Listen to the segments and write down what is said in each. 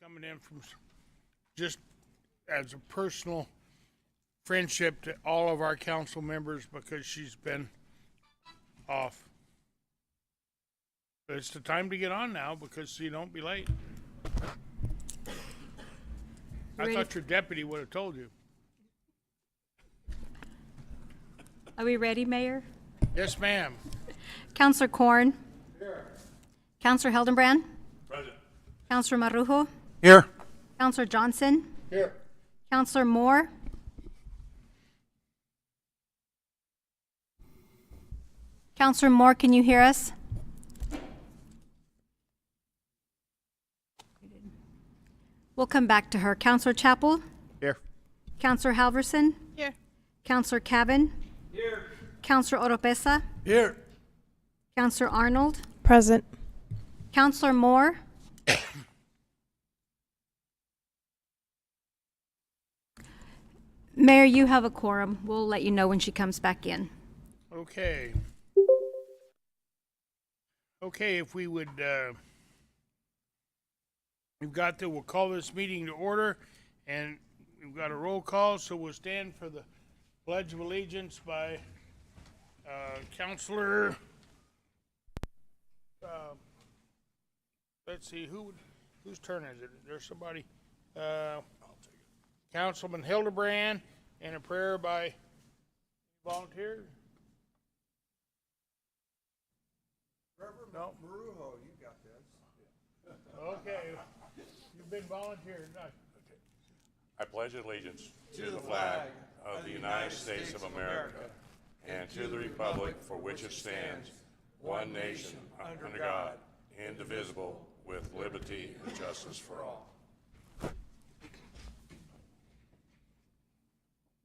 coming in from just as a personal friendship to all of our council members because she's been off. But it's the time to get on now because you don't be late. I thought your deputy would have told you. Are we ready, Mayor? Yes, ma'am. Councillor Corn. Here. Councillor Hildenbrand. Present. Councillor Marujo. Here. Councillor Johnson. Here. Councillor Moore. Councillor Moore, can you hear us? We'll come back to her. Councillor Chapel. Here. Councillor Halverson. Here. Councillor Cavan. Here. Councillor Oropesa. Here. Councillor Arnold. Present. Councillor Moore. Mayor, you have a quorum. We'll let you know when she comes back in. Okay. Okay, if we would, we'll call this meeting to order, and we've got a roll call, so we'll stand for the Pledge of Allegiance by Councilor, let's see, whose turn is it? There's somebody, Councilman Hildebrand, and a prayer by volunteer. Reverend Marujo, you got this. Okay, you've been volunteered. I pledge allegiance to the flag of the United States of America and to the republic for which it stands, one nation, under God, indivisible, with liberty and justice for all.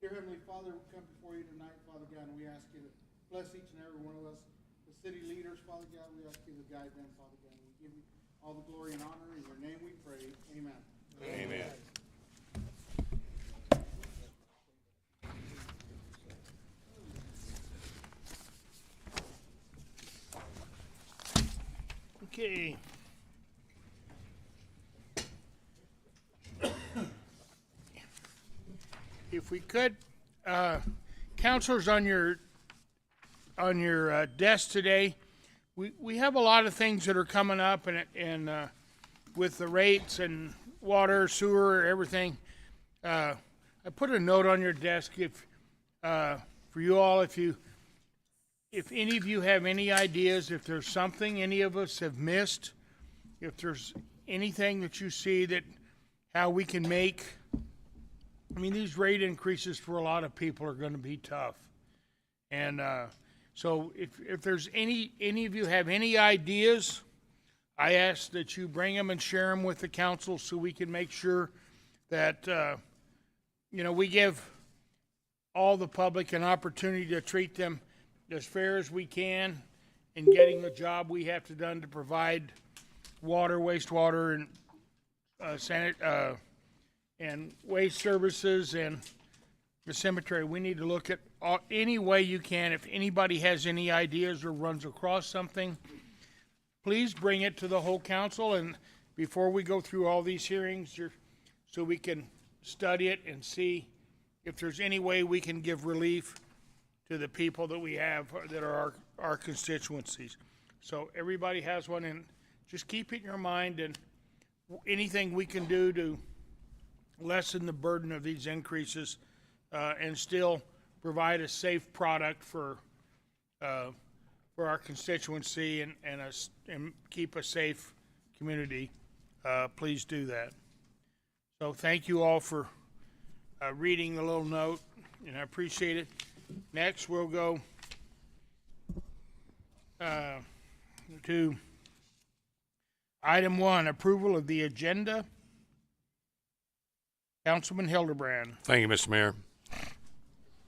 Dear Heavenly Father, we come before you tonight, Father God, and we ask you to bless each and every one of us, the city leaders, Father God. We ask you to guide them, Father God. We give you all the glory and honor. In your name we pray. Amen. Amen. Okay. If we could, counselors on your desk today, we have a lot of things that are coming up and with the rates and water, sewer, everything. I put a note on your desk if for you all, if any of you have any ideas, if there's something any of us have missed, if there's anything that you see that how we can make, I mean, these rate increases for a lot of people are going to be tough. And so if there's any of you have any ideas, I ask that you bring them and share them with the council so we can make sure that, we give all the public an opportunity to treat them as fair as we can in getting the job we have to done to provide water, wastewater, and and waste services and the cemetery. We need to look at any way you can. If anybody has any ideas or runs across something, please bring it to the whole council, and before we go through all these hearings, so we can study it and see if there's any way we can give relief to the people that we have that are our constituencies. So everybody has one, and just keep it in your mind, and anything we can do to lessen the burden of these increases and still provide a safe product for our constituency and keep a safe community. Please do that. So thank you all for reading the little note, and I appreciate it. Next, we'll go to item 1, approval of the agenda. Councilman Hildebrand. Thank you, Mr. Mayor.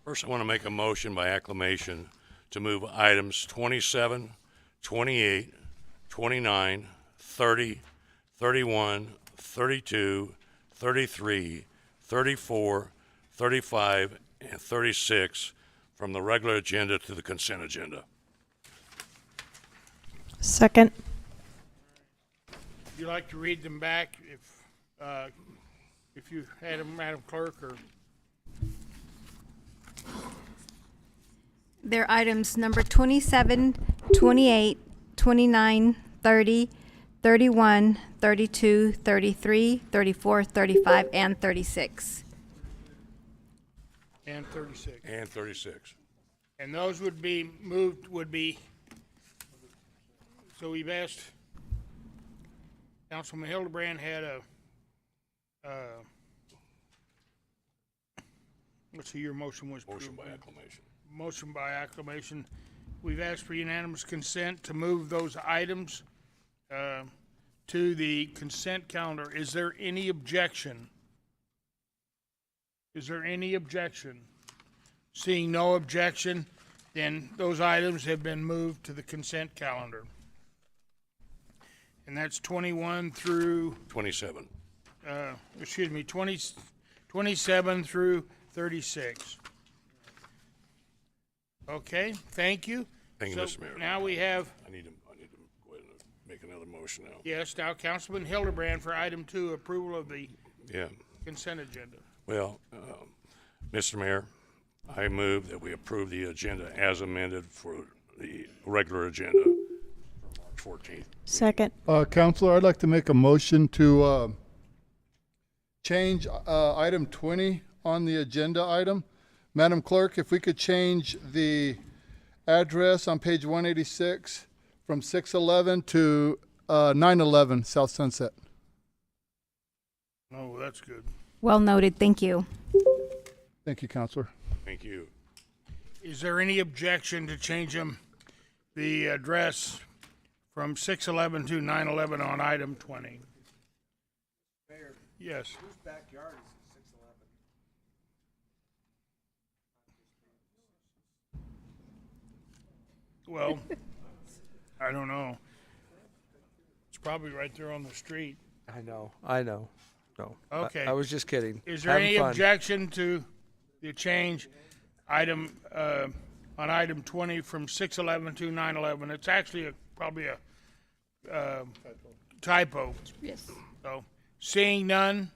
First, I want to make a motion by acclamation to move items 27, 28, 29, 30, 31, 32, 33, 34, 35, and 36 from the regular agenda to the consent agenda. Second. Would you like to read them back? If If you had them, Madam Clerk, or They're items number 27, 28, 29, 30, 31, 32, 33, 34, 35, and 36. and 36. And 36. And those would be moved, so we've asked, Councilman Hildebrand had let's see, your motion was Motion approved. by acclamation. Motion by acclamation. We've asked for unanimous consent to move those items to the consent calendar. Is there any objection? Is there any objection? Seeing no objection, then those items have been moved to the consent calendar. And that's 21 through, 27. 27 through 36. Okay, thank you. Thank you, So Mr. Mayor. now we have, I need to go ahead and make another motion now. yes, now Councilman Hildebrand for item 2, approval of the Yeah. consent agenda. Well, Mr. Mayor, I move that we approve the agenda as amended for the regular agenda for March 14th. Second. Counselor, I'd like to make a motion to change item 20 on the agenda item. Madam Clerk, if we could change the address on page 186 from 611 to 911 South Sunset. Oh, that's good. Well noted, thank you. Thank you, Counselor. Thank you. Is there any objection to change the address from 611 to 911 on item 20? Mayor, Yes. whose backyard is 611? Well, I don't know. It's probably right there on the street. I know. No. Okay. I was just kidding. Is there Having any fun. objection to the change item, on item 20 from 611 to 911? It's actually probably a typo. Yes. So, seeing none,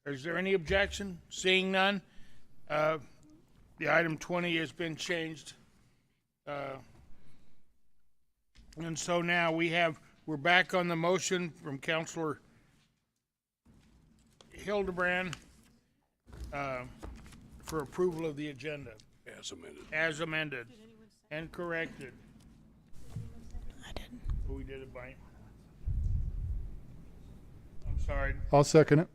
is there any objection? Seeing none, the item 20 has been changed. And so now we're back on the motion from Councilor Hildebrand for approval of the agenda As amended. as amended and corrected. I didn't. We did it by. I'm sorry, I'll second it.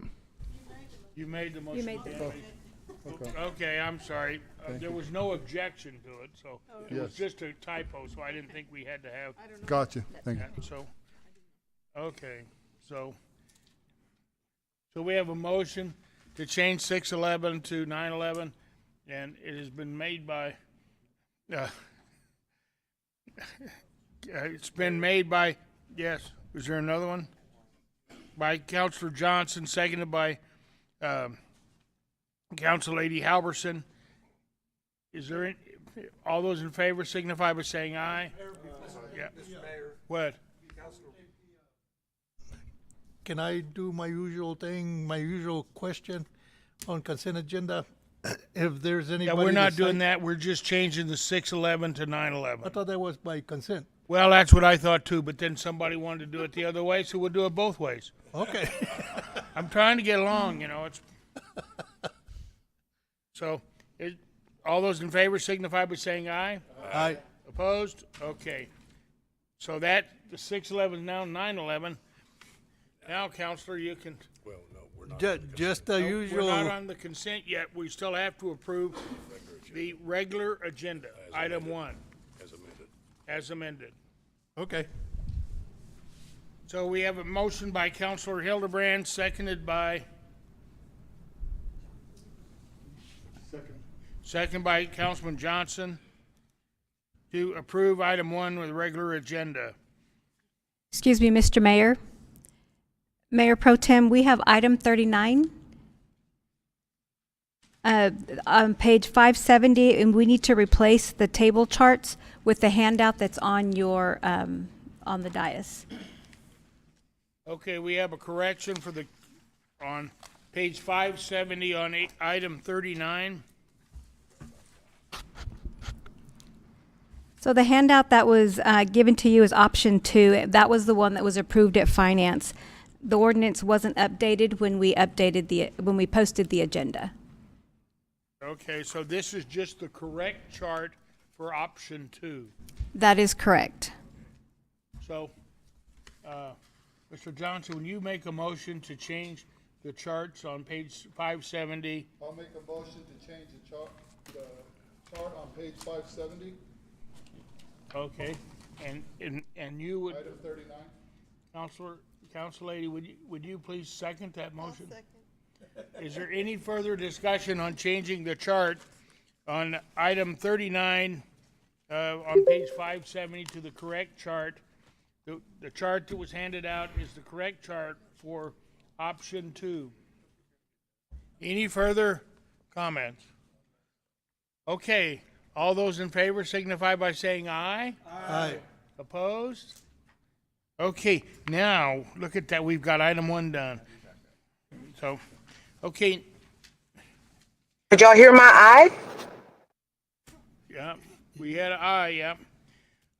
you made the motion. You made the Tammy. Okay. Okay, I'm sorry. There was no objection to it, so it was Yes. just a typo, so I didn't think we had to have Gotcha. Thank you. that, so. Okay, so we have a motion to change 611 to 911, and it has been made by, it's been made by, yes, is there another one? By Councilor Johnson, seconded by, Council Lady Halverson. Is there any, all those in favor signify by saying aye? Yeah. Mr. Mayor, What? Councilor, Can I do my usual thing, my usual question on consent agenda? If there's anybody. Yeah, we're not doing that. that. We're just changing the 611 to I 911. thought that was by consent. Well, that's what I thought too, but then somebody wanted to do it the other way, so we'll do it both ways. Okay. I'm trying to get along, it's. So, all those in favor signify by saying aye. Aye. Opposed? Okay. So the 611 is now 911. Now, Counselor, you can. Well, no, we're not. Just the We're not usual, on the consent yet. We still have to approve the regular agenda, item 1, As amended. as amended. okay. So we have a motion by Councilor Hildebrand, seconded by, second by Councilman Johnson, to approve item 1 with regular agenda. Excuse me, Mr. Mayor. Mayor Pro Tem, we have item 39 on page 570, and we need to replace the table charts with the handout that's on your, on the dais. Okay, we have a correction for the on page 570 on item 39. So the handout that was given to you is option 2. That was the one that was approved at finance. The ordinance wasn't updated when we posted the agenda. Okay, so this is just the correct chart for option 2. That is correct. So, Mr. Johnson, when you make a motion to change the charts on page 570, I'll make a motion to change the chart on page 570, okay, and you would, item 39. Council Lady, would you please second that motion? Is there any further discussion on changing the chart on item 39 on page 570 to the correct chart? The chart that was handed out is the correct chart for option 2. Any further comments? Okay, all those in favor signify by saying aye. Aye. Opposed? Okay, now, look at that, we've got item 1 done. So, okay, Did y'all hear my eye? yeah, we had an aye, yeah.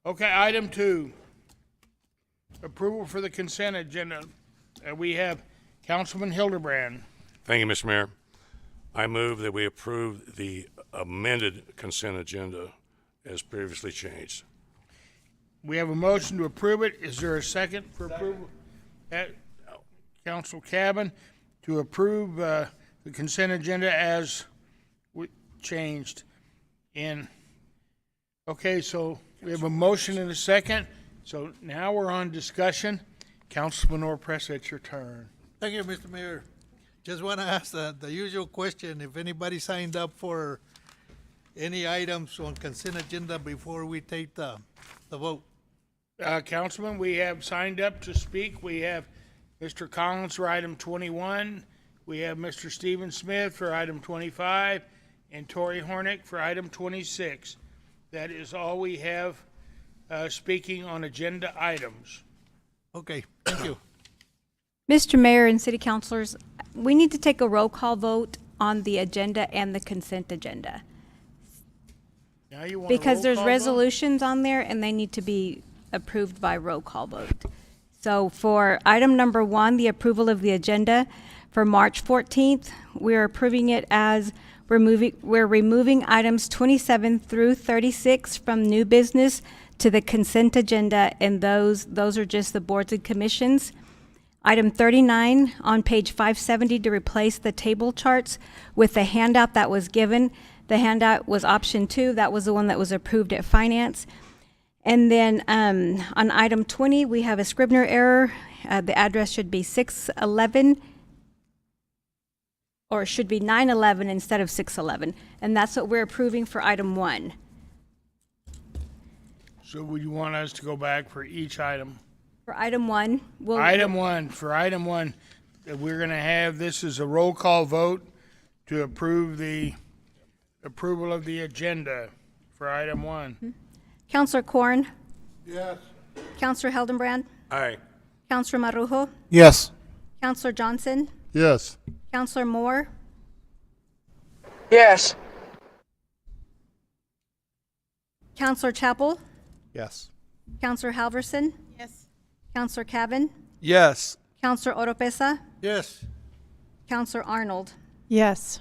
Okay, item 2, approval for the consent agenda. We have Councilman Hildebrand. Thank you, Mr. Mayor. I move that we approve the amended consent agenda as previously changed. We have a motion to approve it. Is there a second for approval? Council Cabin to approve the consent agenda as changed in. Okay, so we have a motion and a second. So now we're on discussion. Councilman Orpress, it's your turn. Thank you, Mr. Mayor. Just want to ask the usual question, if anybody signed up for any items on consent agenda before we take the vote. Councilman, we have signed up to speak. We have Mr. Collins for item 21. We have Mr. Stephen Smith for item 25 and Tori Hornick for item 26. That is all we have speaking on agenda items. Okay, thank you. Mr. Mayor and City Councilors, we need to take a roll call vote on the agenda and the consent agenda. Now you want a Because roll there's call vote? resolutions on there and they need to be approved by roll call vote. So for item number 1, the approval of the agenda for March 14th, we're approving it as we're removing items 27 through 36 from new business to the consent agenda, and those are just the boards and commissions. Item 39 on page 570 to replace the table charts with the handout that was given. The handout was option 2. That was the one that was approved at finance. And then on item 20, we have a Scribner error. The address should be 611, or it should be 911 instead of 611. And that's what we're approving for item 1. So would you want us to go back for each item? For item 1, we'll... For item one, we're going to have, this is a roll call vote to approve the approval of the agenda for item 1. Counselor Corn, Yes. Counselor Heldenbrand, Aye. Counselor Marujo, Yes. Counselor Johnson, Yes. Counselor Moore, Yes. Counselor Chapel, Yes. Counselor Halverson, Yes. Counselor Cabin, Yes. Counselor Oropesa, Yes. Counselor Arnold. Yes.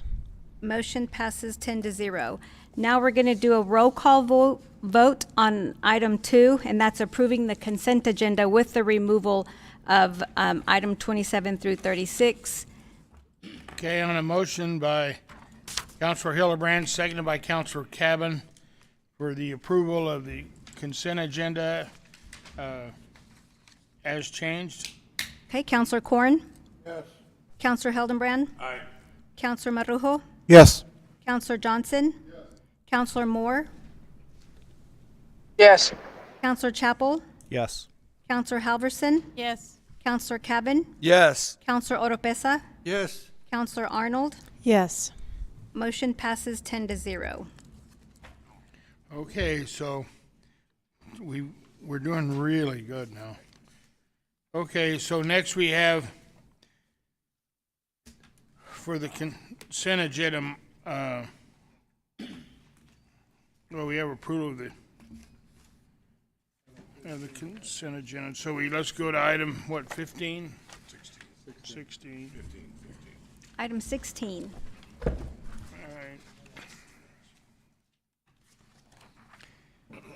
Motion passes 10-0. Now we're going to do a roll call vote on item 2, and that's approving the consent agenda with the removal of item 27 through 36. Okay, on a motion by Councilor Hildebrand, seconded by Councilor Cabin for the approval of the consent agenda as changed. Okay, Counselor Corn, Yes. Counselor Heldenbrand, Aye. Counselor Marujo, Yes. Counselor Johnson, Counselor Moore, Yes. Counselor Chapel, Yes. Counselor Halverson, Yes. Counselor Cabin, Yes. Counselor Oropesa, Yes. Counselor Arnold. Yes. Motion passes 10-0. Okay, so we're doing really good now. Okay, so next we have for the consent agenda, well, we have approval of the consent agenda. So let's go to item, what, 15? 16. Item 16. All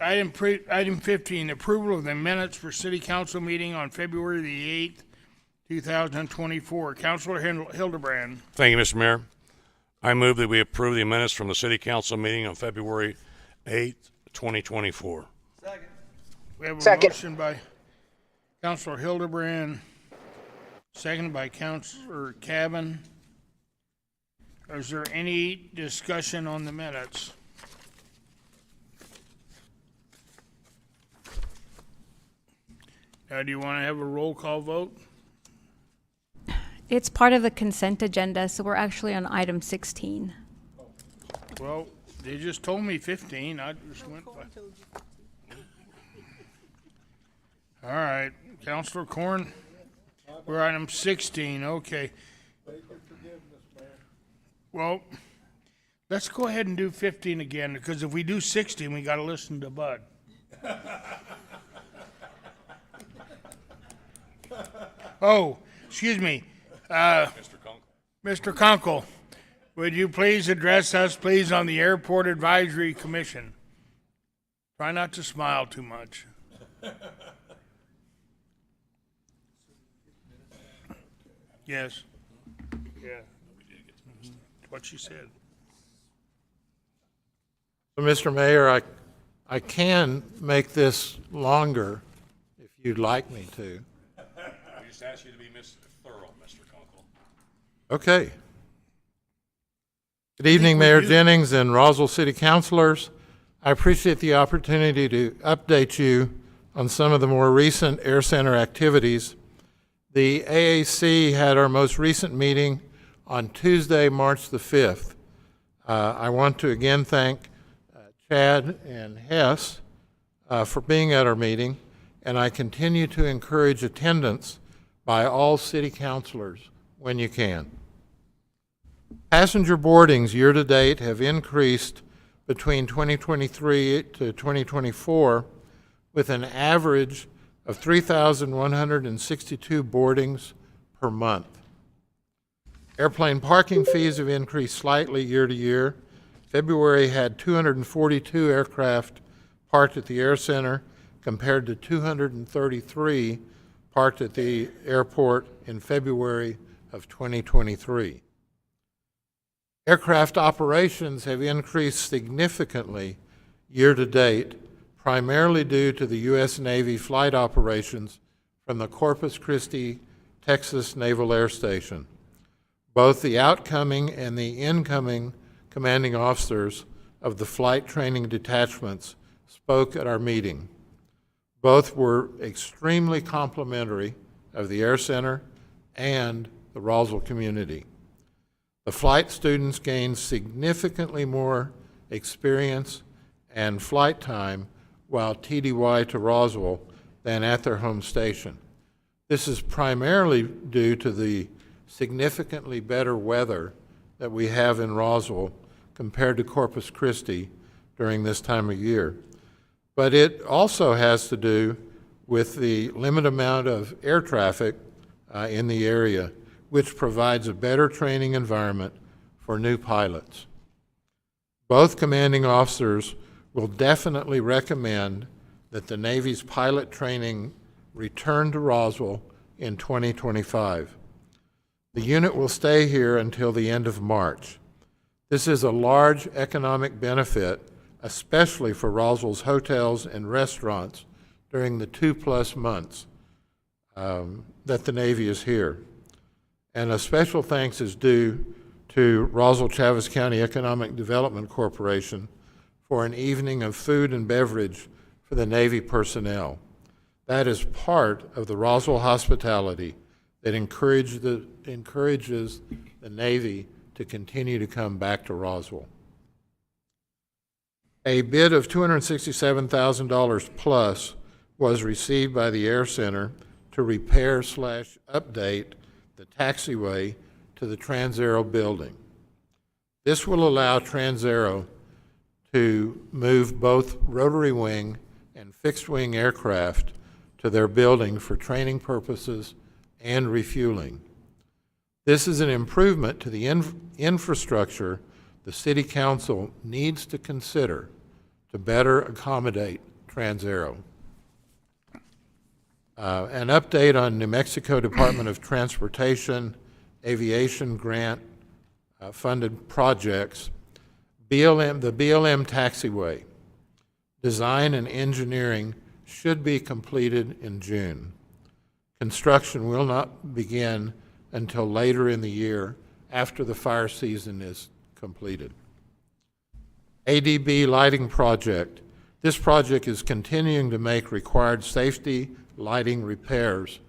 right. Item 15, approval of the minutes for city council meeting on February the 8th, 2024. Councilor Hildebrand. Thank you, Mr. Mayor. I move that we approve the minutes from the city council meeting on February 8th, 2024. We have a Second. motion by Councilor Hildebrand, seconded by Councilor Cavan. Is there any discussion on the minutes? Do you want to have a roll call vote? It's part of the consent agenda, so we're actually on item 16. Well, they just told me 15. I just went by. All right, Councilor Corn. We're item 16. Okay. Well, let's go ahead and do 15 again, because if we do 16, we got to listen to Bud. Oh, excuse me. Mr. Kunkel, would you please address us, please, on the Airport Advisory Commission? Try not to smile too much. Yes. Yeah. What she said. So, Mr. Mayor, I can make this longer if you'd like me to. I just asked you to be thorough, Mr. Kunkel. Okay. Good evening, Mayor Jennings and Roswell City Councilors. I appreciate the opportunity to update you on some of the more recent Air Center activities. The AAC had our most recent meeting on Tuesday, March the 5th. I want to again thank Chad and Hess for being at our meeting, and I continue to encourage attendance by all city councilors when you can. Passenger boardings year to date have increased between 2023 to 2024 with an average of 3,162 boardings per month. Airplane parking fees have increased slightly year to year. February had 242 aircraft parked at the Air Center compared to 233 parked at the airport in February of 2023. Aircraft operations have increased significantly year to date, primarily due to the U.S. Navy flight operations from the Corpus Christi, Texas Naval Air Station. Both the outgoing and the incoming commanding officers of the flight training detachments spoke at our meeting. Both were extremely complimentary of the Air Center and the Roswell community. The flight students gained significantly more experience and flight time while TDY to Roswell than at their home station. This is primarily due to the significantly better weather that we have in Roswell compared to Corpus Christi during this time of year. But it also has to do with the limited amount of air traffic in the area, which provides a better training environment for new pilots. Both commanding officers will definitely recommend that the Navy's pilot training return to Roswell in 2025. The unit will stay here until the end of March. This is a large economic benefit, especially for Roswell's hotels and restaurants during the 2+ months that the Navy is here. And a special thanks is due to Roswell-Chaves County Economic Development Corporation for an evening of food and beverage for the Navy personnel. That is part of the Roswell hospitality that encourages the Navy to continue to come back to Roswell. A bid of $267,000 plus was received by the Air Center to repair/update the taxiway to to the Transaero building. This will allow Transaero to move both rotary wing and fixed wing aircraft to their building for training purposes and refueling. This is an improvement to the infrastructure the City Council needs to consider to better accommodate Transaero. An update on New Mexico Department of Transportation aviation grant funded projects. The BLM taxiway design and engineering should be completed in June. Construction will not begin until later in the year after the fire season is completed. ADB lighting project. This project is continuing to make required safety lighting repairs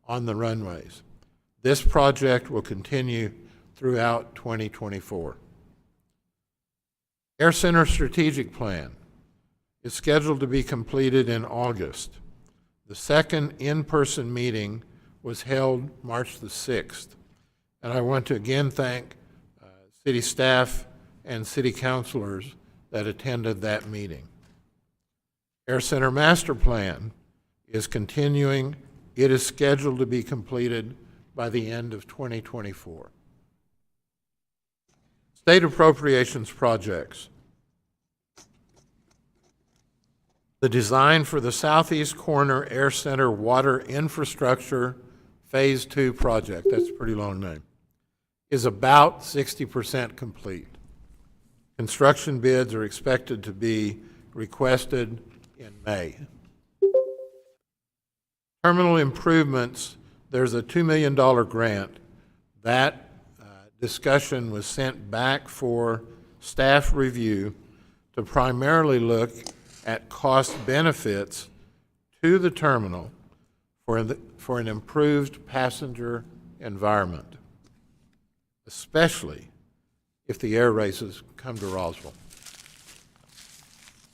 on the runways. This project will continue throughout 2024. Air Center strategic plan is scheduled to be completed in August. The second in-person meeting was held March the 6th, and I want to again thank city staff and city councilors that attended that meeting. Air Center master plan is continuing. It is scheduled to be completed by the end of 2024. State appropriations projects. The design for the Southeast Corner Air Center Water Infrastructure Phase 2 project, that's a pretty long name, is about 60% complete. Construction bids are expected to be requested in May. Terminal improvements, there's a $2 million grant. That discussion was sent back for staff review to primarily look at cost benefits to the terminal for an improved passenger environment, especially if the air races come to Roswell.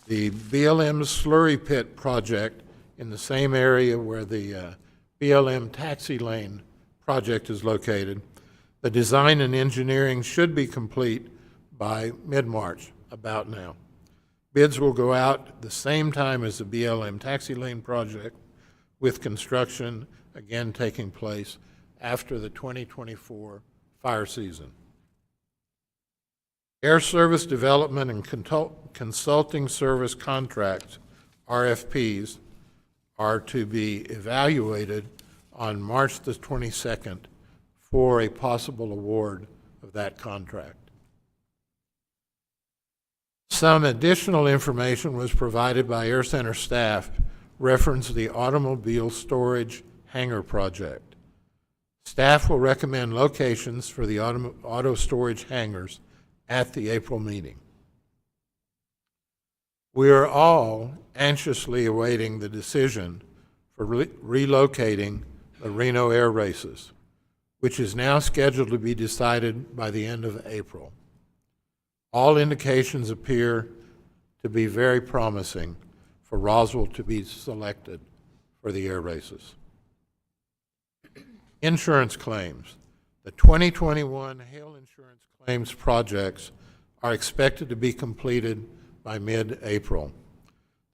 The BLM slurry pit project in the same area where the BLM taxi lane project is located, the design and engineering should be complete by mid-March, about now. Bids will go out at the same time as the BLM taxi lane project, with construction again taking place after the 2024 fire season. Air Service Development and Consulting Service Contracts, RFPs, are to be evaluated on March the 22nd for a possible award of that contract. Some additional information was provided by Air Center staff reference the automobile storage hangar project. Staff will recommend locations for the auto storage hangars at the April meeting. We are all anxiously awaiting the decision for relocating the Reno air races, which is now scheduled to be decided by the end of April. All indications appear to be very promising for Roswell to be selected for the air races. Insurance claims. The 2021 hail insurance claims projects are expected to be completed by mid-April.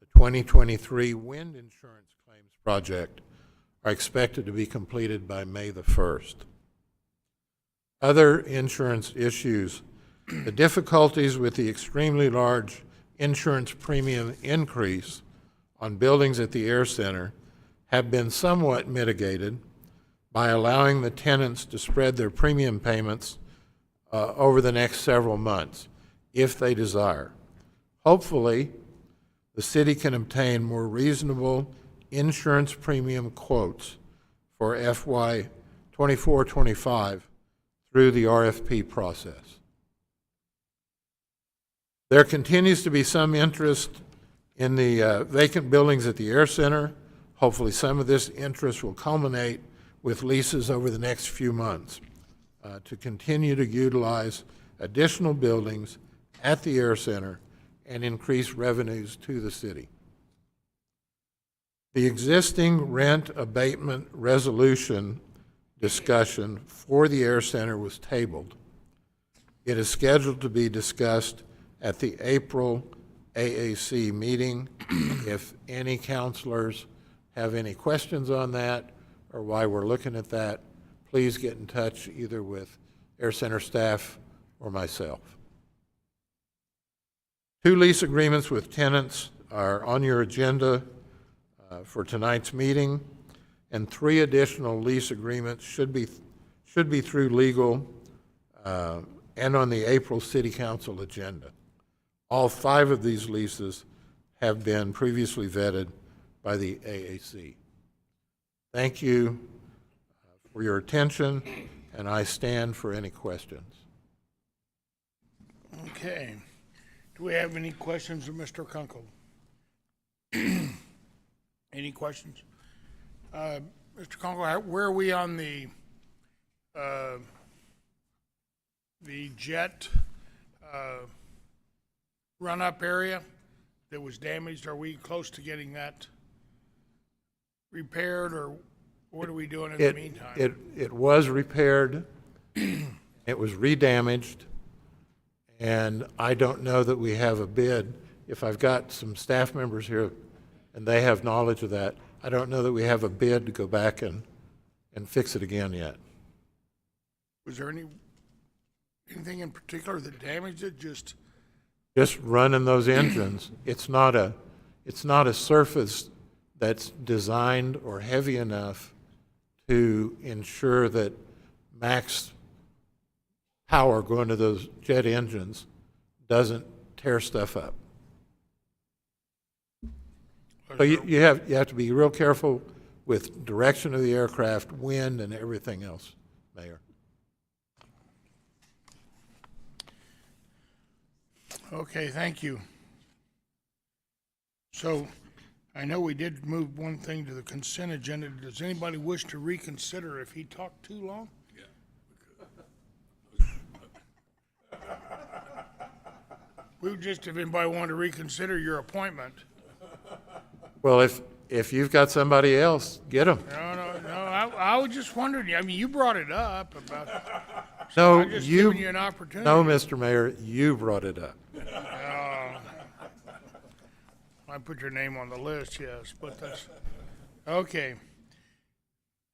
The 2023 wind insurance claims project are expected to be completed by May the 1st. Other insurance issues. The difficulties with the extremely large insurance premium increase on buildings at the Air Center have been somewhat mitigated by allowing the tenants to spread their premium payments over the next several months, if they desire. Hopefully, the city can obtain more reasonable insurance premium quotes for FY 24-25 through the RFP process. There continues to be some interest in the vacant buildings at the Air Center. Hopefully some of this interest will culminate with leases over the next few months to continue to utilize additional buildings at the Air Center and increase revenues to the city. The existing rent abatement resolution discussion for the Air Center was tabled. It is scheduled to be discussed at the April AAC meeting. If any counselors have any questions on that or why we're looking at that, please get in touch either with Air Center staff or myself. 2 lease agreements with tenants are on your agenda for tonight's meeting, and 3 additional lease agreements should be through legal and on the April City Council agenda. All 5 of these leases have been previously vetted by the AAC. Thank you for your attention, and I stand for any questions. Okay. Do we have any questions of Mr. Kunkel? Any questions? Mr. Kunkel, where are we on the jet run-up area that was damaged? Are we close to getting that repaired, or what are we doing in the meantime? It was repaired. It was redamaged, and I don't know that we have a bid. If I've got some staff members here and they have knowledge of that, I don't know that we have a bid to go back and fix it again yet. Was there anything in particular that damaged it? Just running those engines. It's not a surface that's designed or heavy enough to ensure that max power going to those jet engines doesn't tear stuff up. So you have to be real careful with direction of the aircraft, wind, and everything else, Mayor. Okay, thank you. So, I know we did move one thing to the consent agenda. Does anybody wish to reconsider if he talked too long? We would just, if anybody wanted to reconsider your appointment. Well, if you've got somebody else, get them. No, I was just wondering, I mean, you brought it up about, No, I'm just giving you an opportunity. No, Mr. Mayor, you brought it up. I put your name on the list, yes, but that's, okay.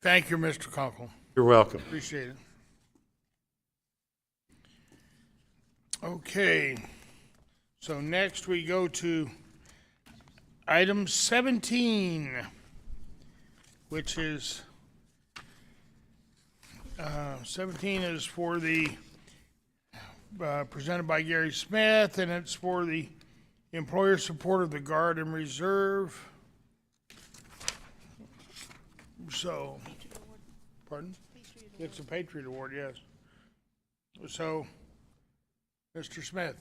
Thank you, Mr. Conkle. You're welcome. Appreciate it. Okay, so next we go to item 17, which is, 17 is for the, presented by Gary Smith, and it's for the employer support of the Guard and Reserve. So, pardon? It's a Patriot Award, yes. So, Mr. Smith.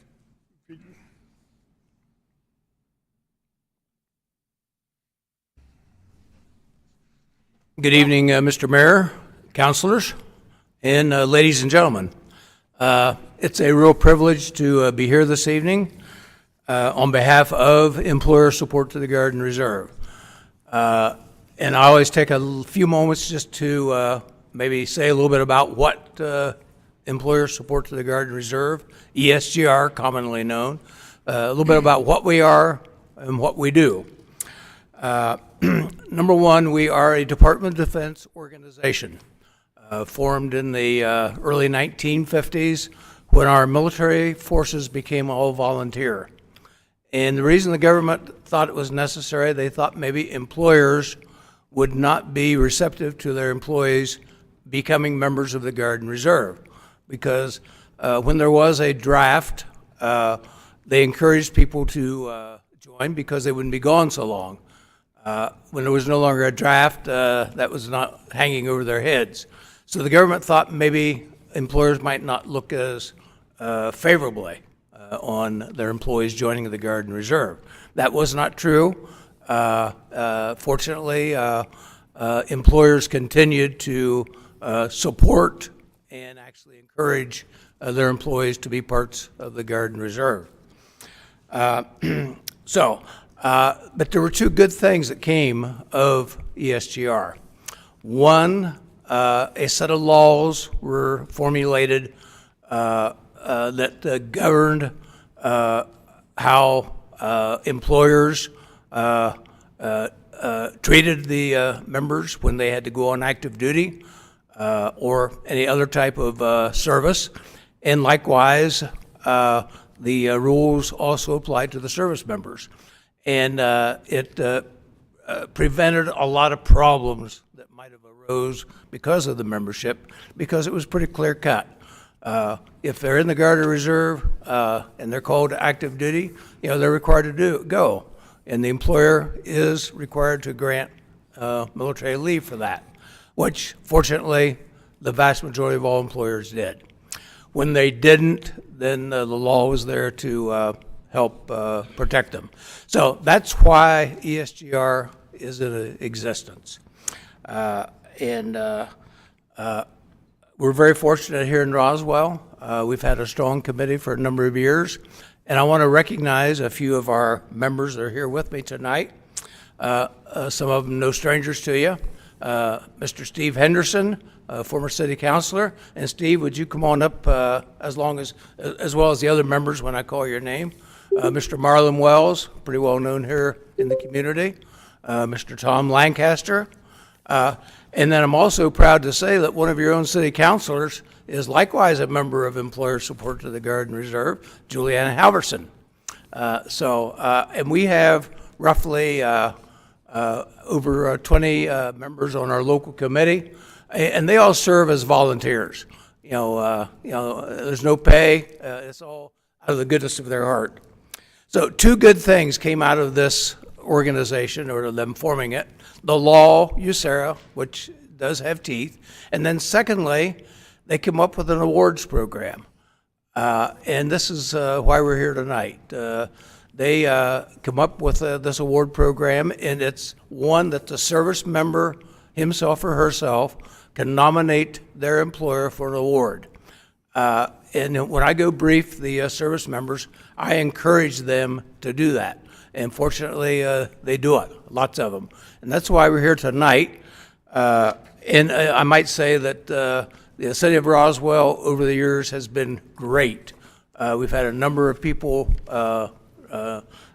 Good evening, Mr. Mayor, councilors, and ladies and gentlemen. It's a real privilege to be here this evening on behalf of employer support to the Guard and Reserve. And I always take a few moments just to maybe say a little bit about what employer support to the Guard and Reserve, ESGR, commonly known, a little bit about what we are and what we do. Number one, we are a Department of Defense organization formed in the early 1950s when our military forces became all volunteer. And the reason the government thought it was necessary, they thought maybe employers would not be receptive to their employees becoming members of the Guard and Reserve. Because when there was a draft, they encouraged people to join because they wouldn't be gone so long. When there was no longer a draft, that was not hanging over their heads. So the government thought maybe employers might not look as favorably on their employees joining the Guard and Reserve. That was not true. Fortunately, employers continued to support and actually encourage their employees to be parts of the Guard and Reserve. But there were two good things that came of ESGR. One, a set of laws were formulated that governed how employers treated the members when they had to go on active duty or any other type of service. And likewise, the rules also applied to the service members. And it prevented a lot of problems that might have arose because of the membership, because it was pretty clear cut. If they're in the Guard or Reserve and they're called to active duty, they're required to go. And the employer is required to grant military leave for that, which fortunately the vast majority of all employers did. When they didn't, then the law was there to help protect them. So that's why ESGR is in existence. We're very fortunate here in Roswell. We've had a strong committee for a number of years. And I want to recognize a few of our members that are here with me tonight. Some of them no strangers to you. Mr. Steve Henderson, former city councilor. And Steve, would you come on up as well as the other members when I call your name? Mr. Marlon Wells, pretty well known here in the community. Mr. Tom Lancaster. And then I'm also proud to say that one of your own city councilors is likewise a member of Employer Support to the Guard and Reserve, Juliana Halverson. And we have roughly over 20 members on our local committee, and they all serve as volunteers. There's no pay. It's all out of the goodness of their heart. So two good things came out of this organization, or them forming it. The law, USERRA, which does have teeth. And then secondly, they came up with an awards program. And this is why we're here tonight. They come up with this award program, and it's one that the service member himself or herself can nominate their employer for an award. And when I go brief the service members, I encourage them to do that. And fortunately, they do it, lots of them. And that's why we're here tonight. And I might say that the city of Roswell over the years has been great. We've had a number of people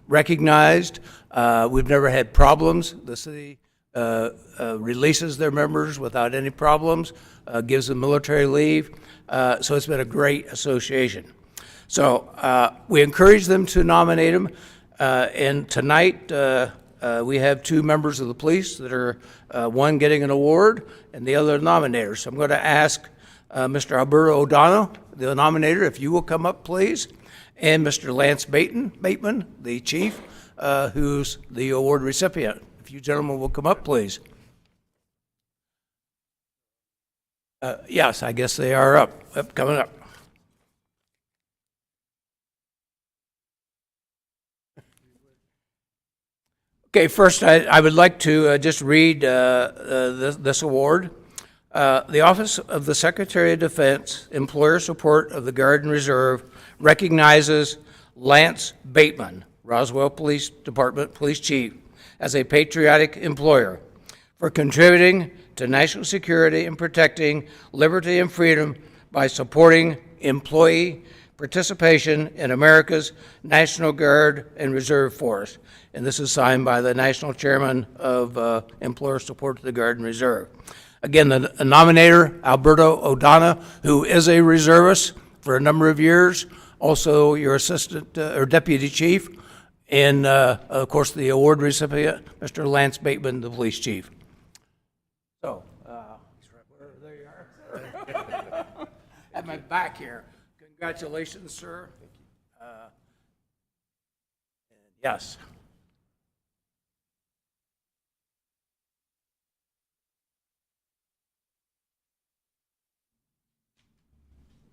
recognized. We've never had problems. The city releases their members without any problems, gives them military leave. So it's been a great association. So we encourage them to nominate them. And tonight, we have two members of the police that are one getting an award and the other nominator. So I'm going to ask Mr. Alberto O'Donnell, the nominator, if you will come up, please, and Mr. Lance Bateman, the chief, who's the award recipient. If you gentlemen will come up, please. Yes, I guess they are coming up. Okay, first I would like to just read this award. The Office of the Secretary of Defense, Employer Support of the Guard and Reserve, recognizes Lance Bateman, Roswell Police Department Police Chief, as a patriotic employer for contributing to national security and protecting liberty and freedom by supporting employee participation in America's National Guard and Reserve Force. And this is signed by the National Chairman of Employer Support to the Guard and Reserve. Again, the nominator, Alberto O'Donnell, who is a reservist for a number of years, also your assistant or deputy chief, and of course the award recipient, Mr. Lance Bateman, the police chief. So, there you are. At my back here. Congratulations, sir. Yes.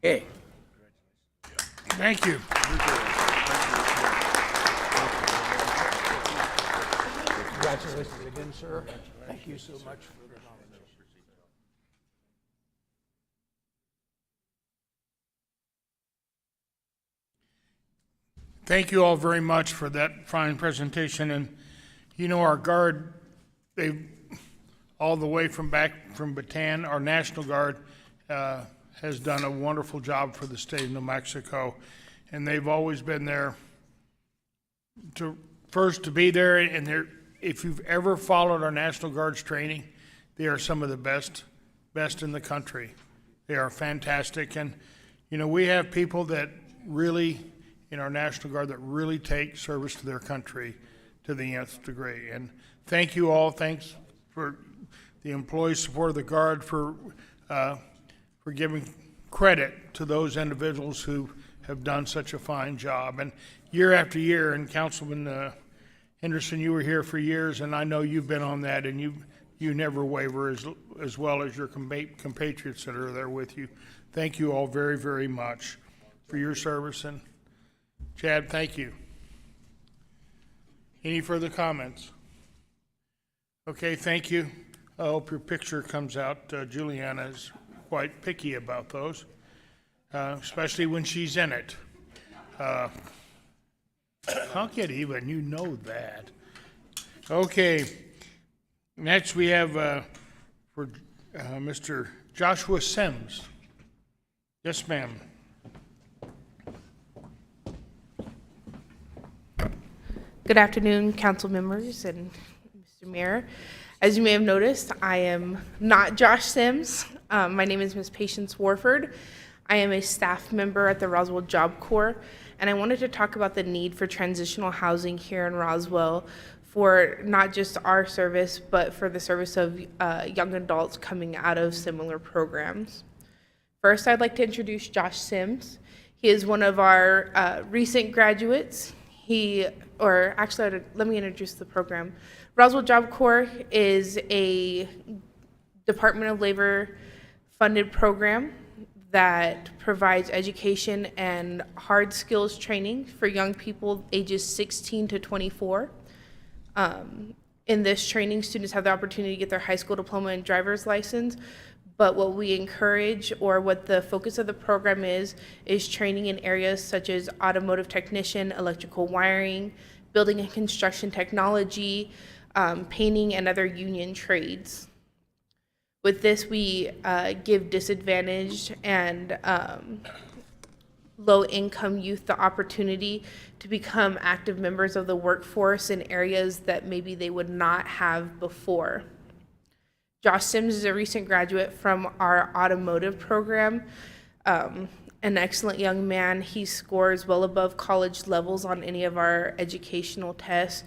Okay. Thank you. Congratulations again, sir. Thank you so much for the nomination. Thank you all very much for that fine presentation. And our Guard, all the way from back from Bataan. Our National Guard has done a wonderful job for the state of New Mexico, and they've always been there to be there. And if you've ever followed our National Guard's training, they are some of the best in the country. They are fantastic, and we have people that really in our National Guard that really take service to their country to the nth degree. And thank you all. Thanks for the employees' support of the Guard for giving credit to those individuals who have done such a fine job. And year after year, and Councilman Henderson, you were here for years, and I know you've been on that, and you never waver as well as your compatriots that are there with you. Thank you all very, very much for your service. And Chad, thank you. Any further comments? Okay, thank you. I hope your picture comes out. Juliana is quite picky about those, especially when she's in it. I'll get even, you know that. Okay, next we have for Mr. Joshua Sims. Yes, ma'am. Good afternoon, council members and Mr. Mayor. As you may have noticed, I am not Josh Sims. My name is Ms. Patience Warford. I am a staff member at the Roswell Job Corps, and I wanted to talk about the need for transitional housing here in Roswell for not just our service, but for the service of young adults coming out of similar programs. First, I'd like to introduce Josh Sims. He is one of our recent graduates. Let me introduce the program. Roswell Job Corps is a Department of Labor funded program that provides education and hard skills training for young people ages 16 to 24. In this training, students have the opportunity to get their high school diploma and driver's license, but what we encourage, or what the focus of the program is training in areas such as automotive technician, electrical wiring, building and construction technology, painting, and other union trades. With this, we give disadvantaged and low-income youth the opportunity to become active members of the workforce in areas that maybe they would not have before. Josh Sims is a recent graduate from our automotive program, an excellent young man. He scores well above college levels on any of our educational tests.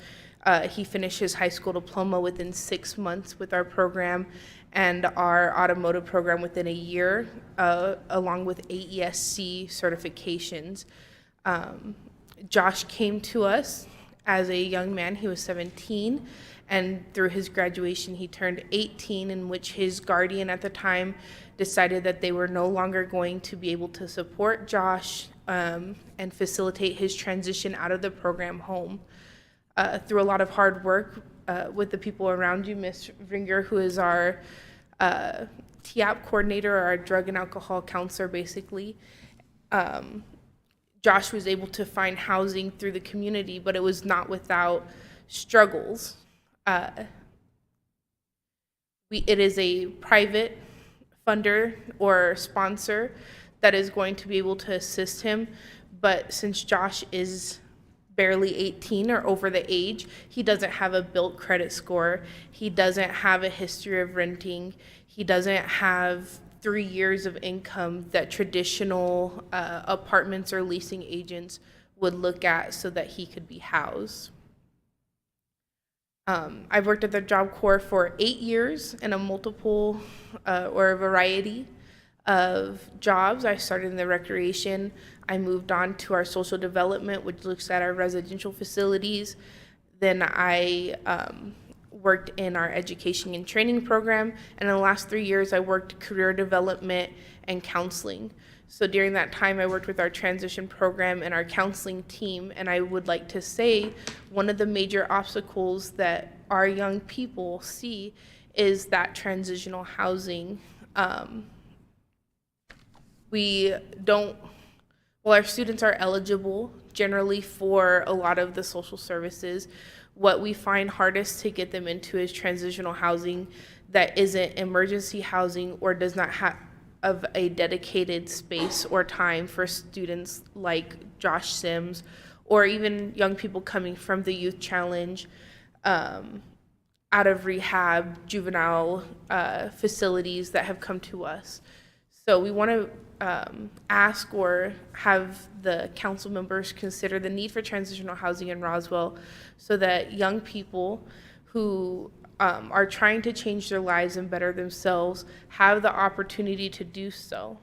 He finished his high school diploma within 6 months with our program, and our automotive program within a year, along with AESC certifications. Josh came to us as a young man. He was 17, and through his graduation, he turned 18, in which his guardian at the time decided that they were no longer going to be able to support Josh and facilitate his transition out of the program home. Through a lot of hard work with the people around you, Ms. Ringer, who is our TAP coordinator, or our drug and alcohol counselor, basically, Josh was able to find housing through the community, but it was not without struggles. It is a private funder or sponsor that is going to be able to assist him, but since Josh is barely 18 or over the age, he doesn't have a built credit score. He doesn't have a history of renting. He doesn't have 3 years of income that traditional apartments or leasing agents would look at so that he could be housed. I've worked at the Job Corps for 8 years in a variety of jobs. I started in the recreation. I moved on to our social development, which looks at our residential facilities. Then I worked in our education and training program. And in the last 3 years, I worked career development and counseling. So during that time, I worked with our transition program and our counseling team. And I would like to say one of the major obstacles that our young people see is that transitional housing. While our students are eligible generally for a lot of the social services, what we find hardest to get them into is transitional housing that isn't emergency housing or does not have a dedicated space or time for students like Josh Sims, or even young people coming from the Youth Challenge, out of rehab, juvenile facilities that have come to us. So we want to ask or have the council members consider the need for transitional housing in Roswell so that young people who are trying to change their lives and better themselves have the opportunity to do so.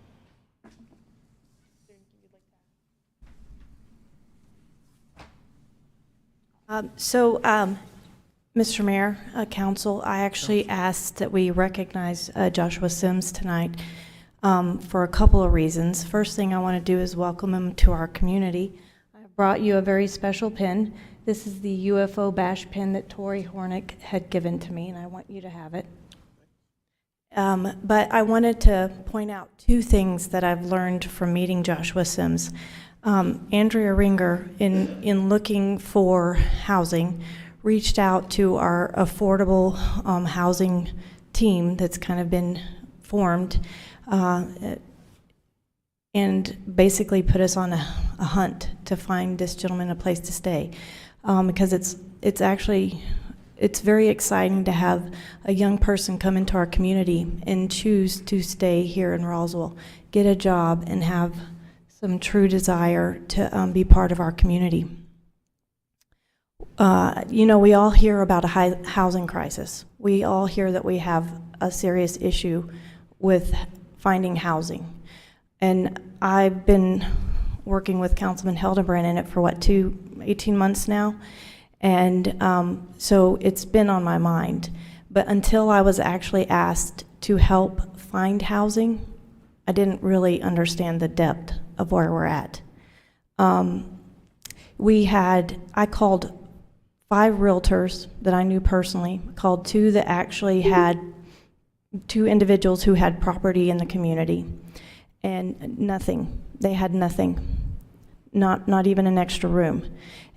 Mr. Mayor, Council, I actually asked that we recognize Joshua Sims tonight for a couple of reasons. First thing I want to do is welcome him to our community. I brought you a very special pin. This is the UFO bash pin that Tori Hornick had given to me, and I want you to have it. But I wanted to point out two things that I've learned from meeting Joshua Sims. Andrea Ringer, in looking for housing, reached out to our affordable housing team that's kind of been formed, and basically put us on a hunt to find this gentleman a place to stay, because it's actually very exciting to have a young person come into our community and choose to stay here in Roswell, get a job, and have some true desire to be part of our community. We all hear about a housing crisis. We all hear that we have a serious issue with finding housing. And I've been working with Councilman Hildebrand in it for 18 months now. And so it's been on my mind. But until I was actually asked to help find housing, I didn't really understand the depth of where we're at. I called 5 realtors that I knew personally, called 2 that actually had 2 individuals who had property in the community, and nothing. They had nothing, not even an extra room.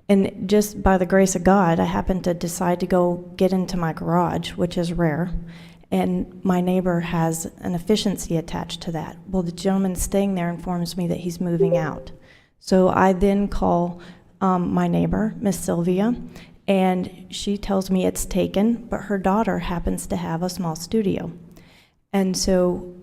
And just by the grace of God, I happened to decide to go get into my garage, which is rare, and my neighbor has an efficiency attached to that. Well, the gentleman staying there informs me that he's moving out. So I then call my neighbor, Miss Sylvia, and she tells me it's taken, but her daughter happens to have a small studio. And so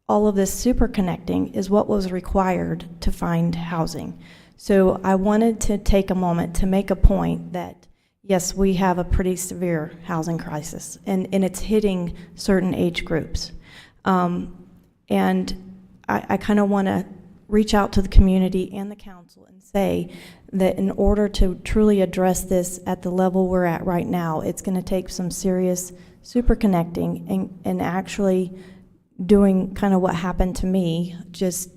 all of this super connecting is what was required to find housing. So I wanted to take a moment to make a point that, yes, we have a pretty severe housing crisis, and it's hitting certain age groups. And I kind of want to reach out to the community and the council and say that in order to truly address this at the level we're at right now, it's going to take some serious super connecting and actually doing kind of what happened to me, just,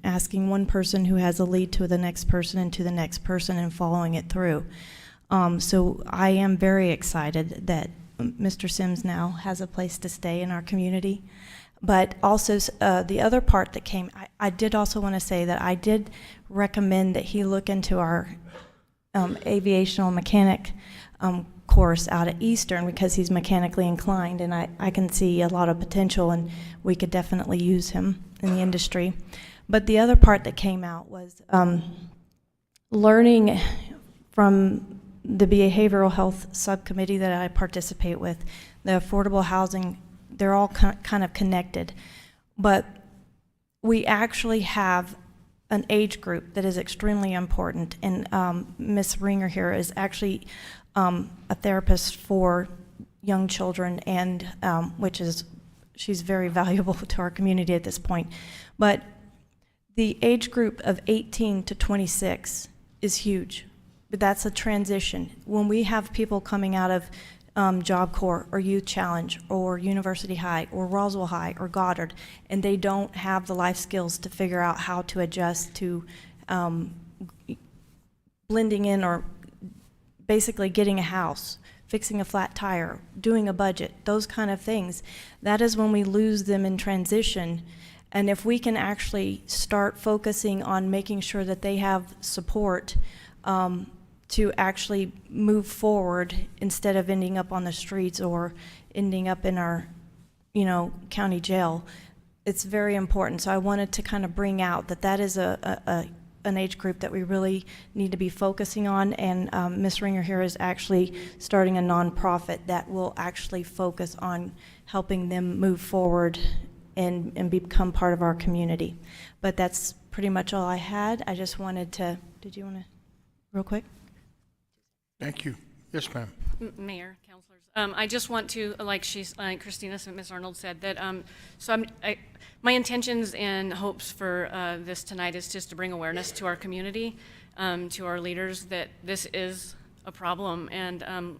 asking one person who has a lead to the next person and to the next person and following it through. So I am very excited that Mr. Sims now has a place to stay in our community. But also the other part that came, I did also want to say that I did recommend that he look into our aviational mechanic course out at Eastern, because he's mechanically inclined, and I can see a lot of potential, and we could definitely use him in the industry. But the other part that came out was learning from the behavioral health subcommittee that I participate with, the affordable housing. They're all kind of connected, but we actually have an age group that is extremely important, and Ms. Ringer here is actually a therapist for young children, and she's very valuable to our community at this point. But the age group of 18 to 26 is huge, but that's a transition. When we have people coming out of Job Corps or Youth Challenge or University High or Roswell High or Goddard, and they don't have the life skills to figure out how to adjust to blending in or basically getting a house, fixing a flat tire, doing a budget, those kind of things, that is when we lose them in transition. And if we can actually start focusing on making sure that they have support to actually move forward instead of ending up on the streets or ending up in our, county jail, it's very important. So I wanted to kind of bring out that that is an age group that we really need to be focusing on, and Ms. Ringer here is actually starting a nonprofit that will actually focus on helping them move forward and become part of our community. But that's pretty much all I had. I just wanted to, did you want to, real quick? Thank you. Yes, ma'am. Mayor, councilors, I just want to, like Christina and Ms. Arnold said, that, my intentions and hopes for this tonight is just to bring awareness to our community, to our leaders, that this is a problem. And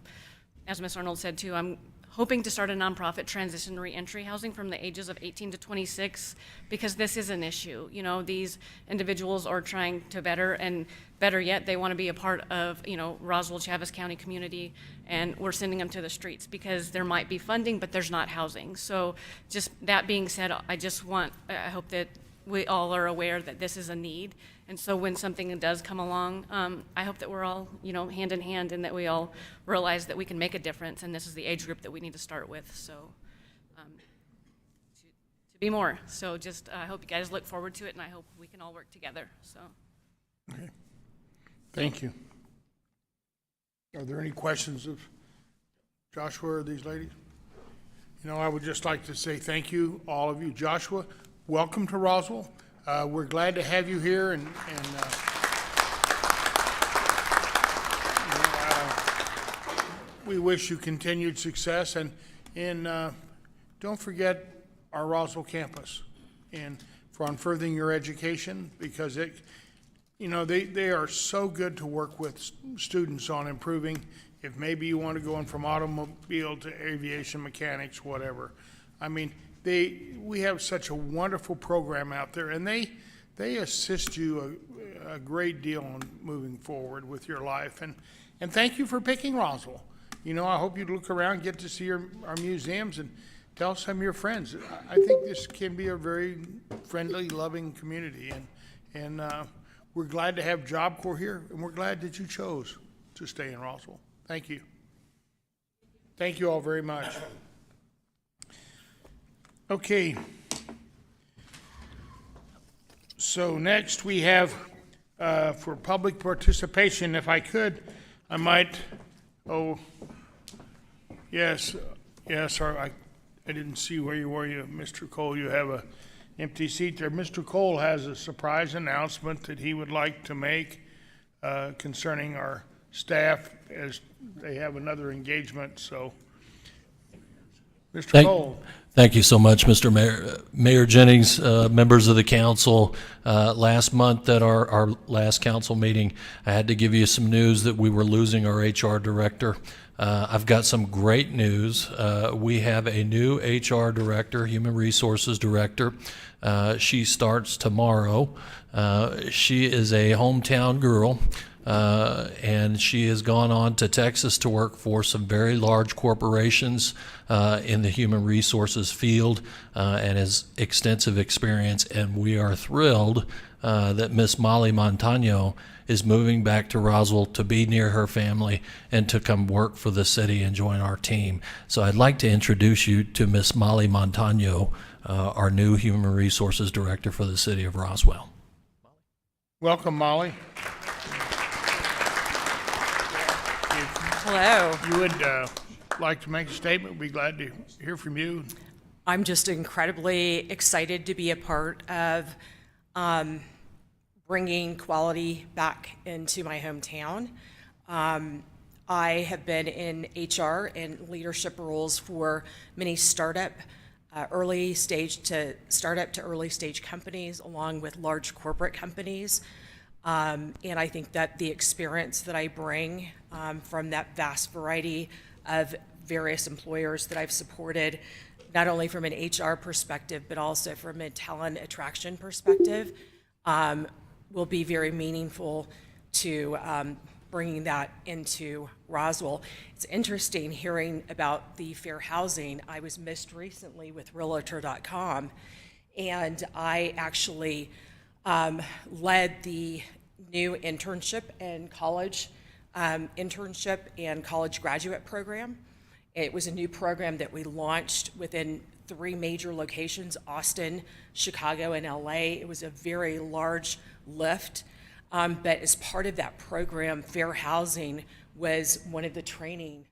as Ms. Arnold said too, I'm hoping to start a nonprofit, Transition Reentry Housing, from the ages of 18 to 26, because this is an issue. These individuals are trying to better, and better yet, they want to be a part of, Roswell, Chaves County community, and we're sending them to the streets because there might be funding, but there's not housing. So just that being said, I hope that we all are aware that this is a need. And so when something does come along, I hope that we're all, hand in hand, and that we all realize that we can make a difference, and this is the age group that we need to start with. So to be more. So just, I hope you guys look forward to it, and I hope we can all work together. So. Okay. Thank you. Are there any questions of Joshua or these ladies? I would just like to say thank you, all of you. Joshua, welcome to Roswell. We're glad to have you here, and we wish you continued success. And don't forget our Roswell campus, and on furthering your education, because they are so good to work with students on improving. If maybe you want to go in from automobile to aviation mechanics, whatever. I mean, we have such a wonderful program out there, and they assist you a great deal on moving forward with your life. And thank you for picking Roswell. I hope you look around, get to see our museums, and tell some of your friends. I think this can be a very friendly, loving community, and we're glad to have Job Corps here, and we're glad that you chose to stay in Roswell. Thank you. Thank you all very much. Okay. So next we have, for public participation, if I could, I might, yes, I didn't see where you were, Mr. Cole. You have a empty seat there. Mr. Cole has a surprise announcement that he would like to make concerning our staff, as they have another engagement. So, Mr. Cole. Thank you so much, Mr. Mayor. Mayor Jennings, members of the council, last month at our last council meeting, I had to give you some news that we were losing our HR director. I've got some great news. We have a new HR director, human resources director. She starts tomorrow. She is a hometown girl. And she has gone on to Texas to work for some very large corporations in the human resources field and has extensive experience. And we are thrilled that Miss Molly Montano is moving back to Roswell to be near her family and to come work for the city and join our team. So I'd like to introduce you to Miss Molly Montano, our new human resources director for the city of Roswell. Welcome, Molly. Hello. You would like to make a statement? We'd be glad to hear from you. I'm just incredibly excited to be a part of bringing quality back into my hometown. I have been in HR and leadership roles for many startup to early stage companies, along with large corporate companies. And I think that the experience that I bring from that vast variety of various employers that I've supported, not only from an HR perspective, but also from a talent attraction perspective, will be very meaningful to bringing that into Roswell. It's interesting hearing about the fair housing. I was missed recently with Realtor.com, and I actually led the new internship and college graduate program. It was a new program that we launched within 3 major locations, Austin, Chicago, and LA. It was a very large lift, but as part of that program, fair housing was one of the training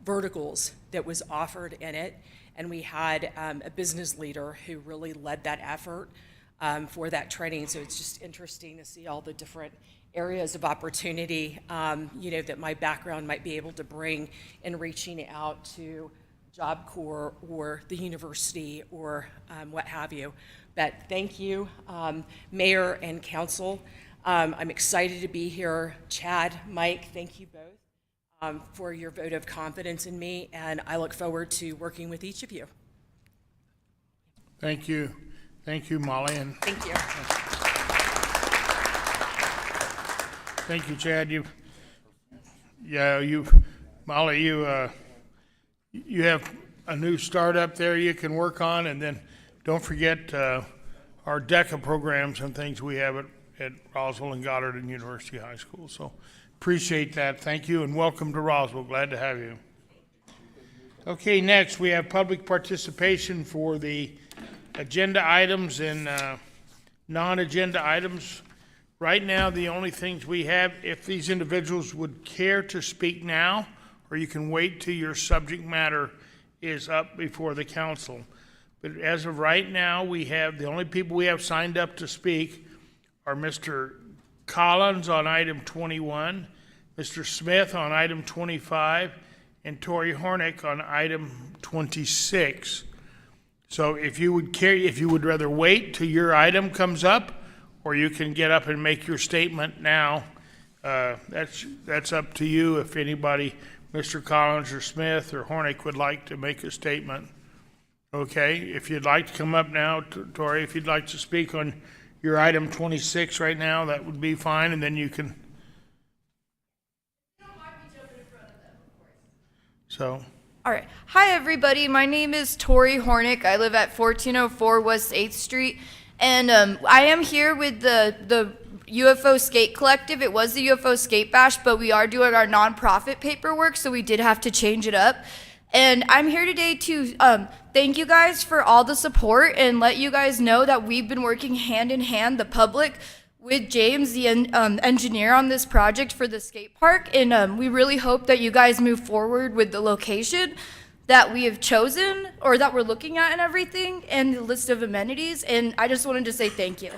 verticals that was offered in it, and we had a business leader who really led that effort for that training. So it's just interesting to see all the different areas of opportunity, that my background might be able to bring in reaching out to Job Corps or the university or what have you. But thank you, Mayor and Council. I'm excited to be here. Chad, Mike, thank you both for your vote of confidence in me, and I look forward to working with each of you. Thank you. Thank you, Molly. And Thank you. thank you, Chad. Molly, you have a new startup there you can work on, and then don't forget our DECA programs and things we have at Roswell and Goddard and University High School. So appreciate that. Thank you, and welcome to Roswell. Glad to have you. Okay, next we have public participation for the agenda items and non-agenda items. Right now, the only things we have, if these individuals would care to speak now, or you can wait till your subject matter is up before the council. But as of right now, the only people we have signed up to speak are Mr. Collins on item 21, Mr. Smith on item 25, and Tori Hornick on item 26. So if you would rather wait till your item comes up, or you can get up and make your statement now, that's up to you. If anybody, Mr. Collins or Smith or Hornick, would like to make a statement. Okay, if you'd like to come up now, Tori, if you'd like to speak on your item 26 right now, that would be fine, and then you can. So. All right. Hi, everybody. My name is Tori Hornick. I live at 1404 West 8th Street. And I am here with the UFO Skate Collective. It was the UFO Skate Bash, but we are doing our nonprofit paperwork, so we did have to change it up. And I'm here today to thank you guys for all the support and let you guys know that we've been working hand in hand, the public, with James, the engineer on this project for the skate park. And we really hope that you guys move forward with the location that we have chosen or that we're looking at and everything, and the list of amenities. And I just wanted to say thank you.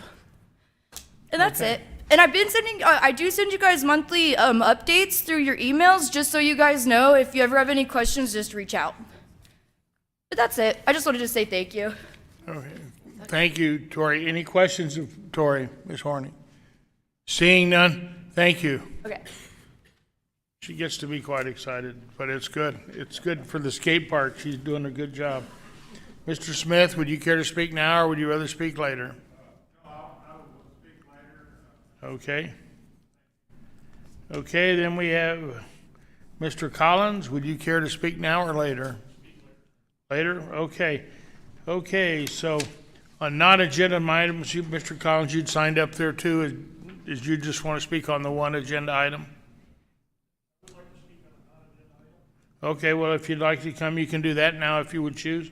And that's it. And I've been sending, I do send you guys monthly updates through your emails, just so you guys know. If you ever have any questions, just reach out. But that's it. I just wanted to say thank you. Okay. Thank you, Tori. Any questions of Tori, Ms. Hornick? Seeing none, thank you. Okay. She gets to be quite excited, but it's good. It's good for the skate park. She's doing a good job. Mr. Smith, would you care to speak now, or would you rather speak later? No, I will speak later. Okay. Okay, then we have Mr. Collins. Would you care to speak now or later? Later? Okay. Okay, so on non-agenda items, Mr. Collins, you'd signed up there too. Did you just want to speak on the one agenda item? Okay, well, if you'd like to come, you can do that now if you would choose.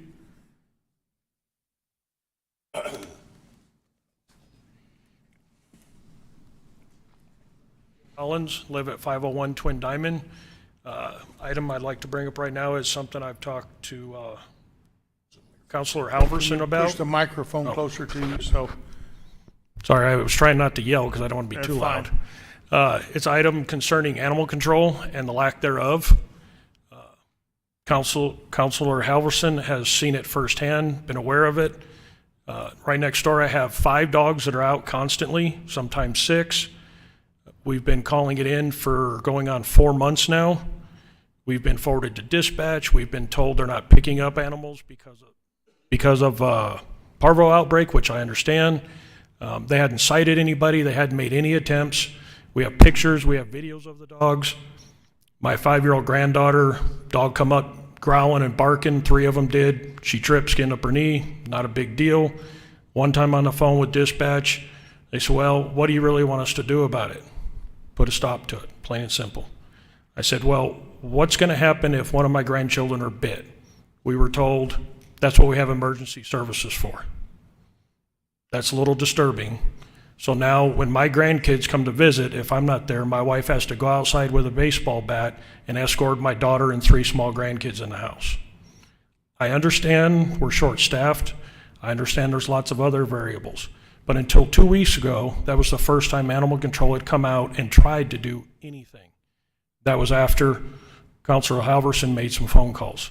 Collins, live at 501 Twin Diamond. Item I'd like to bring up right now is something I've talked to Councilor Halverson about. Push the microphone closer to you, so. Sorry, I was trying not to yell because I don't want to be too loud. It's an item concerning animal control and the lack thereof. Councilor Halverson has seen it firsthand, been aware of it. Right next door, I have 5 dogs that are out constantly, sometimes 6. We've been calling it in for going on 4 months now. We've been forwarded to dispatch. We've been told they're not picking up animals because of parvo outbreak, which I understand. They hadn't cited anybody. They hadn't made any attempts. We have pictures. We have videos of the dogs. My 5-year-old granddaughter, dog come up growling and barking. 3 of them did. She tripped, skinned up her knee. Not a big deal. One time on the phone with dispatch, they said, well, what do you really want us to do about it? Put a stop to it, plain and simple. I said, well, what's going to happen if one of my grandchildren are bit? We were told that's what we have emergency services for. That's a little disturbing. So now when my grandkids come to visit, if I'm not there, my wife has to go outside with a baseball bat and escort my daughter and 3 small grandkids in the house. I understand we're short-staffed. I understand there's lots of other variables. But until 2 weeks ago, that was the first time animal control had come out and tried to do anything. That was after Councilor Halverson made some phone calls.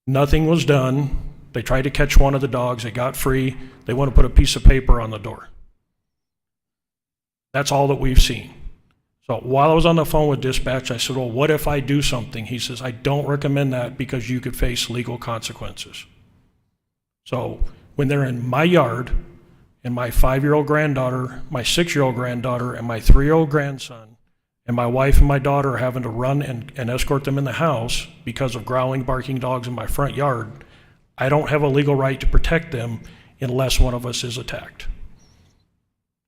Nothing was done. They tried to catch one of the dogs. They got free. They want to put a piece of paper on the door. That's all that we've seen. So while I was on the phone with dispatch, I said, well, what if I do something? He says, I don't recommend that because you could face legal consequences. So when they're in my yard, and my 5-year-old granddaughter, my 6-year-old granddaughter, and my 3-year-old grandson, and my wife and my daughter are having to run and escort them in the house because of growling, barking dogs in my front yard, I don't have a legal right to protect them unless one of us is attacked.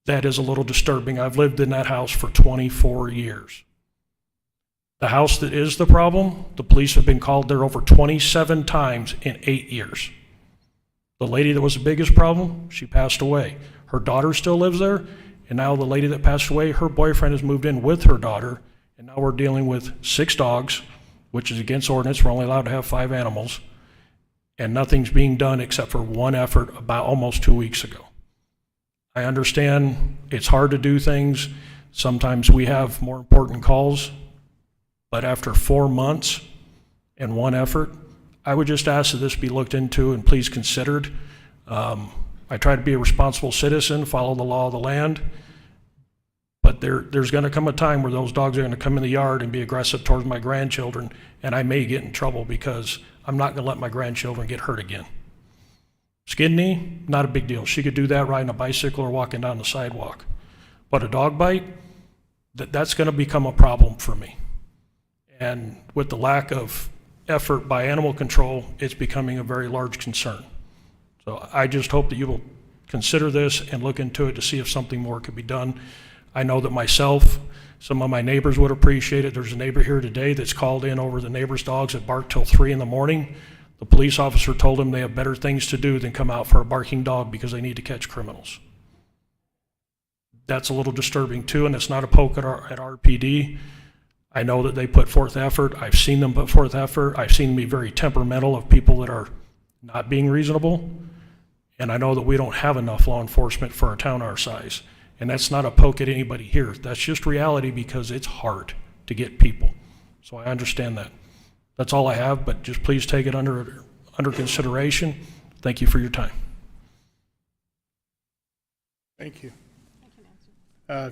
That is a little disturbing. I've lived in that house for 24 years. The house that is the problem, the police have been called there over 27 times in 8 years. The lady that was the biggest problem, she passed away. Her daughter still lives there, and now the lady that passed away, her boyfriend has moved in with her daughter, and now we're dealing with 6 dogs, which is against ordinance. We're only allowed to have 5 animals, and nothing's being done except for one effort about almost 2 weeks ago. I understand it's hard to do things. Sometimes we have more important calls, but after 4 months and one effort, I would just ask that this be looked into and please considered. I try to be a responsible citizen, follow the law of the land, but there's going to come a time where those dogs are going to come in the yard and be aggressive towards my grandchildren, and I may get in trouble because I'm not going to let my grandchildren get hurt again. Skin knee, not a big deal. She could do that riding a bicycle or walking down the sidewalk. But a dog bite, that's going to become a problem for me. And with the lack of effort by animal control, it's becoming a very large concern. So I just hope that you will consider this and look into it to see if something more could be done. I know that myself, some of my neighbors would appreciate it. There's a neighbor here today that's called in over the neighbor's dogs that bark till 3 in the morning. The police officer told them they have better things to do than come out for a barking dog because they need to catch criminals. That's a little disturbing too, and it's not a poke at RPD. I know that they put forth effort. I've seen them put forth effort. I've seen them be very temperamental of people that are not being reasonable. And I know that we don't have enough law enforcement for a town our size. And that's not a poke at anybody here. That's just reality because it's hard to get people. So I understand that. That's all I have, but just please take it under consideration. Thank you for your time. Thank you.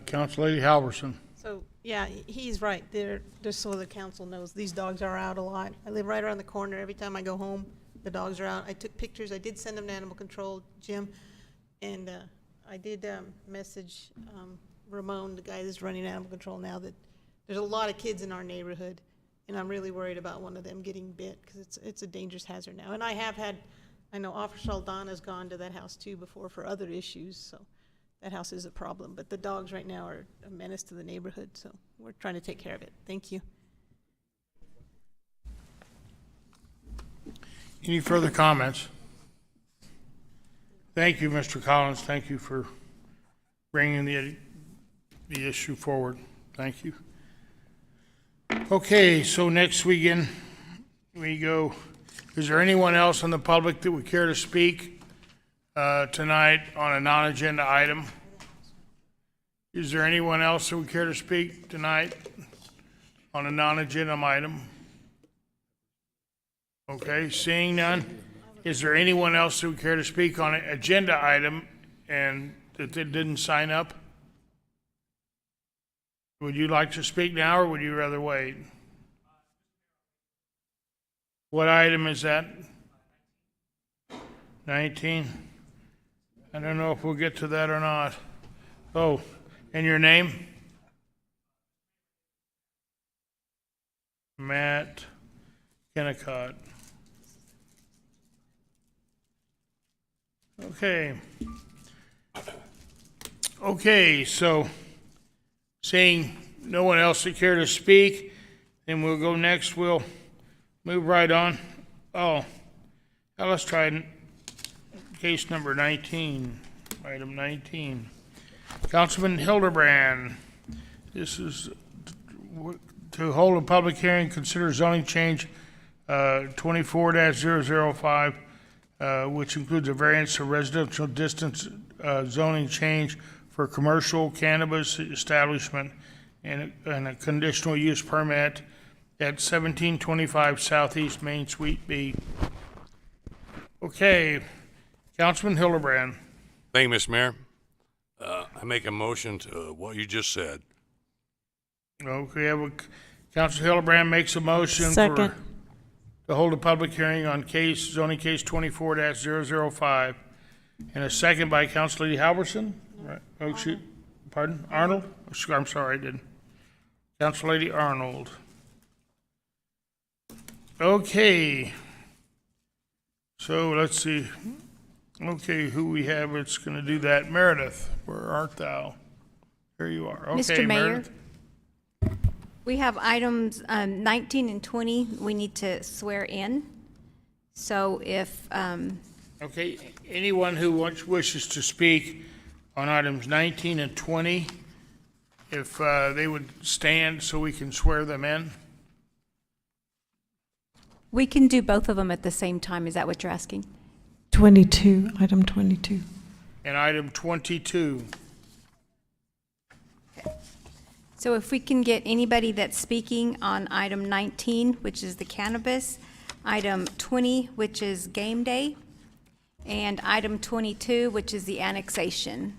Council Lady Halverson. So, yeah, he's right there, just so the council knows, these dogs are out a lot. I live right around the corner. Every time I go home, the dogs are out. I took pictures. I did send them to Animal Control, Jim, and I did message Ramon, the guy that's running Animal Control now, that there's a lot of kids in our neighborhood, and I'm really worried about one of them getting bit because it's a dangerous hazard now. And I know Officer Saldana's gone to that house too before for other issues, so that house is a problem. But the dogs right now are a menace to the neighborhood, so we're trying to take care of it. Thank you. Any further comments? Thank you, Mr. Collins. Thank you for bringing the issue forward. Thank you. Okay, so next weekend we go. Is there anyone else in the public that would care to speak tonight on a non-agenda item? Is there anyone else that would care to speak tonight on a non-agenda item? Okay, seeing none. Is there anyone else who would care to speak on an agenda item and that they didn't sign up? Would you like to speak now or would you rather wait? What item is that? 19? I don't know if we'll get to that or not. Oh, and your name? Kennecott. Okay. Okay, so seeing no one else that care to speak, then we'll go next. We'll move right on. Oh, now let's try case number 19, item 19. Councilman Hildebrand, this is to hold a public hearing, consider zoning change 24-005, which includes a variance to residential distance zoning change for commercial cannabis establishment and a conditional use permit at 1725 Southeast Main Suite B. Okay, Councilman Hildebrand. Thank you, Mr. Mayor. I make a motion to what you just said. Okay, Councilor Hildebrand makes a motion Second. to hold a public hearing on zoning case 24-005. And a second by Councilor Lady Halverson? Right. Oh, shoot. Pardon? Arnold? I'm sorry, I didn't. Councilor Lady Arnold. Okay. So let's see. Okay, who we have that's going to do that? Meredith, where art thou? Here you are. Okay, Mr. Mayor, Meredith. we have items 19 and 20 we need to swear in. So if, Okay, anyone who wishes to speak on items 19 and 20, if they would stand so we can swear them in. we can do both of them at the same time. Is that what you're asking? 22, item 22. And item 22. So if we can get anybody that's speaking on item 19, which is the cannabis, item 20, which is game day, and item 22, which is the annexation.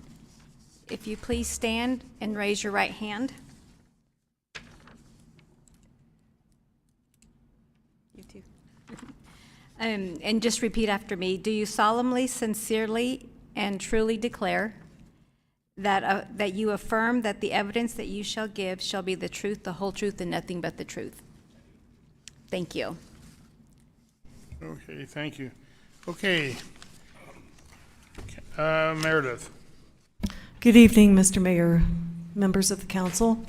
If you please stand and raise your right hand. You too. And just repeat after me. Do you solemnly, sincerely, and truly declare that you affirm that the evidence that you shall give shall be the truth, the whole truth, and nothing but the truth? Thank you. Okay, thank you. Okay. Meredith. Good evening, Mr. Mayor, members of the council.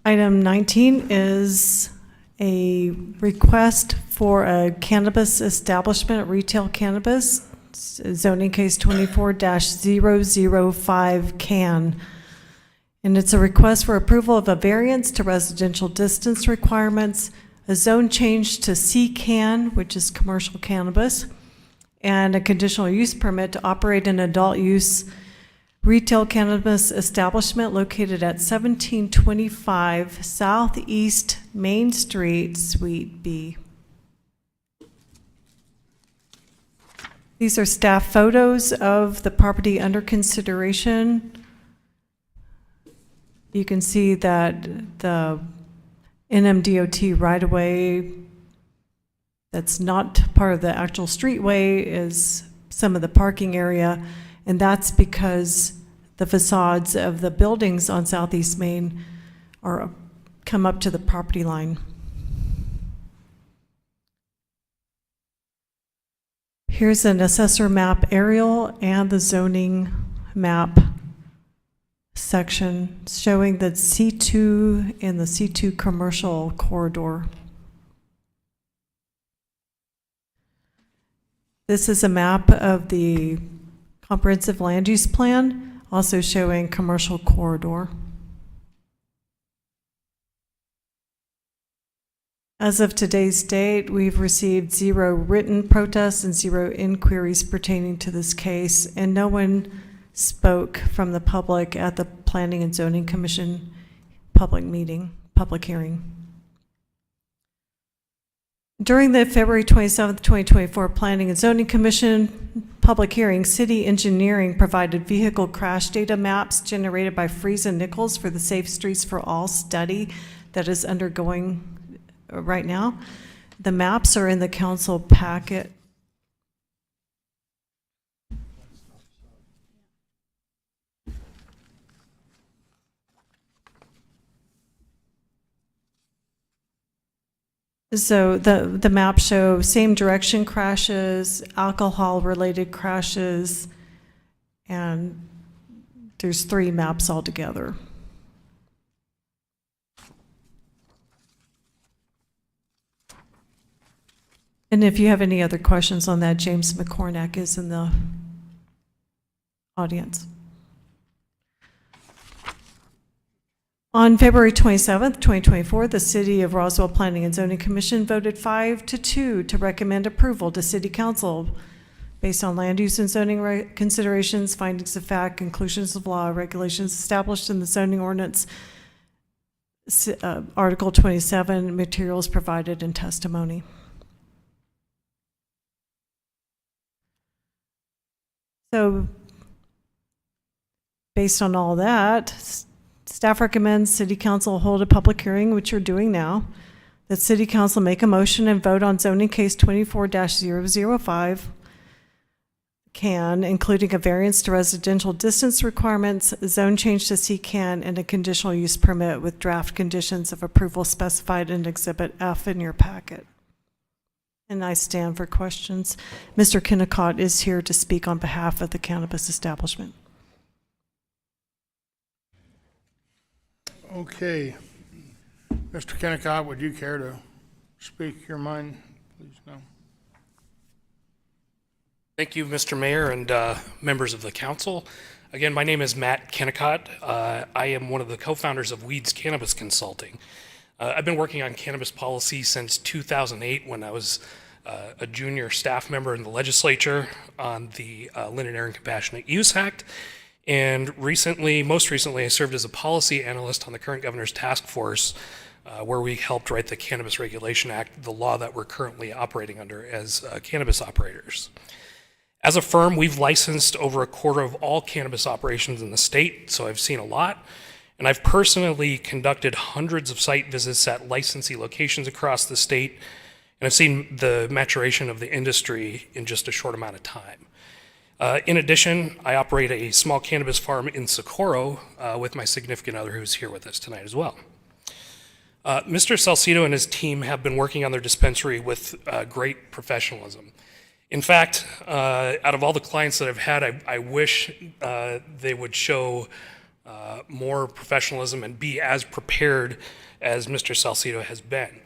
Item 19 is a request for a cannabis establishment, retail cannabis, zoning case 24-005 CAN. And it's a request for approval of a variance to residential distance requirements, a zone change to C-CAN, which is commercial cannabis, and a conditional use permit to operate an adult use retail cannabis establishment located at 1725 Southeast Main Street, Suite B. These are staff photos of the property under consideration. You can see that the NMDOT right-of-way that's not part of the actual streetway is some of the parking area, and that's because the facades of the buildings on Southeast Main come up to the property line. Here's an assessor map aerial and the zoning map section showing the C2 in the C2 commercial corridor. This is a map of the comprehensive land use plan, also showing commercial corridor. As of today's date, we've received 0 written protests and 0 inquiries pertaining to this case, and no one spoke from the public at the Planning and Zoning Commission public hearing. During the February 27th, 2024 Planning and Zoning Commission public hearing, City Engineering provided vehicle crash data maps generated by Fries and Nichols for the Safe Streets for All study that is undergoing right now. The maps are in the council packet. So the maps show same direction crashes, alcohol-related crashes, and there's 3 maps altogether. And if you have any other questions on that, James McCornack is in the audience. On February 27th, 2024, the City of Roswell Planning and Zoning Commission voted 5-2 to recommend approval to City Council based on land use and zoning considerations, findings of fact, conclusions of law, regulations established in the zoning ordinance, Article 27, materials provided, and testimony. So, based on all that, staff recommends City Council hold a public hearing, which you're doing now, that City Council make a motion and vote on zoning case 24-005, including a variance to residential distance requirements, zone change to C-CAN, and a conditional use permit with draft conditions of approval specified in Exhibit F in your packet. And I stand for questions. Mr. Kennicott is here to speak on behalf of the cannabis establishment. Okay. Mr. Kennicott, would you care to speak your mind, please? No. Thank you, Mr. Mayor and members of the council. Again, my name is Matt Kennicott. I am one of the co-founders of Weeds Cannabis Consulting. I've been working on cannabis policy since 2008 when I was a junior staff member in the legislature on the Lynn Aaron Compassionate Use Act. And most recently, I served as a policy analyst on the current governor's task force, where we helped write the Cannabis Regulation Act, the law that we're currently operating under as cannabis operators. As a firm, we've licensed over a quarter of all cannabis operations in the state, so I've seen a lot. And I've personally conducted hundreds of site visits at licensee locations across the state, and I've seen the maturation of the industry in just a short amount of time. In addition, I operate a small cannabis farm in Socorro with my significant other who's here with us tonight as well. Mr. Salcido and his team have been working on their dispensary with great professionalism. In fact, out of all the clients that I've had, I wish they would show more professionalism and be as prepared as Mr. Salcido has been.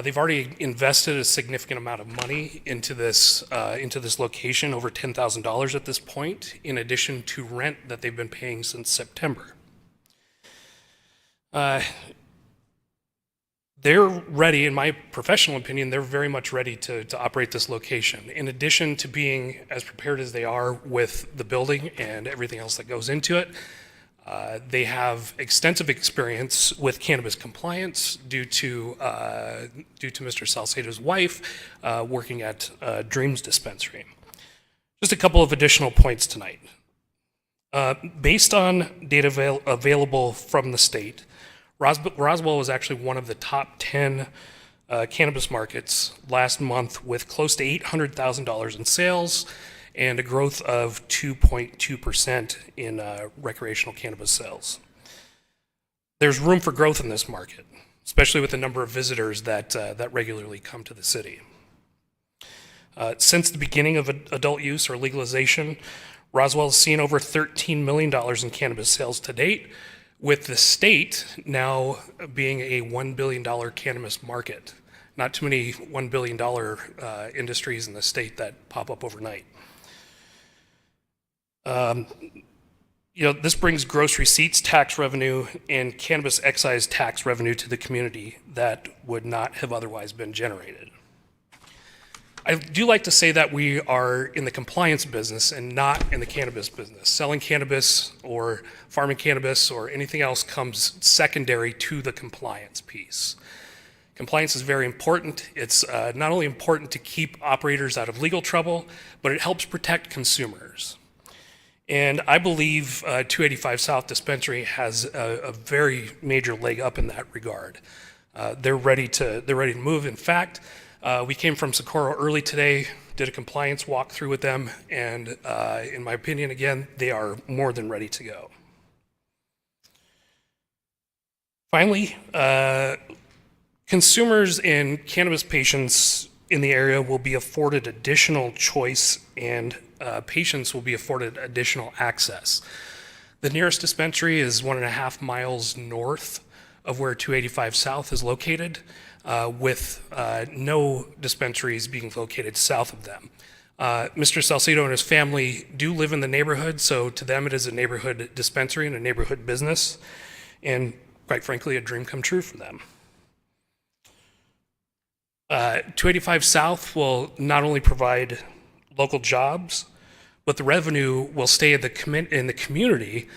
They've already invested a significant amount of money into this location, over $10,000 at this point, in addition to rent that they've been paying since September. They're ready, in my professional opinion, they're very much ready to operate this location. In addition to being as prepared as they are with the building and everything else that goes into it, they have extensive experience with cannabis compliance due to Mr. Salcedo's wife working at Dreams Dispensary. Just a couple of additional points tonight. Based on data available from the state, Roswell was actually one of the top 10 cannabis markets last month, with close to $800,000 in sales and a growth of 2.2% in recreational cannabis sales. There's room for growth in this market, especially with the number of visitors that regularly come to the city. Since the beginning of adult use or legalization, Roswell has seen over $13 million in cannabis sales to date, with the state now being a $1 billion cannabis market. Not too many $1 billion industries in the state that pop up overnight. This brings gross receipts tax revenue and cannabis excise tax revenue to the community that would not have otherwise been generated. I do like to say that we are in the compliance business and not in the cannabis business. Selling cannabis or farming cannabis or anything else comes secondary to the compliance piece. Compliance is very important. It's not only important to keep operators out of legal trouble, but it helps protect consumers. And I believe 285 South Dispensary has a very major leg up in that regard. They're ready to move. In fact, we came from Socorro early today, did a compliance walkthrough with them, and in my opinion, again, they are more than ready to go. Consumers and cannabis patients in the area will be afforded additional choice, and patients will be afforded additional access. The nearest dispensary is 1.5 miles north of where 285 South is located, with no dispensaries being located south of them. Mr. Salcido and his family do live in the neighborhood, so to them it is a neighborhood dispensary and a neighborhood business, and quite frankly, a dream come true for them. 285 South will not only provide local jobs, but the revenue will stay in the community,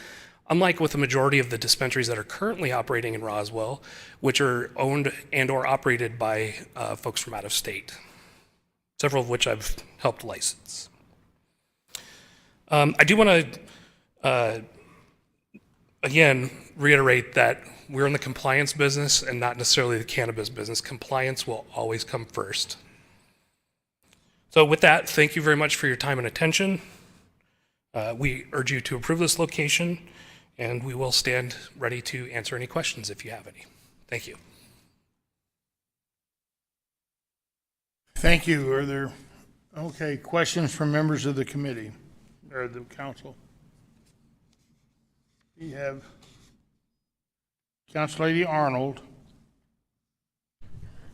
unlike with the majority of the dispensaries that are currently operating in Roswell, which are owned and or operated by folks from out of state, several of which I've helped license. I do want to, again, reiterate that we're in the compliance business and not necessarily the cannabis business. Compliance will always come first. So with that, thank you very much for your time and attention. We urge you to approve this location, and we will stand ready to answer any questions if you have any. Thank you. Thank you. Are there, okay, questions from members of the committee or the council? We have Council Lady Arnold.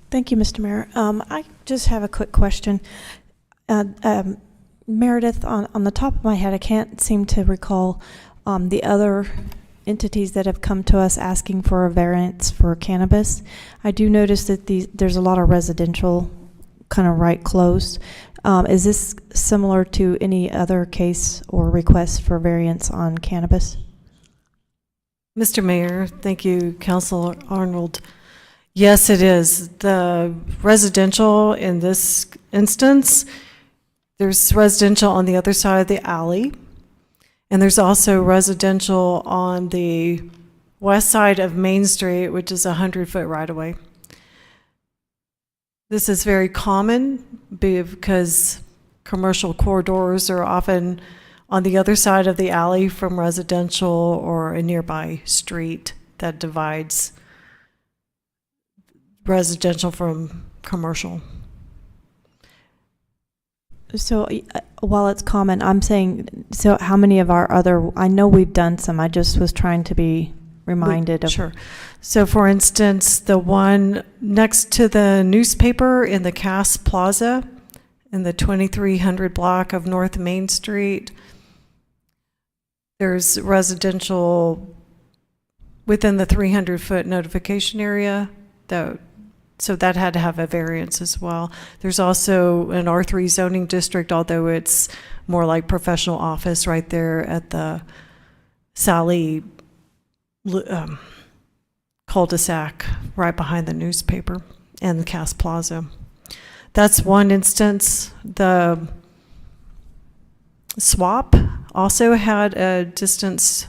Thank you, Mr. Mayor. I just have a quick question. Meredith, on the top of my head, I can't seem to recall the other entities that have come to us asking for a variance for cannabis. I do notice that there's a lot of residential kind of right close. Is this similar to any other case or request for variance on cannabis? Mr. Mayor, thank you, Councilor Arnold. Yes, it is. The residential in this instance, there's residential on the other side of the alley, and there's also residential on the west side of Main Street, which is a 100-foot right-of-way. This is very common because commercial corridors are often on the other side of the alley from residential or a nearby street that divides residential from commercial. So while it's common, I'm saying, so how many of our other, I know we've done some, I just was trying to be reminded of. Sure. So for instance, the one next to the newspaper in the Cass Plaza in the 2300 block of North Main Street, there's residential within the 300-foot notification area, so that had to have a variance as well. There's also an R3 zoning district, although it's more like professional office right there at the Sally cul-de-sac right behind the newspaper and the Cass Plaza. That's one instance. The swap also had a distance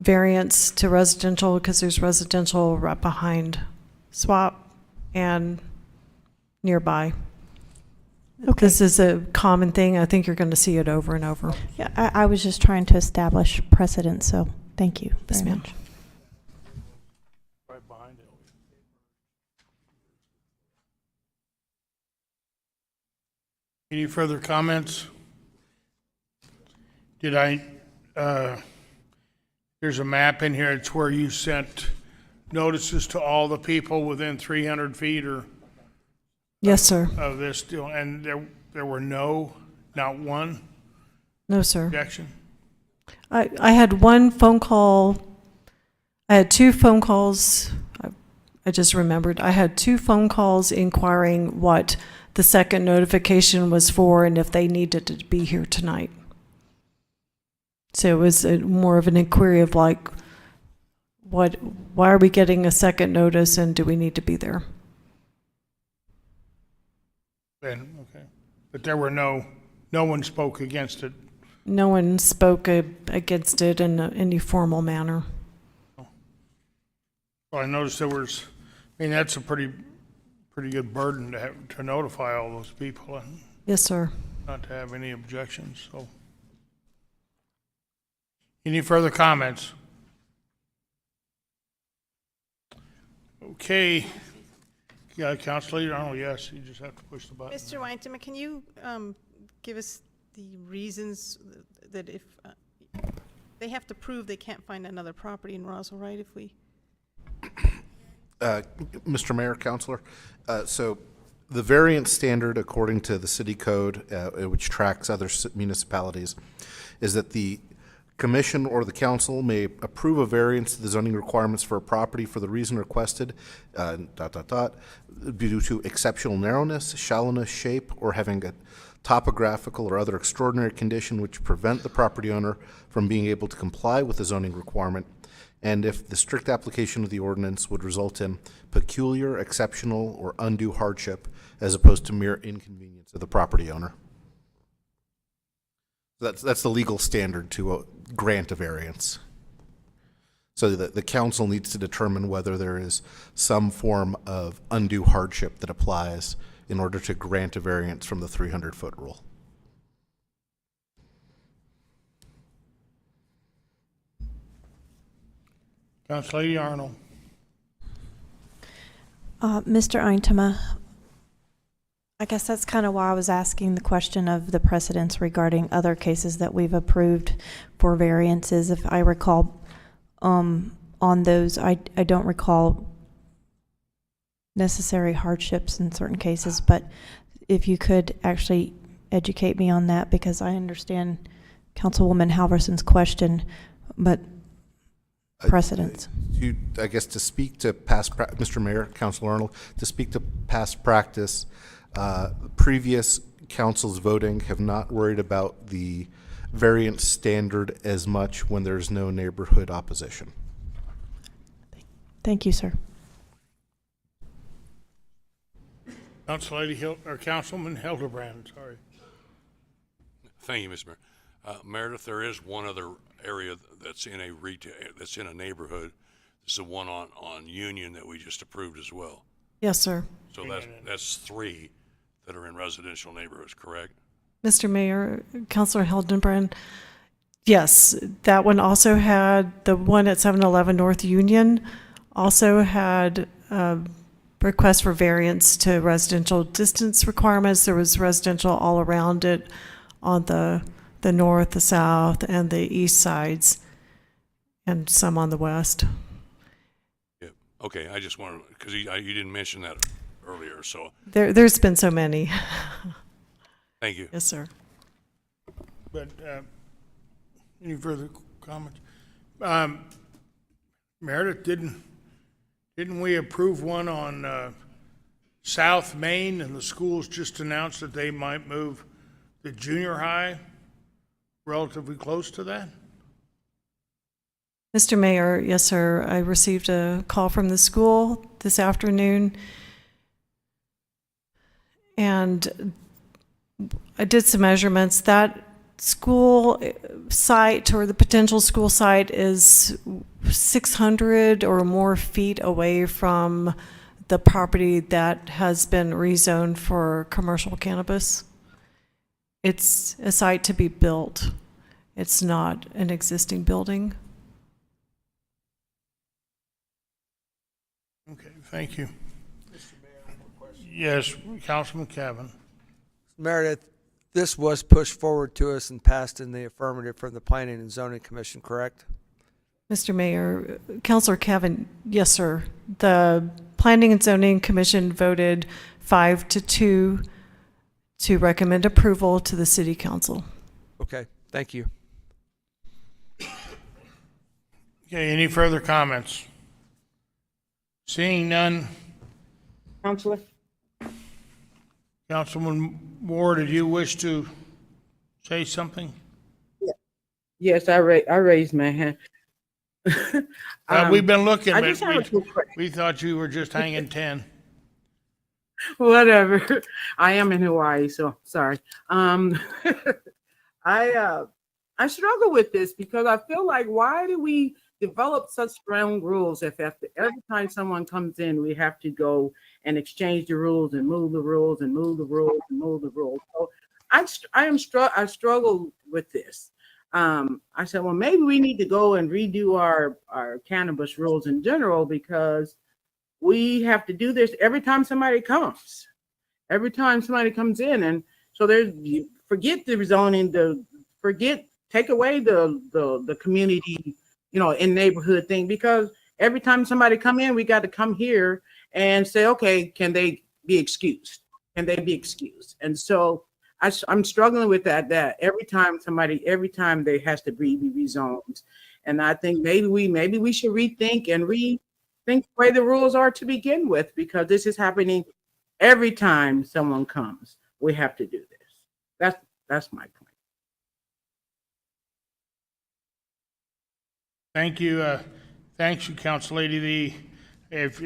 variance to residential because there's residential right behind swap and nearby. Okay. This is a common thing. I think you're going to see it over and over. Yeah, I was just trying to establish precedent, so thank you Yes, very ma'am. much. Right behind it. Any further comments? Did there's a map in here, it's where you sent notices to all the people within 300 feet or Yes, sir. of this deal, and there were not one No, sir. objection? I had one phone call. I had two phone calls. I just remembered. I had two phone calls inquiring what the second notification was for and if they needed to be here tonight. So it was more of an inquiry of like, why are we getting a second notice and do we need to be there? Okay, but there were no one spoke against it. No one spoke against it in any formal manner. Well, I noticed that's a pretty good burden to have to notify all those people and Yes, sir. not to have any objections, so. Any further comments? Okay. Yeah, Council Leader Arnold, yes, you just have to push the button. Mr. Weinteman, can you give us the reasons that if they have to prove they can't find another property in Roswell, right? If we Mr. Mayor, Councilor, so the variance standard, according to the city code, which tracks other municipalities, is that the commission or the council may approve a variance to the zoning requirements for a property for the reason requested, due to exceptional narrowness, shallowness, shape, or having a topographical or other extraordinary condition which prevent the property owner from being able to comply with the zoning requirement, and if the strict application of the ordinance would result in peculiar, exceptional, or undue hardship as opposed to mere inconvenience of the property owner. That's the legal standard to grant a variance. So the council needs to determine whether there is some form of undue hardship that applies in order to grant a variance from the 300-foot rule. Council Lady Arnold. Mr. Eintema, I guess that's kind of why I was asking the question of the precedents regarding other cases that we've approved for variances. If I recall, on those, I don't recall necessary hardships in certain cases, but if you could actually educate me on that, because I understand Councilwoman Halverson's question, but precedents. I guess to speak to past, Mr. Mayor, Councilor Arnold, to speak to past practice, previous councils voting have not worried about the variance standard as much when there's no neighborhood opposition. Thank you, sir. Council Lady Councilman Hildebrand, sorry. Thank you, Mr. Mayor. Meredith, there is one other area that's in a retail, that's in a neighborhood. This is the one on Union that we just approved as well. Yes, sir. So that's 3 that are in residential neighborhoods, correct? Mr. Mayor, Councilor Hildenbrand, yes, that one also had, the one at 711 North Union also had a request for variance to residential distance requirements. There was residential all around it on the north, the south, and the east sides, and some on the west. Yeah. Okay, I just wanted, because you didn't mention that earlier, so. There's been so many. Thank you. Yes, sir. But any further comments? Meredith, didn't we approve one on South Main, and the schools just announced that they might move the junior high relatively close to that? Mr. Mayor, yes, sir. I received a call from the school this afternoon, and I did some measurements. That school site, or the potential school site, is 600 or more feet away from the property that has been rezoned for commercial cannabis. It's a site to be built. It's not an existing building. Okay, thank you. Yes, Councilman Cavan. Meredith, this was pushed forward to us and passed in the affirmative from the Planning and Zoning Commission, correct? Mr. Mayor, Councilor Cavan, yes, sir. The Planning and Zoning Commission voted 5-2 to recommend approval to the City Council. Okay, thank you. Okay, any further comments? Seeing none. Counselor? Councilman Moore, did you wish to say something? Yes, I raised my hand. We've been looking, I but just have a quick question. we thought you were just hanging 10. Whatever. I am in Hawaii, so sorry. I struggle with this because I feel like, why do we develop such strong rules if after every time someone comes in, we have to go and exchange the rules and move the rules and move the rules and move the rules? So I struggle with this. I said, well, maybe we need to go and redo our cannabis rules in general, because we have to do this every time somebody comes. Every time somebody comes in, and so forget the rezoning, take away the community, in neighborhood thing, because every time somebody come in, we got to come here and say, okay, can they be excused? Can they be excused? And so I'm struggling with that every time they has to be rezoned. And I think maybe we should rethink the way the rules are to begin with, because this is happening every time someone comes. We have to do this. That's my point. Thank you. Thanks you, Council Lady. As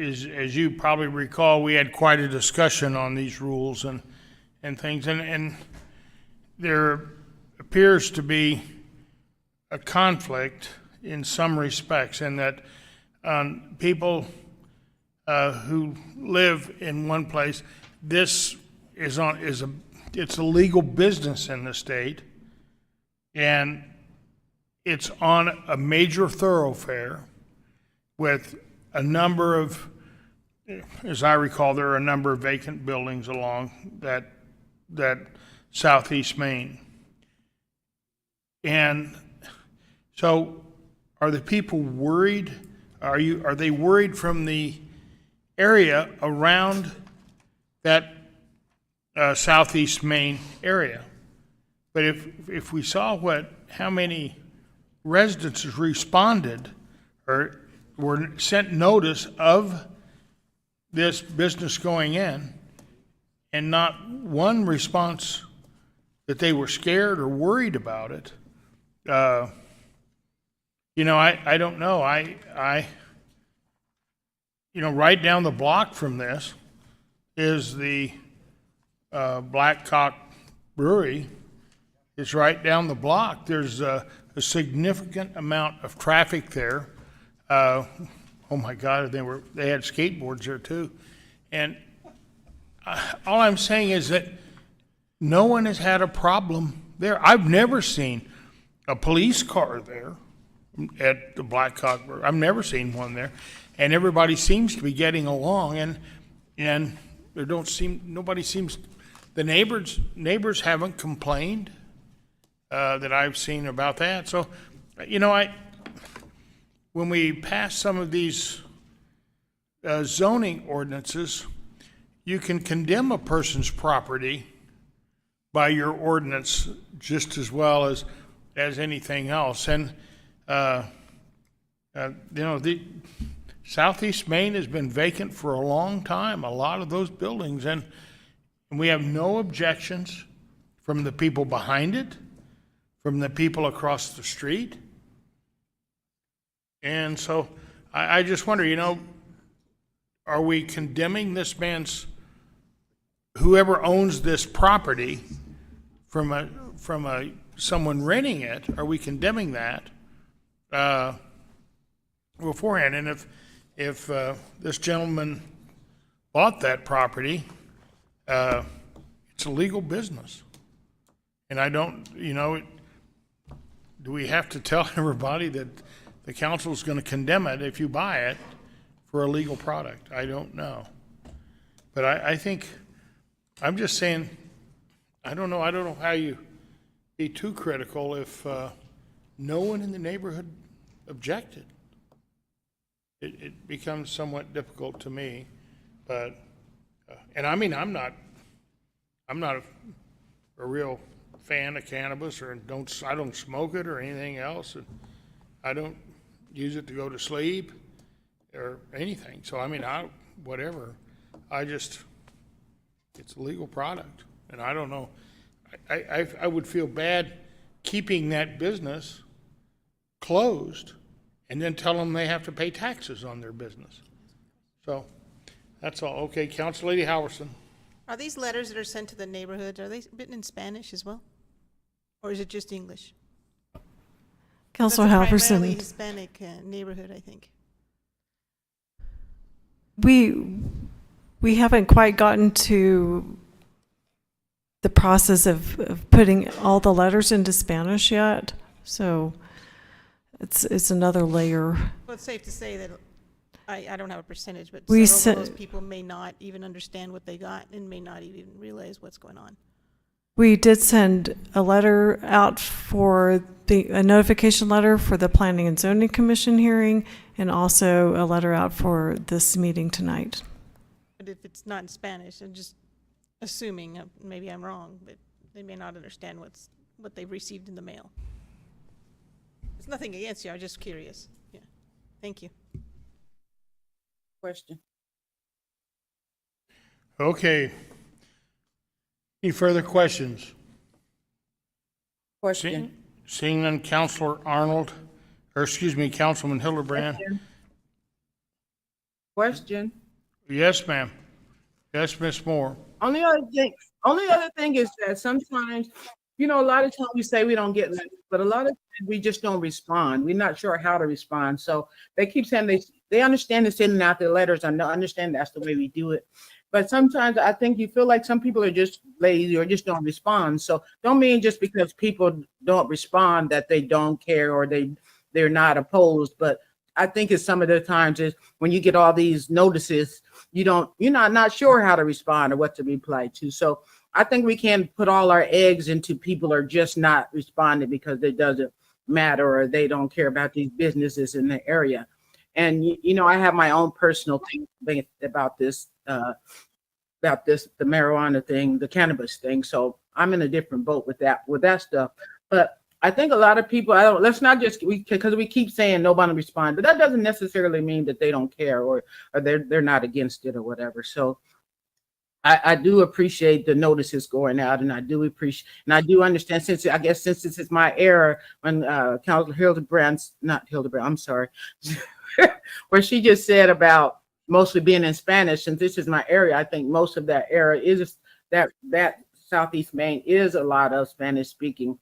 you probably recall, we had quite a discussion on these rules and things, and there appears to be a conflict in some respects, in that people who live in one place, this it's a legal business in the state, and it's on a major thoroughfare with a number of, as I recall, there are a number of vacant buildings along that southeast main. And so are the people worried? Are they worried from the area around that southeast main area? But if we saw how many residents responded or were sent notice of this business going in, and not one response that they were scared or worried about it, I don't know. Right down the block from this is the Black Cock Brewery. It's right down the block. There's a significant amount of traffic there. Oh my God, they had skateboards there too. And all I'm saying is that no one has had a problem there. I've never seen a police car there at the Black Cock Brewery. I've never seen one there. And everybody seems to be getting along, and the neighbors haven't complained that I've seen about that. So, when we pass some of these zoning ordinances, you can condemn a person's property by your ordinance just as well as anything else. And the Southeast Main has been vacant for a long time, a lot of those buildings, and we have no objections from the people behind it, from the people across the street. And so I just wonder, are we condemning this whoever owns this property from someone renting it? Are we condemning that beforehand? And if this gentleman bought that property, it's a legal business. And I don't, do we have to tell everybody that the council is going to condemn it if you buy it for a legal product? I don't know. But I think, I'm just saying, I don't know how you be too critical if no one in the neighborhood objected. It becomes somewhat difficult to me, but, and I mean, I'm not a real fan of cannabis, or I don't smoke it or anything else, and I don't use it to go to sleep or anything. So I mean, whatever. It's a legal product, and I don't know. I would feel bad keeping that business closed and then tell them they have to pay taxes on their business. So that's all. Okay, Council Lady Howerson. Are these letters that are sent to the neighborhoods, are they written in Spanish as well? Or is it just English? Councilor That's a Halverson. primarily Hispanic neighborhood, I think. We haven't quite gotten to the process of putting all the letters into Spanish yet, so it's another layer. Well, it's safe to say that I don't have a percentage, but We several of se- those people may not even understand what they got and may not even realize what's going on. We did send a letter out for a notification letter for the Planning and Zoning Commission hearing, and also a letter out for this meeting tonight. But if it's not in Spanish, I'm just assuming, maybe I'm wrong, but they may not understand what they've received in the mail. It's nothing against you, I'm just curious. Yeah, thank you. Question. Okay. Any further questions? Question. Seeing none, Counselor Arnold, or excuse me, Councilman Hildebrand. Question. Yes, ma'am. Yes, Miss Moore. Only other thing is that sometimes, a lot of times we say we don't get letters, but a lot of times we just don't respond. We're not sure how to respond. So they keep saying they understand the sending out the letters. I understand that's the way we do it. But sometimes I think you feel like some people are just lazy or just don't respond. So don't mean just because people don't respond that they don't care or they're not opposed. But I think it's some of the times is when you get all these notices, you're not sure how to respond or what to reply to. So I think we can't put all our eggs into people are just not responding because it doesn't matter or they don't care about these businesses in the area. And I have my own personal thing about this, the marijuana thing, the cannabis thing. So I'm in a different boat with that stuff. But I think a lot of people, let's not just, because we keep saying nobody responds, but that doesn't necessarily mean that they don't care or they're not against it or whatever. So I do appreciate the notices going out, and I do understand since this is my era when Councilor I'm sorry, where she just said about mostly being in Spanish, since this is my area, I think most of that area is that Southeast Maine is a lot of Spanish speaking.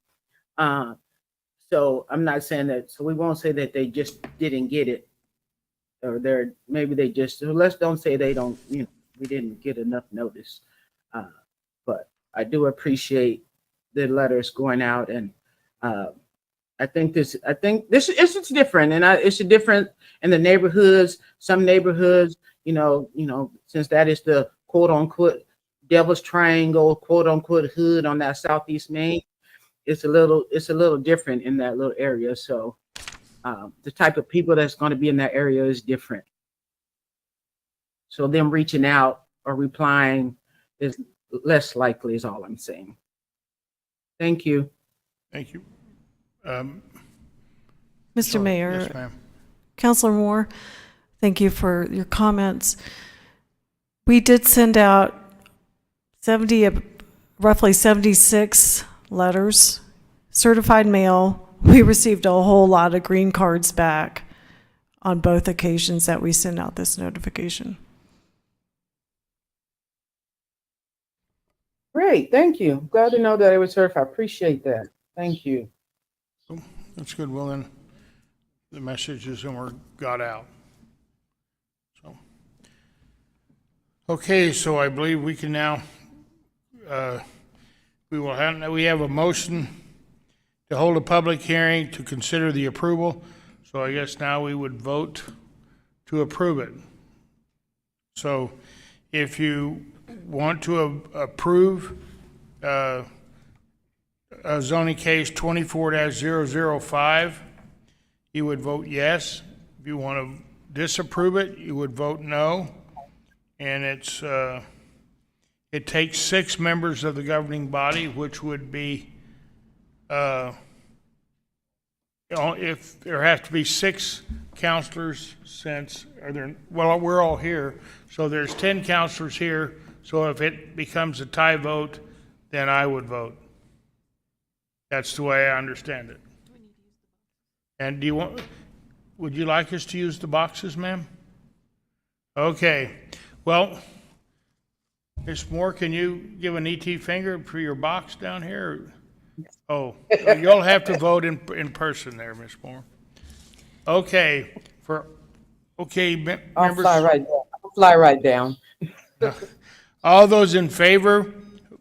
So I'm not saying that, so we won't say that they just didn't get it or maybe they just, so let's don't say they don't, we didn't get enough notice. But I do appreciate the letters going out, and I think this is different, and it's different in the neighborhoods. Some neighborhoods, since that is the quote unquote Devil's Triangle, quote unquote hood on that Southeast Maine, it's a little different in that little area. So the type of people that's going to be in that area is different. So them reaching out or replying is less likely, is all I'm saying. Thank you. Thank you. Mr. Mayor. Yes, ma'am. Councilor Moore, thank you for your comments. We did send out roughly 76 letters, certified mail. We received a whole lot of green cards back on both occasions that we sent out this notification. Great, thank you. Glad to know that it was certified. I appreciate that. Thank you. That's good. Well, then the messages got out. So, okay, so I believe we can now, we have a motion to hold a public hearing to consider the approval. So I guess now we would vote to approve it. So if you want to approve a zoning case 24-005, you would vote yes. If you want to disapprove it, you would vote no. And it takes 6 members of the governing body, which would be if there have to be 6 counselors, we're all here, so there's 10 counselors here. So if it becomes a tie vote, then I would vote. That's the way I understand it. And would you like us to use the boxes, ma'am? Okay. Well, Ms. Moore, can you give an ET finger for your box down here? Oh, you'll have to vote in person there, Ms. Moore. Okay. Members. I'll fly right down. All those in favor,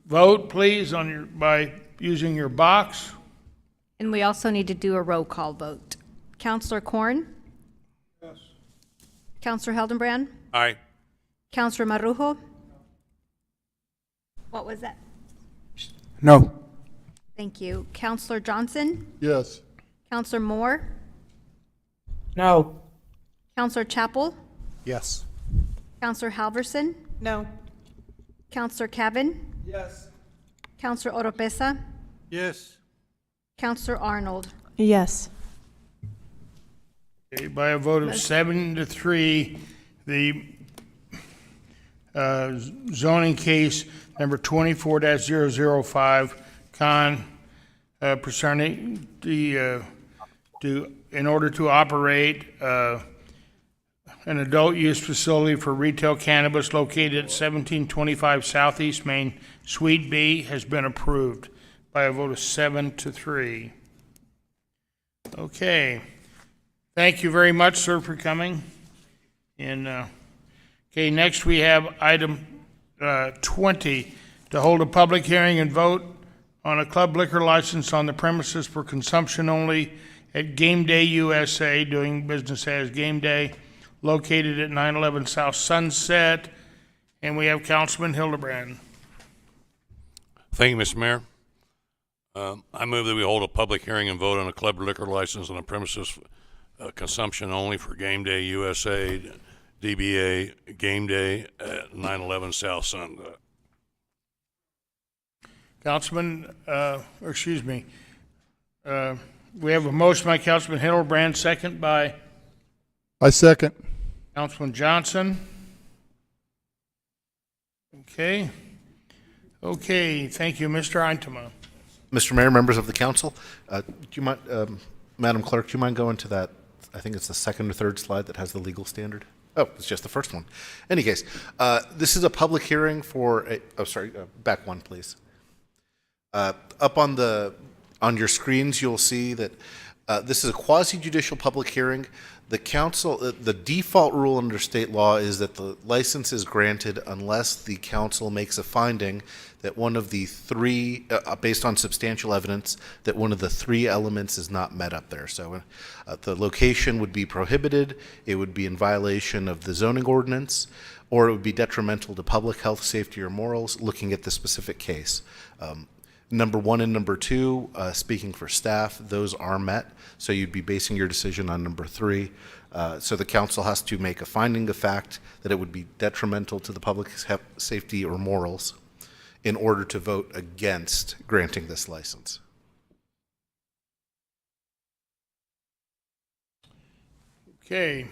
vote please by using your box. And we also need to do a roll call vote. Counselor Corn? Yes. Counselor Hildenbrand, Aye. Counselor Marujo. What was that? No. Thank you. Counselor Johnson, Yes. Counselor Moore, No. Counselor Chapel, Yes. Counselor Halverson, No. Counselor Cavan, Yes. Counselor Oropesa, Yes. Counselor Arnold. Yes. Okay, by a vote of 7-3, the zoning case number 24-005, concerning the, in order to operate an adult use facility for retail cannabis located at 1725 Southeast Main, Suite B, has been approved by a vote of 7-3. Okay. Thank you very much, sir, for coming. And, okay, next we have item 20, to hold a public hearing and vote on a club liquor license on the premises for consumption only at Game Day USA, doing business as Game Day, located at 911 South Sunset. And we have Councilman Hildebrand. Thank you, Mr. Mayor. I move that we hold a public hearing and vote on a club liquor license on the premises consumption only for Game Day USA, DBA Game Day at 911 South Sunset. Councilman, excuse me, we have a motion by Councilman Hildebrand, second by I second. Councilman Johnson. Okay. Okay, thank you. Mr. Eintema. Mr. Mayor, members of the council, do you mind, Madam Clerk, do you mind going to that, I think it's the second or third slide that has the legal standard? Oh, it's just the first one. Any case, this is a public hearing for back one, please. Up on your screens, you'll see that this is a quasi-judicial public hearing. The council, the default rule under state law is that the license is granted unless the council makes a finding that one of the three, based on substantial evidence, that one of the three elements is not met up there. So the location would be prohibited, it would be in violation of the zoning ordinance, or it would be detrimental to public health, safety, or morals, looking at the specific case. Number one and number two, speaking for staff, those are met. So you'd be basing your decision on number three. So the council has to make a finding of fact that it would be detrimental to the public safety or morals in order to vote against granting this license. Okay.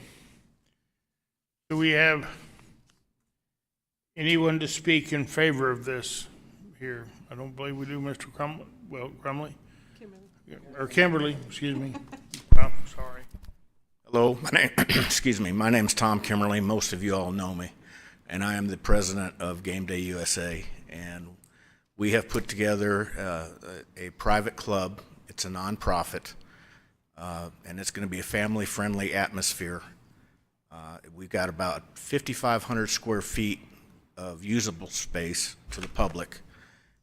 Do we have anyone to speak in favor of this here? I don't believe we do, Mr. Crumley. Well, Crumley? Or Kimberly, excuse me. Oh, sorry. Hello, my name, excuse me, my name's Tom Kimmerly. Most of you all know me, and I am the president of Game Day USA. And we have put together a private club. It's a nonprofit, and it's going to be a family-friendly atmosphere. We've got about 5,500 square feet of usable space to the public,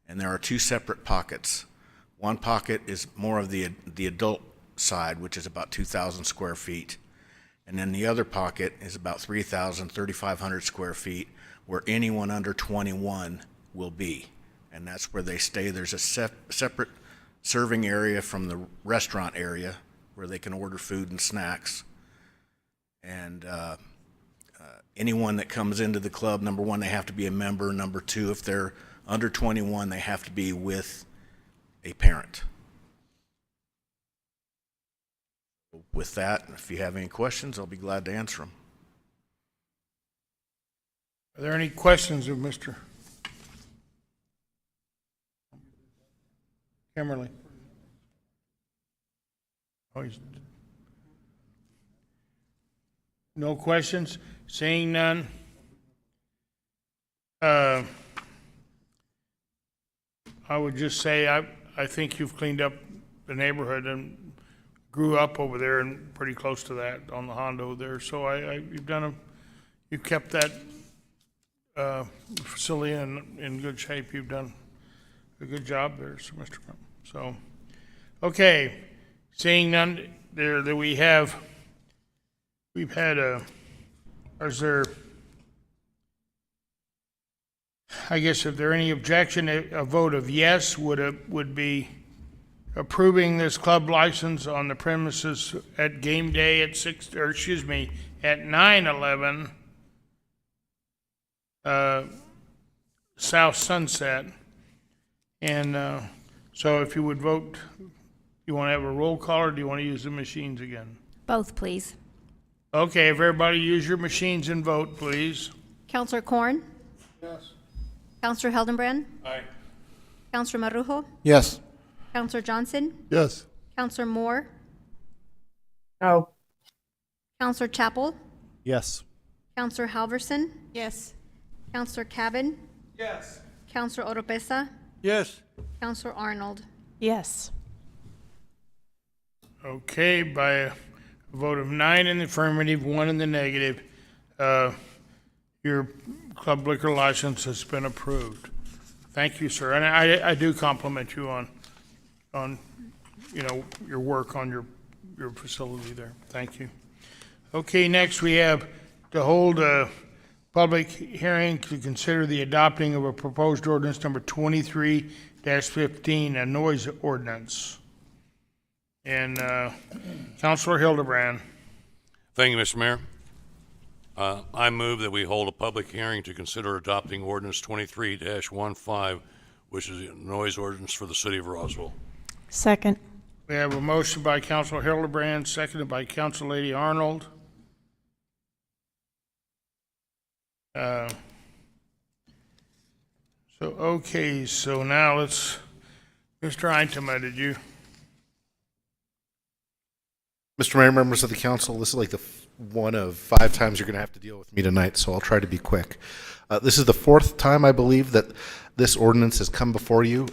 and there are two separate pockets. One pocket is more of the adult side, which is about 2,000 square feet. And then the other pocket is about 3,500 square feet, where anyone under 21 will be. And that's where they stay. There's a separate serving area from the restaurant area where they can order food and snacks. And anyone that comes into the club, number one, they have to be a member. Number two, if they're under 21, they have to be with a parent. With that, if you have any questions, I'll be glad to answer them. Are there any questions of Mr. Kimberly? Oh, no questions? Seeing none? I would just say I think you've cleaned up the neighborhood and grew up over there and pretty close to that on the Hondo there. So you've kept that facility in good shape. You've done a good job there, so Mr. Crump. So, okay, seeing none there that we've had Is there, I guess if there any objection, a vote of yes would be approving this club license on the premises at game day at at 911 South Sunset. And so if you would vote, you want to have a roll call or do you want to use the machines again? Both, please. Okay, if everybody use your machines and vote, please. Counselor Corn? Yes. Counselor Hildenbrand? Aye. Counselor Marujo? Yes. Counselor Johnson? Yes. Counselor Moore? No. Counselor Chapel? Yes. Counselor Halverson? Yes. Counselor Cavan? Yes. Counselor Oropesa? Yes. Counselor Arnold? Yes. Okay, by a vote of 9 in the affirmative, 1 in the negative, your club liquor license has been approved. Thank you, sir. And I do compliment you on your work on your facility there. Thank you. Okay, next we have to hold a public hearing to consider the adopting of a proposed ordinance number 23-15, a noise ordinance. And Councilor Hildebrand. Thank you, Mr. Mayor. I move that we hold a public hearing to consider adopting ordinance 23-15, which is a noise ordinance for the city of Roswell. Second. We have a motion by Councilor Hildebrand, seconded by Council Lady Arnold. So now let's, Mr. Eintema, did you? Mr. Mayor, members of the council, this is like the one of 5 times you're going to have to deal with me tonight, so I'll try to be quick. This is the 4th time, I believe, that this ordinance has come before you.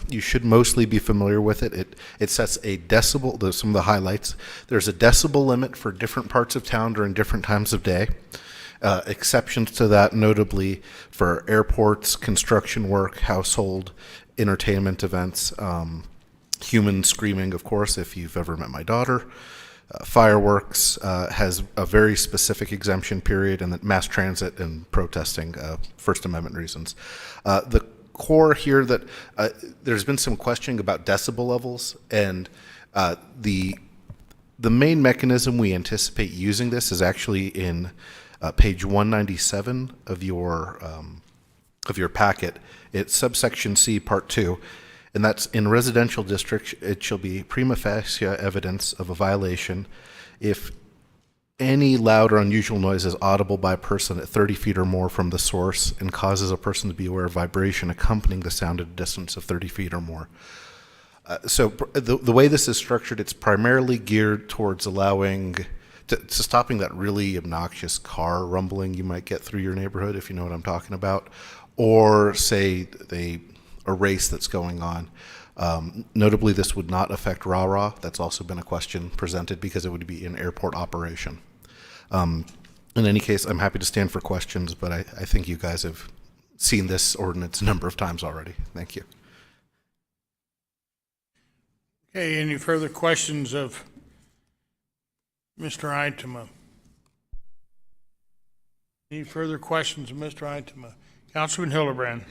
You should mostly be familiar with it. It sets a decibel, some of the highlights. There's a decibel limit for different parts of town during different times of day. Exceptions to that, notably for airports, construction work, household, entertainment events, human screaming, of course, if you've ever met my daughter. Fireworks has a very specific exemption period, and that mass transit and protesting, First Amendment reasons. The core here that there's been some questioning about decibel levels, and the main mechanism we anticipate using this is actually in page 197 of your packet. It's subsection C, part 2. And that's in residential districts, it shall be prima facie evidence of a violation if any loud or unusual noise is audible by a person at 30 feet or more from the source and causes a person to be aware of vibration accompanying the sound at a distance of 30 feet or more. So the way this is structured, it's primarily geared towards allowing, to stopping that really obnoxious car rumbling you might get through your neighborhood, if you know what I'm talking about, or say a race that's going on. Notably, this would not affect rah-rah. That's also been a question presented because it would be an airport operation. In any case, I'm happy to stand for questions, but I think you guys have seen this ordinance a number of times already. Thank you. Okay, any further questions of Mr. Eintema? Any further questions of Mr. Eintema? Councilman Hildebrand.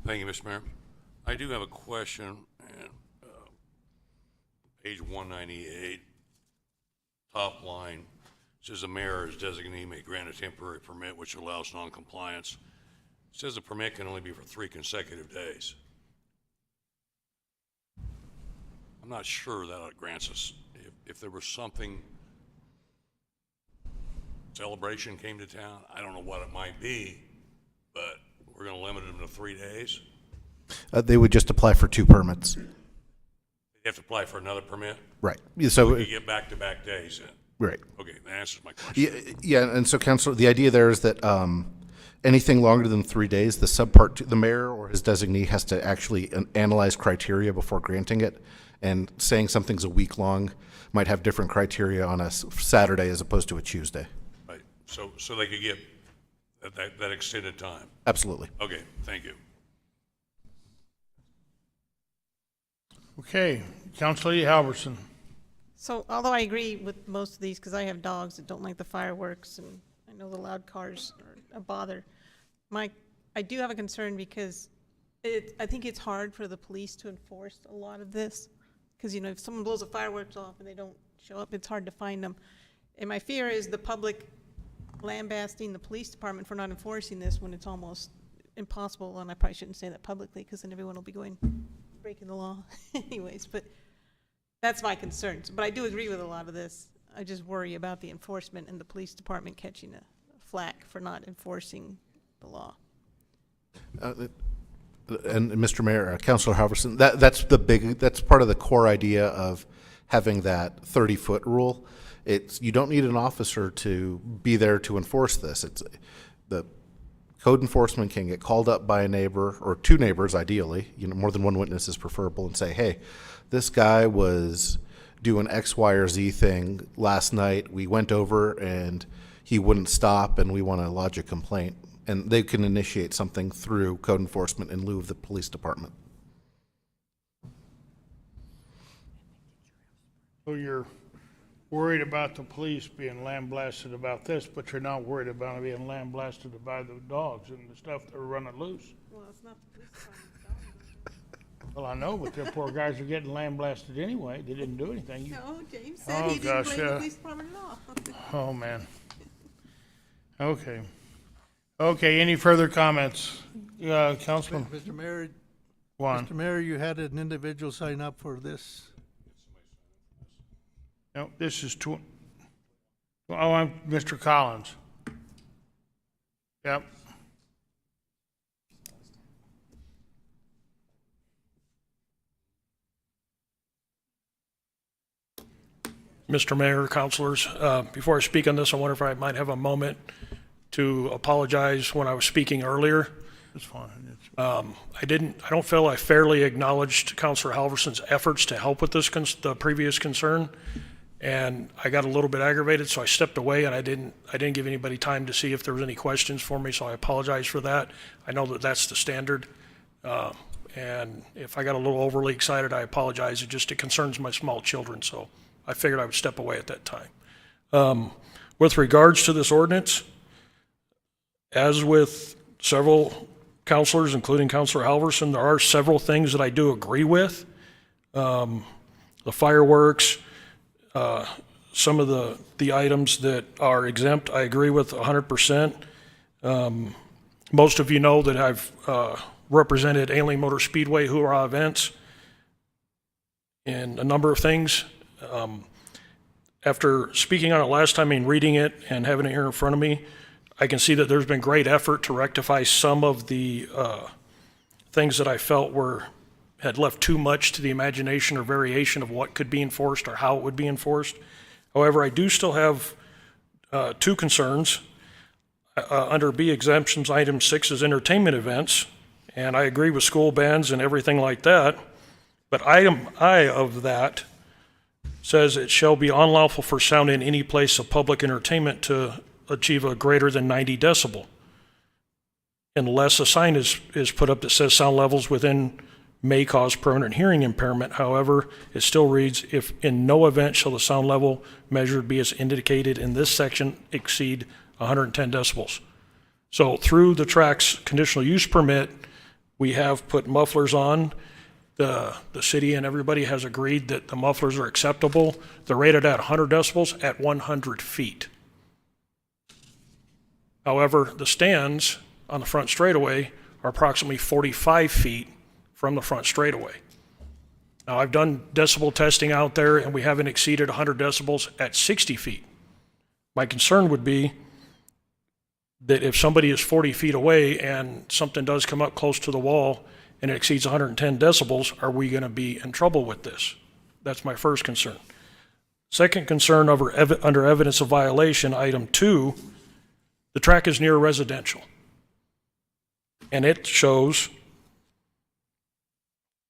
Thank you, Mr. Mayor. I do have a question. Page 198, top line, says the mayor as designee may grant a temporary permit which allows non-compliance. It says the permit can only be for 3 consecutive days. I'm not sure that it grants us. If there was something, celebration came to town, I don't know what it might be, but we're going to limit them to 3 days? They would just apply for 2 permits. You have to apply for another permit? Right. So you get back-to-back days then? Right. Okay, that answers my question. Yeah, and so, Councilor, the idea there is that anything longer than 3 days, the subpart 2, the mayor or his designee has to actually analyze criteria before granting it, and saying something's a week long might have different criteria on a Saturday as opposed to a Tuesday. Right. So they could get that extended time? Absolutely. Okay, thank you. Okay, Councilor Halverson. So although I agree with most of these, because I have dogs that don't like the fireworks, and I know the loud cars are a bother, I do have a concern because I think it's hard for the police to enforce a lot of this. Because, you know, if someone blows the fireworks off and they don't show up, it's hard to find them. And my fear is the public lambasting the police department for not enforcing this when it's almost impossible. And I probably shouldn't say that publicly, because then everyone will be breaking the law anyways. But that's my concern. But I do agree with a lot of this. I just worry about the enforcement and the police department catching a flack for not enforcing the law. And Mr. Mayor, Councilor Halverson, that's part of the core idea of having that 30-foot rule. You don't need an officer to be there to enforce this. The code enforcement can get called up by a neighbor or two neighbors, ideally. You know, more than one witness is preferable, and say, hey, this guy was doing X, Y, or Z thing last night. We went over and he wouldn't stop, and we want to lodge a complaint. And they can initiate something through code enforcement in lieu of the police department. So you're worried about the police being lambasted about this, but you're not worried about being lambasted by the dogs and the stuff that are running loose. Well, it's not the police department. Well, I know, but the poor guys are getting lambasted anyway. They didn't do anything. No, James said he didn't blame the police department at all. Oh, man. Okay. Okay, any further comments? Councilman? Mr. Mayor, Juan? Mr. Mayor, you had an individual sign up for this. No, this is I'm Mr. Collins. Yep. Mr. Mayor, councilors, before I speak on this, I wonder if I might have a moment to apologize when I was speaking earlier. That's fine. I don't feel I fairly acknowledged Councilor Halverson's efforts to help with this, the previous concern. And I got a little bit aggravated, so I stepped away, and I didn't give anybody time to see if there was any questions for me, so I apologize for that. I know that that's the standard. And if I got a little overly excited, I apologize. It concerns my small children, so I figured I would step away at that time. With regards to this ordinance, as with several counselors, including Councilor Halverson, there are several things that I do agree with. The fireworks, some of the items that are exempt, I agree with 100%. Most of you know that I've represented Alien Motor Speedway Hoorah events in a number of things. After speaking on it last time and reading it and having it here in front of me, I can see that there's been great effort to rectify some of the things that I felt had left too much to the imagination or variation of what could be enforced or how it would be enforced. However, I do still have two concerns. Under B exemptions, item 6 is entertainment events, and I agree with school bands and everything like that. But item I of that says it shall be unlawful for sound in any place of public entertainment to achieve a greater than 90 decibel, unless a sign is put up that says sound levels within may cause permanent hearing impairment. However, it still reads, if in no event shall the sound level measured be as indicated in this section exceed 110 decibels. So through the track's conditional use permit, we have put mufflers on. The city and everybody has agreed that the mufflers are acceptable. They're rated at 100 decibels at 100 feet. However, the stands on the front straightaway are approximately 45 feet from the front straightaway. Now, I've done decibel testing out there, and we haven't exceeded 100 decibels at 60 feet. My concern would be that if somebody is 40 feet away and something does come up close to the wall and it exceeds 110 decibels, are we going to be in trouble with this? That's my first concern. Second concern under evidence of violation, item 2, the track is near residential. And it shows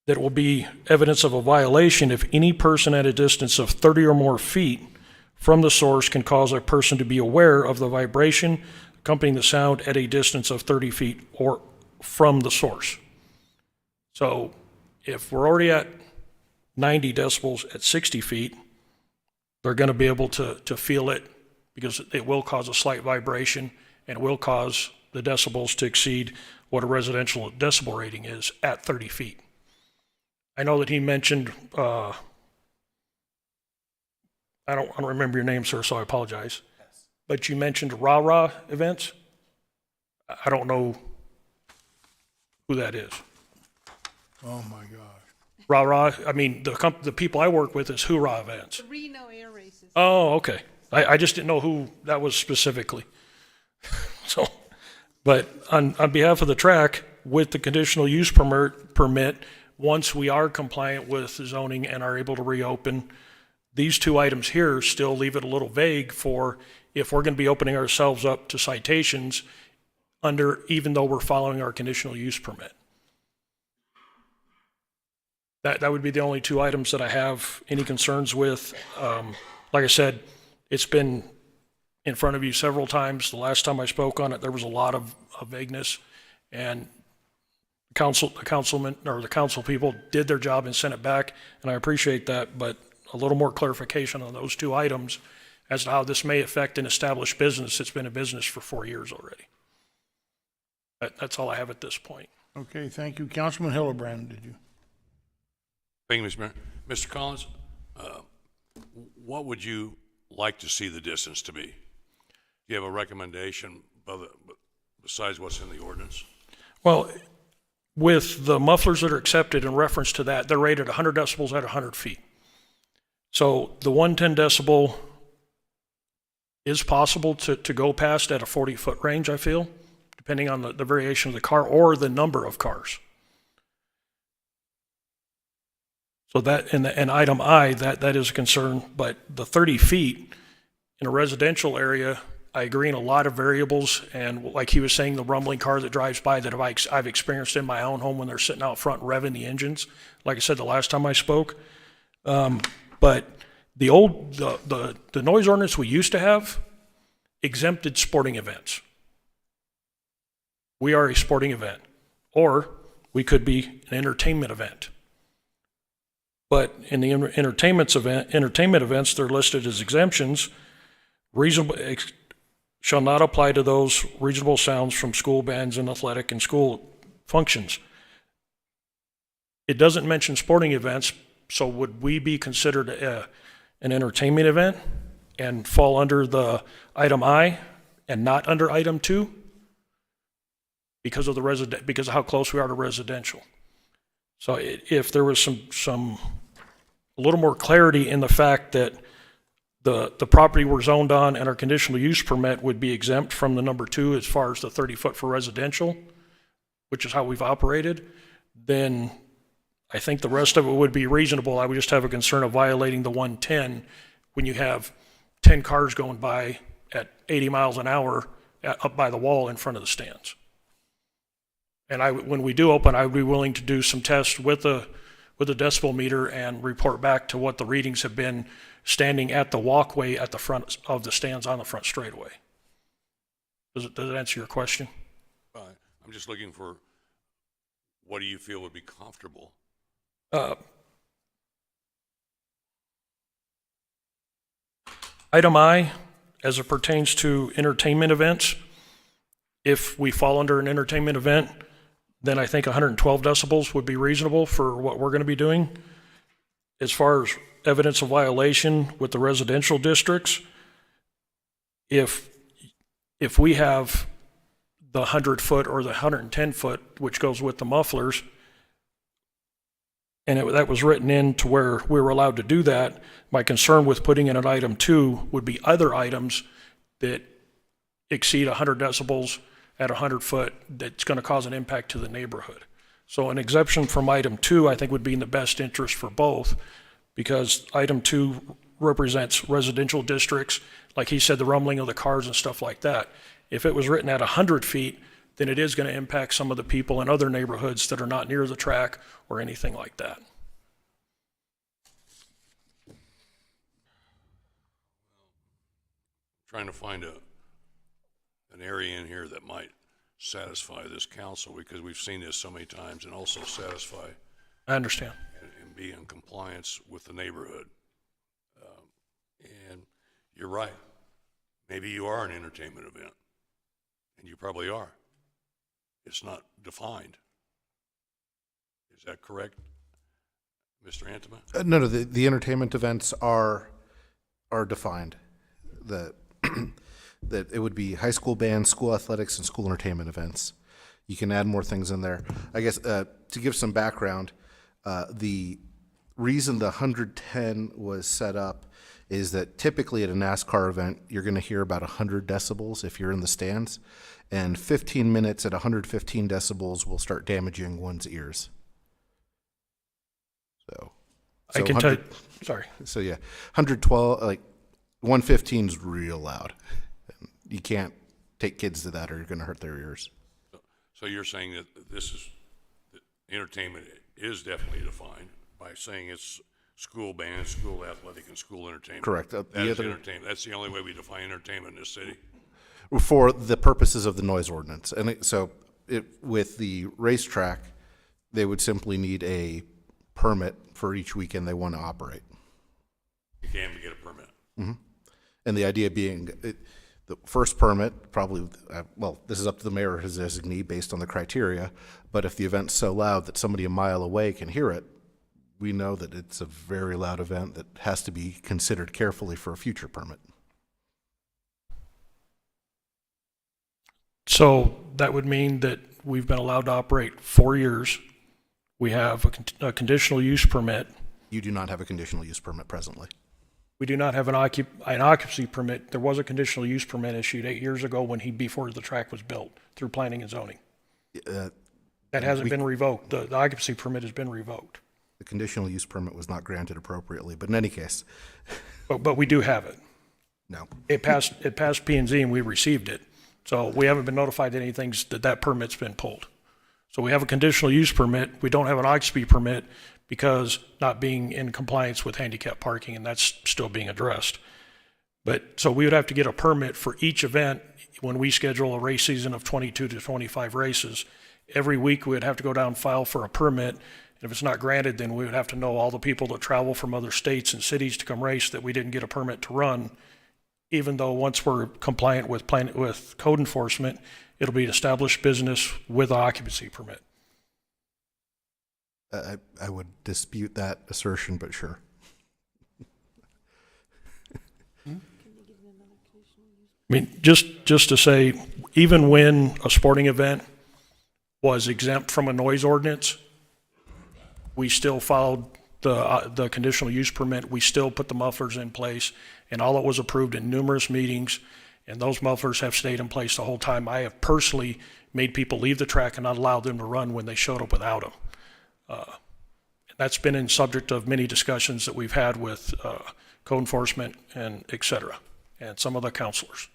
that it will be evidence of a violation if any person at a distance of 30 or more feet from the source can cause a person to be aware of the vibration accompanying the sound at a distance of 30 feet or from the source. So if we're already at 90 decibels at 60 feet, They're going to be able to feel it because it will cause a slight vibration and will cause the decibels to exceed what a residential decibel rating is at 30 feet. I know that he mentioned, I don't remember your name, sir, so I apologize. But you mentioned rah-rah events. I don't know who that is. Oh, my gosh. Rah-rah, I mean, the people I work with is hoorah events. The Reno air races. Oh, okay. I just didn't know who that was specifically. So, but on behalf of the track, with the conditional use permit, once we are compliant with zoning and are able to reopen, these two items here still leave it a little vague for if we're going to be opening ourselves up to citations under, even though we're following our conditional use permit. That would be the only two items that I have any concerns with. Like I said, it's been in front of you several times. The last time I spoke on it, there was a lot of vagueness, and the council people did their job and sent it back, and I appreciate that, but a little more clarification on those two items as to how this may affect an established business that's been in business for 4 years already. That's all I have at this point. Okay, thank you. Councilman Hildebrand, did you? Thank you, Mr. Mayor. Mr. Collins, what would you like to see the distance to be? Do you have a recommendation besides what's in the ordinance? Well, with the mufflers that are accepted in reference to that, they're rated 100 decibels at 100 feet. So the 110 decibel is possible to go past at a 40-foot range, I feel, depending on the variation of the car or the number of cars. So that, and item I, that is a concern, but the 30 feet in a residential area, I agree in a lot of variables, and like he was saying, the rumbling car that drives by that I've experienced in my own home when they're sitting out front revving the engines, like I said the last time I spoke. But the noise ordinance we used to have exempted sporting events. We are a sporting event, or we could be an entertainment event. But in the entertainment events, they're listed as exemptions. Reasonable shall not apply to those reasonable sounds from school bands and athletic and school functions. It doesn't mention sporting events, so would we be considered an entertainment event and fall under the item I and not under item 2 because of because of how close we are to residential? So if there was a little more clarity in the fact that the property we're zoned on and our conditional use permit would be exempt from the number 2 as far as the 30 foot for residential, which is how we've operated, then I think the rest of it would be reasonable. I would just have a concern of violating the 110 when you have 10 cars going by at 80 miles an hour up by the wall in front of the stands. And when we do open, I would be willing to do some tests with a decibel meter and report back to what the readings have been standing at the walkway at the front of the stands on the front straightaway. Does it answer your question? I'm just looking for what do you feel would be comfortable? Item I, as it pertains to entertainment events, if we fall under an entertainment event, then I think 112 decibels would be reasonable for what we're going to be doing. As far as evidence of violation with the residential districts, if we have the 100 foot or the 110 foot, which goes with the mufflers, and that was written in to where we were allowed to do that, my concern with putting in an item 2 would be other items that exceed 100 decibels at 100 foot that's going to cause an impact to the neighborhood. So an exemption from item 2 I think would be in the best interest for both, because item 2 represents residential districts, like he said, the rumbling of the cars and stuff like that. If it was written at 100 feet, then it is going to impact some of the people in other neighborhoods that are not near the track or anything like that. Trying to find an area in here that might satisfy this council, because we've seen this so many times, and also satisfy. I understand. And be in compliance with the neighborhood. And you're right. Maybe you are an entertainment event, and you probably are. It's not defined. Is that correct, Mr. Antema? No, the entertainment events are defined. That that it would be high school band, school athletics, and school entertainment events. You can add more things in there. I guess to give some background, the reason the 110 was set up is that typically at a NASCAR event, you're going to hear about 100 decibels if you're in the stands, and 15 minutes at 115 decibels will start damaging one's ears. So I can tell you, sorry. So yeah, 112, like 115 is real loud. You can't take kids to that or you're going to hurt their ears. So you're saying that that entertainment is definitely defined by saying it's school band, school athletic, and school entertainment. Correct. That is entertainment. That's the only way we define entertainment in this city. For the purposes of the noise ordinance. And with the racetrack, they would simply need a permit for each weekend they want to operate. You can't get a permit. Mm-hmm. And the idea being, the first permit, probably, well, this is up to the mayor or his designee based on the criteria, but if the event's so loud that somebody a mile away can hear it, we know that it's a very loud event that has to be considered carefully for a future permit. So that would mean that we've been allowed to operate 4 years. We have a conditional use permit. You do not have a conditional use permit presently. We do not have an occupancy permit. There was a conditional use permit issued 8 years ago before the track was built through planning and zoning. That hasn't been revoked. The occupancy permit has been revoked. The conditional use permit was not granted appropriately, but in any case. But we do have it. No. It passed P&Z and we received it. So we haven't been notified that that permit's been pulled. So we have a conditional use permit. We don't have an occupancy permit because not being in compliance with handicap parking, and that's still being addressed. But so we would have to get a permit for each event when we schedule a race season of 22 to 25 races. Every week we would have to go down and file for a permit. And if it's not granted, then we would have to know all the people that travel from other states and cities to come race that we didn't get a permit to run. Even though once we're compliant with code enforcement, it'll be an established business with an occupancy permit. I would dispute that assertion, but sure. I mean, just to say, even when a sporting event was exempt from a noise ordinance, we still followed the conditional use permit. We still put the mufflers in place, and all it was approved in numerous meetings, and those mufflers have stayed in place the whole time. I have personally made people leave the track and not allow them to run when they showed up without them. That's been in subject of many discussions that we've had with code enforcement and et cetera, and some of the counselors.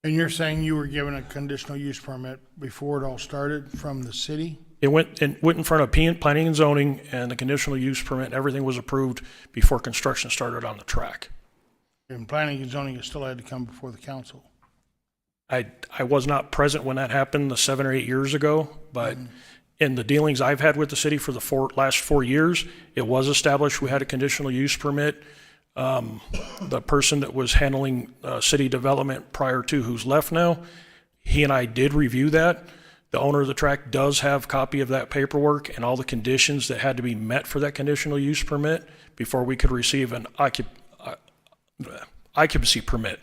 And you're saying you were given a conditional use permit before it all started from the city? It went in front of planning and zoning, and the conditional use permit, everything was approved before construction started on the track. And planning and zoning still had to come before the council? I was not present when that happened 7 or 8 years ago, but in the dealings I've had with the city for the last 4 years, it was established we had a conditional use permit. The person that was handling city development prior to, who's left now, he and I did review that. The owner of the track does have a copy of that paperwork and all the conditions that had to be met for that conditional use permit before we could receive an occupancy permit.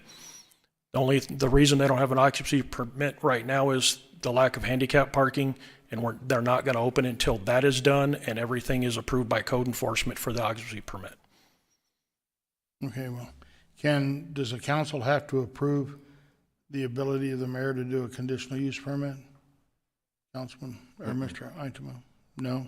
The reason they don't have an occupancy permit right now is the lack of handicap parking, and they're not going to open until that is done and everything is approved by code enforcement for the occupancy permit. Okay, well, does the council have to approve the ability of the mayor to do a conditional use permit? Councilman, or Mr. Antema? No?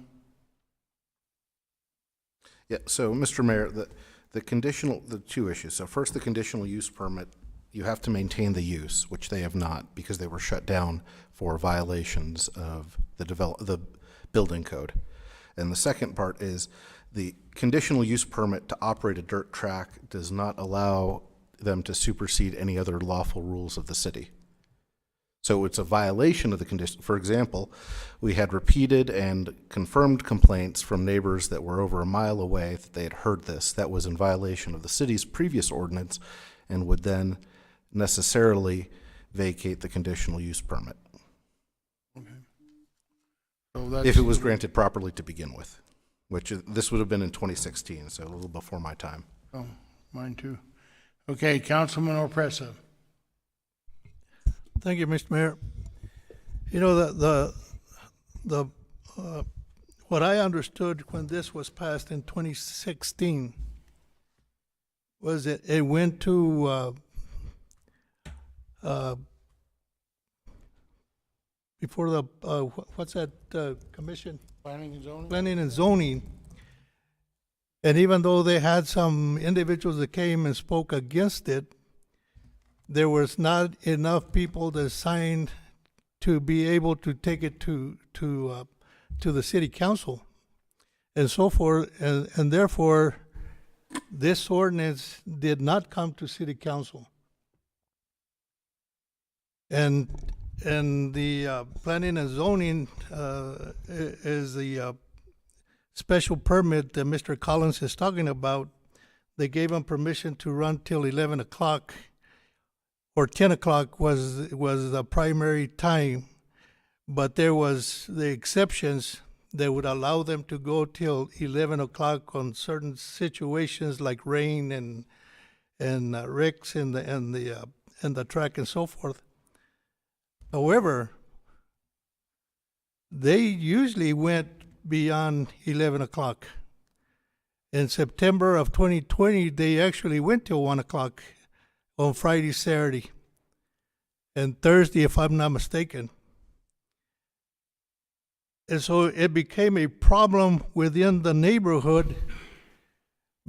Yeah, so Mr. Mayor, the two issues. So first, the conditional use permit, you have to maintain the use, which they have not because they were shut down for violations of the building code. And the second part is the conditional use permit to operate a dirt track does not allow them to supersede any other lawful rules of the city. So it's a violation of the condition. For example, we had repeated and confirmed complaints from neighbors that were over a mile away that they had heard this. That was in violation of the city's previous ordinance and would then necessarily vacate the conditional use permit. So that's, If it was granted properly to begin with, which this would have been in 2016, so a little before my time. oh, mine too. Okay, Councilman Orpresa. Thank you, Mr. Mayor. You know, what I understood when this was passed in 2016 was that it went to, before the, what's that, commission? Planning and zoning? Planning and zoning. And even though they had some individuals that came and spoke against it, there was not enough people that signed to be able to take it to the city council and so forth, and therefore this ordinance did not come to city council. And the planning and zoning is the special permit that Mr. Collins is talking about. They gave him permission to run till 11 o'clock. Or 10 o'clock was the primary time, but there was the exceptions that would allow them to go till 11 o'clock on certain situations like rain and wrecks in the track and so forth. However, they usually went beyond 11 o'clock. In September of 2020, they actually went till 1 o'clock. On Friday, Saturday, and Thursday, if I'm not mistaken. And so it became a problem within the neighborhood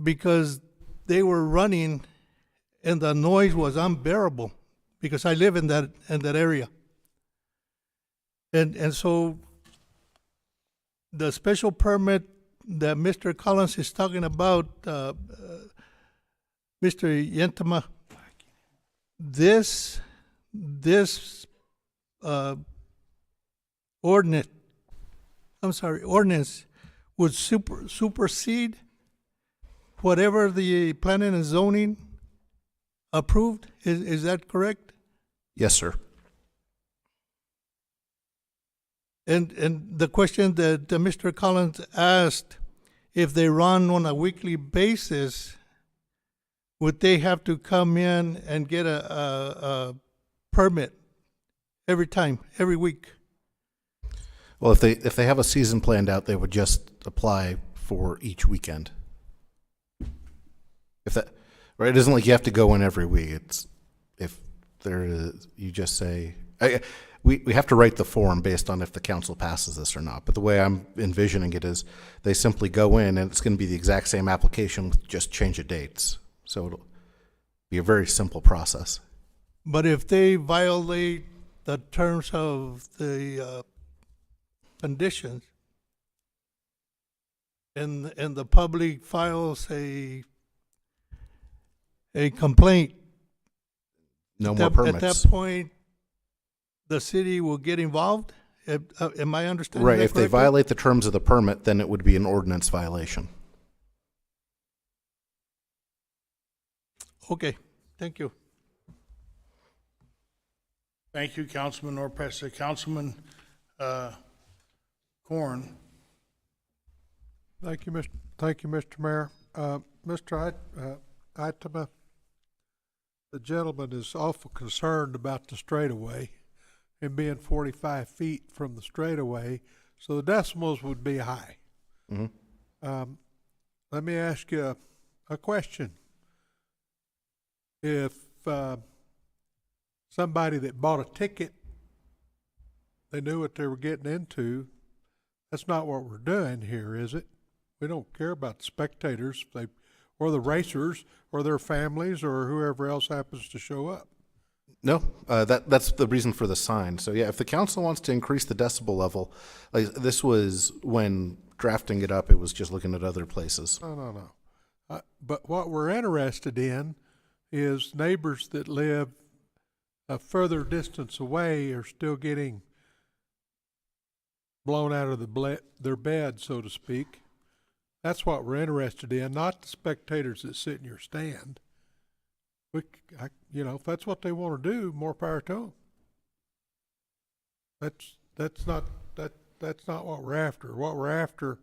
because they were running and the noise was unbearable because I live in that area. And so the special permit that Mr. Collins is talking about, Mr. Yentema, this ordinance would supersede whatever the planning and zoning approved. Is that correct? Yes, sir. And the question that Mr. Collins asked, if they run on a weekly basis, would they have to come in and get a permit every time, every week? Well, if they have a season planned out, they would just apply for each weekend. If that, right? It isn't like you have to go in every week. It's if there is, you just say, we have to write the form based on if the council passes this or not. But the way I'm envisioning it is they simply go in and it's going to be the exact same application with just change of dates. So it'll be a very simple process. But if they violate the terms of the conditions and the public files a complaint, No more permits. At that point, the city will get involved? Am I understanding Right. that If they correctly? violate the terms of the permit, then it would be an ordinance violation. Okay, thank you. Thank you, Councilman Orpesa. Councilman Corn. Thank you, Mr. Mayor. Mr. Itema, the gentleman is awful concerned about the straightaway and being 45 feet from the straightaway, so the decimals would be high. Mm-hmm. Let me ask you a question. If somebody that bought a ticket, they knew what they were getting into, that's not what we're doing here, is it? We don't care about the spectators, or the racers, or their families, or whoever else happens to show up. No, that's the reason for the sign. So yeah, if the council wants to increase the decibel level, like this was when drafting it up, it was just looking at other places. No. But what we're interested in is neighbors that live a further distance away are still getting blown out of their bed, so to speak. That's what we're interested in, not the spectators that sit in your stand. If that's what they want to do, more power to them. That's not what we're after. What we're after,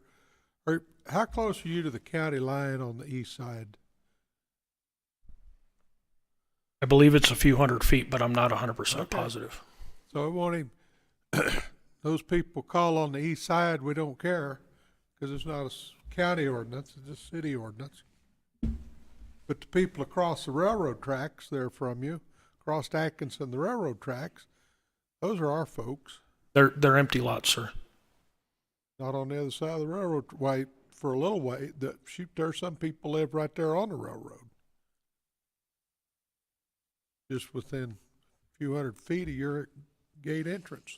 how close are you to the county line on the east side? I believe it's a few hundred feet, but I'm not 100% positive. So it won't even, those people call on the east side, we don't care, because it's not a county ordinance, it's a city ordinance. But the people across the railroad tracks there from you, across Atkinson, the railroad tracks, those are our folks. They're empty lots, sir. Not on the other side of the railroad way, for a little way. There's some people live right there on the railroad. Just within a few hundred feet of your gate entrance.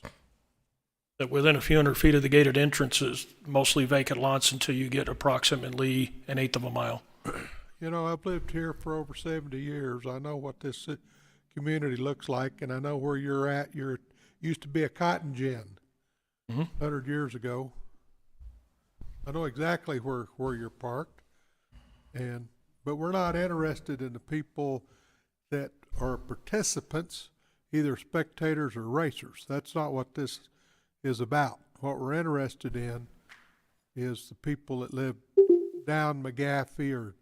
That within a few hundred feet of the gated entrance is mostly vacant lots until you get approximately an eighth of a mile. I've lived here for over 70 years. I know what this community looks like, and I know where you're at. Used to be a cotton gin 100 years ago. I know exactly where you're parked, but we're not interested in the people that are participants, either spectators or racers. That's not what this is about. What we're interested in is the people that live down McGaffey or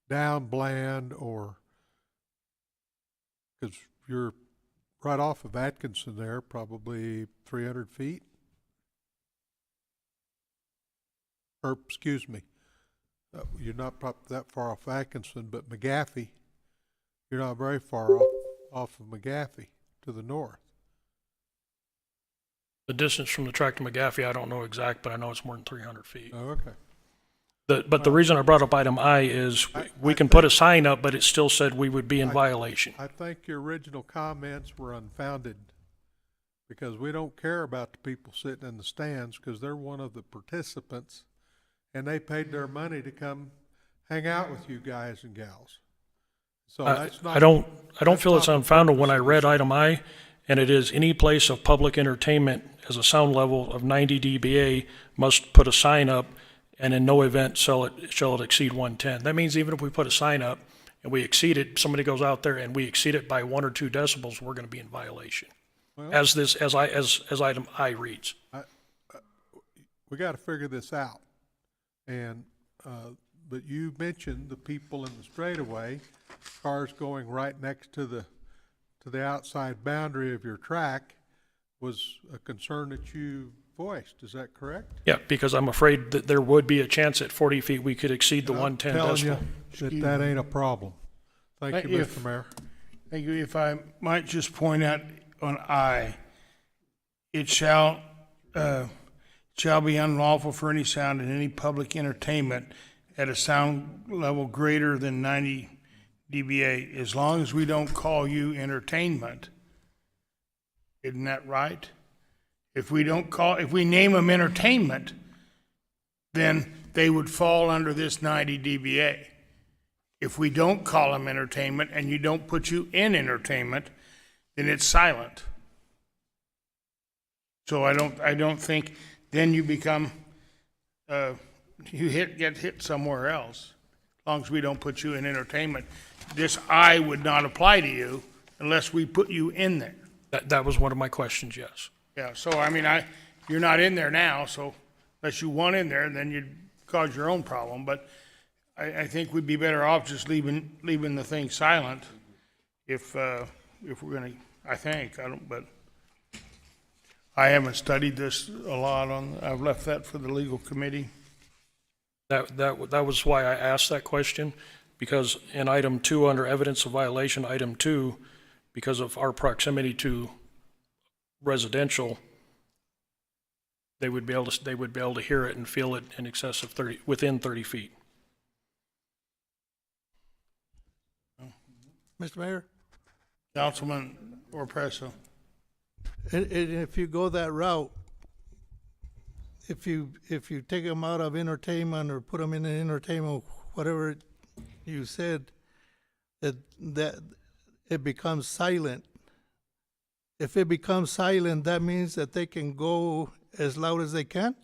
down Bland, or because you're right off of Atkinson there, probably 300 feet. Or, excuse me, you're not that far off Atkinson, but McGaffey, you're not very far off of McGaffey to the north. The distance from the track to McGaffey, I don't know exact, but I know it's more than 300 feet. Oh, okay. But the reason I brought up item I is we can put a sign up, but it still said we would be in violation. I think your original comments were unfounded, because we don't care about the people sitting in the stands, because they're one of the participants, and they paid their money to come hang out with you guys and gals. So that's not. I don't feel it's unfounded when I read item I, and it is any place of public entertainment as a sound level of 90 dBA must put a sign up, and in no event shall it exceed 110. That means even if we put a sign up and we exceed it, somebody goes out there and we exceed it by 1 or 2 decibels, we're going to be in violation. Well, as item I reads. We got to figure this out, but you mentioned the people in the straightaway, cars going right next to the outside boundary of your track was a concern that you voiced. Is that correct? Yeah, because I'm afraid that there would be a chance at 40 feet we could exceed the 110 decibel. That ain't a problem. Thank you, Mr. Mayor. Thank you. If I might just point out on I, it shall be unlawful for any sound in any public entertainment at a sound level greater than 90 dBA, as long as we don't call you entertainment. Isn't that right? If we name them entertainment, then they would fall under this 90 dBA. If we don't call them entertainment and you don't put you in entertainment, then it's silent. So I don't think then you become get hit somewhere else. As long as we don't put you in entertainment, this I would not apply to you unless we put you in there. That was one of my questions, yes. Yeah, so you're not in there now, so unless you want in there, then you'd cause your own problem. But I think we'd be better off just leaving the thing silent if we're gonna. But I haven't studied this a lot I've left that for the legal committee. That was why I asked that question, because in item 2 under evidence of violation, item 2, because of our proximity to residential, they would be able to hear it and feel it in excess of within 30 feet. Mr. Mayor? Councilman Orpresso. And if you go that route, if you take them out of entertainment or put them in an entertainment, whatever you said, that it becomes silent if it becomes silent, that means that they can go as loud as they can?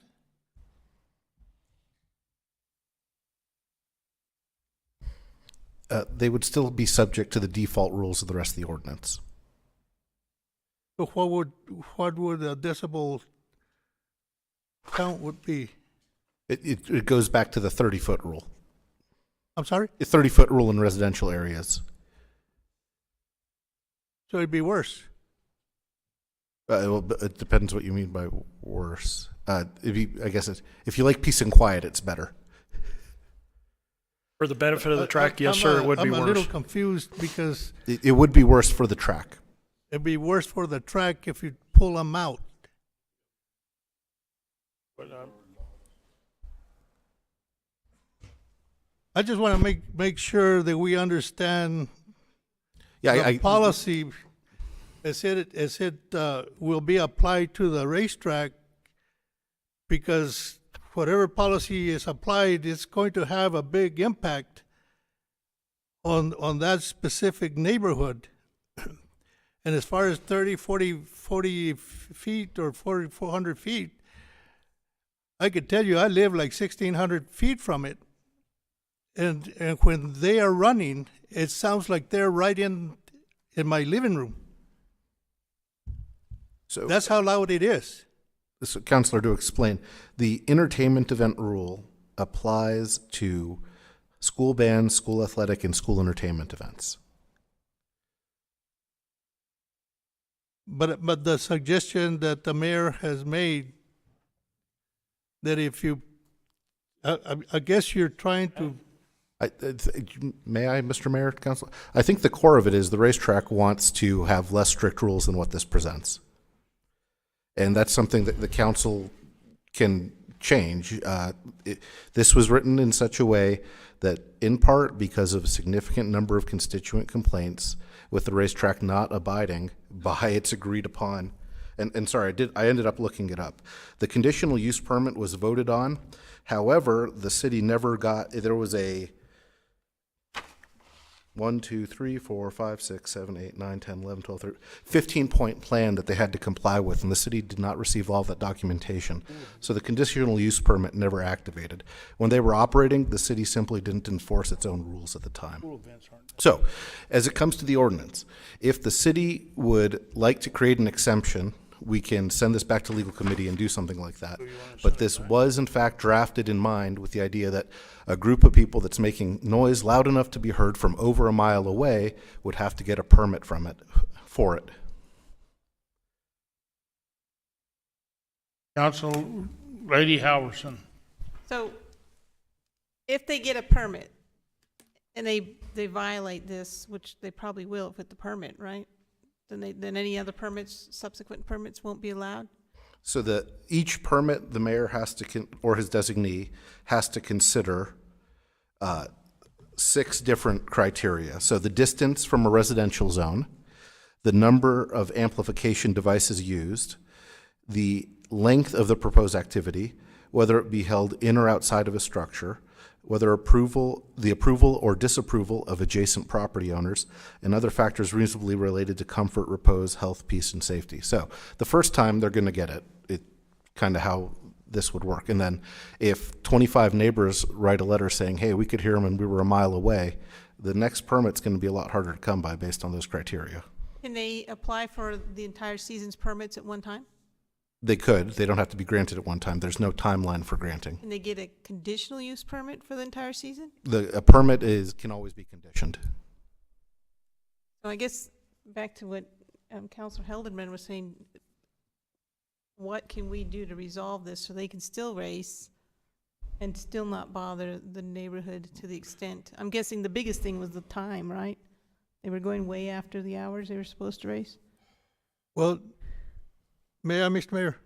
They would still be subject to the default rules of the rest of the ordinance. So what would a decibel count would be? It goes back to the 30-foot rule. I'm sorry? The 30-foot rule in residential areas. So it'd be worse. Well, it depends what you mean by worse. I guess if you like peace and quiet, it's better. For the benefit of the track, yes, sir, it would be I'm a little worse. confused because It would be worse for the track. it'd be worse for the track if you pull them out. I just want to make sure that we understand the policy as it will be applied to the racetrack, because whatever policy is applied, it's going to have a big impact on that specific neighborhood. And as far as 30, 40 feet or 400 feet, I could tell you I live like 1,600 feet from it. And when they are running, it sounds like they're right in my living room. So that's how loud it is. So, Counselor, to explain, the entertainment event rule applies to school bands, school athletic, and school entertainment events. But the suggestion that the mayor has made, that if you, I guess you're trying to. May I, Mr. Mayor, Counselor? I think the core of it is the racetrack wants to have less strict rules than what this presents. And that's something that the council can change. This was written in such a way that, in part because of a significant number of constituent complaints with the racetrack not abiding by its agreed upon, and sorry, I ended up looking it up. The conditional use permit was voted on. However, the city never got, there was a 1, 2, 3, 4, 5, 6, 7, 8, 9, 10, 11, 12, 13, 15-point plan that they had to comply with, and the city did not receive all of that documentation. So the conditional use permit never activated. When they were operating, the city simply didn't enforce its own rules at the time. So, as it comes to the ordinance, if the city would like to create an exemption, we can send this back to legal committee and do something like that. But this was in fact drafted in mind with the idea that a group of people that's making noise loud enough to be heard from over a mile away would have to get a permit for it. Council Lady Halverson. So if they get a permit and they violate this, which they probably will with the permit, right? Then any other permits, subsequent permits won't be allowed? So that each permit the mayor has to, or his designee, has to consider 6 different criteria. So the distance from a residential zone, the number of amplification devices used, the length of the proposed activity, whether it be held in or outside of a structure, whether the approval or disapproval of adjacent property owners, and other factors reasonably related to comfort, repose, health, peace, and safety. So the first time they're going to get it, kind of how this would work. And then if 25 neighbors write a letter saying, hey, we could hear them and we were a mile away, the next permit's going to be a lot harder to come by based on those criteria. Can they apply for the entire season's permits at one time? They could. They don't have to be granted at one time. There's no timeline for granting. Can they get a conditional use permit for the entire season? A permit can always be conditioned. So I guess back to what Councilor Helderman was saying, what can we do to resolve this so they can still race and still not bother the neighborhood to the extent? I'm guessing the biggest thing was the time, right? They were going way after the hours they were supposed to race? Well, may I, Mr. Mayor?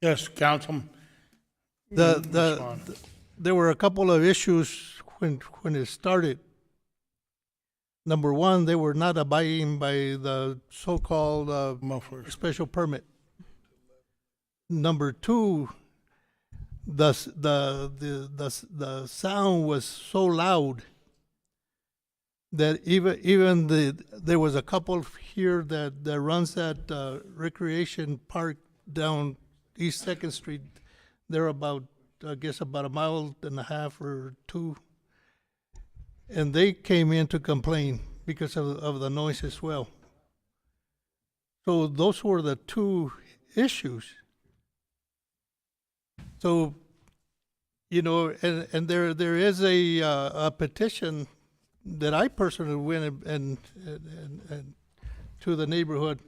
Yes, Councilman. There were a couple of issues when it started. Number one, they were not abiding by the so-called special permit. Number two, the sound was so loud that even there was a couple here that runs that recreation park down East Second Street. They're about, I guess, about a mile and a half or two, and they came in to complain because of the noise as well. So those were the two issues. So, you know, and there is a petition that I personally went and to the neighborhood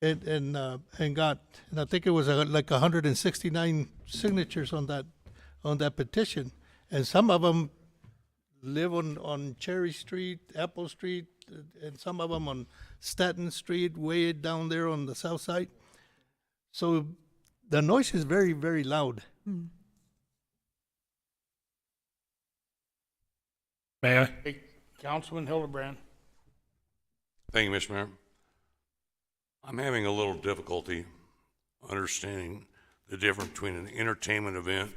and got, and I think it was like 169 signatures on that petition, and some of them live on Cherry Street, Apple Street, and some of them on Staten Street, way down there on the south side. So the noise is very, very loud. May I? Hey, Councilman Hildebrand. Thank you, Mr. Mayor. I'm having a little difficulty understanding the difference between an entertainment event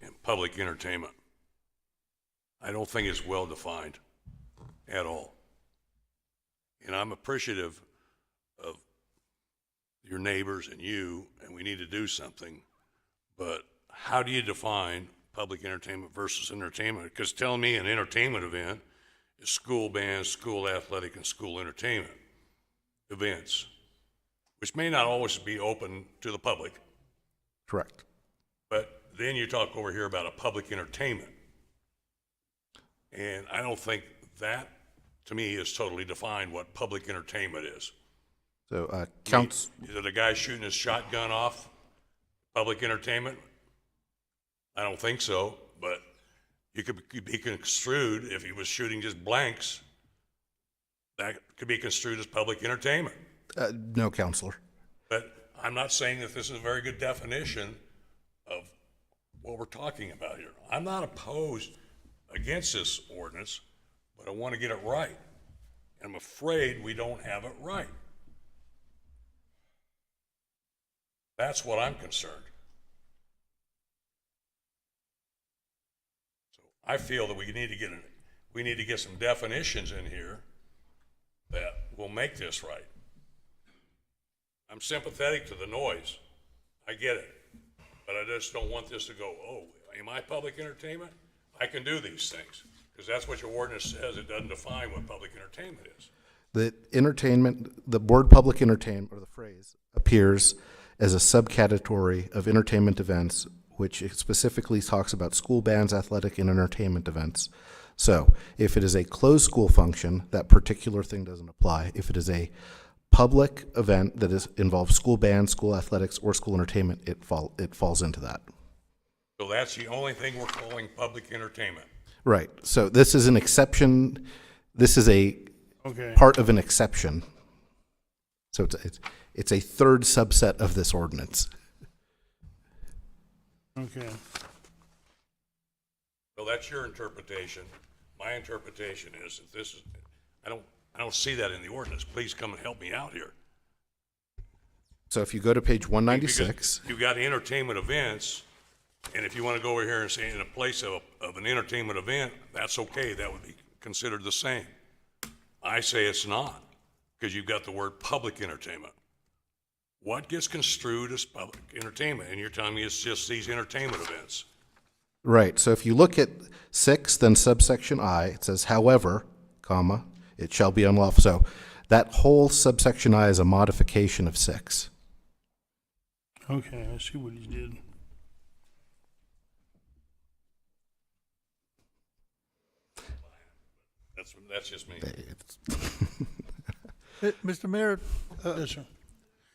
and public entertainment. I don't think it's well defined at all. And I'm appreciative of your neighbors and you, and we need to do something. But how do you define public entertainment versus entertainment? Because tell me an entertainment event is school bands, school athletic, and school entertainment events, which may not always be open to the public. Correct. But then you talk over here about a public entertainment. And I don't think that, to me, is totally defined what public entertainment is. So, Is it a guy shooting his shotgun off? Public entertainment? I don't think so, but you could be construed, if he was shooting just blanks, that could be construed as public entertainment. No, Counselor. But I'm not saying that this is a very good definition of what we're talking about here. I'm not opposed against this ordinance, but I want to get it right. And I'm afraid we don't have it right. That's what I'm concerned. So I feel that we need to get some definitions in here that will make this right. I'm sympathetic to the noise. I get it. But I just don't want this to go, oh, am I public entertainment? I can do these things. Because that's what your ordinance says. It doesn't define what public entertainment is. The word public entertainment, or the phrase, appears as a subcategory of entertainment events, which specifically talks about school bands, athletic, and entertainment events. So if it is a closed school function, that particular thing doesn't apply. If it is a public event that involves school bands, school athletics, or school entertainment, it falls into that. So that's the only thing we're calling public entertainment. Right. So this is an exception. This is a part of an exception. So it's a third subset of this ordinance. Okay. Well, that's your interpretation. My interpretation is that this is, I don't see that in the ordinance. Please come and help me out here. So if you go to page 196. Because you've got entertainment events, and if you want to go over here and say in a place of an entertainment event, that's okay. That would be considered the same. I say it's not, because you've got the word public entertainment. What gets construed as public entertainment? And you're telling me it's just these entertainment events. Right. So if you look at 6, then subsection I, it says, however, comma, it shall be unlawful. So that whole subsection I is a modification of 6. Okay, I see what he did. That's just me. Mr. Mayor, Yes, sir.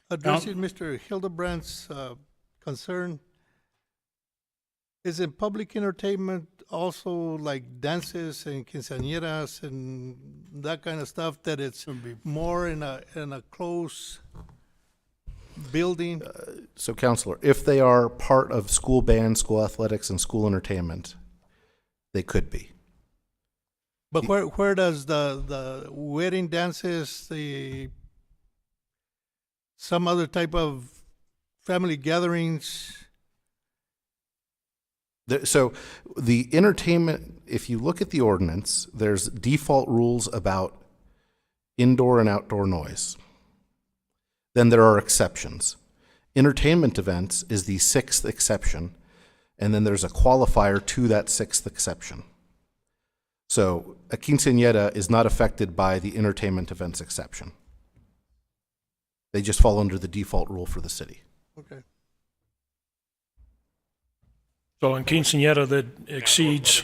addressing Mr. Hildebrand's concern, is in public entertainment also like dances and quinceañeras and that kind of stuff, that it's more in a close building? So, Counselor, if they are part of school band, school athletics, and school entertainment, they could be. But where does the wedding dances, some other type of family gatherings? So the entertainment, if you look at the ordinance, there's default rules about indoor and outdoor noise. Then there are exceptions. Entertainment events is the 6th exception, and then there's a qualifier to that 6th exception. So a quinceañera is not affected by the entertainment events exception. They just fall under the default rule for the city. Okay. So in quinceañera that exceeds,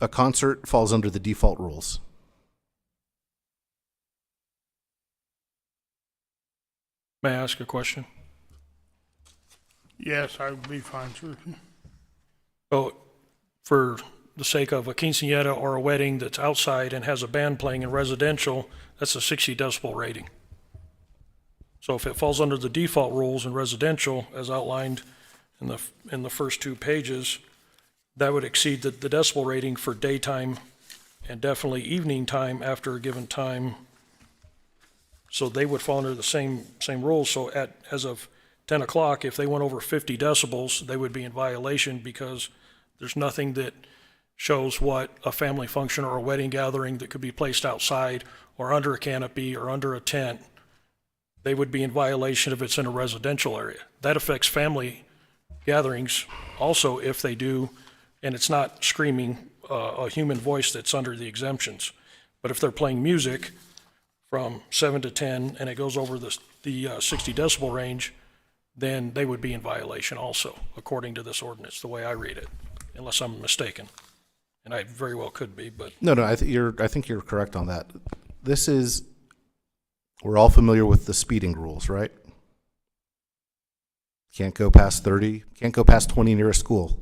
A concert falls under the default rules. may I ask a question? Yes, I would be fine, sure. So for the sake of a quinceañera or a wedding that's outside and has a band playing in residential, that's a 60 decibel rating. So if it falls under the default rules in residential, as outlined in the first 2 pages, that would exceed the decibel rating for daytime and definitely evening time after a given time. So they would fall under the same rules. So as of 10 o'clock, if they went over 50 decibels, they would be in violation because there's nothing that shows what a family function or a wedding gathering that could be placed outside or under a canopy or under a tent. They would be in violation if it's in a residential area. That affects family gatherings also if they do, and it's not screaming a human voice that's under the exemptions. But if they're playing music from 7 to 10 and it goes over the 60 decibel range, then they would be in violation also, according to this ordinance, the way I read it, unless I'm mistaken. And I very well could be, but. No, I think you're correct on that. We're all familiar with the speeding rules, right? Can't go past 30, can't go past 20 near a school.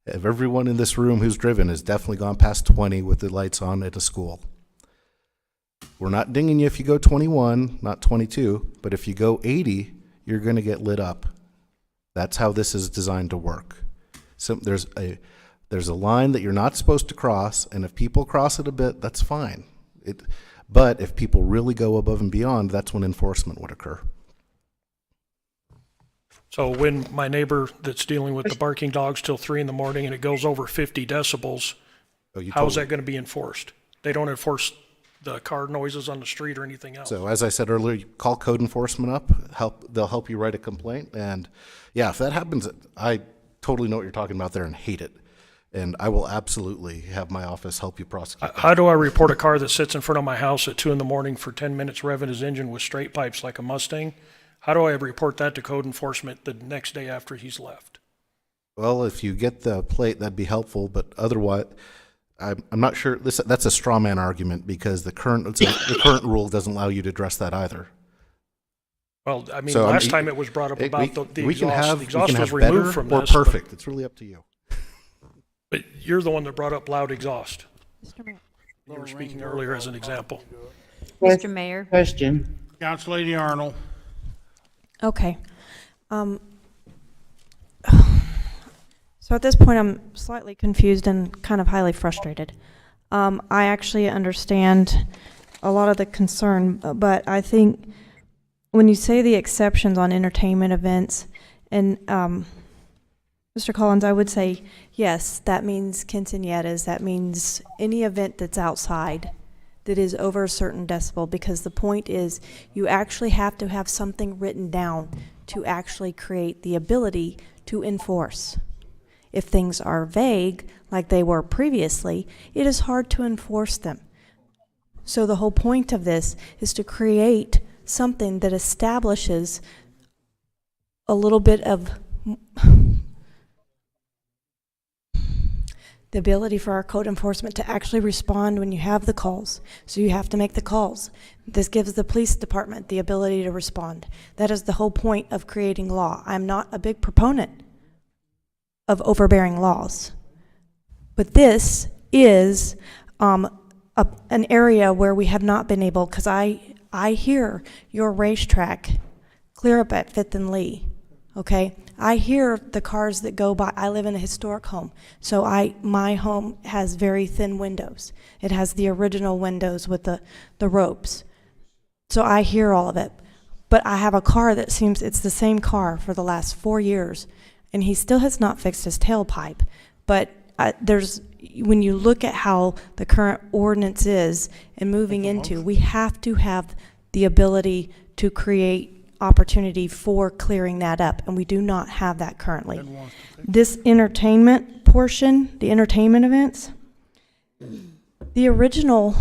Everyone in this room who's driven has definitely gone past 20 with the lights on at a school. We're not dinging you if you go 21, not 22, but if you go 80, you're going to get lit up. That's how this is designed to work. So there's a line that you're not supposed to cross, and if people cross it a bit, that's fine. But if people really go above and beyond, that's when enforcement would occur. So when my neighbor that's dealing with the barking dogs till 3 in the morning and it goes over 50 decibels, how is that going to be enforced? They don't enforce the car noises on the street or anything else. So as I said earlier, you call code enforcement up, they'll help you write a complaint. And yeah, if that happens, I totally know what you're talking about there and hate it. And I will absolutely have my office help you prosecute. How do I report a car that sits in front of my house at 2 in the morning for 10 minutes revving his engine with straight pipes like a Mustang? How do I report that to code enforcement the next day after he's left? Well, if you get the plate, that'd be helpful. But otherwise, I'm not sure. That's a straw man argument because the current rule doesn't allow you to address that either. Well, I mean, So, last time it was brought up about the we can exhaust. have, The exhaust we can was have better removed from or this. perfect. It's really up to you. But you're the one that brought up loud exhaust. You were speaking earlier as an example. Mr. Mayor. Question. Council Lady Arnold. Okay. So at this point, I'm slightly confused and kind of highly frustrated. I actually understand a lot of the concern, but I think when you say the exceptions on entertainment events, and Mr. Collins, I would say, yes, that means quinceañeras, that means any event that's outside that is over a certain decibel, because the point is you actually have to have something written down to actually create the ability to enforce. If things are vague, like they were previously, it is hard to enforce them. So the whole point of this is to create something that establishes a little bit of the ability for our code enforcement to actually respond when you have the calls. So you have to make the calls. This gives the police department the ability to respond. That is the whole point of creating law. I'm not a big proponent of overbearing laws, but this is an area where we have not been able, because I hear your racetrack clear up at 5th and Lee, okay? I hear the cars that go by. I live in a historic home, so my home has very thin windows. It has the original windows with the ropes. So I hear all of it. But I have a car that seems, it's the same car for the last 4 years, and he still has not fixed his tailpipe. But when you look at how the current ordinance is and moving into, we have to have the ability to create opportunity for clearing that up, and we do not have that currently. This entertainment portion, the entertainment events, the original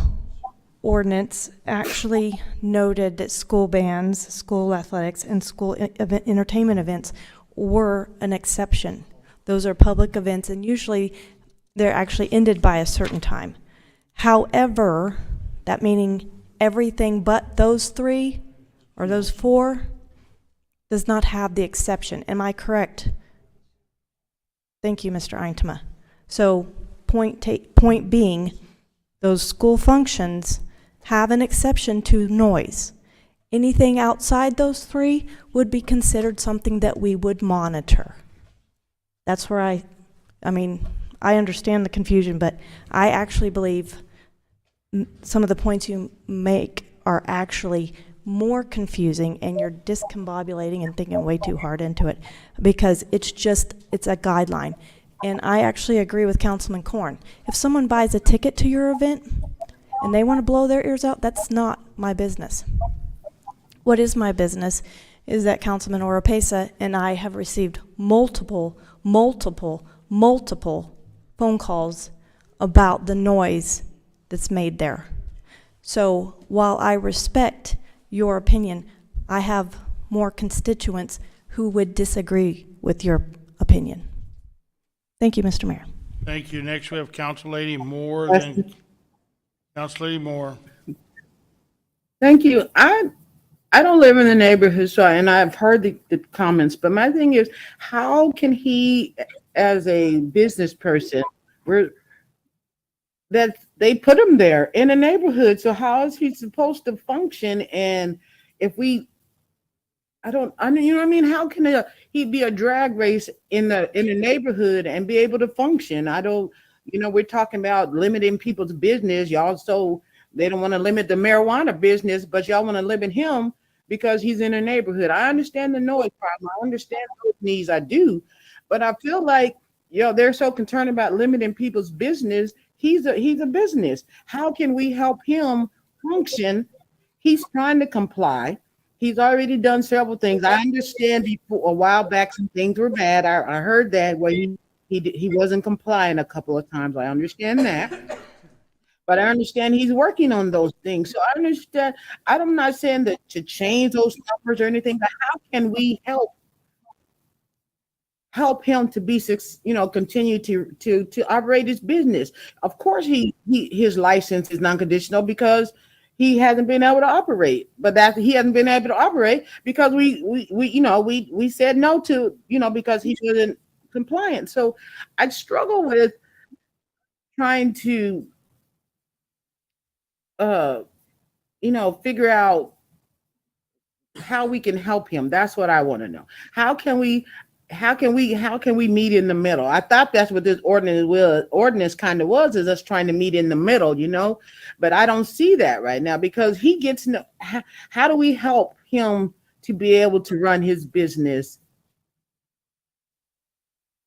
ordinance actually noted that school bands, school athletics, and school entertainment events were an exception. Those are public events, and usually they're actually ended by a certain time. However, that meaning everything but those 3 or those 4 does not have the exception. Am I correct? Thank you, Mr. Eintema. So point being, those school functions have an exception to noise. Anything outside those 3 would be considered something that we would monitor. That's where I understand the confusion, but I actually believe some of the points you make are actually more confusing, and you're discombobulating and thinking way too hard into it, because it's a guideline. And I actually agree with Councilman Korn. If someone buys a ticket to your event and they want to blow their ears out, that's not my business. What is my business is that Councilman Oropesa and I have received multiple phone calls about the noise that's made there. So while I respect your opinion, I have more constituents who would disagree with your opinion. Thank you, Mr. Mayor. Thank you. Next, we have Council Lady Moore. Council Lady Moore. Thank you. I don't live in the neighborhood, and I've heard the comments, but my thing is, how can he, as a business person, that they put him there in a neighborhood, so how is he supposed to function? And if you know what I mean? How can he be a drag race in the neighborhood and be able to function? We're talking about limiting people's business, y'all, so they don't want to limit the marijuana business, but y'all want to limit him because he's in a neighborhood. I understand the noise problem. I understand those needs. I do. But I feel like, they're so concerned about limiting people's business. He's a business. How can we help him function? He's trying to comply. He's already done several things. I understand a while back some things were bad. I heard that where he wasn't complying a couple of times. I understand that. But I understand he's working on those things. So I understand. I'm not saying that to change those numbers or anything, but how can we help him to be, continue to operate his business? Of course, his license is non-conditional because he hasn't been able to operate. But that he hasn't been able to operate because we said no to, because he wasn't compliant. So I struggle with trying to figure out how we can help him. That's what I want to know. How can we meet in the middle? I thought that's what this ordinance kind of was, is us trying to meet in the middle, but I don't see that right now, because he gets no. How do we help him to be able to run his business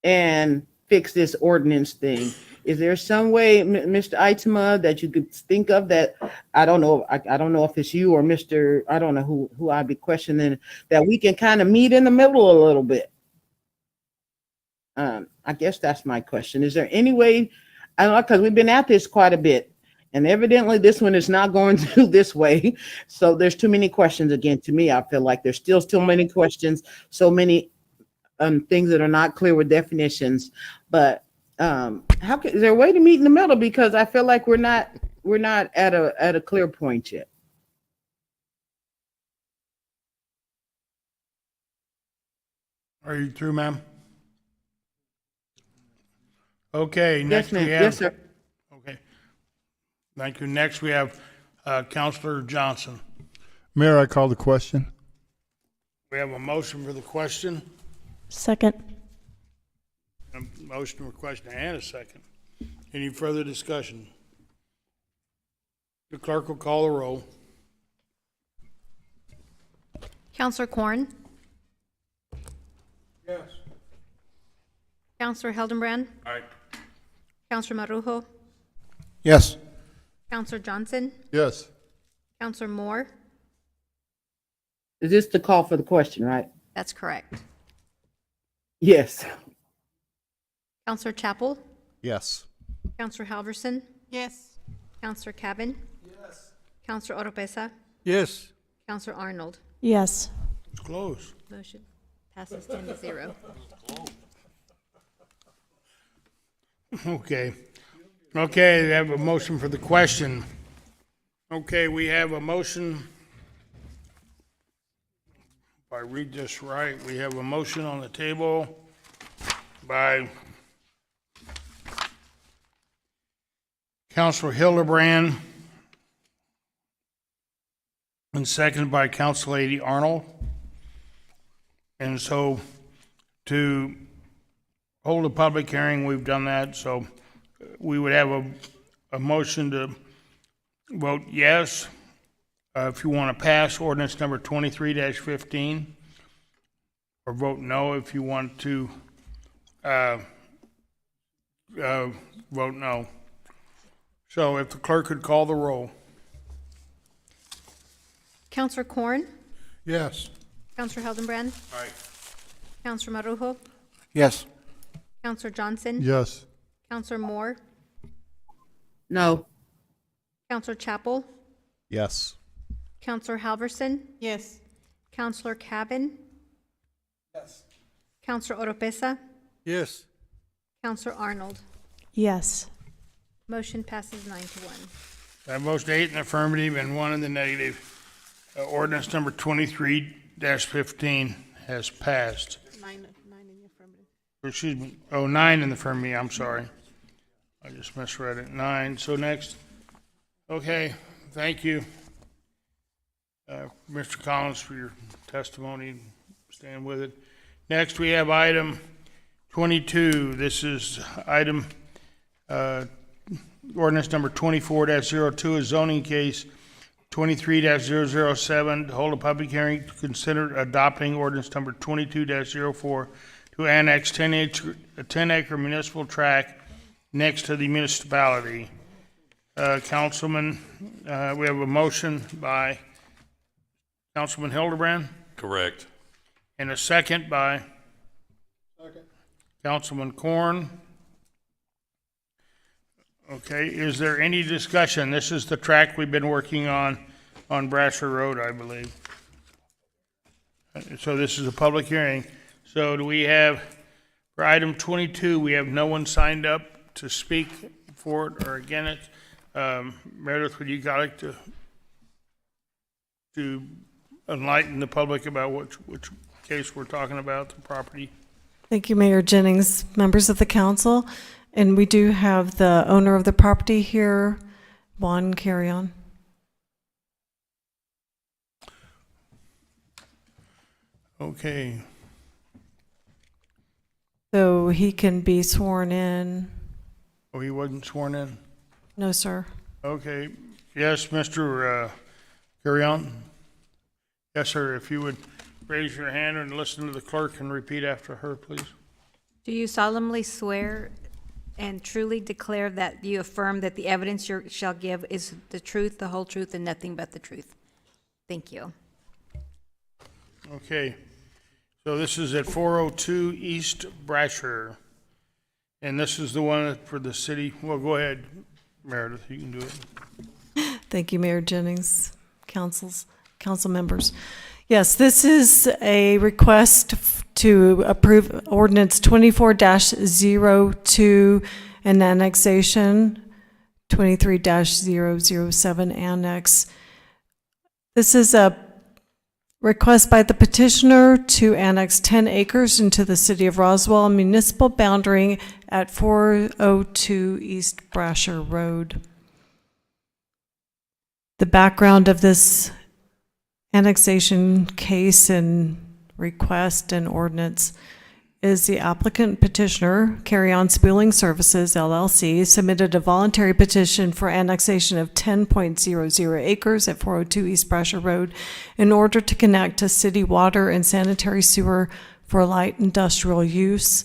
and fix this ordinance thing? Is there some way, Mr. Eintema, that you could think of that? I don't know. I don't know if it's you or Mr. I don't know who I'd be questioning, that we can kind of meet in the middle a little bit. I guess that's my question. Is there any way? I don't know, because we've been at this quite a bit, and evidently this one is not going to this way. So there's too many questions again. To me, I feel like there's still many questions, so many things that are not clear with definitions. But is there a way to meet in the middle? Because I feel like we're not at a clear point yet. Are you through, ma'am? Okay, next we have. Yes, sir. Okay. Thank you. Next we have Councilor Johnson. Mayor, I call the question. We have a motion for the question. Second. A motion for question and a second. Any further discussion? The clerk will call the roll. Councilor Korn? Yes. Counselor Hildenbrand, Aye. Counselor Marujo, Yes. Counselor Johnson, Yes. Counselor Moore. Is this the call for the question, right? That's correct. Yes. Counselor Chapel, Yes. Counselor Halverson, Yes. Counselor Cavan. Yes. Counselor Oropesa, Yes. Counselor Arnold. Yes. It's close. Motion passes 10-0. Okay. Okay, we have a motion for the question. Okay, we have a motion. If I read this right, we have a motion on the table by Counselor Hildebrand and seconded by Council Lady Arnold. And so to hold a public hearing, we've done that, so we would have a motion to vote yes if you want to pass ordinance number 23-15, or vote no if you want to vote no. So if the clerk could call the roll. Counselor Corn, Yes. Counselor Hildenbrand, Aye. Counselor Marujo, Yes. Counselor Johnson, Yes. Counselor Moore, No. Counselor Chapel, Yes. Counselor Halverson, Yes. Counselor Cavan. Yes. Counselor Oropesa, Yes. Counselor Arnold. Yes. Motion passes 9-1. That votes 8 in the affirmative and 1 in the negative. Ordinance number 23-15 has passed. Nine in the affirmative. Excuse me, 9 in the affirmative, I'm sorry. I just misread it, 9. So next, okay, thank you, Mr. Collins, for your testimony, stand with it. Next, we have item 22. This is item, ordinance number 24-02, a zoning case 23-007, to hold a public hearing to consider adopting ordinance number 22-04 to annex 10-acre municipal tract next to the municipality. Councilman, we have a motion by Councilman Hildebrand Correct. and a second by Councilman Corn. Okay, is there any discussion? This is the track we've been working on Brasher Road, I believe. So this is a public hearing. So do we have, for item 22, we have no one signed up to speak for it or against it. Meredith, would you like to enlighten the public about which case we're talking about, the property? Thank you, Mayor Jennings, members of the council. And we do have the owner of the property here. Juan, carry on. Okay. So he can be sworn in. Oh, he wasn't sworn in? No, sir. Okay. Yes, Mr. Carry on. Yes, sir. If you would raise your hand and listen to the clerk and repeat after her, please. Do you solemnly swear and truly declare that you affirm that the evidence you shall give is the truth, the whole truth, and nothing but the truth? Thank you. Okay. So this is at 402 East Brasher. And this is the one for the city. Well, go ahead, Meredith. You can do it. Thank you, Mayor Jennings, council members. Yes, this is a request to approve ordinance 24-02 and annexation 23-007 annex. This is a request by the petitioner to annex 10 acres into the city of Roswell municipal boundary at 402 East Brasher Road. The background of this annexation case and request and ordinance is the applicant petitioner, Carry On Spooling Services, LLC, submitted a voluntary petition for annexation of 10.00 acres at 402 East Brasher Road in order to connect to city water and sanitary sewer for light industrial use.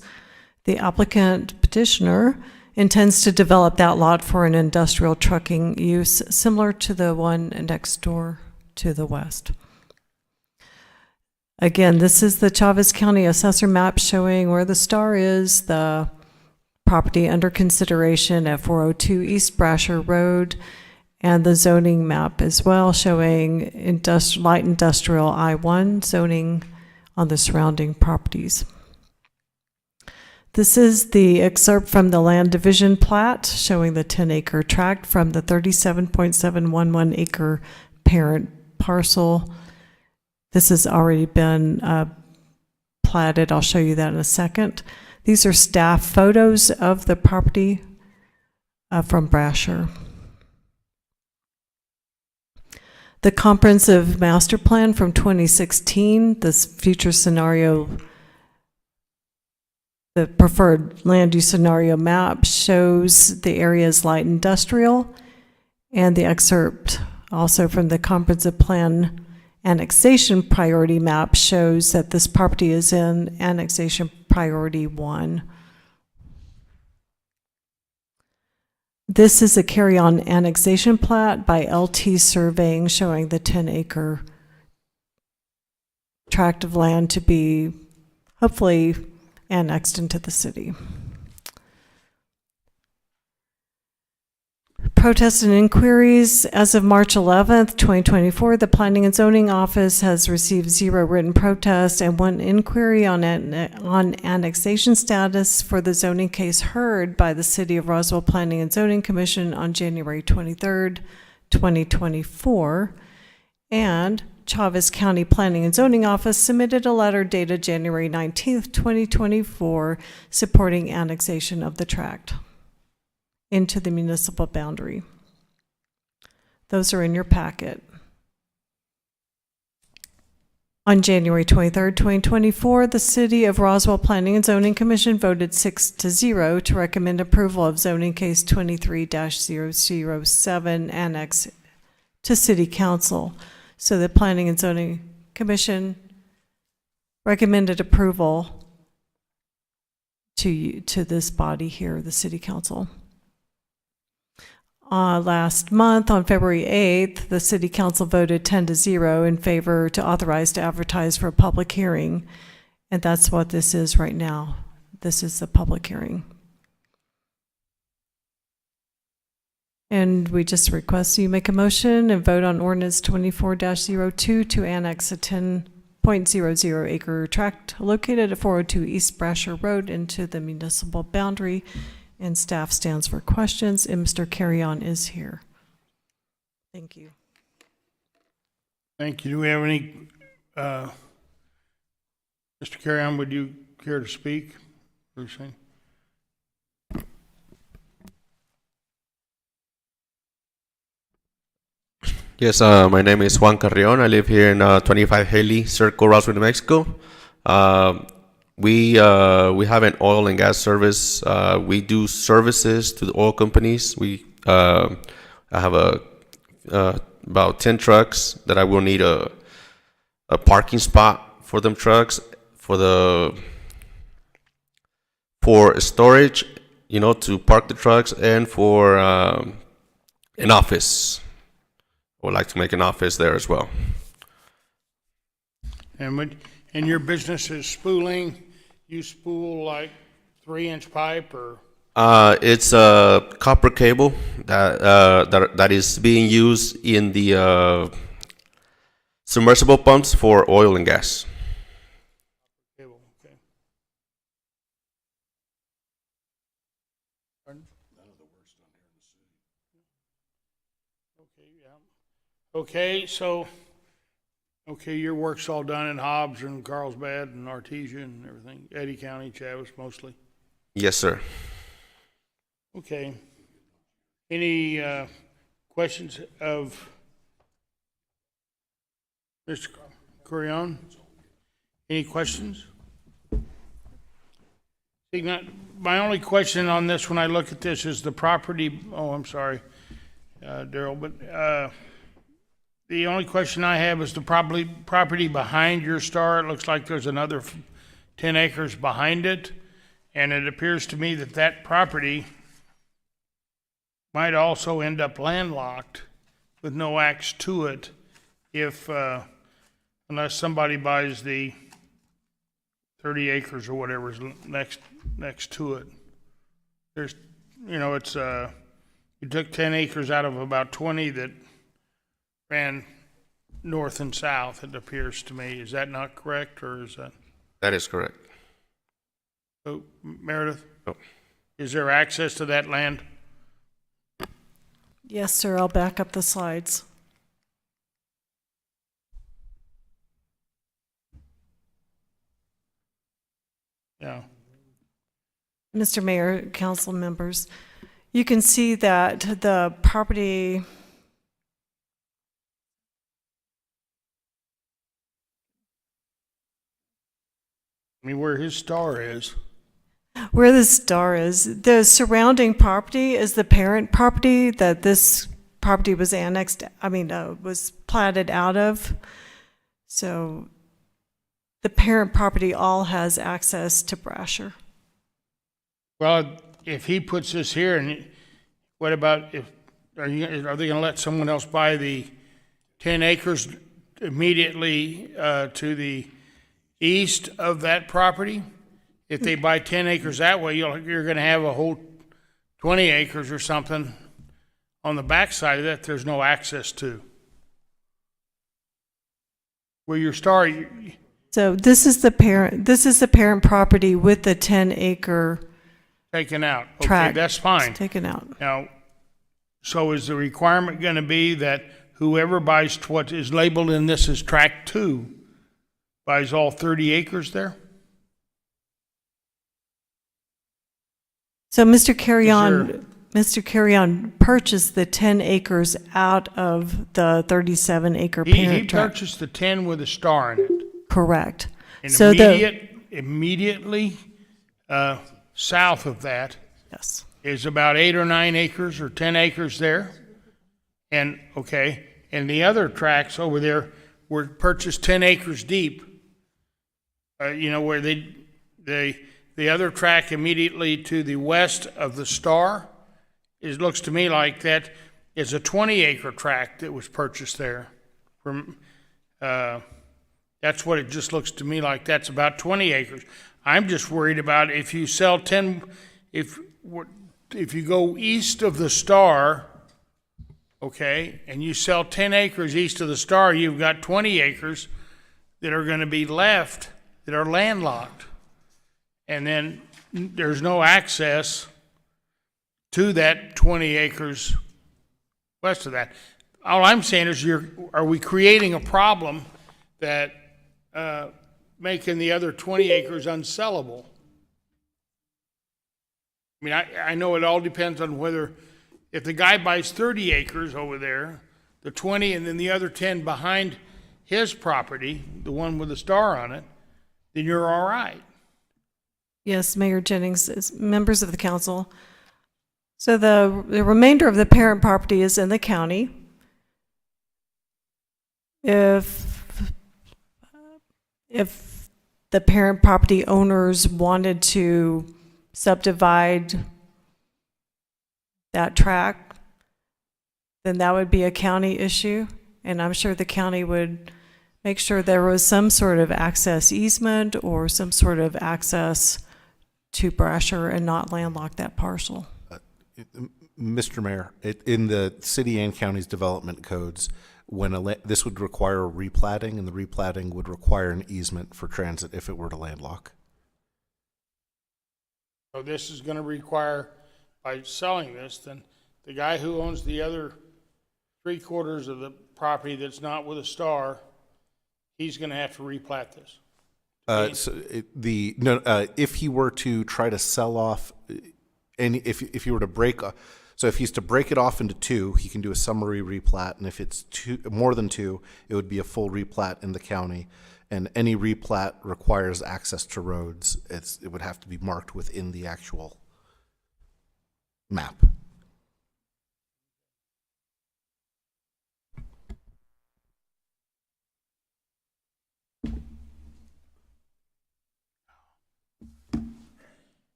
The applicant petitioner intends to develop that lot for an industrial trucking use similar to the one next door to the west. Again, this is the Chavez County Assessor map showing where the star is, the property under consideration at 402 East Brasher Road, and the zoning map as well showing light industrial I-1 zoning on the surrounding properties. This is the excerpt from the land division plat showing the 10-acre tract from the 37.711 acre parent parcel. This has already been platted. I'll show you that in a second. These are staff photos of the property from Brasher. The comprehensive master plan from 2016, this future scenario, the preferred land use scenario map shows the areas light industrial, and the excerpt also from the comprehensive plan annexation priority map shows that this property is in annexation priority 1. This is a carry-on annexation plat by LT Surveying showing the 10-acre tract of land to be hopefully annexed into the city. Protests and inquiries. As of March 11th, 2024, the Planning and Zoning Office has received 0 written protests and 1 inquiry on annexation status for the zoning case heard by the City of Roswell Planning and Zoning Commission on January 23rd, 2024. And Chavez County Planning and Zoning Office submitted a letter dated January 19th, 2024, supporting annexation of the tract into the municipal boundary. Those are in your packet. On January 23rd, 2024, the City of Roswell Planning and Zoning Commission voted 6-0 to recommend approval of zoning case 23-007 annex to City Council. So the Planning and Zoning Commission recommended approval to this body here, the City Council. Last month, on February 8th, the City Council voted 10-0 in favor to authorize to advertise for a public hearing. And that's what this is right now. This is the public hearing. And we just request you make a motion and vote on ordinance 24-02 to annex a 10.00 acre tract located at 402 East Brasher Road into the municipal boundary. And staff stands for questions, and Mr. Carrion is here. Thank you. Thank you. Do we have any, Mr. Carrion, would you care to speak? Yes, my name is Juan Carrion. I live here in 25 Haley Circle, Roswell, New Mexico. We have an oil and gas service. We do services to the oil companies. I have about 10 trucks that I will need a parking spot for them trucks for storage, to park the trucks, and for an office. I would like to make an office there as well. And your business is spooling? You spool like 3-inch pipe, or? It's a copper cable that is being used in the submersible pumps for oil and gas. Cable, okay. Okay, yeah. Okay, so. Okay, your work's all done in Hobbs and Carlsbad and Artesia and everything, Eddy County, Chavez mostly? Yes, sir. Okay. Any questions of Mr. Carrion? Any questions? My only question on this when I look at this is the property, I'm sorry, Daryl, but the only question I have is the property behind your star. It looks like there's another 10 acres behind it. And it appears to me that that property might also end up landlocked with no access to it if, unless somebody buys the 30 acres or whatever is next to it. There's, it's, you took 10 acres out of about 20 that ran north and south, it appears to me. Is that not correct, or is that? That is correct. Oh, Meredith? Oh. Is there access to that land? Yes, sir. I'll back up the slides. Yeah. Mr. Mayor, council members, you can see that the property, I mean, where his star is. where the star is, the surrounding property is the parent property that this property was was platted out of. So the parent property all has access to Brasher. Well, if he puts this here, and what about are they going to let someone else buy the 10 acres immediately to the east of that property? If they buy 10 acres that way, you're going to have a whole 20 acres or something on the backside of that there's no access to. Where your star. So this is the parent property with the 10-acre taken out. Okay, tract. that's fine. It's taken out. Now, so is the requirement going to be that whoever buys what is labeled in this as tract 2 buys all 30 acres there? So Mr. Carrion purchased the 10 acres out of the 37-acre He parent tract. purchased the 10 with a star in it. Correct. And So immediately south of that yes, is about 8 or 9 acres or 10 acres there. And the other tracts over there were purchased 10 acres deep. Where the other tract immediately to the west of the star, it looks to me like that is a 20-acre tract that was purchased there. That's what it just looks to me like. That's about 20 acres. I'm just worried about if you sell 10, if you go east of the star, and you sell 10 acres east of the star, you've got 20 acres that are going to be left that are landlocked. And then there's no access to that 20 acres west of that. All I'm saying is, are we creating a problem that making the other 20 acres unsellable? I mean, I know it all depends on whether, if the guy buys 30 acres over there, the 20 and then the other 10 behind his property, the one with the star on it, then you're all right. yes, Mayor Jennings, members of the council. So the remainder of the parent property is in the county. If the parent property owners wanted to subdivide that tract, then that would be a county issue. And I'm sure the county would make sure there was some sort of access easement or some sort of access to Brasher and not landlock that parcel. Mr. Mayor, in the city and county's development codes, this would require a replatting, and the replatting would require an easement for transit if it were to landlock. So this is going to require, by selling this, then the guy who owns the other 3/4 of the property that's not with a star, he's going to have to replat this. If he were to try to sell off, and if he were to break, so if he's to break it off into 2, he can do a summary replat, and if it's more than 2, it would be a full replat in the county. And any replat requires access to roads. It would have to be marked within the actual map.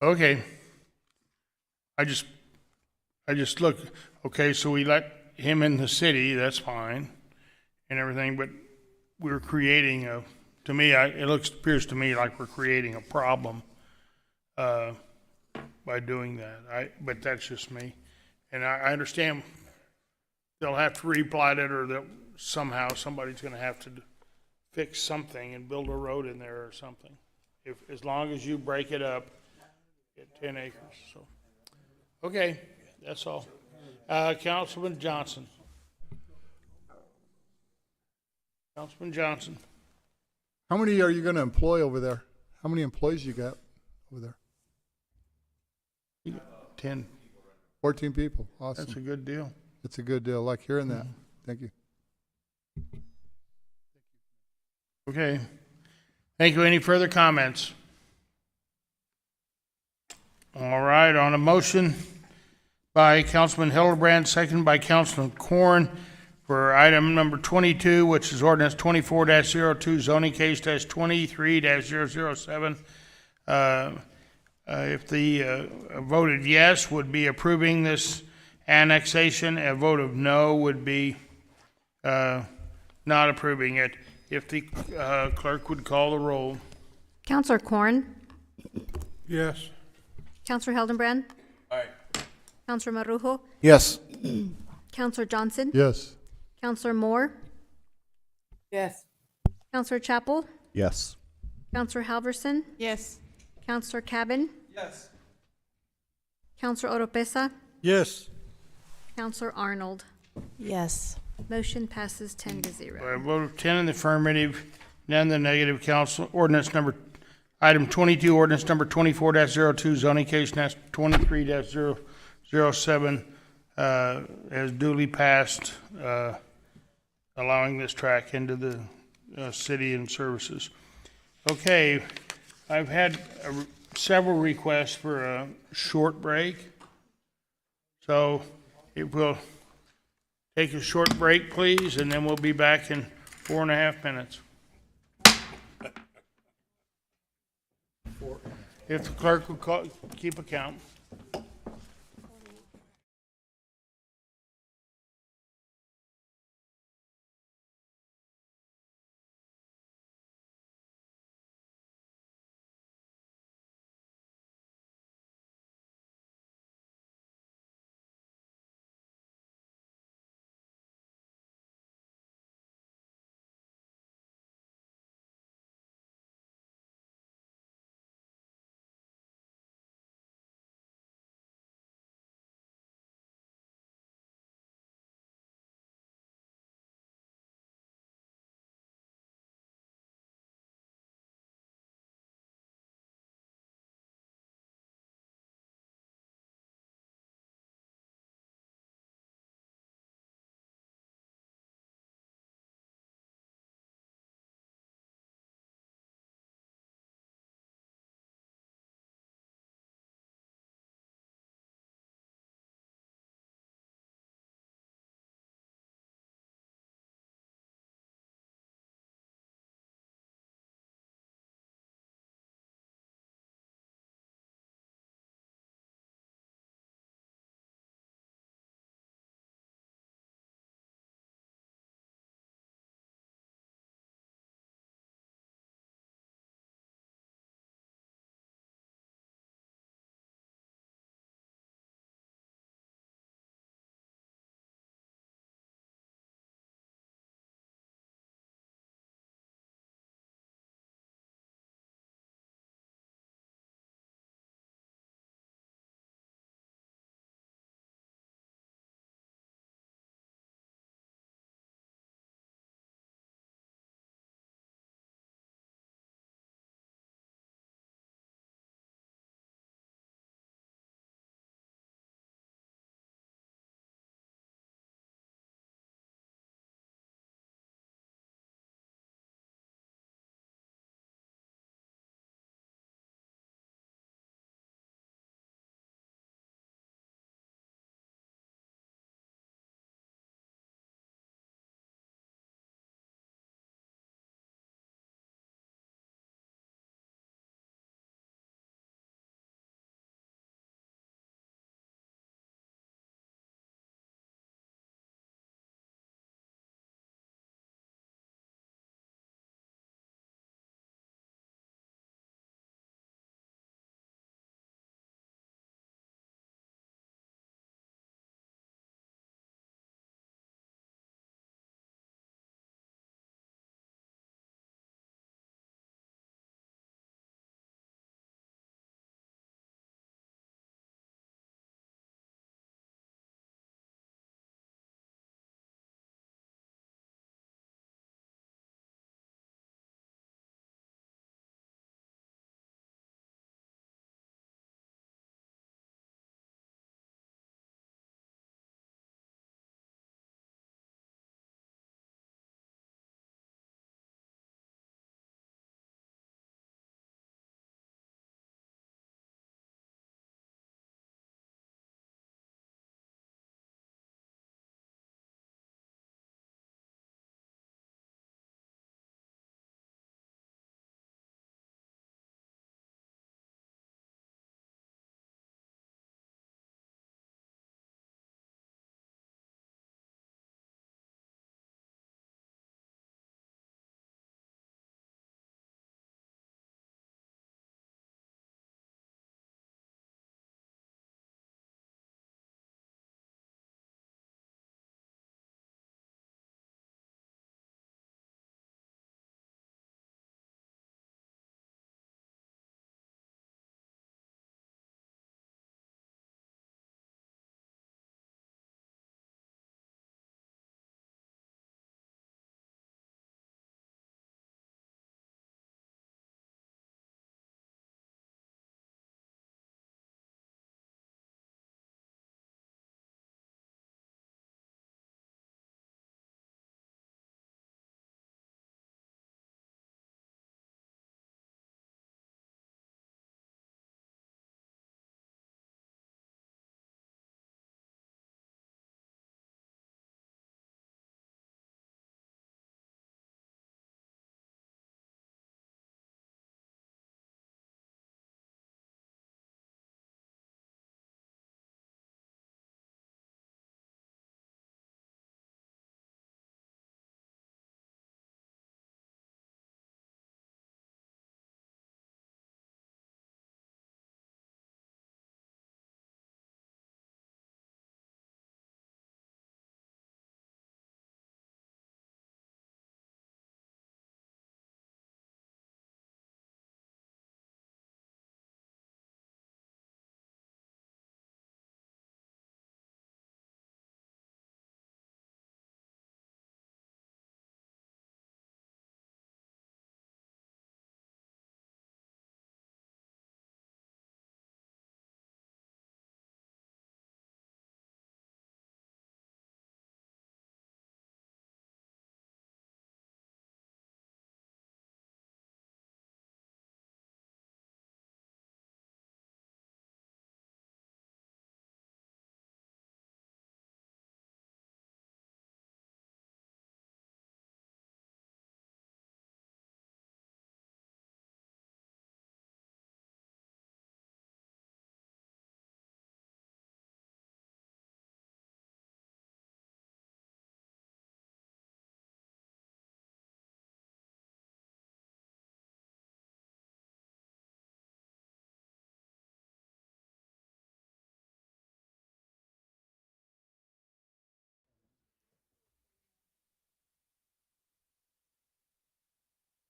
Okay. I just look, okay, so we let him in the city, that's fine, and everything, but we're creating to me, appears to me like we're creating a problem, by doing that. But that's just me. And I understand they'll have to replat it, or that somehow somebody's gonna have to fix something and build a road in there or something. As long as you break it up at 10 acres, so. Okay, that's all. Councilman Johnson. Councilman Johnson. How many are you gonna employ over there? How many employees you got over there? 10. 14 people, awesome. That's a good deal. It's a good deal, I like hearing that. Thank you. Okay. Thank you. Any further comments? All right, on a motion by Councilman Hildebrand, seconded by Councilman Corn for item number 22, which is ordinance 24-02, zoning case -23-007. If the voted yes would be approving this annexation, a vote of no would be not approving it. If the clerk would call the roll. Counselor Corn? Yes. Counselor Hildenbrand? Aye. Counselor Marujo? Yes. Counselor Johnson? Yes. Counselor Moore? Yes. Counselor Chapel? Yes. Counselor Halverson? Yes. Counselor Cabin? Yes. Counselor Oropesa? Yes. Counselor Arnold? Yes. Motion passes 10-0. By a vote of 10 in the affirmative, none in the negative, item 22, ordinance number 24-02, zoning case 23-007, has duly passed, allowing this track into the city and services. Okay, I've had several requests for a short break. So if we'll take a short break, please, and then we'll be back in 4.5 minutes. If the clerk will keep account.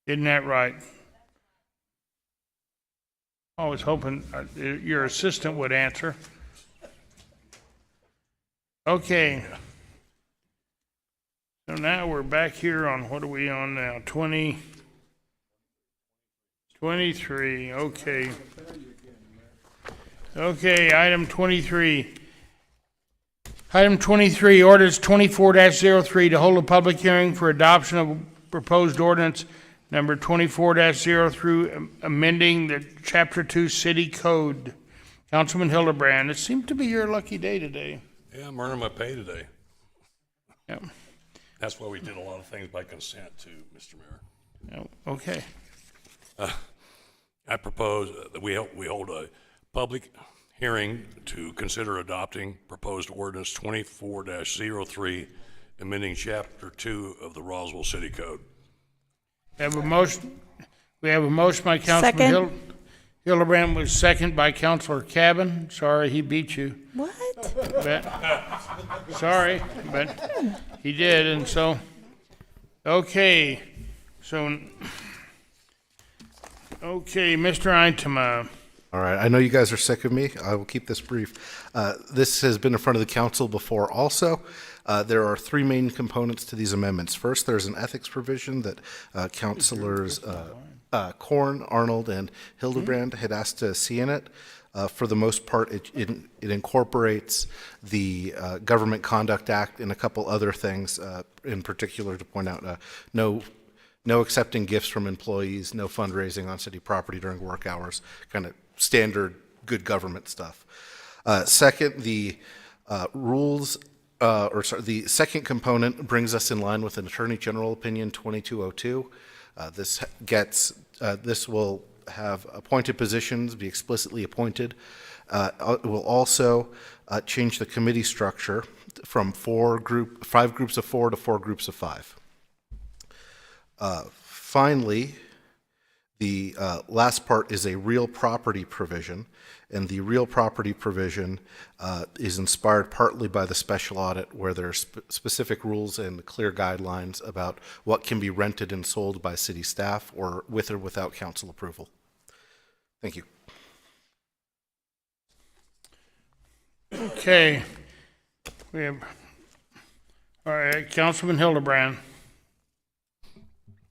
Isn't that right? I was hoping your assistant would answer. Okay. So now we're back here on, what are we on now? 23, okay. Okay, item 23. Item 23, ordinance 24-03 to hold a public hearing for adoption of proposed ordinance number 24-03 amending the Chapter 2 City Code. Councilman Hildebrand, it seemed to be your lucky day today. Yeah, I'm earning my pay today. Yep. That's why we did a lot of things by consent too, Mr. Mayor. Yep. Okay. I propose that we hold a public hearing to consider adopting proposed ordinance 24-03, amending Chapter 2 of the Roswell City Code. We have a motion by Councilman Hildebrand, was second by Councilor Cabin. Sorry, he beat you. What? Sorry, but he did, and so, okay. So, okay, Mr. Eintema. All right, I know you guys are sick of me. I will keep this brief. This has been in front of the council before also. There are three main components to these amendments. First, there's an ethics provision that councilors Korn, Arnold, and Hildebrand had asked to see in it. For the most part, it incorporates the Government Conduct Act and a couple other things, in particular to point out no accepting gifts from employees, no fundraising on city property during work hours, kind of standard good government stuff. Second, the the second component brings us in line with an Attorney General Opinion 2202. This will have appointed positions be explicitly appointed. It will also change the committee structure from 5 groups of 4 to 4 groups of 5. Finally, the last part is a real property provision, and the real property provision is inspired partly by the special audit, where there are specific rules and clear guidelines about what can be rented and sold by city staff or with or without council approval. Thank you. Okay. We have, all right, Councilman Hildebrand.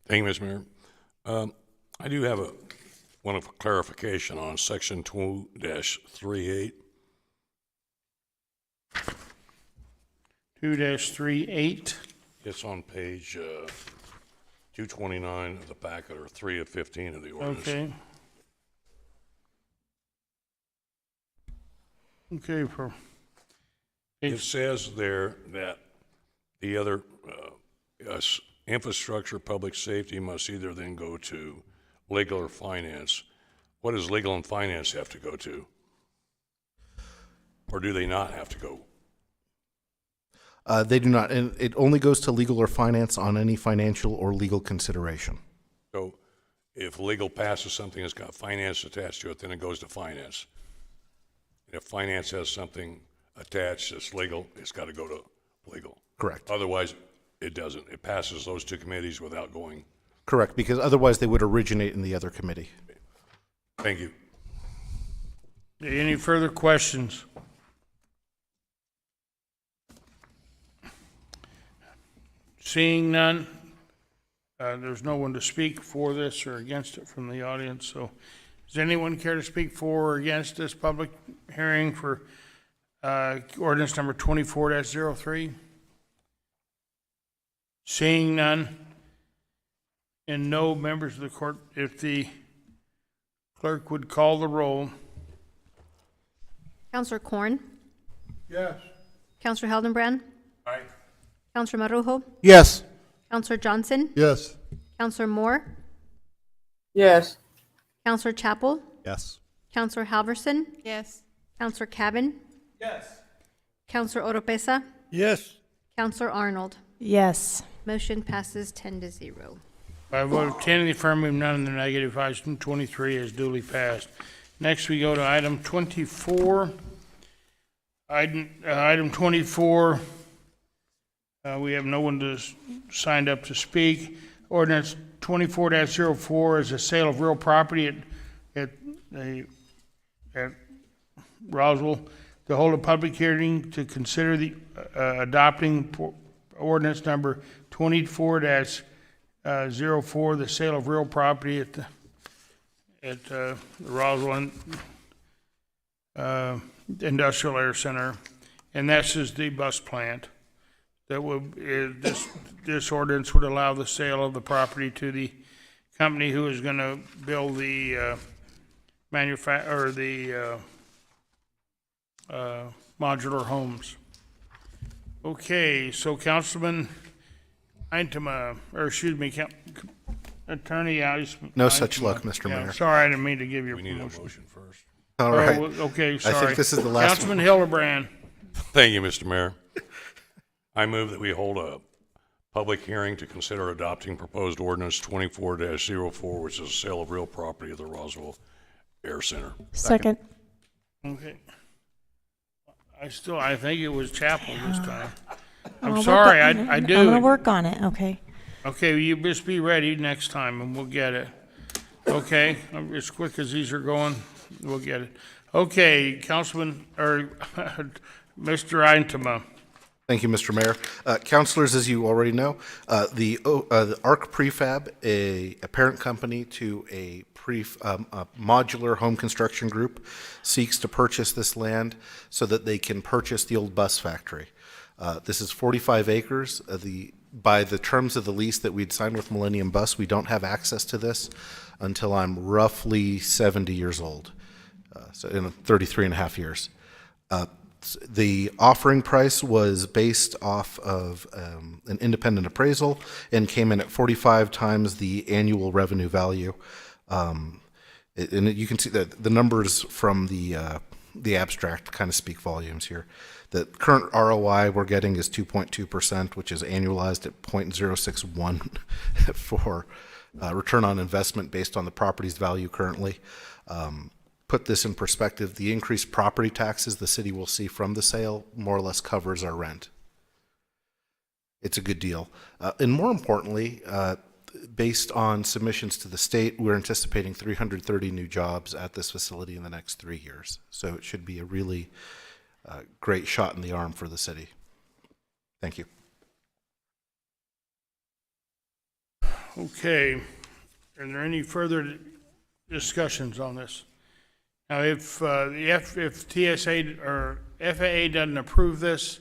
Thank you, Mr. Mayor. I do have one of clarification on section 2-38. 2-38. It's on page 229 of the packet, or 3 of 15 of the ordinance. Okay. Okay, It says there that the other infrastructure, public safety must either then go to legal or finance. What does legal and finance have to go to? Or do they not have to go? They do not, and it only goes to legal or finance on any financial or legal consideration. So if legal passes something that's got finance attached to it, then it goes to finance. If finance has something attached that's legal, it's got to go to legal. Correct. Otherwise, it doesn't. It passes those two committees without going. Correct, because otherwise they would originate in the other committee. Thank you. Any further questions? Seeing none, there's no one to speak for this or against it from the audience. So does anyone care to speak for or against this public hearing for ordinance number 24-03? Seeing none, and no members of the court, if the clerk would call the roll. Councilor Korn? Yes. Councilor Hildenbrand? Aye. Councilor Marujo? Yes. Councilor Johnson? Yes. Councilor Moore? Yes. Councilor Chapel? Yes. Councilor Halverson? Yes. Councilor Cabin? Yes. Councilor Oropesa? Yes. Councilor Arnold? Yes. Motion passes 10-0. By a vote of 10 in the affirmative, none in the negative, item 23 is duly passed. Next, we go to item 24. Item 24, we have no one signed up to speak. Ordinance 24-04 is a sale of real property at Roswell, to hold a public hearing to consider the adopting ordinance number 24-04, the sale of real property at the Roswell Industrial Air Center, and this is the bus plant. That would this ordinance would allow the sale of the property to the company who is going to build the modular homes. Okay, so Councilman Eintema, or excuse me, Attorney No such Eintema. luck, Mr. Yeah, Mayor. sorry, I didn't mean to give you a We need a promotion. motion first. All right. Okay, sorry. I think this is the last Councilman Hildebrand. Thank you, Mr. Mayor. I move that we hold a public hearing to consider adopting proposed ordinance 24-04, which is a sale of real property of the Roswell Air Center. Second. Okay. I think it was Chapel this time. I'm I'll sorry, work on it. I do. I'm gonna work on it, okay? Okay, you just be ready next time and we'll get it. Okay, as quick as these are going, we'll get it. Okay, Councilman, or Mr. Eintema. Thank you, Mr. Mayor. Councilors, as you already know, the ARC Prefab, a parent company to a modular home construction group, seeks to purchase this land so that they can purchase the old bus factory. This is 45 acres. By the terms of the lease that we'd signed with Millennium Bus, we don't have access to this until I'm roughly 70 years old, so in 33 and a half years. The offering price was based off of an independent appraisal and came in at 45 times the annual revenue value. And you can see that the numbers from the abstract kind of speak volumes here. The current ROI we're getting is 2.2%, which is annualized at 0.061 for return on investment based on the property's value currently. Put this in perspective, the increased property taxes the city will see from the sale more or less covers our rent. It's a good deal. And more importantly, based on submissions to the state, we're anticipating 330 new jobs at this facility in the next 3 years. So it should be a really great shot in the arm for the city. Thank you. Okay, are there any further discussions on this? Now, if TSA or FAA doesn't approve this,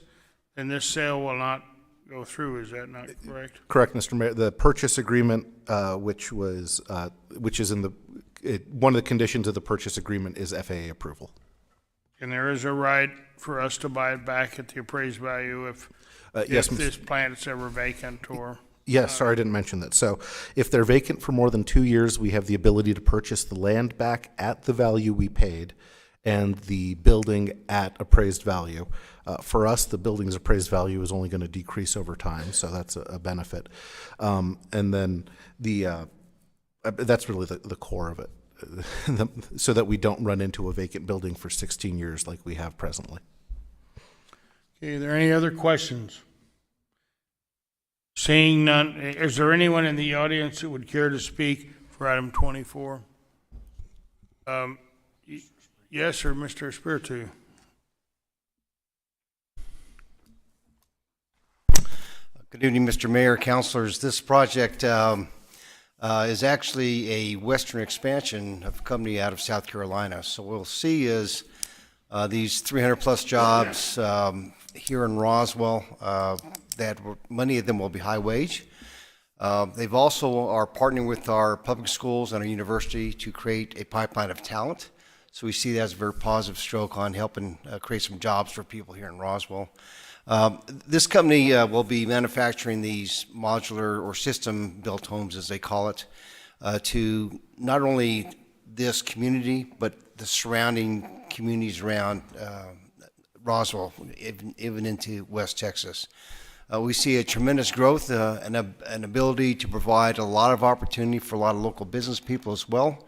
then this sale will not go through. Is that not correct? Correct, Mr. Mayor. The purchase agreement, which is in one of the conditions of the purchase agreement, is FAA approval. And there is a right for us to buy it back at the appraised value if yes, this plant is ever vacant or. Yes, sorry, I didn't mention that. So if they're vacant for more than 2 years, we have the ability to purchase the land back at the value we paid and the building at appraised value. For us, the building's appraised value is only going to decrease over time, so that's a benefit. And then that's really the core of it, so that we don't run into a vacant building for 16 years like we have presently. Okay, are there any other questions? Seeing none, is there anyone in the audience that would care to speak for item 24? Yes, sir, Mr. Espiritu. Good evening, Mr. Mayor, councilors. This project is actually a western expansion of a company out of South Carolina. So what we'll see is these 300 plus jobs here in Roswell, that many of them will be high wage. They've also are partnering with our public schools and our university to create a pipeline of talent. So we see that as a very positive stroke on helping create some jobs for people here in Roswell. This company will be manufacturing these modular or system built homes, as they call it, to not only this community, but the surrounding communities around Roswell, even into West Texas. We see a tremendous growth and an ability to provide a lot of opportunity for a lot of local business people as well,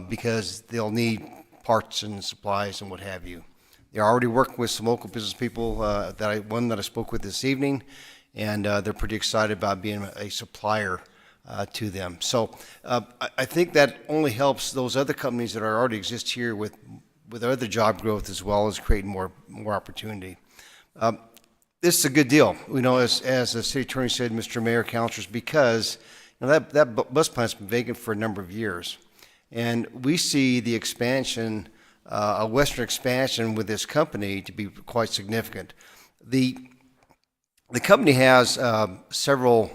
because they'll need parts and supplies and what have you. They're already working with some local business people, one that I spoke with this evening, and they're pretty excited about being a supplier to them. So I think that only helps those other companies that are already exist here with other job growth as well as creating more opportunity. This is a good deal, you know, as the city attorney said, Mr. Mayor, councilors, because you know, that bus plant's been vacant for a number of years. And we see the expansion, a western expansion with this company to be quite significant. The company has several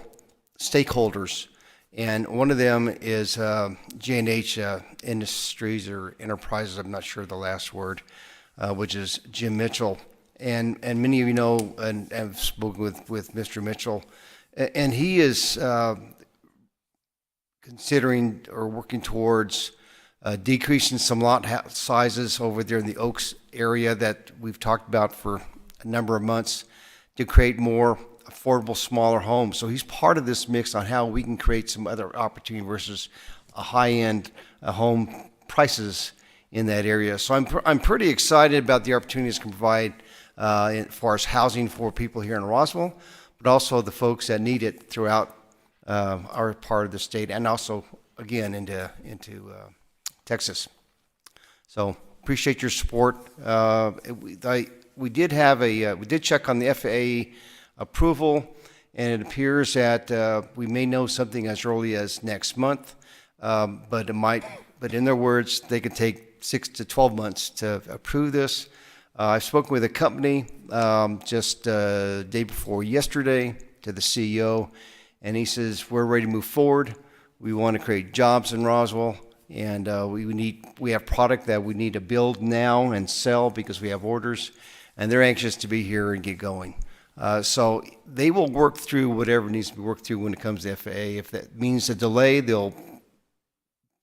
stakeholders, and one of them is J&H Industries or Enterprises, I'm not sure the last word, which is Jim Mitchell. And many of you know and have spoken with Mr. Mitchell, and he is considering or working towards decreasing some lot sizes over there in the Oaks area that we've talked about for a number of months to create more affordable, smaller homes. So he's part of this mix on how we can create some other opportunity versus a high-end home prices in that area. So I'm pretty excited about the opportunities it can provide as far as housing for people here in Roswell, but also the folks that need it throughout our part of the state, and also again into Texas. So appreciate your support. We did check on the FAA approval, and it appears that we may know something as early as next month. But in their words, they could take 6 to 12 months to approve this. I've spoken with a company just day before yesterday to the CEO, and he says we're ready to move forward. We want to create jobs in Roswell, and we have product that we need to build now and sell because we have orders, and they're anxious to be here and get going. So they will work through whatever needs to be worked through when it comes to FAA. If that means a delay, they'll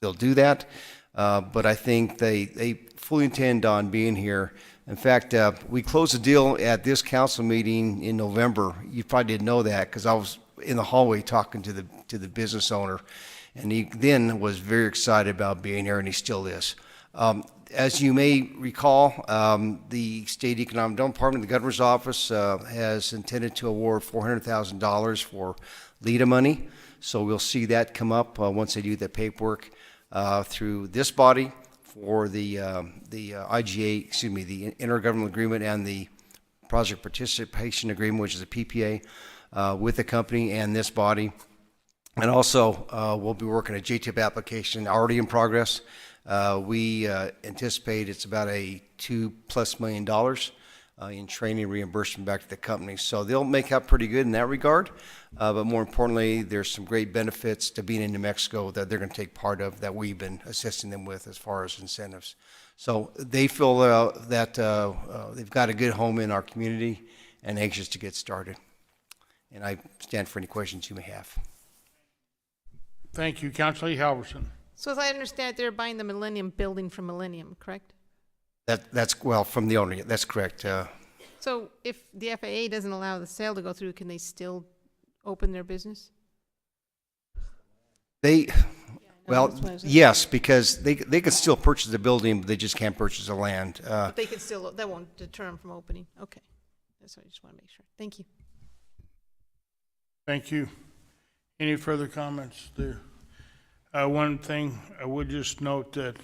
do that. But I think they fully intend on being here. In fact, we closed the deal at this council meeting in November. You probably didn't know that because I was in the hallway talking to the business owner, and he then was very excited about being here, and he still is. As you may recall, the State Economic Development Department, the Governor's Office, has intended to award $400,000 for LEDA money. So we'll see that come up once they do the paperwork through this body for the IGA, the Intergovernmental Agreement and the Project Participation Agreement, which is a PPA, with the company and this body. And also, we'll be working a JTIP application already in progress. We anticipate it's about a $2+ million in training reimbursement back to the company. So they'll make out pretty good in that regard. But more importantly, there's some great benefits to being in New Mexico that they're going to take part of that we've been assisting them with as far as incentives. So they feel that they've got a good home in our community and anxious to get started. And I stand for any questions you may have. Thank you, Councilor Halverson. So as I understand, they're buying the Millennium building from Millennium, correct? That's well, from the owner, that's correct. So if the FAA doesn't allow the sale to go through, can they still open their business? Yes, because they can still purchase the building, but they just can't purchase the land. But they can still, that won't deter them from opening. Okay. That's what I just want to make sure. Thank you. Thank you. Any further comments there? One thing I would just note that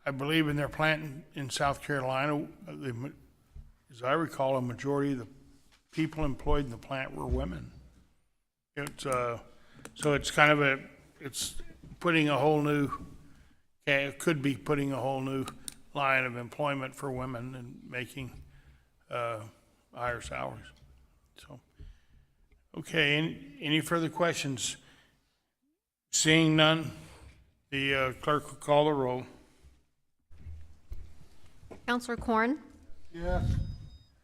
I believe in their plant in South Carolina, as I recall, a majority of the people employed in the plant were women. So it's kind of it's putting a whole new, it could be putting a whole new line of employment for women and making higher salaries. So, okay, any further questions? Seeing none, the clerk will call the roll. Councillor Korn? Yes.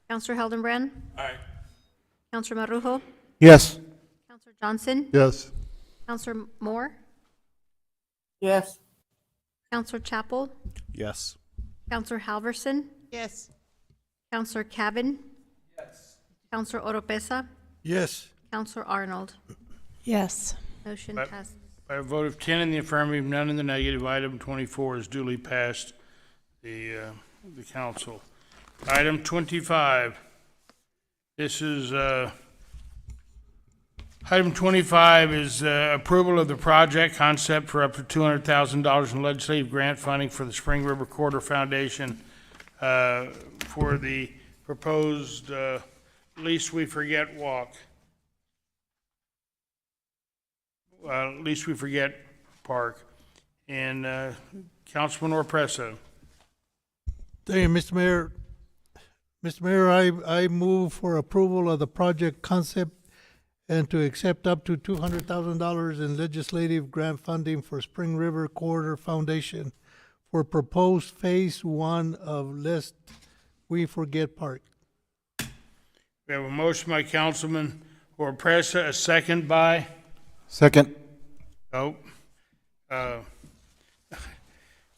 Councillor Heldenbrand? Aye. Councillor Marujo? Yes. Councillor Johnson? Yes. Councillor Moore? Yes. Councillor Chapel? Yes. Councillor Halverson? Yes. Councillor Cavan? Yes. Councillor Oropesa? Yes. Councillor Arnold? Yes. Motion By- passed. By a vote of 10 in the affirmative, none in the negative, item 24 is duly passed the council. Item 25, this is Item 25 is approval of the project concept for up to $200,000 in legislative grant funding for the Spring River Corridor Foundation for the proposed Least We Forget walk. Least We Forget Park. And Councilman Orpresa. Thank you, Mr. Mayor. Mr. Mayor, I move for approval of the project concept and to accept up to $200,000 in legislative grant funding for Spring River Corridor Foundation for proposed Phase 1 of Lest We Forget Park. We have a motion by Councilman Orpresa, a second by? Second. Oh.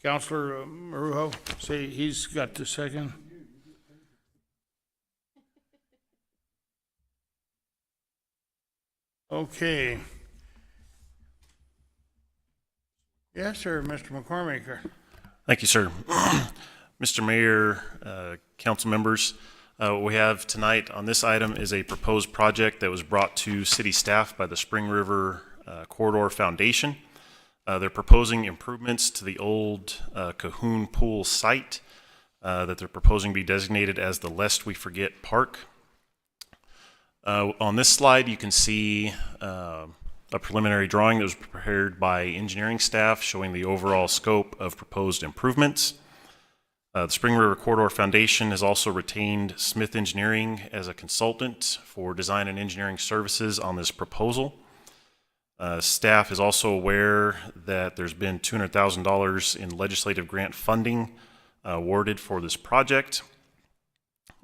Councilor Marujo, say he's got the second. Okay. Yes, sir, Mr. McCormick. Thank you, sir. Mr. Mayor, council members, what we have tonight on this item is a proposed project that was brought to city staff by the Spring River Corridor Foundation. They're proposing improvements to the old Cahoon Pool site that they're proposing be designated as the Lest We Forget Park. On this slide, you can see a preliminary drawing that was prepared by engineering staff showing the overall scope of proposed improvements. The Spring River Corridor Foundation has also retained Smith Engineering as a consultant for design and engineering services on this proposal. Staff is also aware that there's been $200,000 in legislative grant funding awarded for this project.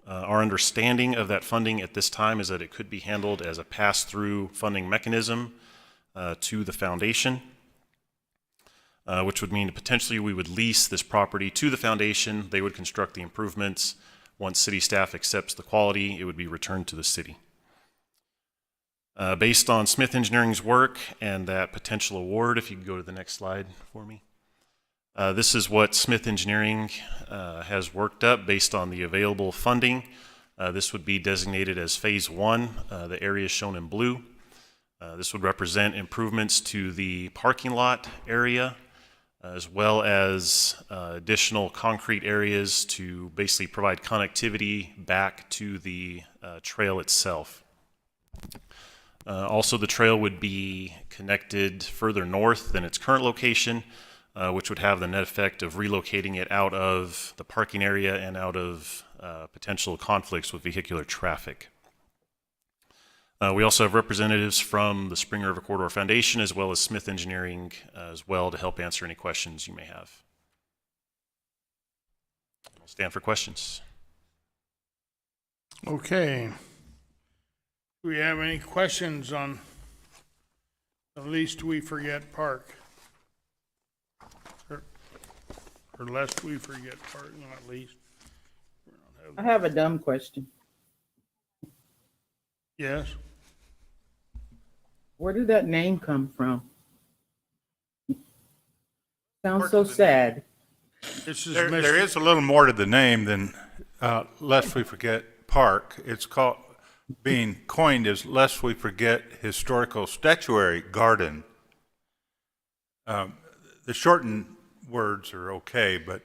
Our understanding of that funding at this time is that it could be handled as a pass-through funding mechanism to the foundation, which would mean potentially we would lease this property to the foundation. They would construct the improvements. Once city staff accepts the quality, it would be returned to the city. Based on Smith Engineering's work and that potential award, if you could go to the next slide for me. This is what Smith Engineering has worked up based on the available funding. This would be designated as Phase 1, the area shown in blue. This would represent improvements to the parking lot area, as well as additional concrete areas to basically provide connectivity back to the trail itself. Also, the trail would be connected further north than its current location, which would have the net effect of relocating it out of the parking area and out of potential conflicts with vehicular traffic. We also have representatives from the Spring River Corridor Foundation as well as Smith Engineering as well to help answer any questions you may have. I'll stand for questions. Okay. Do we have any questions on the Least We Forget Park? Or Lest We Forget Park, not least. I have a dumb question. Yes? Where did that name come from? Sounds so sad. There is a little more to the name than Lest We Forget Park. It's called, being coined as Lest We Forget Historical Statuary Garden. The shortened words are okay, but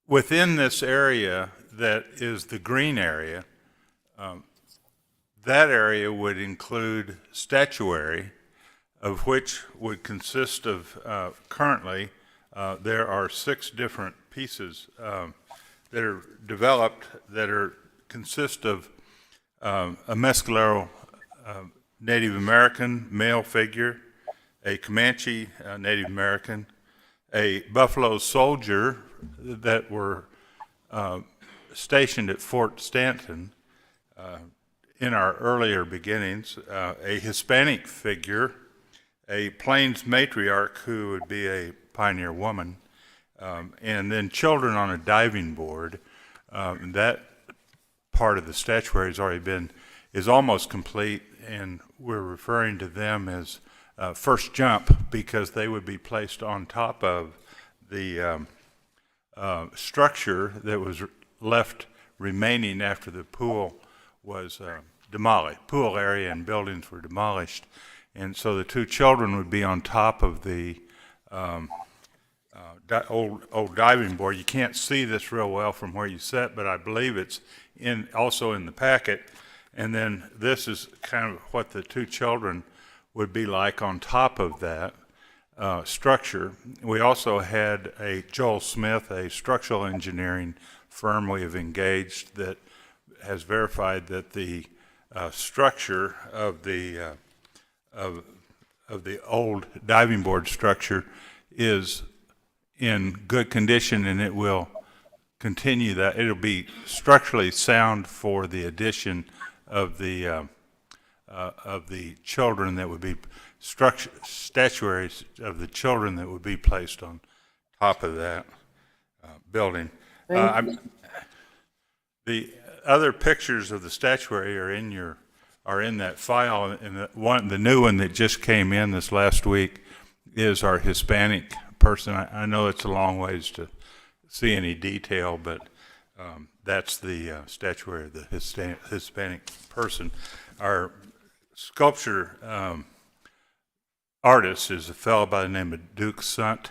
within this area that is the green area, that area would include statuary, of which would consist of, currently, there are 6 different pieces that are developed that consist of a Mescalero Native American male figure, a Comanche Native American, a Buffalo soldier that were stationed at Fort Stanton in our earlier beginnings, a Hispanic figure, a Plains matriarch who would be a pioneer woman, and then children on a diving board. That part of the statuary has already is almost complete, and we're referring to them as first jump because they would be placed on top of the structure that was left remaining after the pool was demolished. Pool area and buildings were demolished. And so the two children would be on top of the old diving board. You can't see this real well from where you sit, but I believe it's also in the packet. And then this is kind of what the two children would be like on top of that structure. We also had Joel Smith, a structural engineering firm we have engaged, that has verified that the structure of the old diving board structure is in good condition, and it will continue that. It'll be structurally sound for the addition of the children that would be statuaries of the children that would be placed on top of that building. The other pictures of the statuary are in that file, and the new one that just came in this last week is our Hispanic person. I know it's a long ways to see any detail, but that's the statuary of the Hispanic person. Our sculpture artist is a fellow by the name of Duke Sunt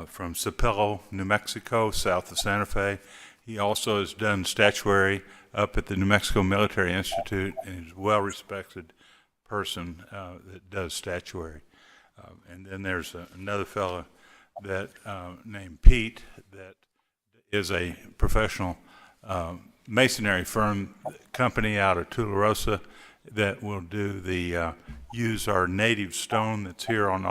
from Sapillo, New Mexico, south of Santa Fe. He also has done statuary up at the New Mexico Military Institute, and is a well-respected person that does statuary. And then there's another fellow that named Pete that is a professional masonry firm company out of Tularosa that will do use our native stone that's here on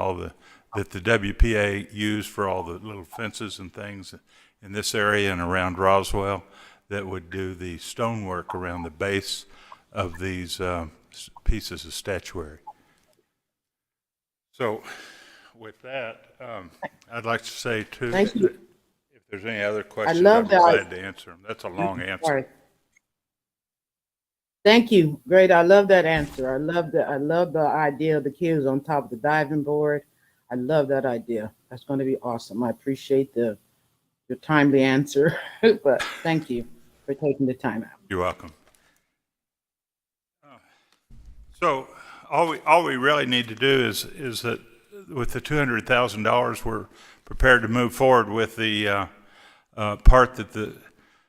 that the WPA used for all the little fences and things in this area and around Roswell, that would do the stonework around the base of these pieces of statuary. So with that, I'd like to say too, Thank you. if there's any other questions, love I'm that. glad to answer them. That's a long answer. Sorry. Thank you. Great. I love that answer. I love the idea of the kids on top of the diving board. I love that idea. That's going to be awesome. I appreciate your timely answer, but thank you for taking the time out. You're welcome. So all we really need to do is that with the $200,000, we're prepared to move forward with the part that the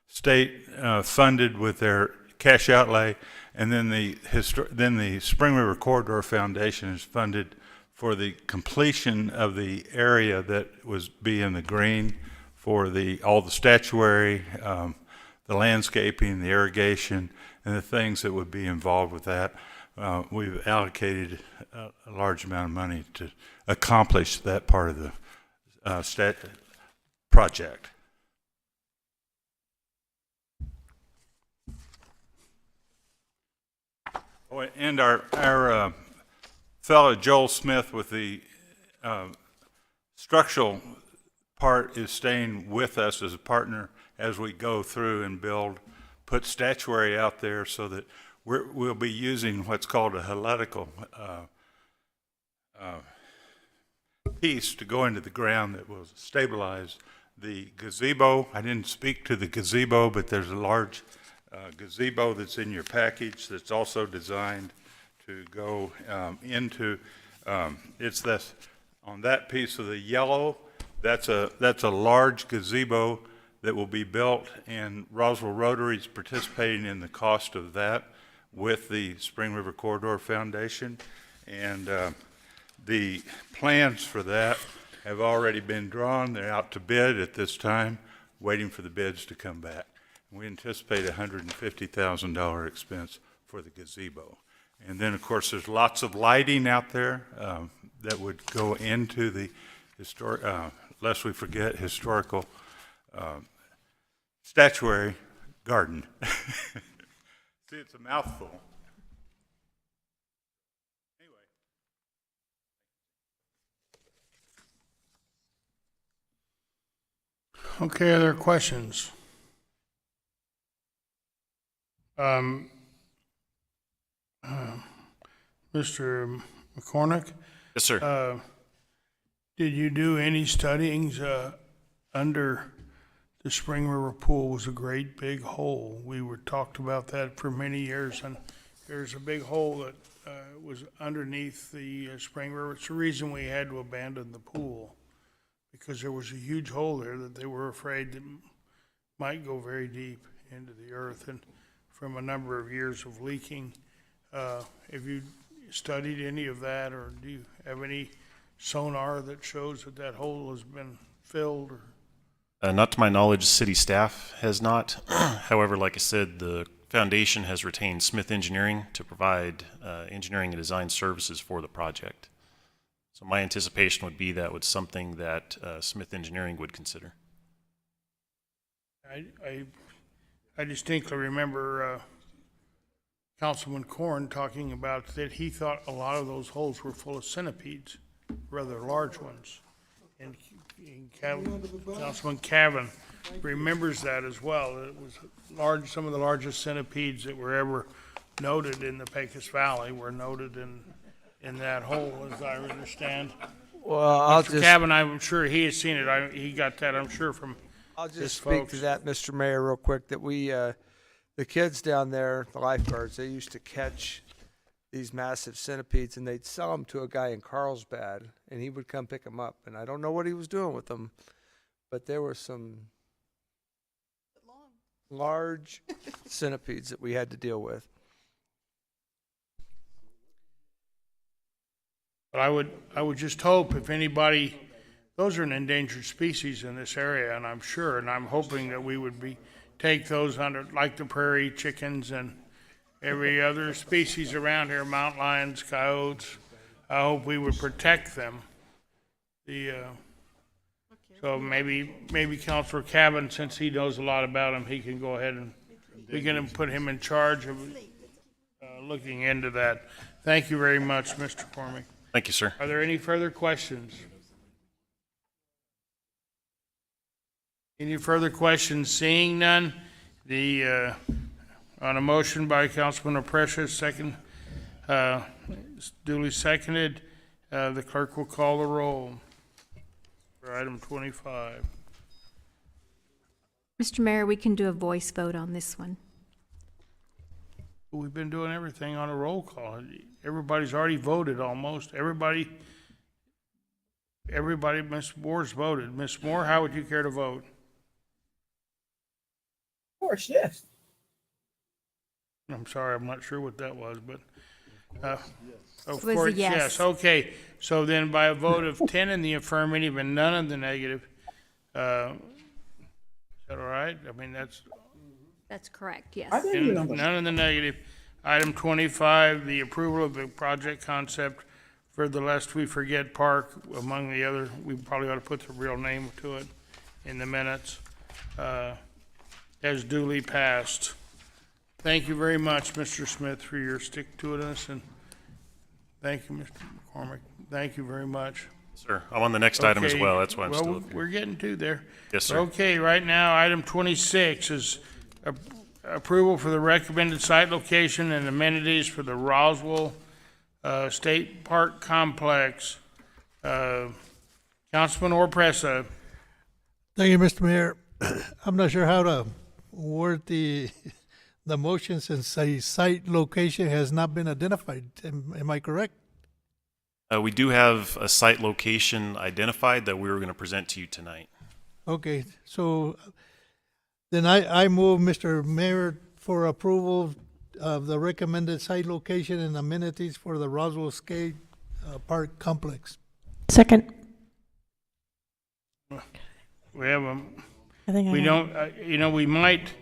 state funded with their cash outlay, and then the Spring River Corridor Foundation is funded for the completion of the area that was be in the green for all the statuary, the landscaping, the irrigation, and the things that would be involved with that. We've allocated a large amount of money to accomplish that part of the project. Oh, and our fellow Joel Smith with the structural part is staying with us as a partner as we go through and put statuary out there, so that we'll be using what's called a helical piece to go into the ground that will stabilize the gazebo. I didn't speak to the gazebo, but there's a large gazebo that's in your package that's also designed to go into, it's this, on that piece of the yellow, that's a large gazebo that will be built, and Roswell Rotary is participating in the cost of that with the Spring River Corridor Foundation. And the plans for that have already been drawn. They're out to bid at this time, waiting for the bids to come back. We anticipate a $150,000 expense for the gazebo. And then, of course, there's lots of lighting out there that would go into the historic, lest we forget, historical statuary garden. See, it's a mouthful. Okay, other questions? Mr. McCormick? Yes, sir. Did you do any studyings under the Spring River Pool? Was a great big hole. We were talked about that for many years, and there's a big hole that was underneath the spring river. It's the reason we had to abandon the pool, because there was a huge hole there that they were afraid that might go very deep into the earth, and from a number of years of leaking. Have you studied any of that, or do you have any sonar that shows that that hole has been filled? Or? Not to my knowledge, city staff has not. However, like I said, the foundation has retained Smith Engineering to provide engineering and design services for the project. So my anticipation would be that was something that Smith Engineering would consider. I distinctly remember Councilman Corn talking about that he thought a lot of those holes were full of centipedes, rather large ones. And Councilman Cavan remembers that as well. It was large. Some of the largest centipedes that were ever noted in the Pecos Valley were noted in that hole, as I understand. Well, I'll Mr. just, Cavan, I'm sure he has seen it. He got that, I'm sure, from I'll his just speak folks. to that, Mr. Mayor, real quick, that we, the kids down there, the lifeguards, they used to catch these massive centipedes and they'd sell them to a guy in Carlsbad and he would come pick them up. And I don't know what he was doing with them, but there were some large centipedes that we had to deal with. But I would just hope if anybody, those are an endangered species in this area, and I'm sure, and I'm hoping that we would take those under, like the prairie chickens and every other species around here, mountain lions, coyotes. I hope we would protect them. So maybe Councilor Cavan, since he knows a lot about them, he can go ahead and we can put him in charge of looking into that. Thank you very much, Mr. Cormick. Thank you, sir. Are there any further questions? Any further questions? Seeing none, on a motion by Councilman Precious, second, duly seconded, the clerk will call the roll for item 25. Mr. Mayor, we can do a voice vote on this one. We've been doing everything on a roll call. Everybody's already voted almost. Everybody, Ms. Moore's voted. Ms. Moore, how would you care to vote? Of course, yes. I'm sorry, I'm not sure what that was, but, of It was a course, yes. yes. Okay, so then by a vote of 10 in the affirmative and none in the negative, is that all right? I mean, That's correct, yes. none in the negative. Item 25, the approval of the project concept for the Lest We Forget Park, among the other, we probably ought to put the real name to it in the minutes, as duly passed. Thank you very much, Mr. Smith, for your stick-to-itiveness, and thank you, Mr. McCormick. Thank you very much. Sir, I'm on the next item as Okay, well. That's why I'm still up here. We're getting to there. Yes, sir. Okay, right now, item 26 is approval for the recommended site location and amenities for the Roswell State Park Complex. Councilman Orpresa. Thank you, Mr. Mayor. I'm not sure how to word the motion since a site location has not been identified. Am I correct? We do have a site location identified that we were going to present to you tonight. Okay, so then I move, Mr. Mayor, for approval of the recommended site location and amenities for the Roswell Skate Park Complex. Second. We have a, I think we I don't, we might,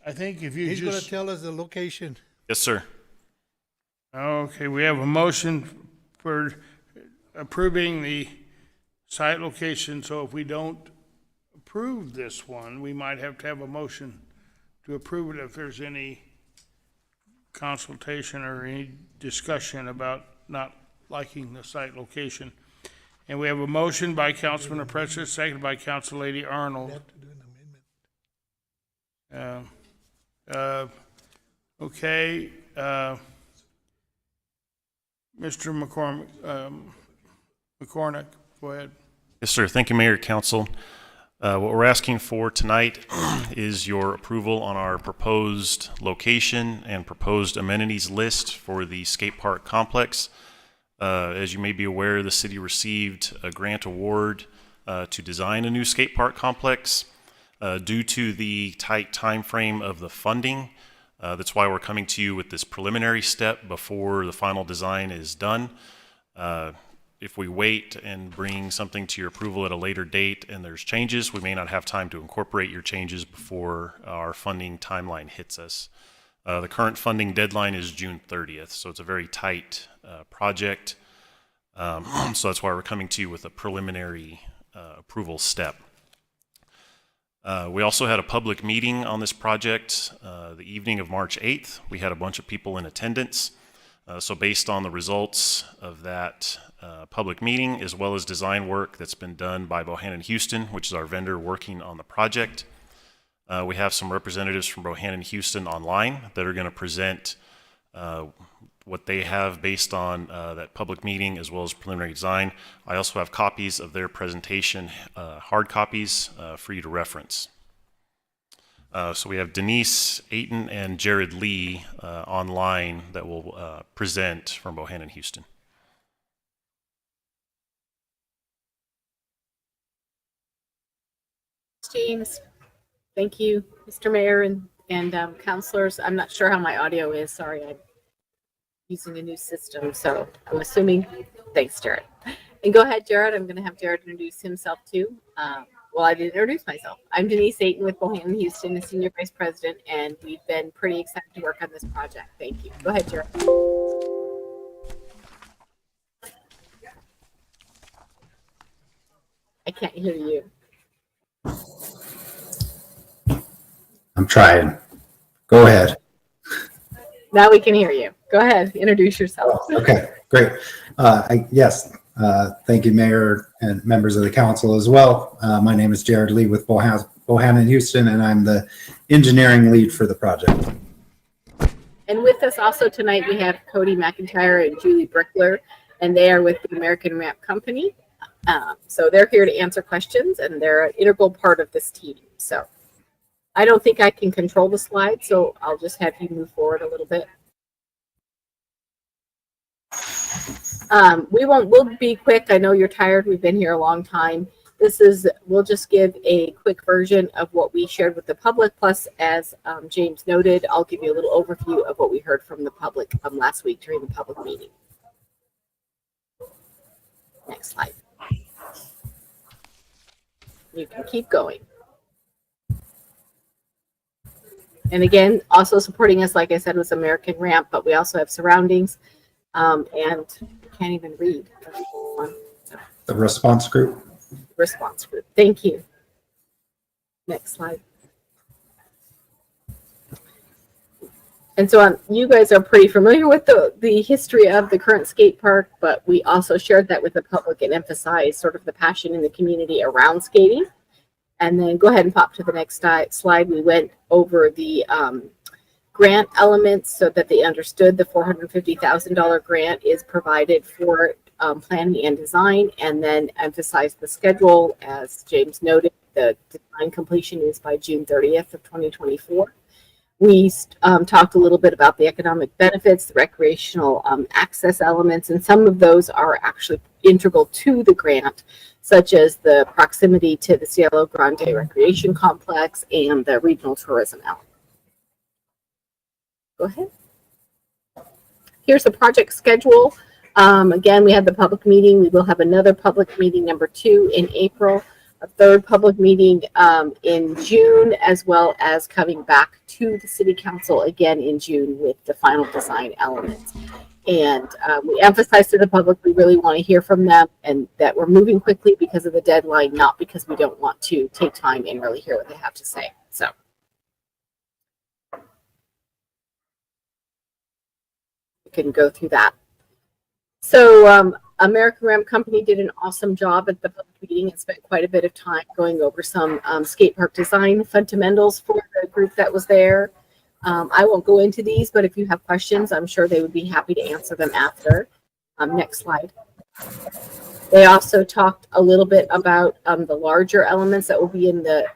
I think if you He's going to just, tell us the location. Yes, sir. okay, we have a motion for approving the site location, so if we don't approve this one, we might have to have a motion to approve it if there's any consultation or any discussion about not liking the site location. And we have a motion by Councilman Precious, seconded by Council Lady Arnold. Okay, Mr. McCormick, go ahead. Yes, sir. Thank you, Mayor, Council. What we're asking for tonight is your approval on our proposed location and proposed amenities list for the skate park complex. As you may be aware, the city received a grant award to design a new skate park complex. Due to the tight time frame of the funding, that's why we're coming to you with this preliminary step before the final design is done. If we wait and bring something to your approval at a later date and there's changes, we may not have time to incorporate your changes before our funding timeline hits us. The current funding deadline is June 30th, so it's a very tight project. So that's why we're coming to you with a preliminary approval step. We also had a public meeting on this project the evening of March 8th. We had a bunch of people in attendance. So based on the results of that public meeting, as well as design work that's been done by Bohannon Houston, which is our vendor working on the project, we have some representatives from Bohannon Houston online that are going to present what they have based on that public meeting as well as preliminary design. I also have copies of their presentation, hard copies for you to reference. So we have Denise Ayton and Jared Lee online that will present from Bohannon Houston. James, thank you, Mr. Mayor and councilors. I'm not sure how my audio is. Sorry, I'm using a new system, so I'm assuming. Thanks, Jared. And go ahead, Jared. I'm going to have Jared introduce himself too. Well, I didn't introduce myself. I'm Denise Ayton with Bohannon Houston, the Senior Vice President, and we've been pretty excited to work on this project. Thank you. Go ahead, Jared. I can't hear you. I'm trying. Go ahead. Now we can hear you. Go ahead. Introduce yourself. Okay, great. Yes, thank you, Mayor and members of the council as well. My name is Jared Lee with Bohannon Houston, and I'm the engineering lead for the project. And with us also tonight, we have Cody McIntyre and Julie Brickler, and they are with the American Ramp Company. So they're here to answer questions, and they're an integral part of this team. So I don't think I can control the slide, so I'll just have you move forward a little bit. We'll be quick. I know you're tired. We've been here a long time. We'll just give a quick version of what we shared with the public. Plus, as James noted, I'll give you a little overview of what we heard from the public last week during the public meeting. Next slide. You can keep going. And again, also supporting us, like I said, was American Ramp, but we also have surroundings and can't even read. The response group. Response group. Thank you. Next slide. And so you guys are pretty familiar with the history of the current skate park, but we also shared that with the public and emphasized sort of the passion in the community around skating. And then go ahead and pop to the next slide. We went over the grant elements so that they understood the $450,000 grant is provided for planning and design, and then emphasized the schedule. As James noted, the design completion is by June 30th of 2024. We talked a little bit about the economic benefits, the recreational access elements, and some of those are actually integral to the grant, such as the proximity to the Cielo Grande Recreation Complex and the regional tourism element. Go ahead. Here's the project schedule. Again, we had the public meeting. We will have another public meeting, number 2, in April, a third public meeting in June, as well as coming back to the City Council again in June with the final design elements. And we emphasize to the public we really want to hear from them, and that we're moving quickly because of the deadline, not because we don't want to take time and really hear what they have to say. So. We can go through that. So American Ramp Company did an awesome job at the public meeting and spent quite a bit of time going over some skate park design fundamentals for the group that was there. I won't go into these, but if you have questions, I'm sure they would be happy to answer them after. Next slide. They also talked a little bit about the larger elements that will be in the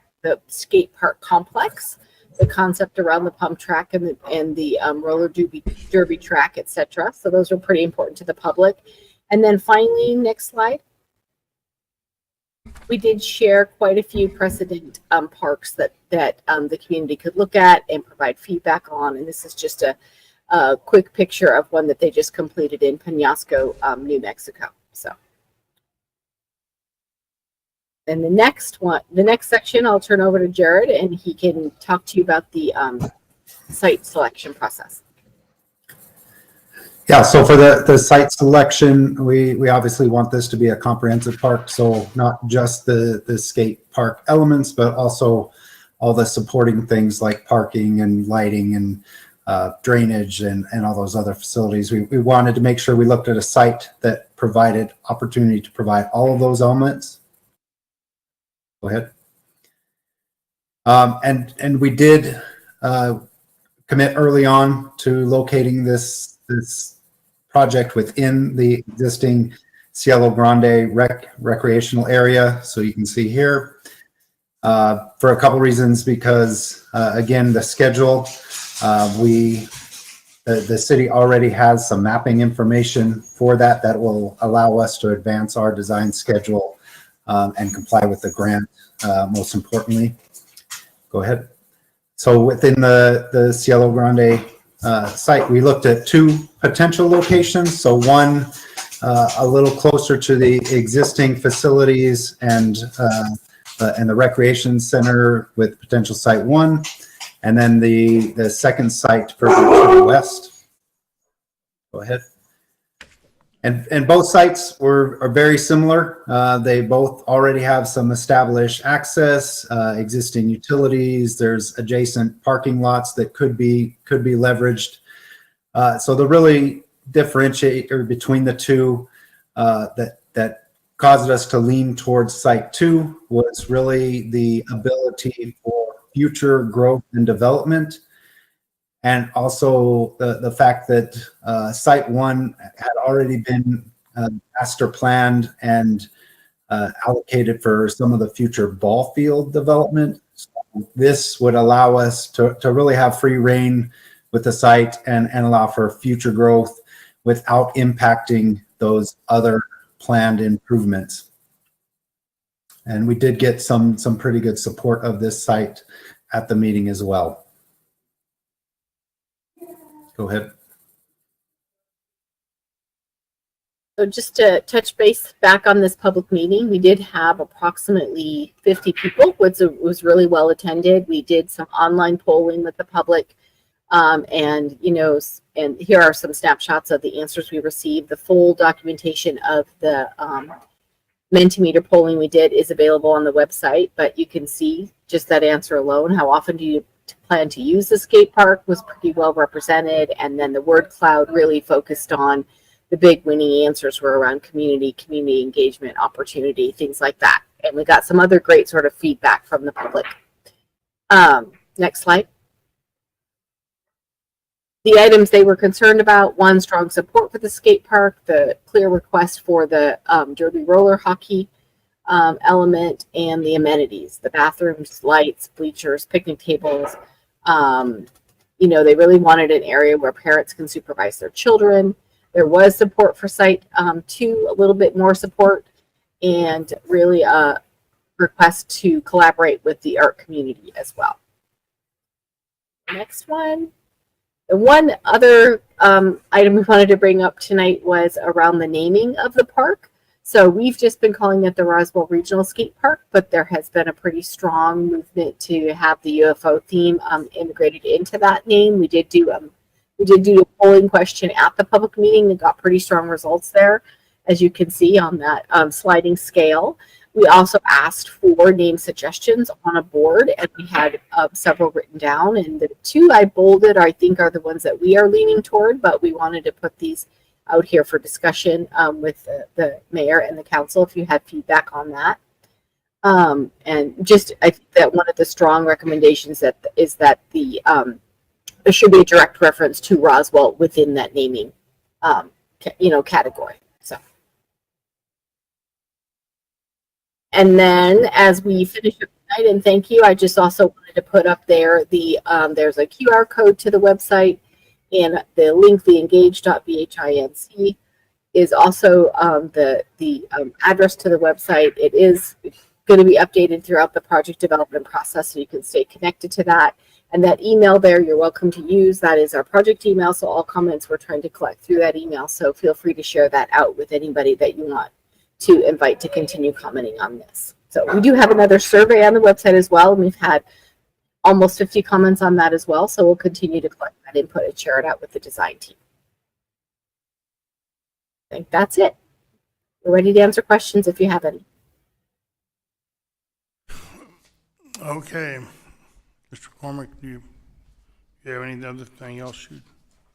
skate park complex, the concept around the pump track and the roller derby track, etc. So those are pretty important to the public. And then finally, next slide. We did share quite a few precedent parks that the community could look at and provide feedback on. And this is just a quick picture of one that they just completed in Penasco, New Mexico. So. And the next section, I'll turn over to Jared, and he can talk to you about the site selection process. Yeah, so for the site selection, we obviously want this to be a comprehensive park, so not just the skate park elements, but also all the supporting things like parking and lighting and drainage and all those other facilities. We wanted to make sure we looked at a site that provided opportunity to provide all of those elements. Go ahead. And we did commit early on to locating this project within the existing Cielo Grande recreational area. So you can see here for a couple reasons, because again, the schedule, the city already has some mapping information for that will allow us to advance our design schedule and comply with the grant, most importantly. Go ahead. So within the Cielo Grande site, we looked at two potential locations. So one a little closer to the existing facilities and the recreation center with potential site one, and then the second site further to the west. Go ahead. And both sites are very similar. They both already have some established access, existing utilities. There's adjacent parking lots that could be leveraged. So the really differentiator between the two that caused us to lean towards site two was really the ability for future growth and development. And also the fact that site one had already been master planned and allocated for some of the future ball field development. So this would allow us to really have free reign with the site and allow for future growth without impacting those other planned improvements. And we did get some pretty good support of this site at the meeting as well. Go ahead. So just to touch base back on this public meeting, we did have approximately 50 people, which was really well attended. We did some online polling with the public, and here are some snapshots of the answers we received. The full documentation of the Mentimeter polling we did is available on the website, but you can see just that answer alone. How often do you plan to use the skate park was pretty well represented, and then the word cloud really focused on the big winning answers were around community engagement, opportunity, things like that. And we got some other great sort of feedback from the public. Next slide. The items they were concerned about: one, strong support for the skate park, the clear request for the derby roller hockey element, and the amenities, the bathrooms, lights, bleachers, picnic tables. They really wanted an area where parents can supervise their children. There was support for site two, a little bit more support, and really a request to collaborate with the art community as well. Next one. The one other item we wanted to bring up tonight was around the naming of the park. So we've just been calling it the Roswell Regional Skate Park, but there has been a pretty strong movement to have the UFO theme integrated into that name. We did do a polling question at the public meeting and got pretty strong results there, as you can see on that sliding scale. We also asked for name suggestions on a board, and we had several written down. And the two I bolded, I think, are the ones that we are leaning toward, but we wanted to put these out here for discussion with the mayor and the council if you had feedback on that. And just, I think that one of the strong recommendations is that there should be a direct reference to Roswell within that naming, category. So, And then as we finish up tonight, and thank you, I just also wanted to put up there there's a QR code to the website, and the link, the engage.bhinc, is also the address to the website. It is going to be updated throughout the project development process, so you can stay connected to that. And that email there, you're welcome to use. That is our project email, so all comments we're trying to collect through that email. So feel free to share that out with anybody that you want to invite to continue commenting on this. So we do have another survey on the website as well, and we've had almost 50 comments on that as well. So we'll continue to collect that input and share it out with the design team. I think that's it. We're ready to answer questions if you have any. Okay. Mr. Cormack, do you have any other thing else you?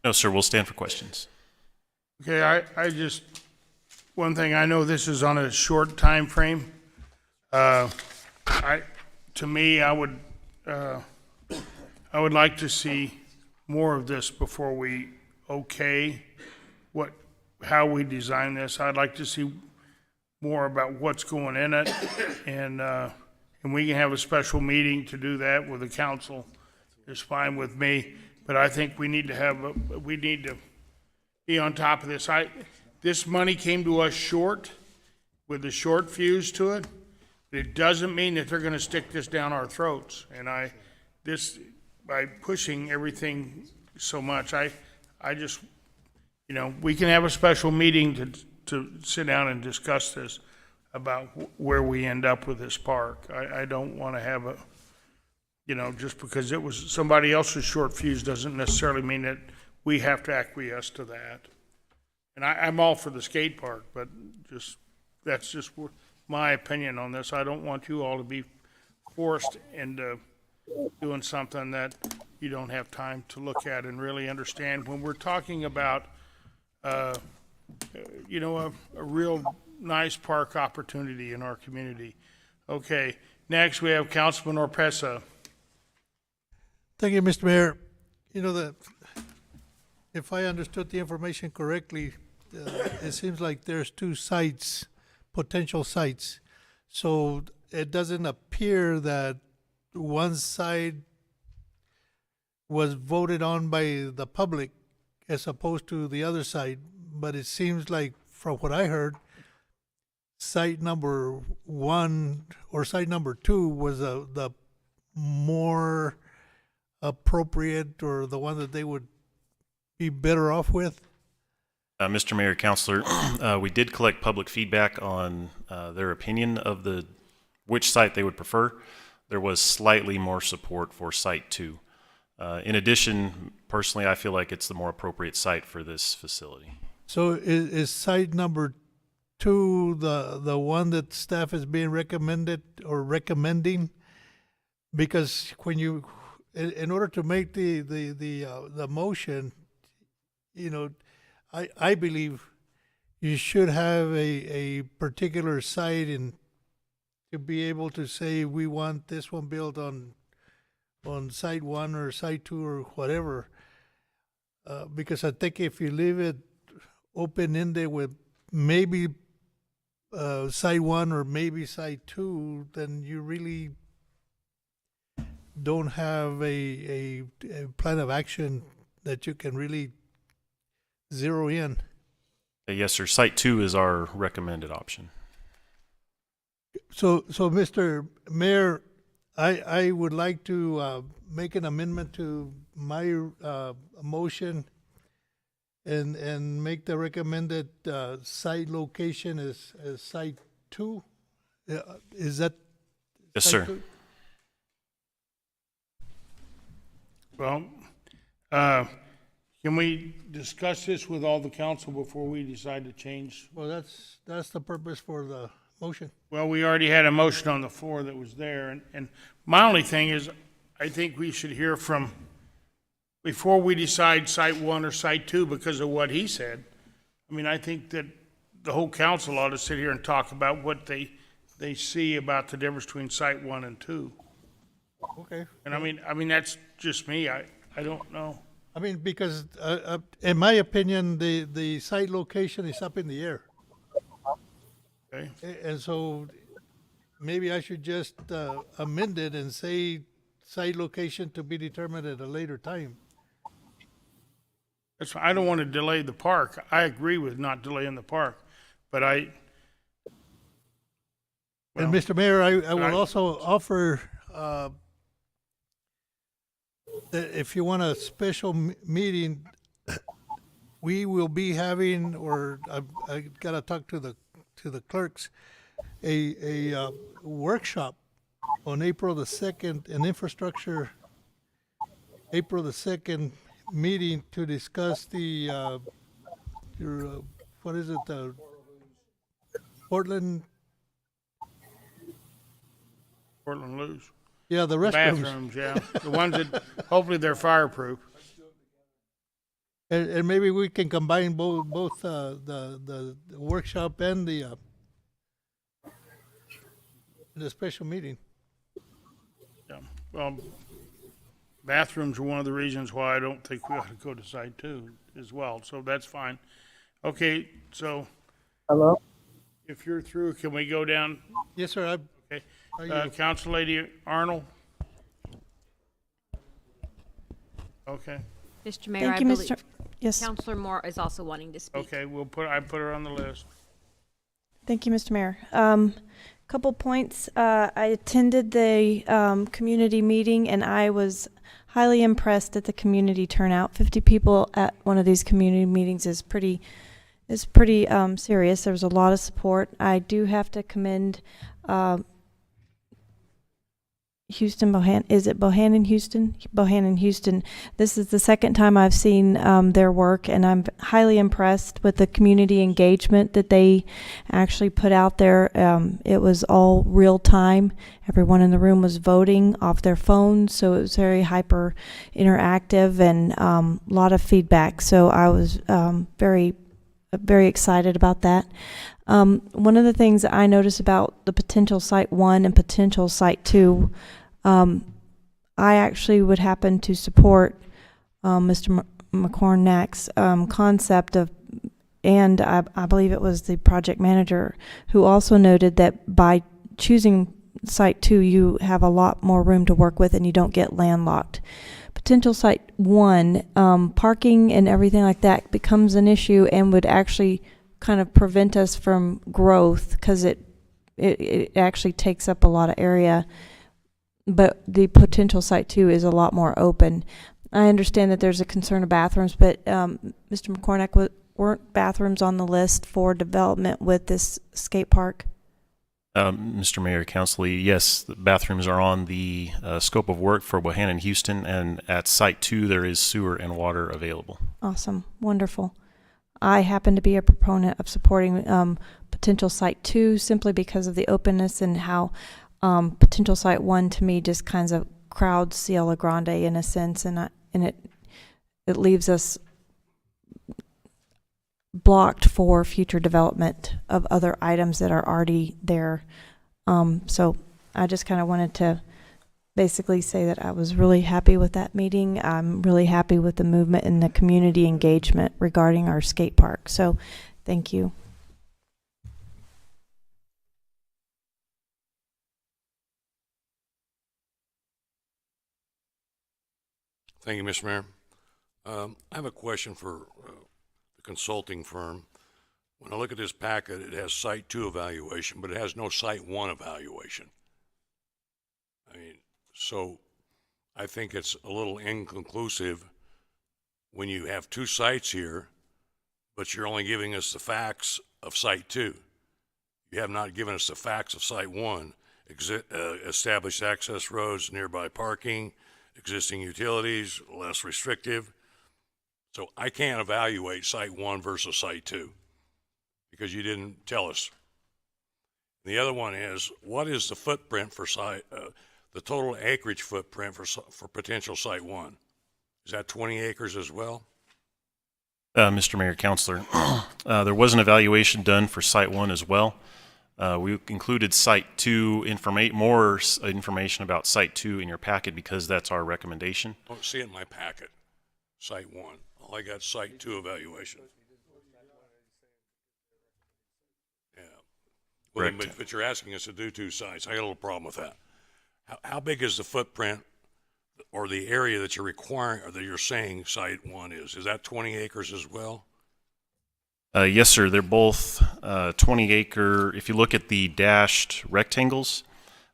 No, sir, we'll stand for questions. Okay, I just, one thing, I know this is on a short time frame. To me, I would like to see more of this before we how we design this. I'd like to see more about what's going in it, and we can have a special meeting to do that with the council. It's fine with me, but I think we need to be on top of this. This money came to us short, with a short fuse to it. It doesn't mean that they're gonna stick this down our throats. And by pushing everything so much, I just, we can have a special meeting to sit down and discuss this about where we end up with this park. I don't wanna have just because it was somebody else's short fuse doesn't necessarily mean that we have to acquiesce to that. And I'm all for the skate park, but that's just my opinion on this. I don't want you all to be forced into doing something that you don't have time to look at and really understand. When we're talking about, a real nice park opportunity in our community. Okay, next we have Councilman Orpesa. Thank you, Mr. Mayor. If I understood the information correctly, it seems like there's two sites, potential sites. So it doesn't appear that one side was voted on by the public as opposed to the other side. But it seems like, from what I heard, site number 1 or site number 2 was the more appropriate, or the one that they would be better off with? Mr. Mayor, Councilor, we did collect public feedback on their opinion of which site they would prefer. There was slightly more support for site 2. In addition, personally, I feel like it's the more appropriate site for this facility. So is site number 2 the one that staff is being recommended or recommending? Because when in order to make the motion, I believe you should have a particular site, and to be able to say we want this one built on site 1 or site 2 or whatever. Because I think if you leave it open-ended with maybe site 1 or maybe site 2, then you really don't have a plan of action that you can really zero in. Yes, sir. Site 2 is our recommended option. So Mr. Mayor, I would like to make an amendment to my motion and make the recommended site location as site 2. Is that? Yes, site sir. 2? Well, can we discuss this with all the council before we decide to change? Well, that's the purpose for the motion. Well, we already had a motion on the floor that was there, and my only thing is, I think we should hear from, before we decide site 1 or site 2 because of what he said. I mean, I think that the whole council ought to sit here and talk about what they see about the difference between site 1 and 2. Okay. And I mean that's just me. I don't know. I mean, because in my opinion, the site location is up in the air. Okay. And so maybe I should just amend it and say site location to be determined at a later time. That's, I don't want to delay the park. I agree with not delaying the park, but And Mr. Mayor, I will also offer, that if you want a special meeting, we will be having, or I gotta talk to the clerks, a workshop on April the 2nd, an infrastructure, April the 2nd meeting to discuss the, what is it, the Portland, Lose. yeah, the restrooms. Bathrooms, yeah. The ones that, hopefully they're fireproof. And maybe we can combine both the workshop and the special meeting. Yeah. Well, bathrooms are one of the reasons why I don't think we ought to go to site 2 as well, so that's fine. Okay, so. Hello? If you're through, can we go down? Yes, sir. Okay. Council Lady Arnold? Okay. Mr. Mayor, Thank you, Mr. Yes. Councilor Moore is also wanting to speak. Okay, I put her on the list. Thank you, Mr. Mayor. Couple points. I attended the community meeting, and I was highly impressed at the community turnout. 50 people at one of these community meetings is pretty serious. There was a lot of support. I do have to commend Houston Bohannon. Is it Bohannon Houston? Bohannon Houston. This is the second time I've seen their work, and I'm highly impressed with the community engagement that they actually put out there. It was all real time. Everyone in the room was voting off their phones, so it was very hyper interactive and a lot of feedback. So I was very excited about that. One of the things that I noticed about the potential site 1 and potential site 2, I actually would happen to support Mr. McCornack's concept of, and I believe it was the project manager who also noted that by choosing site 2, you have a lot more room to work with and you don't get landlocked. Potential site 1, parking and everything like that becomes an issue and would actually kind of prevent us from growth because it actually takes up a lot of area. But the potential site 2 is a lot more open. I understand that there's a concern of bathrooms, but Mr. McCornack, weren't bathrooms on the list for development with this skate park? Mr. Mayor, Council, yes, the bathrooms are on the scope of work for Bohannon Houston, and at Site 2 there is sewer and water available. Awesome. Wonderful. I happen to be a proponent of supporting potential Site 2 simply because of the openness and how potential Site 1 to me just kind of crowds Cielo Grande in a sense, and it leaves us blocked for future development of other items that are already there. So I just kind of wanted to basically say that I was really happy with that meeting. I'm really happy with the movement and the community engagement regarding our skate park. So thank you. Thank you, Mr. Mayor. I have a question for the consulting firm. When I look at this packet, it has Site 2 evaluation, but it has no Site 1 evaluation. I mean, so I think it's a little inconclusive when you have 2 sites here, but you're only giving us the facts of Site 2. You have not given us the facts of Site 1, established access roads, nearby parking, existing utilities, less restrictive. So I can't evaluate Site 1 versus Site 2 because you didn't tell us. The other one is, what is the footprint for the total acreage footprint for potential Site 1? Is that 20 acres as well? Mr. Mayor, Councilor, there was an evaluation done for Site 1 as well. We included Site 2 more information about Site 2 in your packet because that's our recommendation. I don't see it in my packet, Site 1. All I got Site 2 evaluation. Yeah. But you're asking us to do two sites. I got a little problem with that. How big is the footprint or the area that you're requiring, or that you're saying site one is? Is that 20 acres as well? Yes, sir. They're both 20 acre. If you look at the dashed rectangles,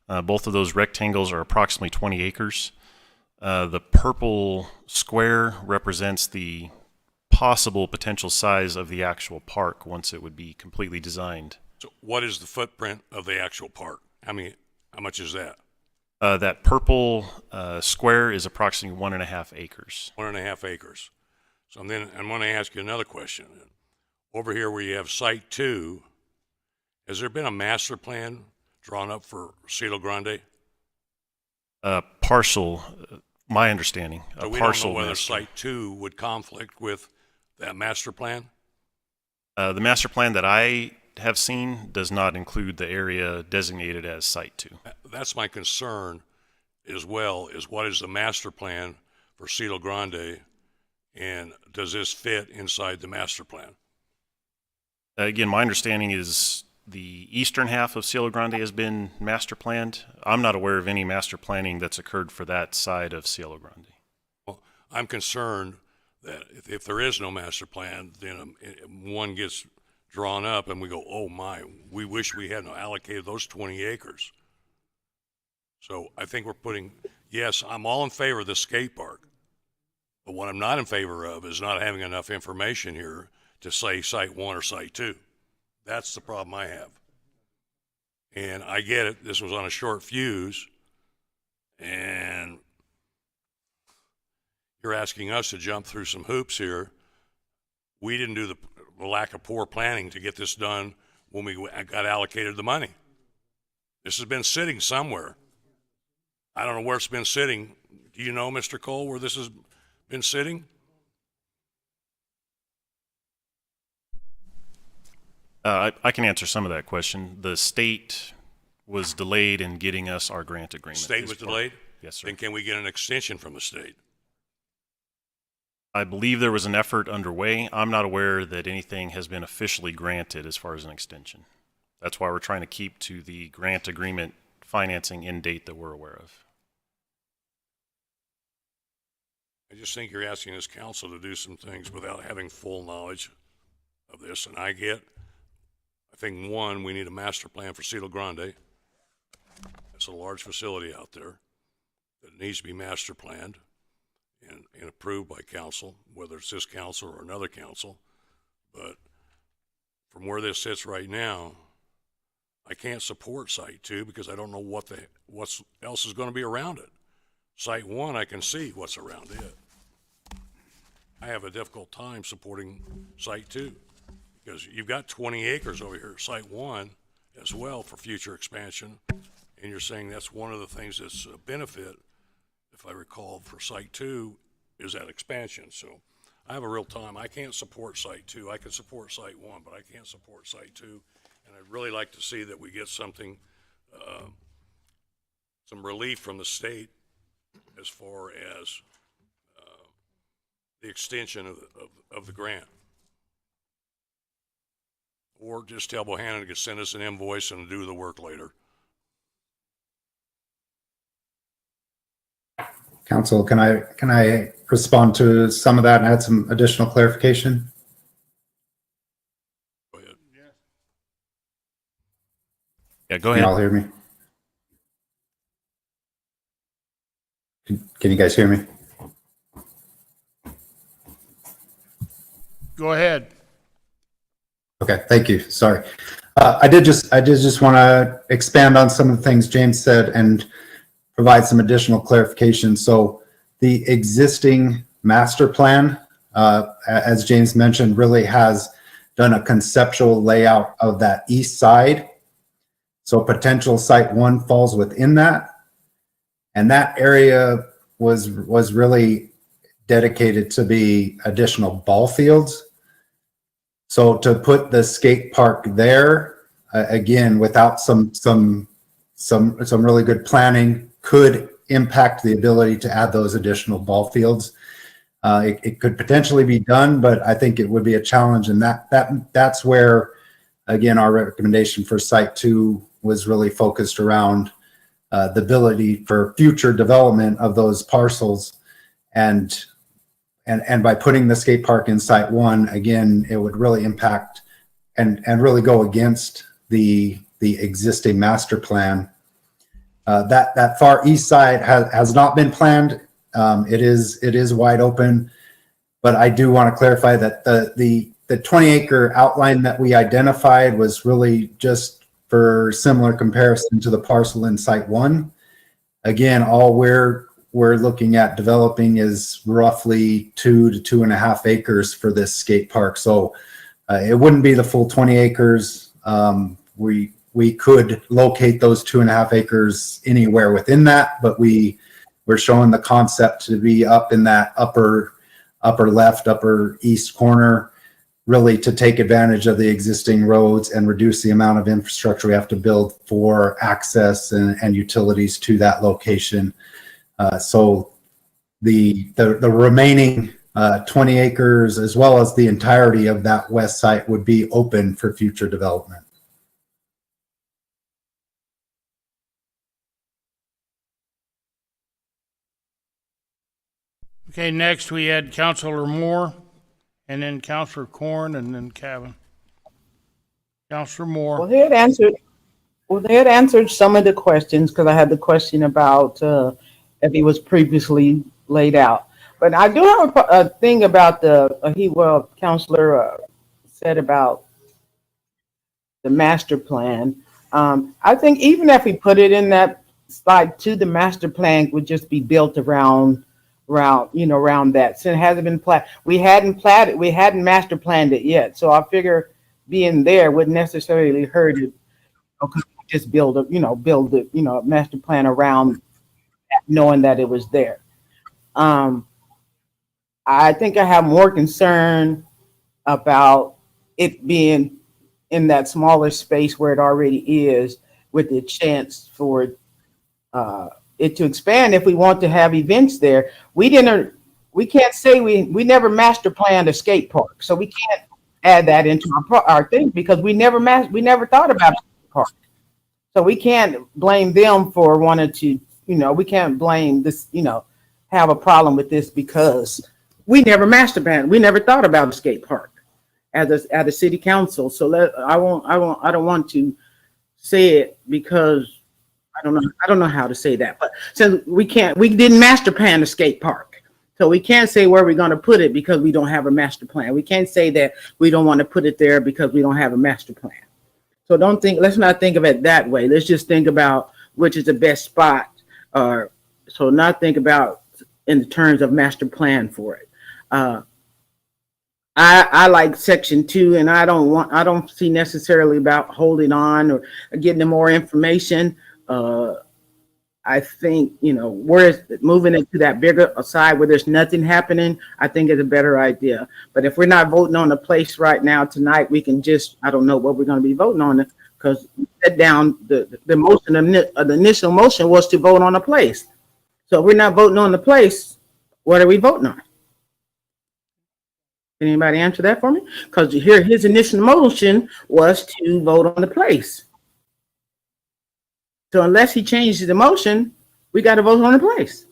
both of those rectangles are approximately 20 acres. The purple square represents the possible potential size of the actual park once it would be completely designed. So what is the footprint of the actual park? How much is that? That purple square is approximately 1.5 acres. 1.5 acres. So then I'm going to ask you another question. Over here where you have Site 2, has there been a master plan drawn up for Cielo Grande? Partial, my understanding. So we don't know whether Site 2 would conflict with that master plan? The master plan that I have seen does not include the area designated as Site 2. That's my concern as well, is what is the master plan for Cielo Grande, and does this fit inside the master plan? Again, my understanding is the eastern half of Cielo Grande has been master planned. I'm not aware of any master planning that's occurred for that side of Cielo Grande. Well, I'm concerned that if there is no master plan, then one gets drawn up and we go, oh my, we wish we hadn't allocated those 20 acres. So I think we're yes, I'm all in favor of the skate park, but what I'm not in favor of is not having enough information here to say Site 1 or Site 2. That's the problem I have. And I get it, this was on a short fuse, and you're asking us to jump through some hoops here. We didn't do the lack of poor planning to get this done when we got allocated the money. This has been sitting somewhere. I don't know where it's been sitting. Do you know, Mr. Cole, where this has been sitting? I can answer some of that question. The state was delayed in getting us our grant agreement. State was delayed? Yes, sir. Then can we get an extension from the state? I believe there was an effort underway. I'm not aware that anything has been officially granted as far as an extension. That's why we're trying to keep to the grant agreement financing end date that we're aware of. I just think you're asking this council to do some things without having full knowledge of this, and I think, one, we need a master plan for Cielo Grande. It's a large facility out there that needs to be master planned and approved by council, whether it's this council or another council. But from where this sits right now, I can't support Site 2 because I don't know what else is going to be around it. Site 1, I can see what's around it. I have a difficult time supporting Site 2. Because you've got 20 acres over here, Site 1 as well for future expansion, and you're saying that's one of the things that's a benefit, if I recall, for Site 2 is that expansion. So I have a real time. I can't support Site 2. I can support Site 1, but I can't support Site 2, and I'd really like to see that we get something, some relief from the state as far as the extension of the grant. Or just tell Bohannon to send us an invoice and do the work later. Council, can I respond to some of that and add some additional clarification? Go ahead. Yeah, go Can ahead. you all hear me? Can you guys hear me? Go ahead. Okay, thank you. Sorry. I did just want to expand on some of the things James said and provide some additional clarification. So the existing master plan, as James mentioned, really has done a conceptual layout of that east side. So potential Site 1 falls within that. And that area was really dedicated to be additional ball fields. So to put the skate park there, again, without some really good planning, could impact the ability to add those additional ball fields. It could potentially be done, but I think it would be a challenge, and that's where Again, our recommendation for Site 2 was really focused around the ability for future development of those parcels. And by putting the skate park in Site 1, again, it would really impact and really go against the existing master plan. That far east side has not been planned. It is wide open, but I do want to clarify that the 20-acre outline that we identified was really just for similar comparison to the parcel in Site 1. Again, all we're looking at developing is roughly 2 to 2.5 acres for this skate park. So it wouldn't be the full 20 acres. We could locate those 2.5 acres anywhere within that, but we're showing the concept to be up in that upper left, upper east corner, really to take advantage of the existing roads and reduce the amount of infrastructure we have to build for access and utilities to that location. So the remaining 20 acres, as well as the entirety of that west site, would be open for future development. Okay, next we had Councilor Moore, and then Councilor Corn, and then Cavan. Councilor Moore. Well, they had answered some of the questions, because I had the question about if he was previously laid out. But I do have a thing about Councilor said about the master plan. I think even if we put it in that slide 2, the master plan would just be built around that. Since it hasn't been platted, we hadn't master planned it yet. So I figure being there wouldn't necessarily hurt it. Okay, just build a master plan around that, knowing that it was there. I think I have more concern about it being in that smaller space where it already is, with the chance for it to expand if we want to have events there. We can't say we never master planned a skate park, so we can't add that into our thing, because we never thought about a skate park. So we can't blame them for wanting to, we can't blame this, have a problem with this because we never master planned. We never thought about a skate park at a city council. So I don't want to say it because I don't know how to say that. But since we didn't master plan the skate park. So we can't say where we're going to put it because we don't have a master plan. We can't say that we don't want to put it there because we don't have a master plan. So let's not think of it that way. Let's just think about which is the best spot. So not think about in terms of master plan for it. I like section 2, and I don't see necessarily about holding on or getting more information. I think, whereas moving it to that bigger side where there's nothing happening, I think is a better idea. But if we're not voting on the place right now tonight, we can I don't know what we're going to be voting on, because the motion, the initial motion was to vote on a place. So if we're not voting on the place, what are we voting on? Can anybody answer that for me? Because his initial motion was to vote on the place. So unless he changes the motion, we got to vote on the place.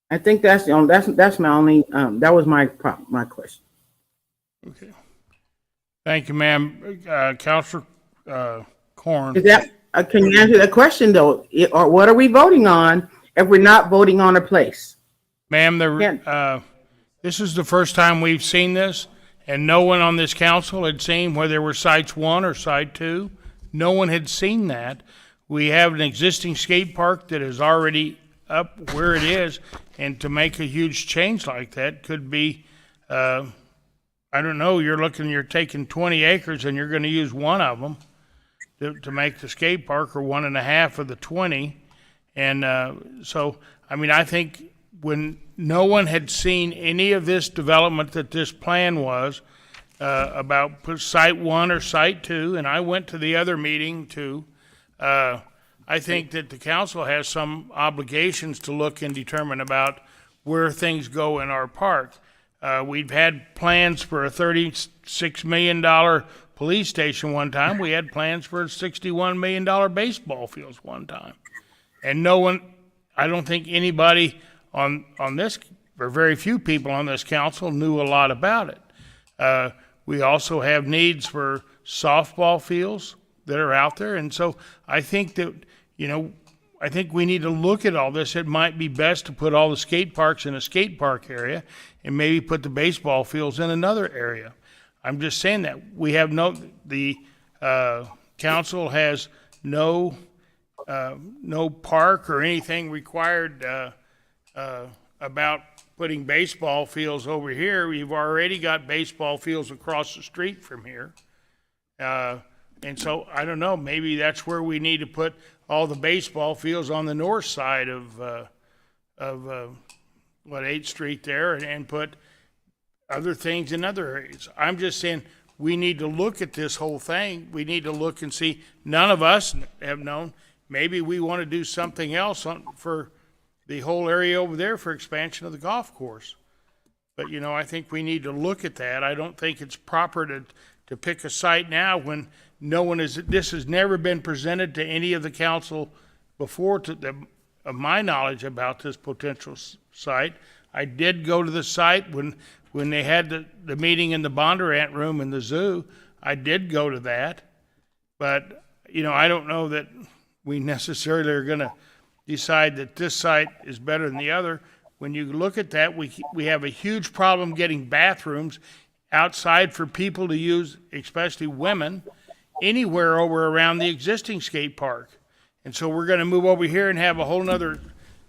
I think that's my only. That was my question. Okay. Thank you, ma'am. Councilor Corn. Can you answer that question though? Or what are we voting on if we're not voting on a place? Ma'am, this is the first time we've seen this, and no one on this council had seen whether there were sites 1 or site 2. No one had seen that. We have an existing skate park that is already up where it is, and to make a huge change like that could be, I don't know, you're taking 20 acres and you're going to use one of them to make the skate park, or 1.5 of the 20. And so, I think when no one had seen any of this development that this plan was, about site 1 or site 2, and I went to the other meeting too. I think that the council has some obligations to look and determine about where things go in our park. We've had plans for a 30 $6 million police station one time. We had plans for a $61 million baseball fields one time. And no one, I don't think anybody on this, or very few people on this council knew a lot about it. We also have needs for softball fields that are out there. And so I think that, I think we need to look at all this. It might be best to put all the skate parks in a skate park area and maybe put the baseball fields in another area. I'm just saying that we have the council has no park or anything required about putting baseball fields over here. We've already got baseball fields across the street from here. And so I don't know, maybe that's where we need to put all the baseball fields on the north side of 8th Street there, and put other things in other areas. I'm just saying we need to look at this whole thing. We need to look and see. None of us have known. Maybe we want to do something else for the whole area over there for expansion of the golf course. But, I think we need to look at that. I don't think it's proper to pick a site now when this has never been presented to any of the council before, of my knowledge about this potential site. I did go to the site when they had the meeting in the Bondurant room in the zoo. I did go to that. But, I don't know that we necessarily are going to decide that this site is better than the other. When you look at that, we have a huge problem getting bathrooms outside for people to use, especially women, anywhere over around the existing skate park. And so we're going to move over here and have a whole nother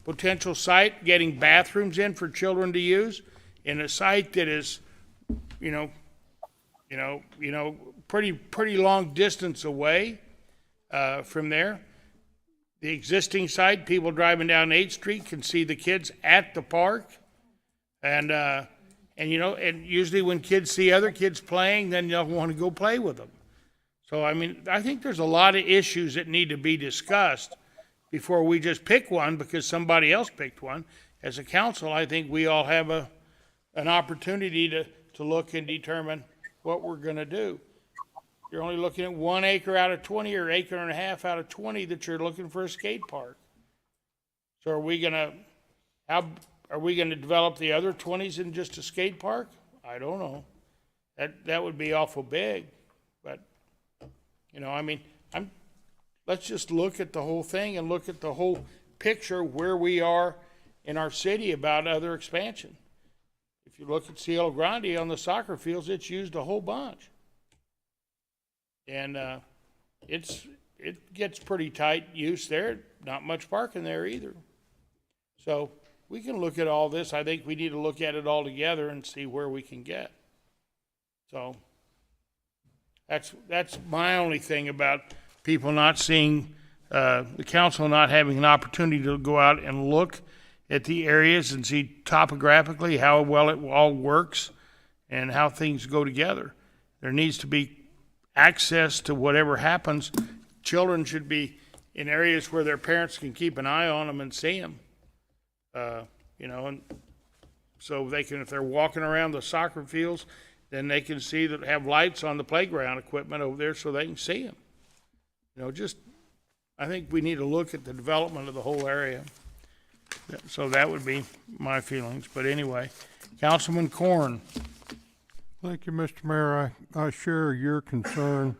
potential site getting bathrooms in for children to use in a site that is, pretty long distance away from there. The existing site, people driving down 8th Street can see the kids at the park. And usually when kids see other kids playing, then they'll want to go play with them. So, I think there's a lot of issues that need to be discussed before we just pick one because somebody else picked one. As a council, I think we all have an opportunity to look and determine what we're going to do. You're only looking at 1 acre out of 20 or acre and a half out of 20 that you're looking for a skate park. So are we going to develop the other 20s in just a skate park? I don't know. That would be awful big. But, let's just look at the whole thing and look at the whole picture where we are in our city about other expansion. If you look at Cielo Grande on the soccer fields, it's used a whole bunch. And it gets pretty tight use there. Not much parking there either. So we can look at all this. I think we need to look at it all together and see where we can get. So that's my only thing about people not seeing, the council not having an opportunity to go out and look at the areas and see topographically how well it all works and how things go together. There needs to be access to whatever happens. Children should be in areas where their parents can keep an eye on them and see them. And so they can, if they're walking around the soccer fields, then they can see that have lights on the playground equipment over there so they can see them. I think we need to look at the development of the whole area. So that would be my feelings. But anyway, Councilman Corn. Thank you, Mr. Mayor. I share your concern.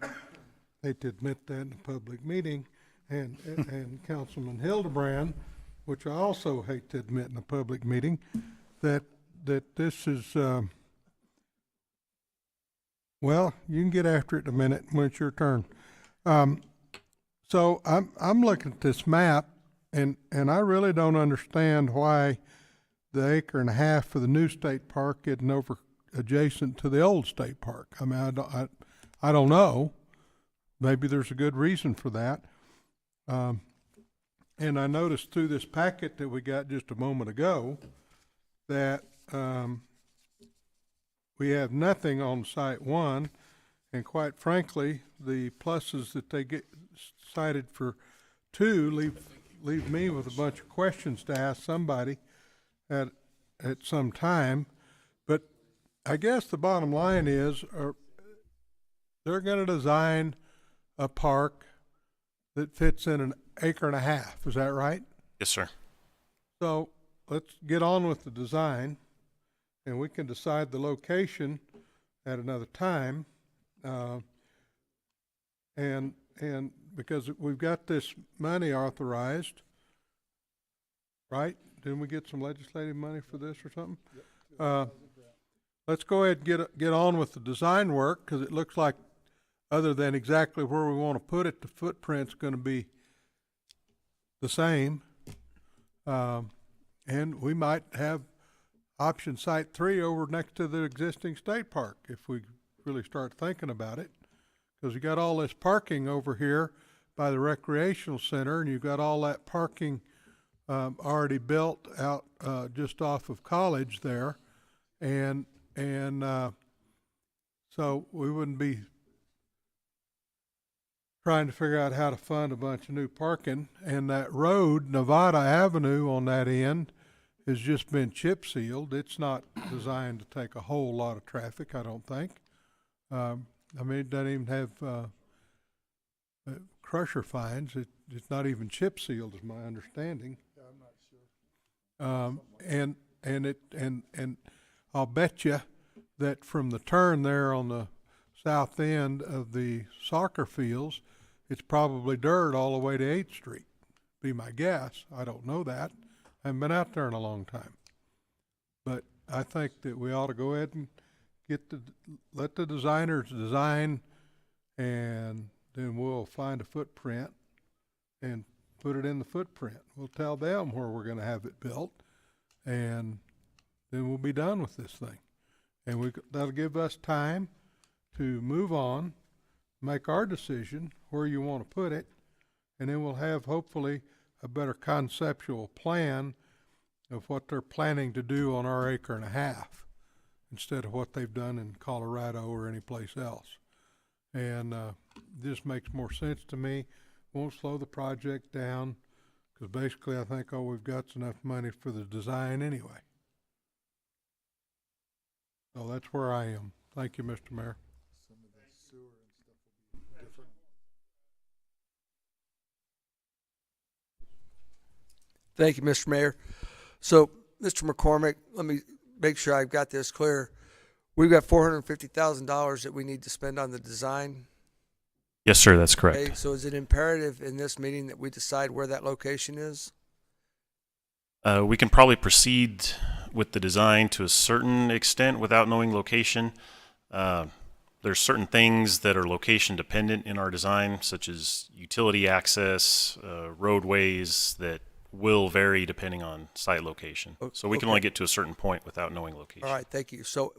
Hate to admit that in a public meeting, and Councilman Hildebrand, which I also hate to admit in a public meeting, that this is. Well, you can get after it in a minute when it's your turn. So I'm looking at this map, and I really don't understand why the acre and a half for the new state park isn't over adjacent to the old state park. I don't know. Maybe there's a good reason for that. And I noticed through this packet that we got just a moment ago that we have nothing on site 1, and quite frankly, the pluses that they get cited for 2 leave me with a bunch of questions to ask somebody at some time. But I guess the bottom line is, they're gonna design a park that fits in an acre and a half, is that right? Yes, sir. So let's get on with the design, and we can decide the location at another time. And because we've got this money authorized, right? Didn't we get some legislative money for this or something? Let's go ahead and get on with the design work, because it looks like, other than exactly where we want to put it, the footprint's going to be the same. And we might have option site 3 over next to the existing state park if we really start thinking about it. Because you got all this parking over here by the recreational center, and you've got all that parking already built out just off of College there, and so we wouldn't be trying to figure out how to fund a bunch of new parking. And that road, Nevada Avenue on that end, has just been chip sealed. It's not designed to take a whole lot of traffic, I don't think. I mean, it doesn't even have crusher fines. It's not even chip sealed, is my understanding. I'm not sure. And I'll bet you that from the turn there on the south end of the soccer fields, it's probably dirt all the way to 8th Street. Be my guess. I don't know that. I haven't been out there in a long time. But I think that we ought to go ahead and let the designers design, and then we'll find a footprint and put it in the footprint. We'll tell them where we're going to have it built, and then we'll be done with this thing. And that'll give us time to move on, make our decision where you want to put it, and then we'll have hopefully a better conceptual plan of what they're planning to do on our acre and a half, instead of what they've done in Colorado or any place else. And this makes more sense to me. Won't slow the project down, because basically I think all we've got is enough money for the design anyway. So that's where I am. Thank you, Mr. Mayor. Thank you, Mr. Mayor. So, Mr. McCormick, let me make sure I've got this clear. We've got $450,000 that we need to spend on the design. Yes, sir, that's correct. Okay, so is it imperative in this meeting that we decide where that location is? We can probably proceed with the design to a certain extent without knowing location. There's certain things that are location dependent in our design, such as utility access, roadways, that will vary depending on site location. So we can only get to a certain point without knowing location. All right, thank you. So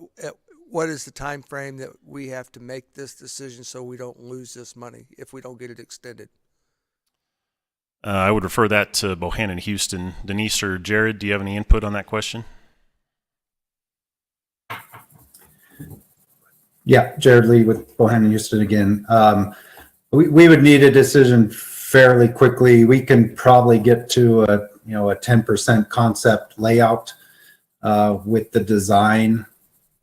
what is the time frame that we have to make this decision so we don't lose this money if we don't get it extended? I would refer that to Bohannon Houston. Denise or Jared, do you have any input on that question? Yeah, Jared Lee with Bohannon Houston again. We would need a decision fairly quickly. We can probably get to a 10% concept layout with the design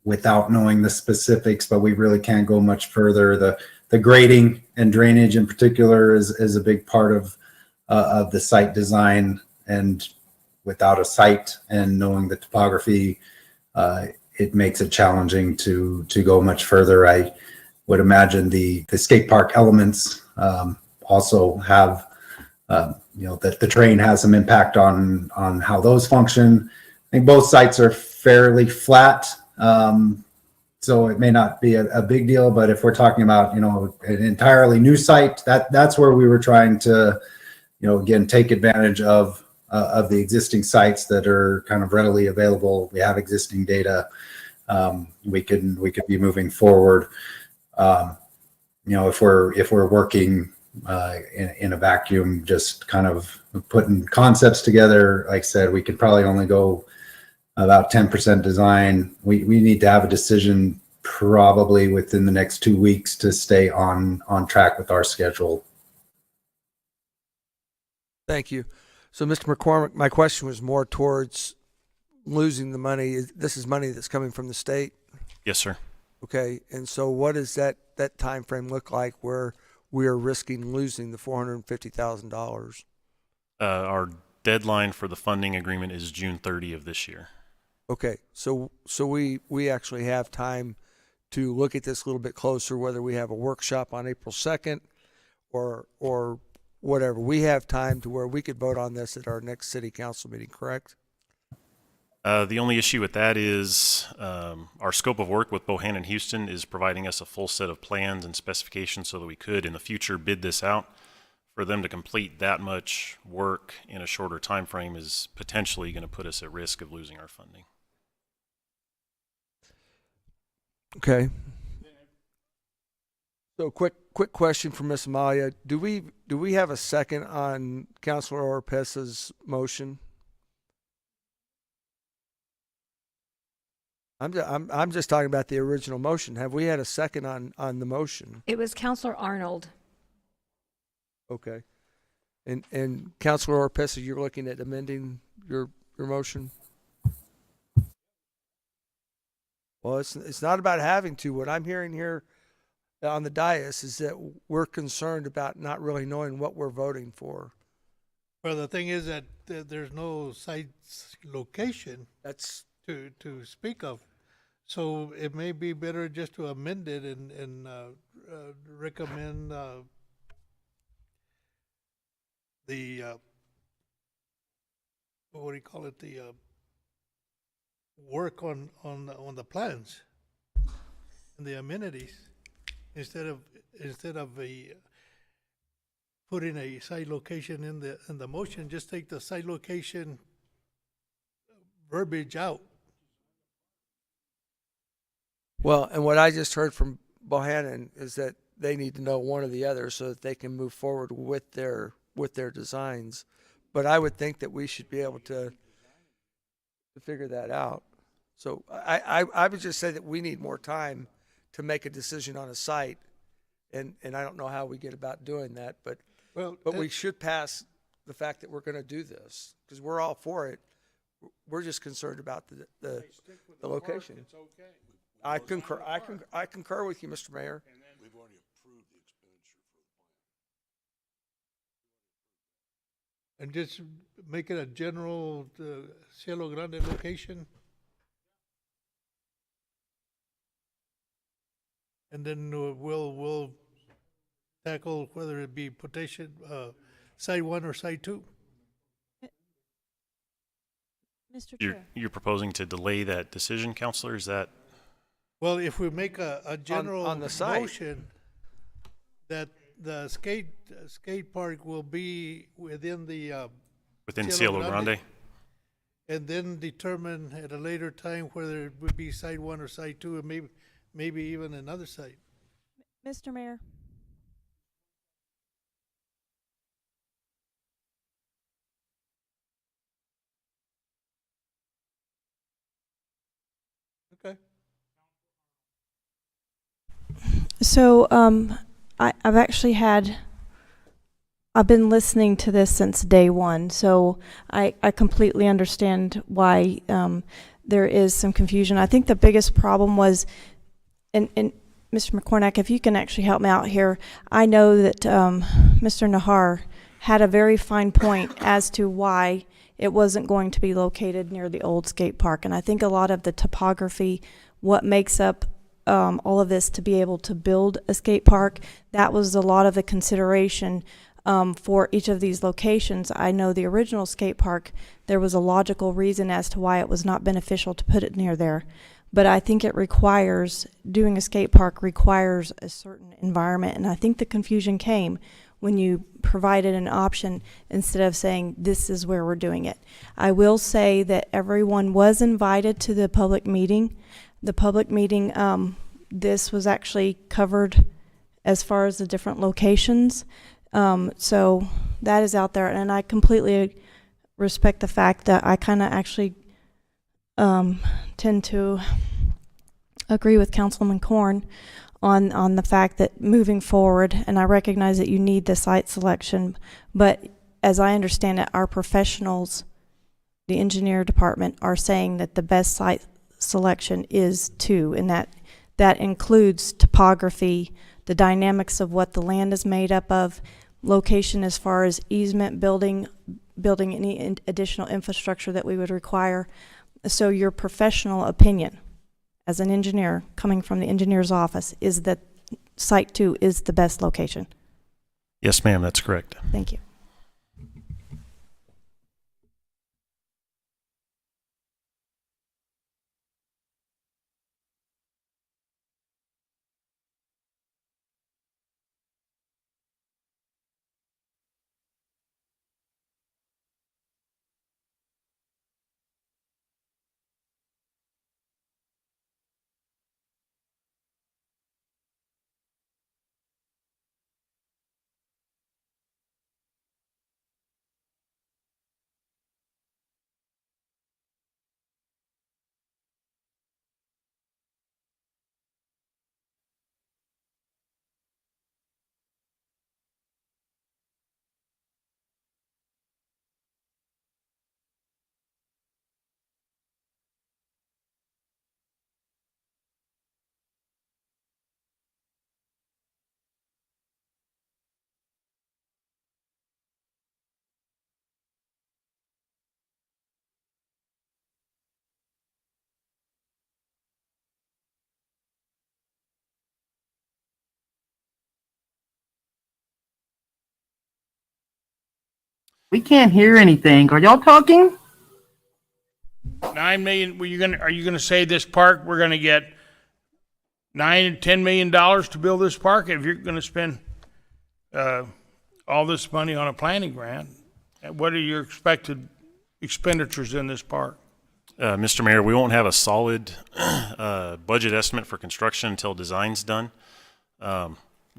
without knowing the specifics, but we really can't go much further. The grading and drainage in particular is a big part of the site design, and without a site and knowing the topography, it makes it challenging to go much further. I would imagine the skate park elements also have, the terrain has some impact on how those function. I think both sites are fairly flat, so it may not be a big deal, but if we're talking about, an entirely new site, that's where we were trying to, again, take advantage of the existing sites that are kind of readily available. We have existing data. We could be moving forward. If we're working in a vacuum, just kind of putting concepts together, like I said, we could probably only go about 10% design. We need to have a decision probably within the next 2 weeks to stay on track with our schedule. Thank you. So, Mr. McCormick, my question was more towards losing the money. This is money that's coming from the state? Yes, sir. Okay, and so what does that time frame look like where we are risking losing the $450,000? Our deadline for the funding agreement is June 30 of this year. Okay, so we actually have time to look at this a little bit closer, whether we have a workshop on April 2nd or whatever. We have time to where we could vote on this at our next city council meeting, correct? The only issue with that is our scope of work with Bohannon Houston is providing us a full set of plans and specifications so that we could in the future bid this out. For them to complete that much work in a shorter time frame is potentially going to put us at risk of losing our funding. Okay. So quick question for Ms. Amalia. Do we have a second on Councilor Oropessa's motion? I'm just talking about the original motion. Have we had a second on the motion? It was Counselor Arnold. Okay. And Councilor Oropessa, you're looking at amending your motion? Well, it's not about having to. What I'm hearing here on the dais is that we're concerned about not really knowing what we're voting for. Well, the thing is that there's no site location That's to speak of. So it may be better just to amend it and recommend the what do you call it, the work on the plans and the amenities instead of putting a site location in the motion. Just take the site location verbiage out. well, and what I just heard from Bohannon is that they need to know one or the other so that they can move forward with their designs. But I would think that we should be able to figure that out. So I would just say that we need more time to make a decision on a site, and I don't know how we get about doing that, but we should pass the fact that we're going to do this because we're all for it. We're just concerned about the location. It's okay. I concur. I concur with you, Mr. Mayor. We've already approved the expenditure for the plan. And just make it a general Cielo Grande location. And then we'll tackle whether it be potential site 1 or site 2. Mr. Chair. You're proposing to delay that decision, Counselor? Is that? Well, if we make a general on the site. motion that the skate park will be within the Within Cielo Grande? and then determine at a later time whether it would be site 1 or site 2, and maybe even another site. Mr. Mayor. Okay. So I've actually I've been listening to this since day one, so I completely understand why there is some confusion. I think the biggest problem was, and Mr. McCornack, if you can actually help me out here, I know that Mr. Nahar had a very fine point as to why it wasn't going to be located near the old skate park, and I think a lot of the topography, what makes up all of this to be able to build a skate park, that was a lot of the consideration for each of these locations. I know the original skate park, there was a logical reason as to why it was not beneficial to put it near there. But I think doing a skate park requires a certain environment, and I think the confusion came when you provided an option instead of saying this is where we're doing it. I will say that everyone was invited to the public meeting. The public meeting, this was actually covered as far as the different locations. So that is out there, and I completely respect the fact that I kind of actually tend to agree with Councilman Korn on the fact that moving forward, and I recognize that you need the site selection, but as I understand it, our professionals, the engineer department, are saying that the best site selection is 2, and that That includes topography, the dynamics of what the land is made up of, location as far as easement, building any additional infrastructure that we would require. So your professional opinion as an engineer coming from the engineer's office is that Site 2 is the best location. Yes, ma'am, that's correct. Thank you. We can't hear anything. Are y'all talking? 9 million, are you gonna say this park, we're gonna get $9-10 million to build this park? If you're gonna spend, all this money on a planning grant, what are your expected expenditures in this park? Mr. Mayor, we won't have a solid budget estimate for construction until design's done.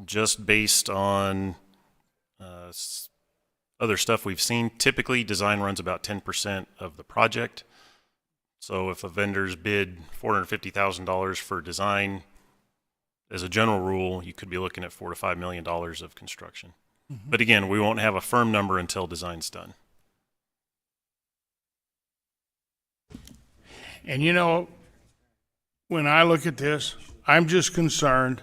Just based on other stuff we've seen, typically design runs about 10% of the project. So if a vendor's bid $450,000 for design, as a general rule, you could be looking at $4 to $5 million of construction. Mm-hmm. But again, we won't have a firm number until design's done. And you know, when I look at this, I'm just concerned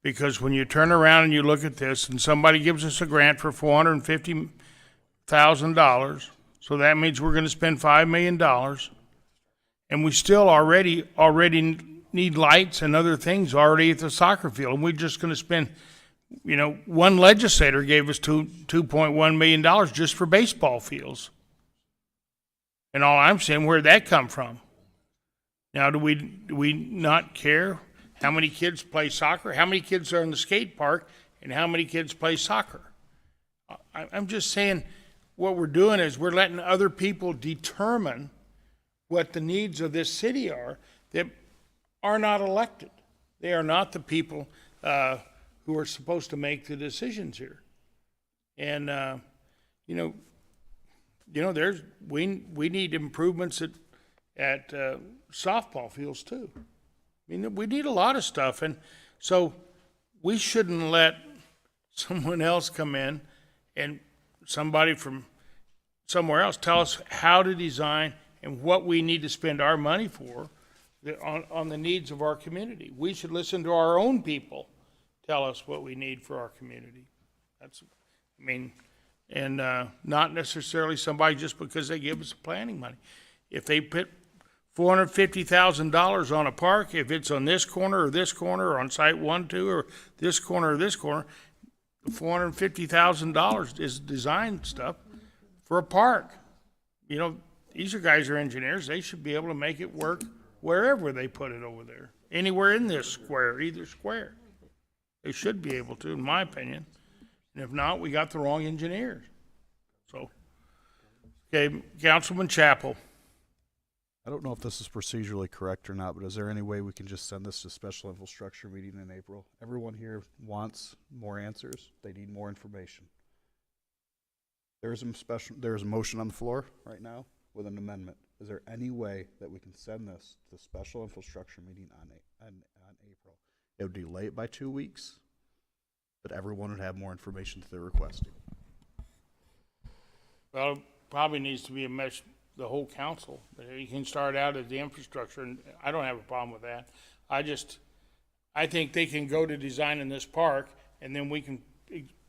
because when you turn around and you look at this and somebody gives us a grant for $450,000, so that means we're going to spend $5 million, and we still already need lights and other things already at the soccer field, and we're just going to spend, you know, one legislator gave us $2.1 million just for baseball fields. And all I'm saying, where'd that come from? Now, do we not care how many kids play soccer, how many kids are in the skate park, and how many kids play soccer? I'm just saying what we're doing is we're letting other people determine what the needs of this city are that are not elected. They are not the people who are supposed to make the decisions here. And, we need improvements at softball fields too. I mean, we need a lot of stuff, and so we shouldn't let someone else come in and somebody from somewhere else tell us how to design and what we need to spend our money for on the needs of our community. We should listen to our own people tell us what we need for our community. Not necessarily somebody just because they give us planning money. If they put $450,000 on a park, if it's on this corner or on site 1, 2, or this corner, $450,000 is design stuff for a park. You know, these guys are engineers. They should be able to make it work wherever they put it over there. Anywhere in this square, either square. They should be able to, in my opinion. And if not, we got the wrong engineers. So, okay, Councilman Chappell. I don't know if this is procedurally correct or not, but is there any way we can just send this to special infrastructure meeting in April? Everyone here wants more answers. They need more information. There is a motion on the floor right now with an amendment. Is there any way that we can send this to the special infrastructure meeting on April? It would delay it by 2 weeks, but everyone would have more information that they're requesting. Well, it probably needs to be the whole council. You can start out as the infrastructure, and I don't have a problem with that. I just, I think they can go to designing this park, and then we can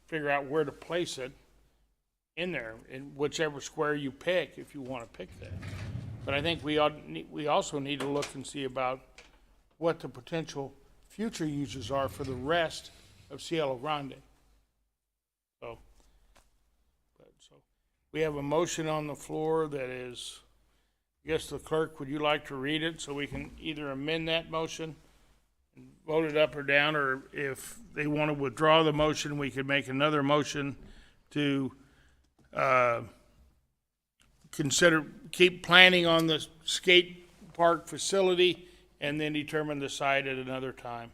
figure out where to place it in there, in whichever square you pick, if you want to pick that. But I think we also need to look and see about what the potential future uses are for the rest of Cielo Grande. So we have a motion on the floor that is, I guess the clerk, would you like to read it so we can either amend that motion and vote it up or down, or if they want to withdraw the motion, we could make another motion to keep planning on the skate park facility and then determine the site at another time.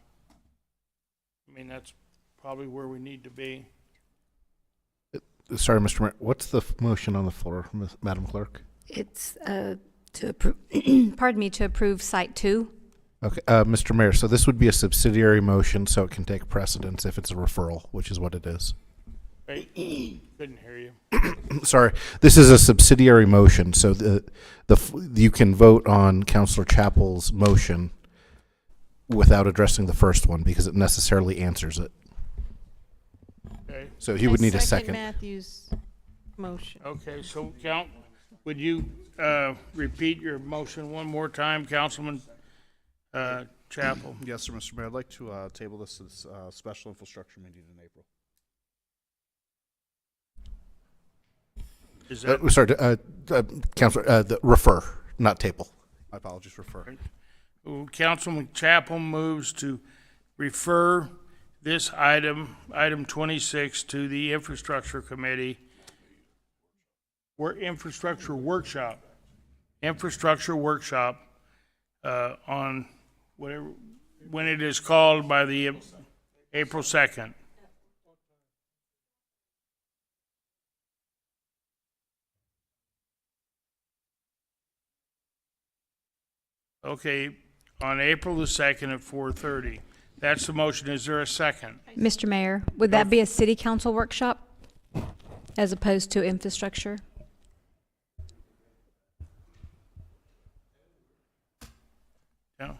I mean, that's probably where we need to be. Sorry, Mr. Mayor, what's the motion on the floor, Madam Clerk? It's to approve, pardon me, to approve Site 2. Okay, Mr. Mayor, so this would be a subsidiary motion, so it can take precedence if it's a referral, which is what it is. Right? Couldn't hear you. Sorry, this is a subsidiary motion, so you can vote on Councilor Chappell's motion without addressing the first one because it necessarily answers it. Okay. So he would need a second. Matthew's motion. Okay, so would you repeat your motion one more time, Councilman Chapel? Yes, sir, Mr. Mayor. I'd like to table this as a special infrastructure meeting in April. Is that Sorry, Councilor, refer, not table. My apologies, refer. Councilman Chapel moves to refer this item 26, to the Infrastructure Committee, Infrastructure Workshop on whatever, when it is called by the April 2nd. Okay, on April the 2nd at 4:30. That's the motion. Is there a second? Mr. Mayor, would that be a city council workshop as opposed to infrastructure? Yeah.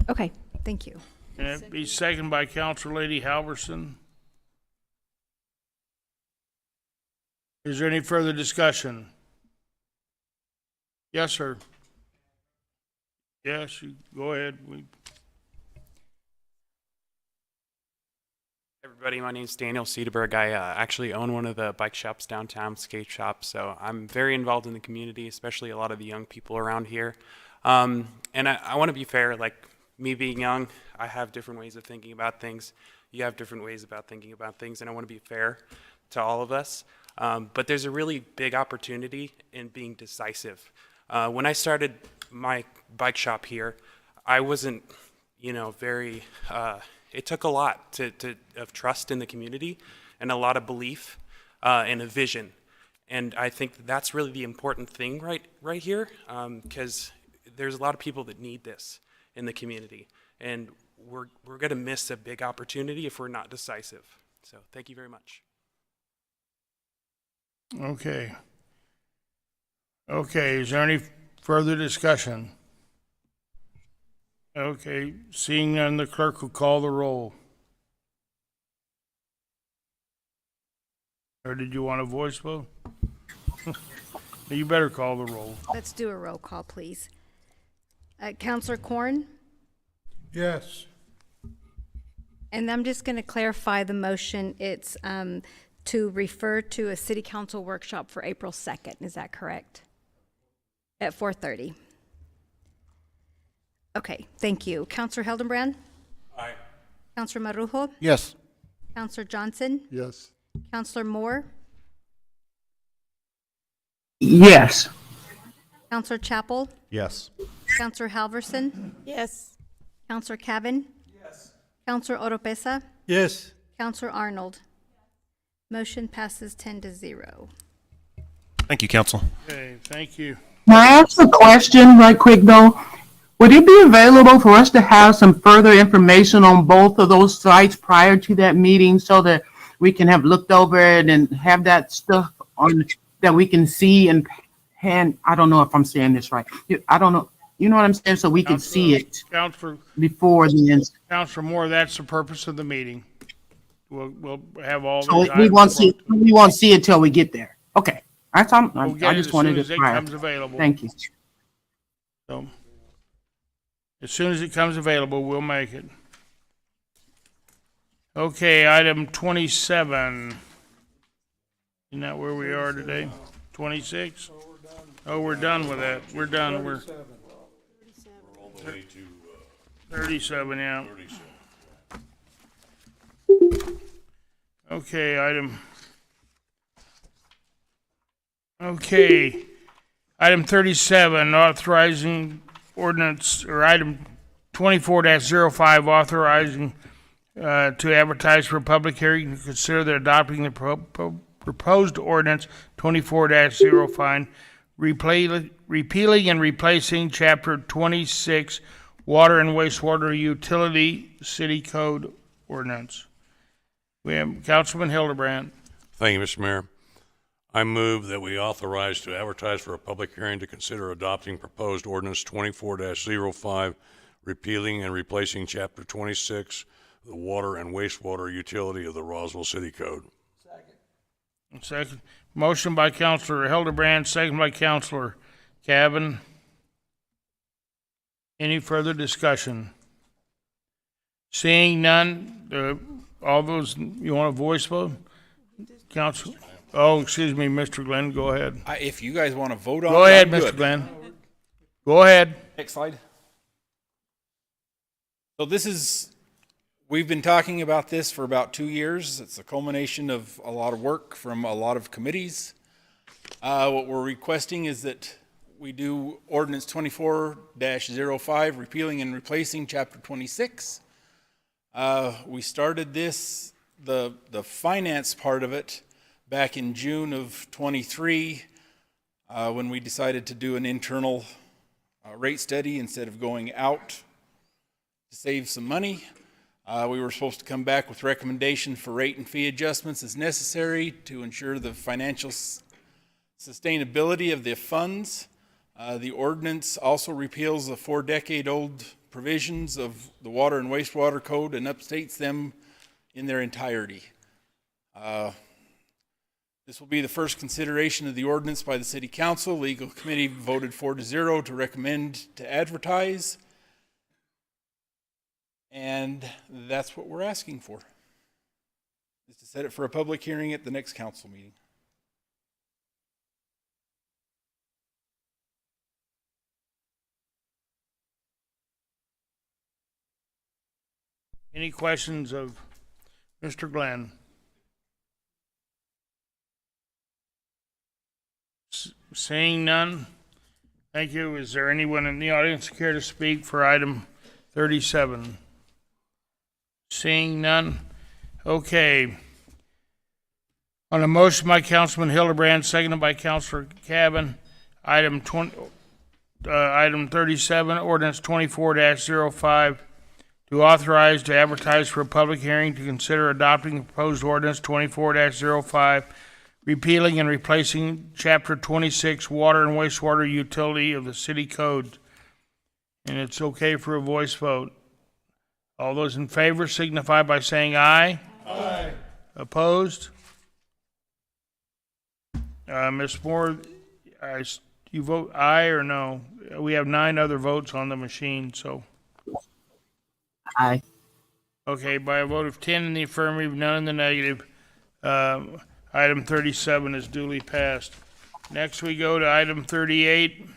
Okay, thank you. Can it be seconded by Councilor Lady Halverson? Is there any further discussion? Yes, sir. Yes, you go ahead. Everybody, my name's Daniel Cedarberg. I actually own one of the bike shops downtown, skate shops, so I'm very involved in the community, especially a lot of the young people around here. And I want to be fair, like me being young, I have different ways of thinking about things. You have different ways about thinking about things, and I want to be fair to all of us. But there's a really big opportunity in being decisive. When I started my bike shop here, I wasn't, very, it took a lot of trust in the community and a lot of belief and a vision. And I think that's really the important thing right here, because there's a lot of people that need this in the community. And we're going to miss a big opportunity if we're not decisive. So thank you very much. Okay. Okay, is there any further discussion? Okay, seeing none, the clerk will call the roll. Or did you want a voice vote? You better call the roll. Let's do a roll call, please. Councilor Corn? Yes. And I'm just going to clarify the motion. It's to refer to a city council workshop for April 2nd. Is that correct? At 4:30. Okay, thank you. Councilor Hildenbrand? Aye. Councilor Marujo? Yes. Councilor Johnson? Yes. Councilor Moore? Yes. Councilor Chapel? Yes. Councilor Halverson? Yes. Councilor Cavan? Yes. Councilor Oropesa? Yes. Councilor Arnold? Motion passes 10-0. Thank you, Council. Okay, thank you. May I ask a question right quick though? Would it be available for us to have some further information on both of those sites prior to that meeting so that we can have looked over it and have that stuff on that we can see and hand? I don't know if I'm saying this right. I don't know. You know what I'm saying? So we can see it Counselor, before the end. Counselor Moore, that's the purpose of the meeting. We'll have all So these we items won't see it. brought to- We won't see it till we get there. Okay. That's all. We'll I get it just as wanted soon to as it clarify. comes available. Thank you. So, as soon as it comes available, we'll make it. Okay, item 27. Isn't that where we are today? 26? Oh, we're done with that. We're done. We're 37, yeah. Okay, item 37, authorizing ordinance, or item 24-05, authorizing to advertise for a public hearing to consider the adopting the proposed ordinance 24-05, repealing and replacing chapter 26, water and wastewater utility city code ordinance. We have Councilman Hildebrand. Thank you, Mr. Mayor. I move that we authorize to advertise for a public hearing to consider adopting proposed ordinance 24-05, repealing and replacing chapter 26, the water and wastewater utility of the Roswell City Code. Second. Motion by Councilor Hildebrand, second by Councilor Cavan. Any further discussion? Seeing none, all those, you want a voice vote? Council, oh, excuse me, Mr. Glenn, go ahead. If you guys want to vote on it, Go ahead, I'm Mr. good. Glenn. Go ahead. Next slide. So we've been talking about this for about 2 years. It's a culmination of a lot of work from a lot of committees. What we're requesting is that we do ordinance 24-05, repealing and replacing chapter 26. We started this, the finance part of it, back in June of 23, when we decided to do an internal rate study instead of going out to save some money. We were supposed to come back with recommendation for rate and fee adjustments as necessary to ensure the financial sustainability of the funds. The ordinance also repeals the 4-decade-old provisions of the Water and Wastewater Code and updates them in their entirety. This will be the first consideration of the ordinance by the City Council. Legal Committee voted 4-0 to recommend to advertise. And that's what we're asking for, is to set it for a public hearing at the next council meeting. Any questions of Mr. Glenn? Seeing none, thank you. Is there anyone in the audience care to speak for item 37? Seeing none, okay. On a motion by Councilman Hildebrand, seconded by Councilor Cavan, item 37, ordinance 24-05, to authorize to advertise for a public hearing to consider adopting the proposed ordinance 24-05, repealing and replacing chapter 26, water and wastewater utility of the city code. And it's okay for a voice vote. All those in favor signify by saying aye. Aye. Opposed? Ms. Moore, you vote aye or no? We have 9 other votes on the machine, so. Aye. Okay, by a vote of 10 in the affirmative, none in the negative, item 37 is duly passed. Next, we go to item 38.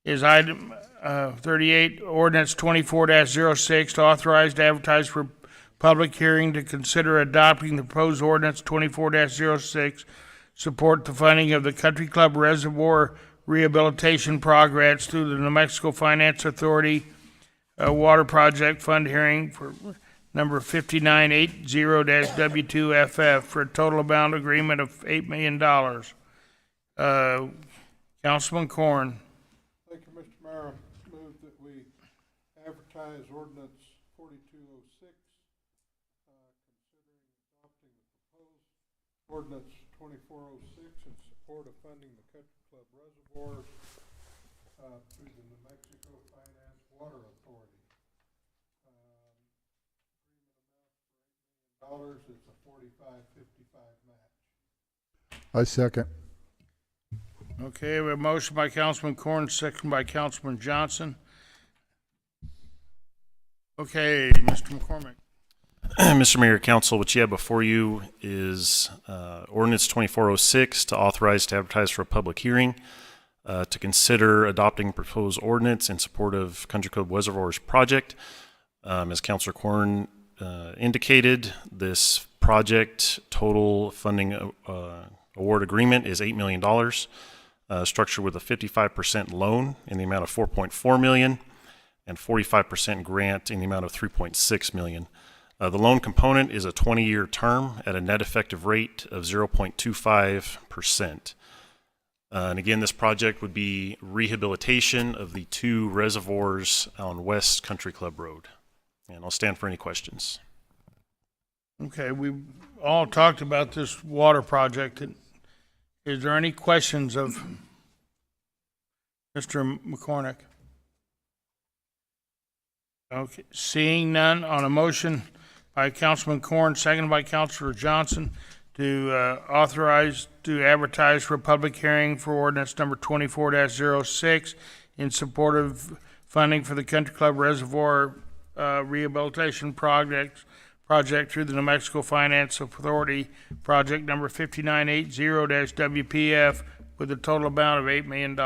Is item 38, ordinance 24-06, to authorize to advertise for public hearing to consider adopting the proposed ordinance 24-06, support the funding of the Country Club Reservoir rehabilitation progress through the New Mexico Finance Authority Water Project Fund hearing for number 5980-W2FF for a total amount agreement of $8 million. Councilman Corn. Thank you, Mr. Mayor. Move that we advertise ordinance 4206, considering adopting the proposed ordinance 2406 in support of funding the Country Club Reservoir through the New Mexico Finance Water Authority. Agreement amounts for $8 million. It's a 45-55 match. I second. Okay, we have a motion by Councilman Corn, second by Councilman Johnson. Okay, Mr. McCormick. Mr. Mayor, Council, what you have before you is ordinance 2406 to authorize to advertise for a public hearing to consider adopting proposed ordinance in support of Country Club Reservoir's project. As Councilor Corn indicated, this project total funding award agreement is $8 million, structured with a 55% loan in the amount of $4.4 million and 45% grant in the amount of $3.6 million. The loan component is a 20-year term at a net effective rate of 0.25%. And again, this project would be rehabilitation of the 2 reservoirs on West Country Club Road. And I'll stand for any questions. Okay, we've all talked about this water project. Is there any questions of Mr. McCormick? Okay, seeing none, on a motion by Councilman Corn, seconded by Councilor Johnson, to authorize to advertise for a public hearing for ordinance number 24-06 in support of funding for the Country Club Reservoir rehabilitation project through the New Mexico Finance Authority, project number 5980-WPF, with a total amount of $8 million.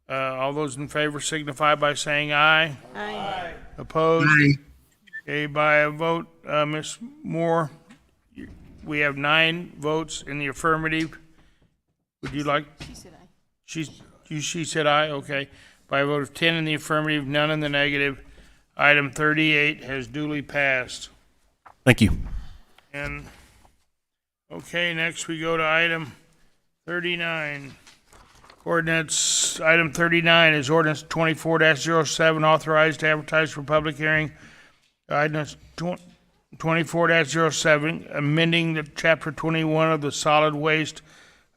All those in favor signify by saying aye. Aye. Opposed? Aye. Okay, by a vote, Ms. Moore, we have 9 votes in the affirmative. Would you like? She said aye. She said aye, okay. By a vote of 10 in the affirmative, none in the negative, item 38 has duly passed. Thank you. And, okay, next we go to item 39. Ordinance, item 39 is ordinance 24-07, authorized to advertise for public hearing. Ordinance 24-07, amending the chapter 21 of the solid waste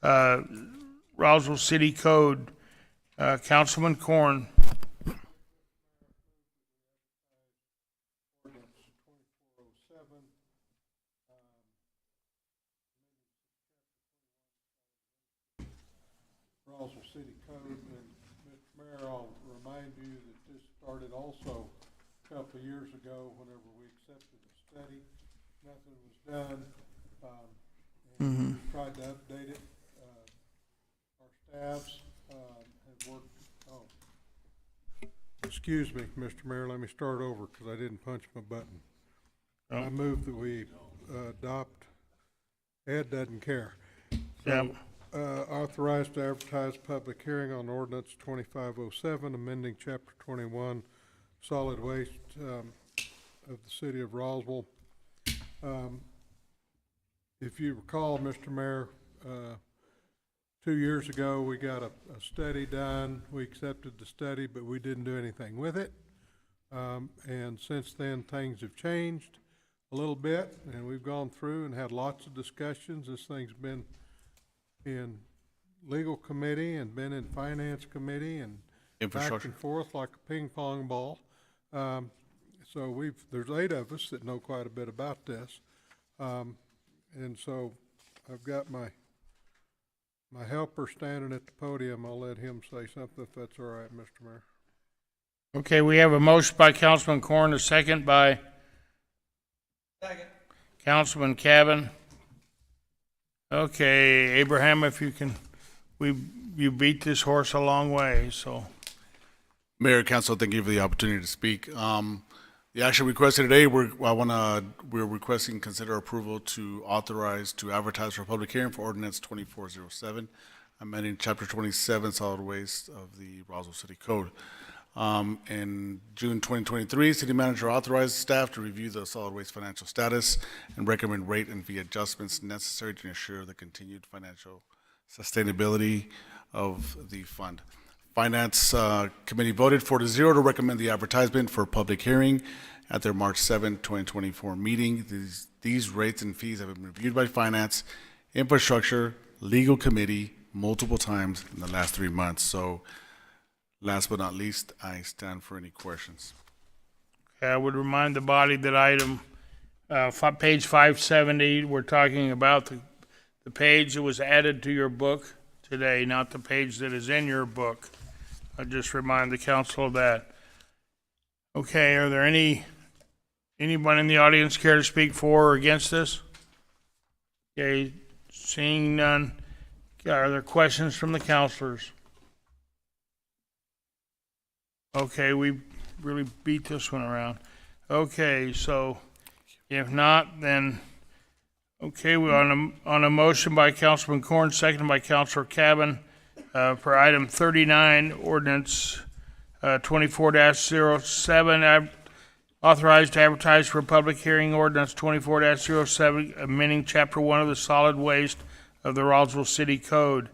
Roswell City Code. Councilman Corn. Roswell City Code, and Mr. Mayor, I'll remind you that this started also a couple of years ago whenever we accepted the study. Nothing was done, and we tried to update it. Our staffs have worked, excuse me, Mr. Mayor, let me start over because I didn't punch my button. I move that we adopt, Ed doesn't care. So, authorized to advertise public hearing on ordinance 2507, amending chapter 21, solid waste of the city of Roswell. If you recall, Mr. Mayor, 2 years ago, we got a study done. We accepted the study, but we didn't do anything with it. And since then, things have changed a little bit, and we've gone through and had lots of discussions. This thing's been in legal committee and been in finance committee and back and forth like a ping pong ball. So there's 8 of us that know quite a bit about this. And so I've got my helper standing at the podium. I'll let him say something if that's all right, Mr. Mayor. Okay, we have a motion by Councilman Corn, a second by Councilman Cabin. Okay, Abraham, if you can, you beat this horse a long way, so. Mayor, Council, thank you for the opportunity to speak. The action requested today, we're requesting consider approval to authorize to advertise for a public hearing for ordinance 2407, amending chapter 27 solid waste of the Roswell City Code. In June 2023, City Manager authorized staff to review the solid waste financial status and recommend rate and fee adjustments necessary to ensure the continued financial sustainability of the fund. Finance Committee voted 4-0 to recommend the advertisement for public hearing at their March 7, 2024 meeting. These rates and fees have been reviewed by Finance, Infrastructure, Legal Committee multiple times in the last 3 months. So Last but not least, I stand for any questions. I would remind the body that item, page 570, we're talking about the page that was added to your book today, not the page that is in your book. I just remind the council of that. Okay, are there anyone in the audience care to speak for or against this? Okay, seeing none, are there questions from the councilors? Okay, we really beat this one around. Okay, so if not, then, okay, we're on a motion by Councilman Corn, seconded by Councilor Cavan, for item 39, ordinance 24-07, authorized to advertise for a public hearing, ordinance 24-07, amending chapter 1 of the solid waste of the Roswell City Code.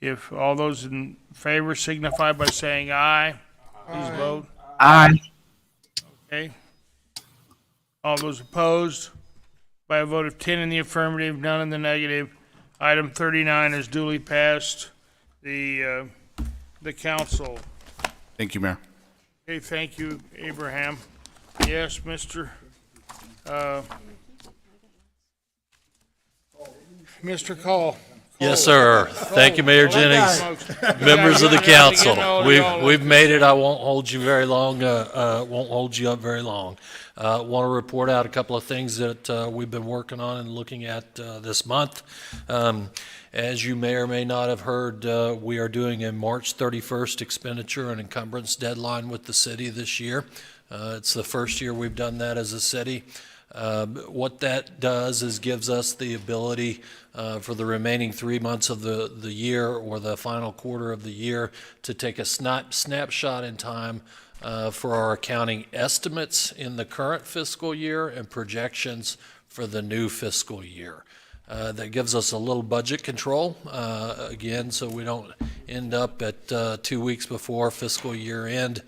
If all those in favor signify by saying aye. Please vote. Aye. Okay. All those opposed? By a vote of 10 in the affirmative, none in the negative, item 39 is duly passed the council. Thank you, Mayor. Okay, thank you, Abraham. Yes, Mr. Call. Yes, sir. Thank you, Mayor Jennings. Members of the council, we've made it. I won't hold you very long, won't hold you up very long. Want to report out a couple of things that we've been working on and looking at this month. As you may or may not have heard, we are doing a March 31st expenditure and encumbrance deadline with the city this year. It's the first year we've done that as a city. What that does is gives us the ability for the remaining 3 months of the year or the final quarter of the year to take a snapshot in time for our accounting estimates in the current fiscal year and projections for the new fiscal year. That gives us a little budget control, again, so we don't end up at 2 weeks before fiscal year end,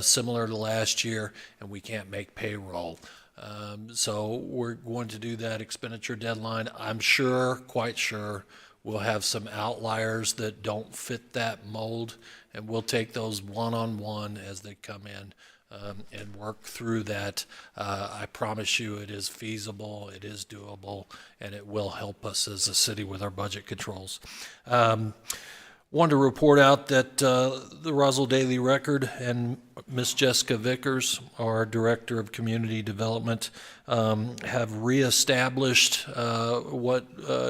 similar to last year, and we can't make payroll. So we're going to do that expenditure deadline. I'm sure, quite sure, we'll have some outliers that don't fit that mold, and we'll take those one-on-one as they come in and work through that. I promise you it is feasible, it is doable, and it will help us as a city with our budget controls. Wanted to report out that the Roswell Daily Record and Miss Jessica Vickers, our Director of Community Development, have reestablished what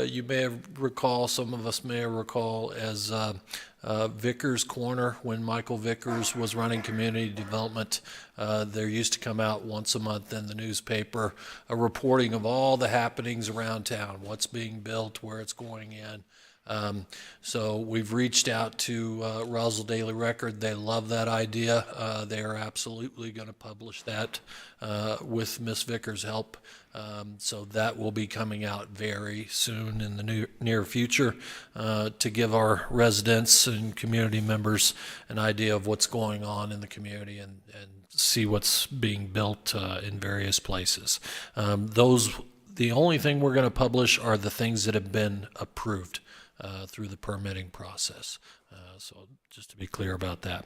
you may have recall, some of us may recall as Vickers Corner when Michael Vickers was running community development. There used to come out once a month in the newspaper a reporting of all the happenings around town, what's being built, where it's going in. So we've reached out to Roswell Daily Record. They love that idea. They are absolutely going to publish that with Miss Vickers' help. So that will be coming out very soon in the near future to give our residents and community members an idea of what's going on in the community and see what's being built in various places. The only thing we're going to publish are the things that have been approved through the permitting process. So just to be clear about that.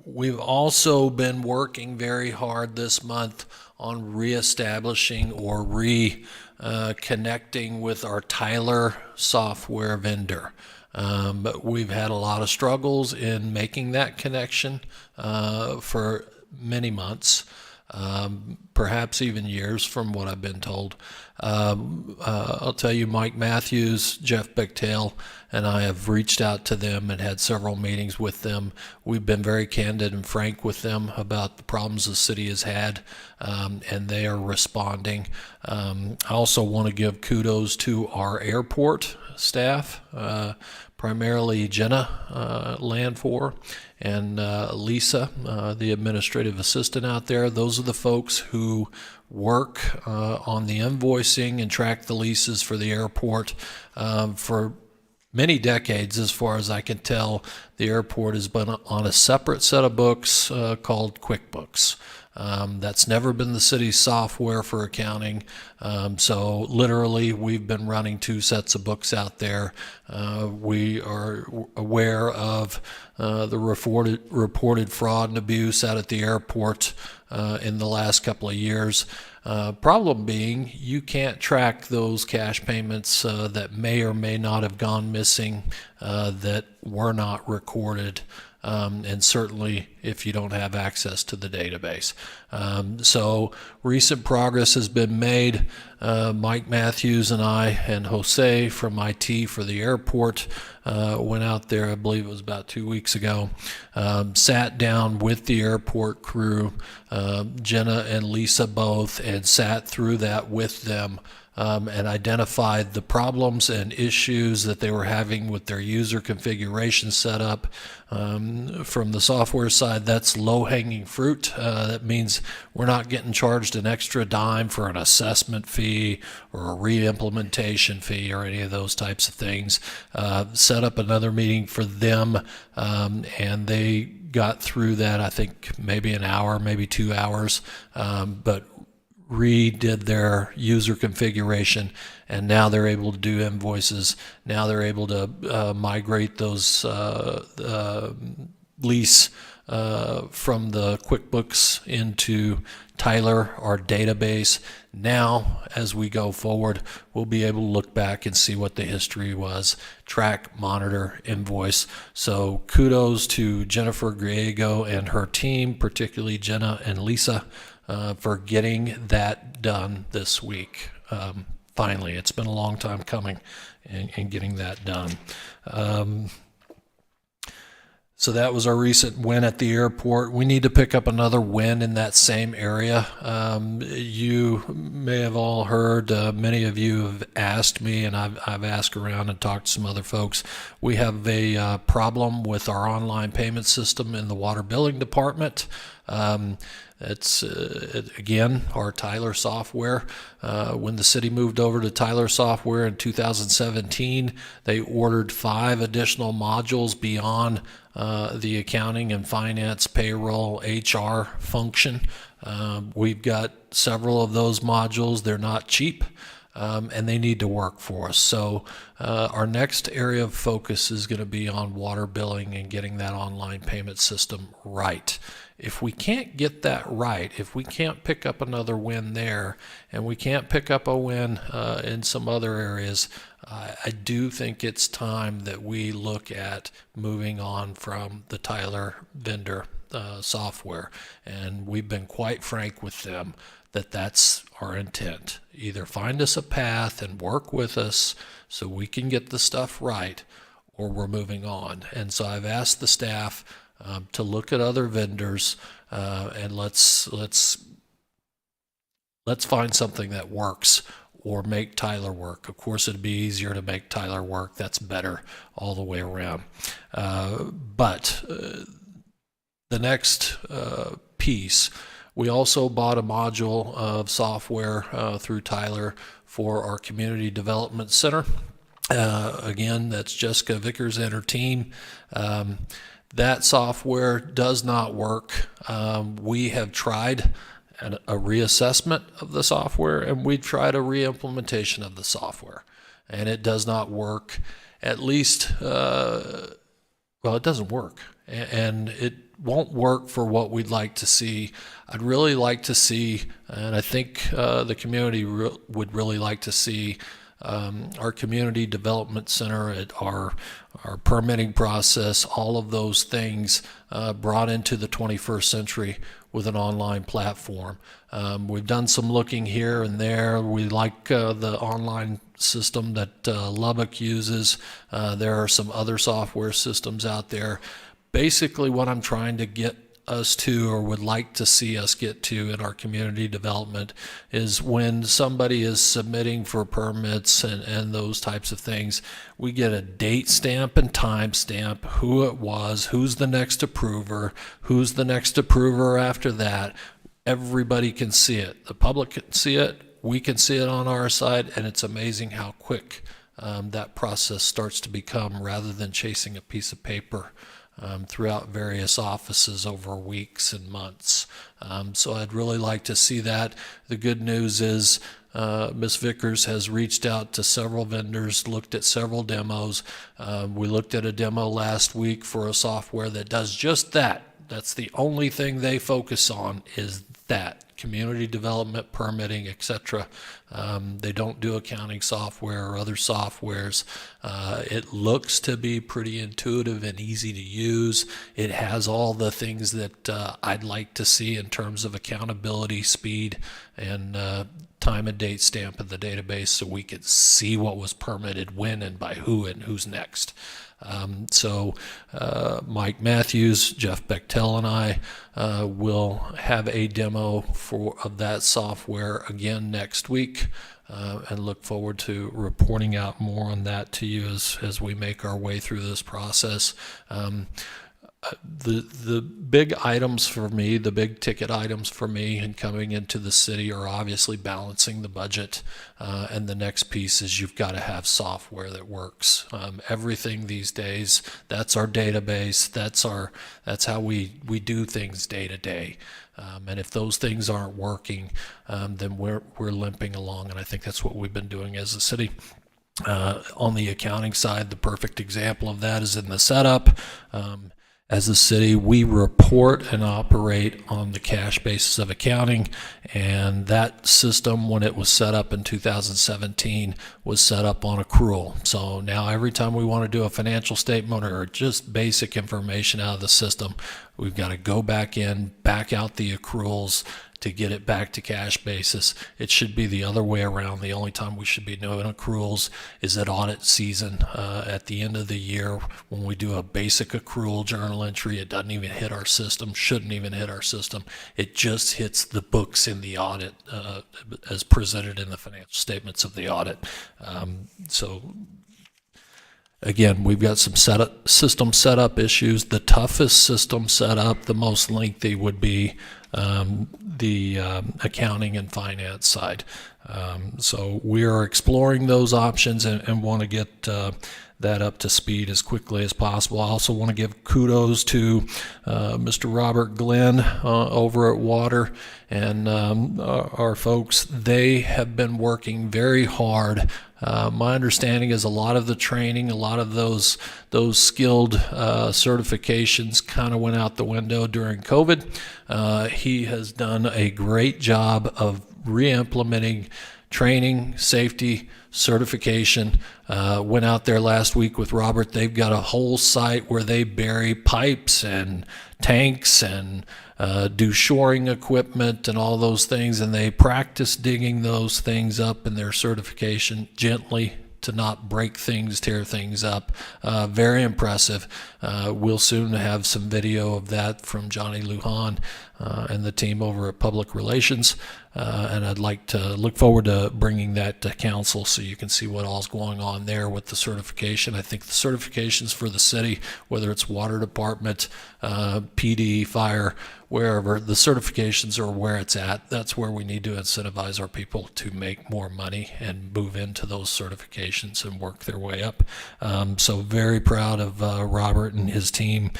We've also been working very hard this month on reestablishing or reconnecting with our Tyler software vendor. But we've had a lot of struggles in making that connection for many months. Perhaps even years from what I've been told. I'll tell you, Mike Matthews, Jeff Bechtel, and I have reached out to them and had several meetings with them. We've been very candid and frank with them about the problems the city has had, and they are responding. I also want to give kudos to our airport staff, primarily Jenna Landfor and Lisa, the administrative assistant out there. Those are the folks who work on the invoicing and track the leases for the airport. For many decades, as far as I can tell, the airport has been on a separate set of books called QuickBooks. That's never been the city's software for accounting. So literally, we've been running 2 sets of books out there. We are aware of the reported fraud and abuse out at the airport in the last couple of years. Problem being, you can't track those cash payments that may or may not have gone missing that were not recorded. And certainly if you don't have access to the database. So recent progress has been made. Mike Matthews and I and Jose from IT for the airport went out there, I believe it was about 2 weeks ago, sat down with the airport crew, Jenna and Lisa both, and sat through that with them. And identified the problems and issues that they were having with their user configuration setup. From the software side, that's low-hanging fruit. That means we're not getting charged an extra dime for an assessment fee or a re-implementation fee or any of those types of things. Set up another meeting for them, and they got through that, I think, maybe an hour, maybe 2 hours, but redid their user configuration, and now they're able to do invoices. Now they're able to migrate those lease from the QuickBooks into Tyler, our database. Now, as we go forward, we'll be able to look back and see what the history was, track, monitor, invoice. So kudos to Jennifer Griego and her team, particularly Jenna and Lisa, for getting that done this week. Finally, it's been a long time coming and getting that done. So that was our recent win at the airport. We need to pick up another win in that same area. You may have all heard, many of you have asked me, and I've asked around and talked to some other folks. We have a problem with our online payment system in the water billing department. It's, again, our Tyler software. When the city moved over to Tyler software in 2017, they ordered 5 additional modules beyond the accounting and finance, payroll, HR function. We've got several of those modules. They're not cheap. And they need to work for us. So our next area of focus is going to be on water billing and getting that online payment system right. If we can't get that right, if we can't pick up another win there, and we can't pick up a win in some other areas, I do think it's time that we look at moving on from the Tyler vendor software. And we've been quite frank with them that that's our intent. Either find us a path and work with us so we can get the stuff right, or we're moving on. And so I've asked the staff to look at other vendors, and let's find something that works, or make Tyler work. Of course, it'd be easier to make Tyler work. That's better all the way around. But the next piece, we also bought a module of software through Tyler for our Community Development Center. Again, that's Jessica Vickers and her team. That software does not work. We have tried a reassessment of the software, and we've tried a re-implementation of the software, and it does not work. At least, well, it doesn't work, and it won't work for what we'd like to see. I'd really like to see, and I think the community would really like to see, our Community Development Center, at our permitting process, all of those things brought into the 21st century with an online platform. We've done some looking here and there. We like the online system that Lubbock uses. There are some other software systems out there. Basically, what I'm trying to get us to, or would like to see us get to in our community development, is when somebody is submitting for permits and those types of things, we get a date stamp and time stamp, who it was, who's the next approver, who's the next approver after that. Everybody can see it. The public can see it. We can see it on our side, and it's amazing how quick that process starts to become, rather than chasing a piece of paper throughout various offices over weeks and months. So I'd really like to see that. The good news is Ms. Vickers has reached out to several vendors, looked at several demos. We looked at a demo last week for a software that does just that. That's the only thing they focus on, is that. Community development, permitting, etc. They don't do accounting software or other softwares. It looks to be pretty intuitive and easy to use. It has all the things that I'd like to see in terms of accountability, speed, and time and date stamp in the database, so we could see what was permitted when and by who and who's next. So Mike Matthews, Jeff Bechtel, and I will have a demo of that software again next week, and look forward to reporting out more on that to you as we make our way through this process. The big items for me, the big ticket items for me in coming into the city are obviously balancing the budget, and the next piece is you've got to have software that works. Everything these days, that's our database, that's how we do things day to day. And if those things aren't working, then we're limping along, and I think that's what we've been doing as a city. On the accounting side, the perfect example of that is in the setup. As a city, we report and operate on the cash basis of accounting, and that system, when it was set up in 2017, was set up on accrual. So now every time we want to do a financial statement or just basic information out of the system, we've got to go back in, back out the accruals to get it back to cash basis. It should be the other way around. The only time we should be doing accruals is at audit season, at the end of the year, when we do a basic accrual journal entry. It doesn't even hit our system, shouldn't even hit our system. It just hits the books in the audit, as presented in the financial statements of the audit. So again, we've got some system setup issues. The toughest system setup, the most lengthy, would be the accounting and finance side. So we are exploring those options and want to get that up to speed as quickly as possible. I also want to give kudos to Mr. Robert Glenn over at Water and our folks. They have been working very hard. My understanding is a lot of the training, a lot of those skilled certifications kind of went out the window during COVID. He has done a great job of re-implementing training, safety, certification. Went out there last week with Robert. They've got a whole site where they bury pipes and tanks and do shoring equipment and all those things, and they practice digging those things up in their certification gently to not break things, tear things up. Very impressive. We'll soon have some video of that from Johnny Lujan and the team over at Public Relations. And I'd like to look forward to bringing that to council so you can see what all's going on there with the certification. I think the certifications for the city, whether it's water department, PD, fire, wherever, the certifications are where it's at. That's where we need to incentivize our people to make more money and move into those certifications and work their way up. So very proud of Robert and his team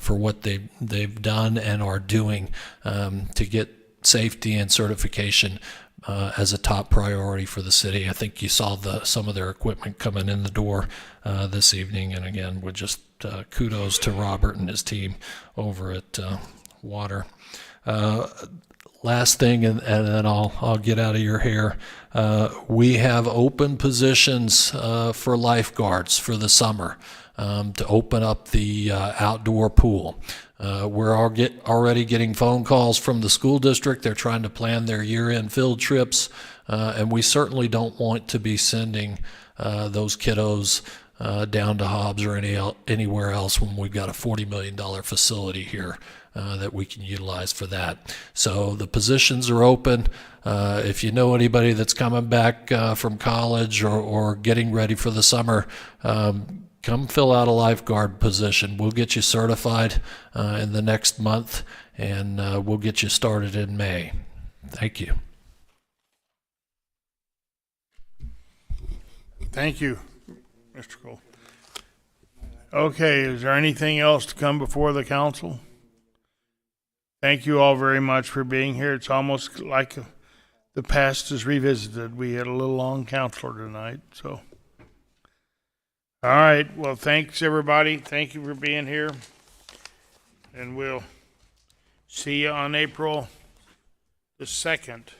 for what they've done and are doing to get safety and certification as a top priority for the city. I think you saw some of their equipment coming in the door this evening, and again, with just kudos to Robert and his team over at Water. Last thing, and then I'll get out of your hair. We have open positions for lifeguards for the summer to open up the outdoor pool. We're already getting phone calls from the school district. They're trying to plan their year-end field trips, and we certainly don't want to be sending those kiddos down to Hobbs or anywhere else when we've got a $40 million facility here that we can utilize for that. So the positions are open. If you know anybody that's coming back from college or getting ready for the summer, come fill out a lifeguard position. We'll get you certified in the next month, and we'll get you started in May. Thank you. Thank you, Mr. Cole. Okay, is there anything else to come before the council? Thank you all very much for being here. It's almost like the past is revisited. We had a little long counselor tonight, so. All right, well, thanks, everybody. Thank you for being here. And we'll see you on April the 2nd.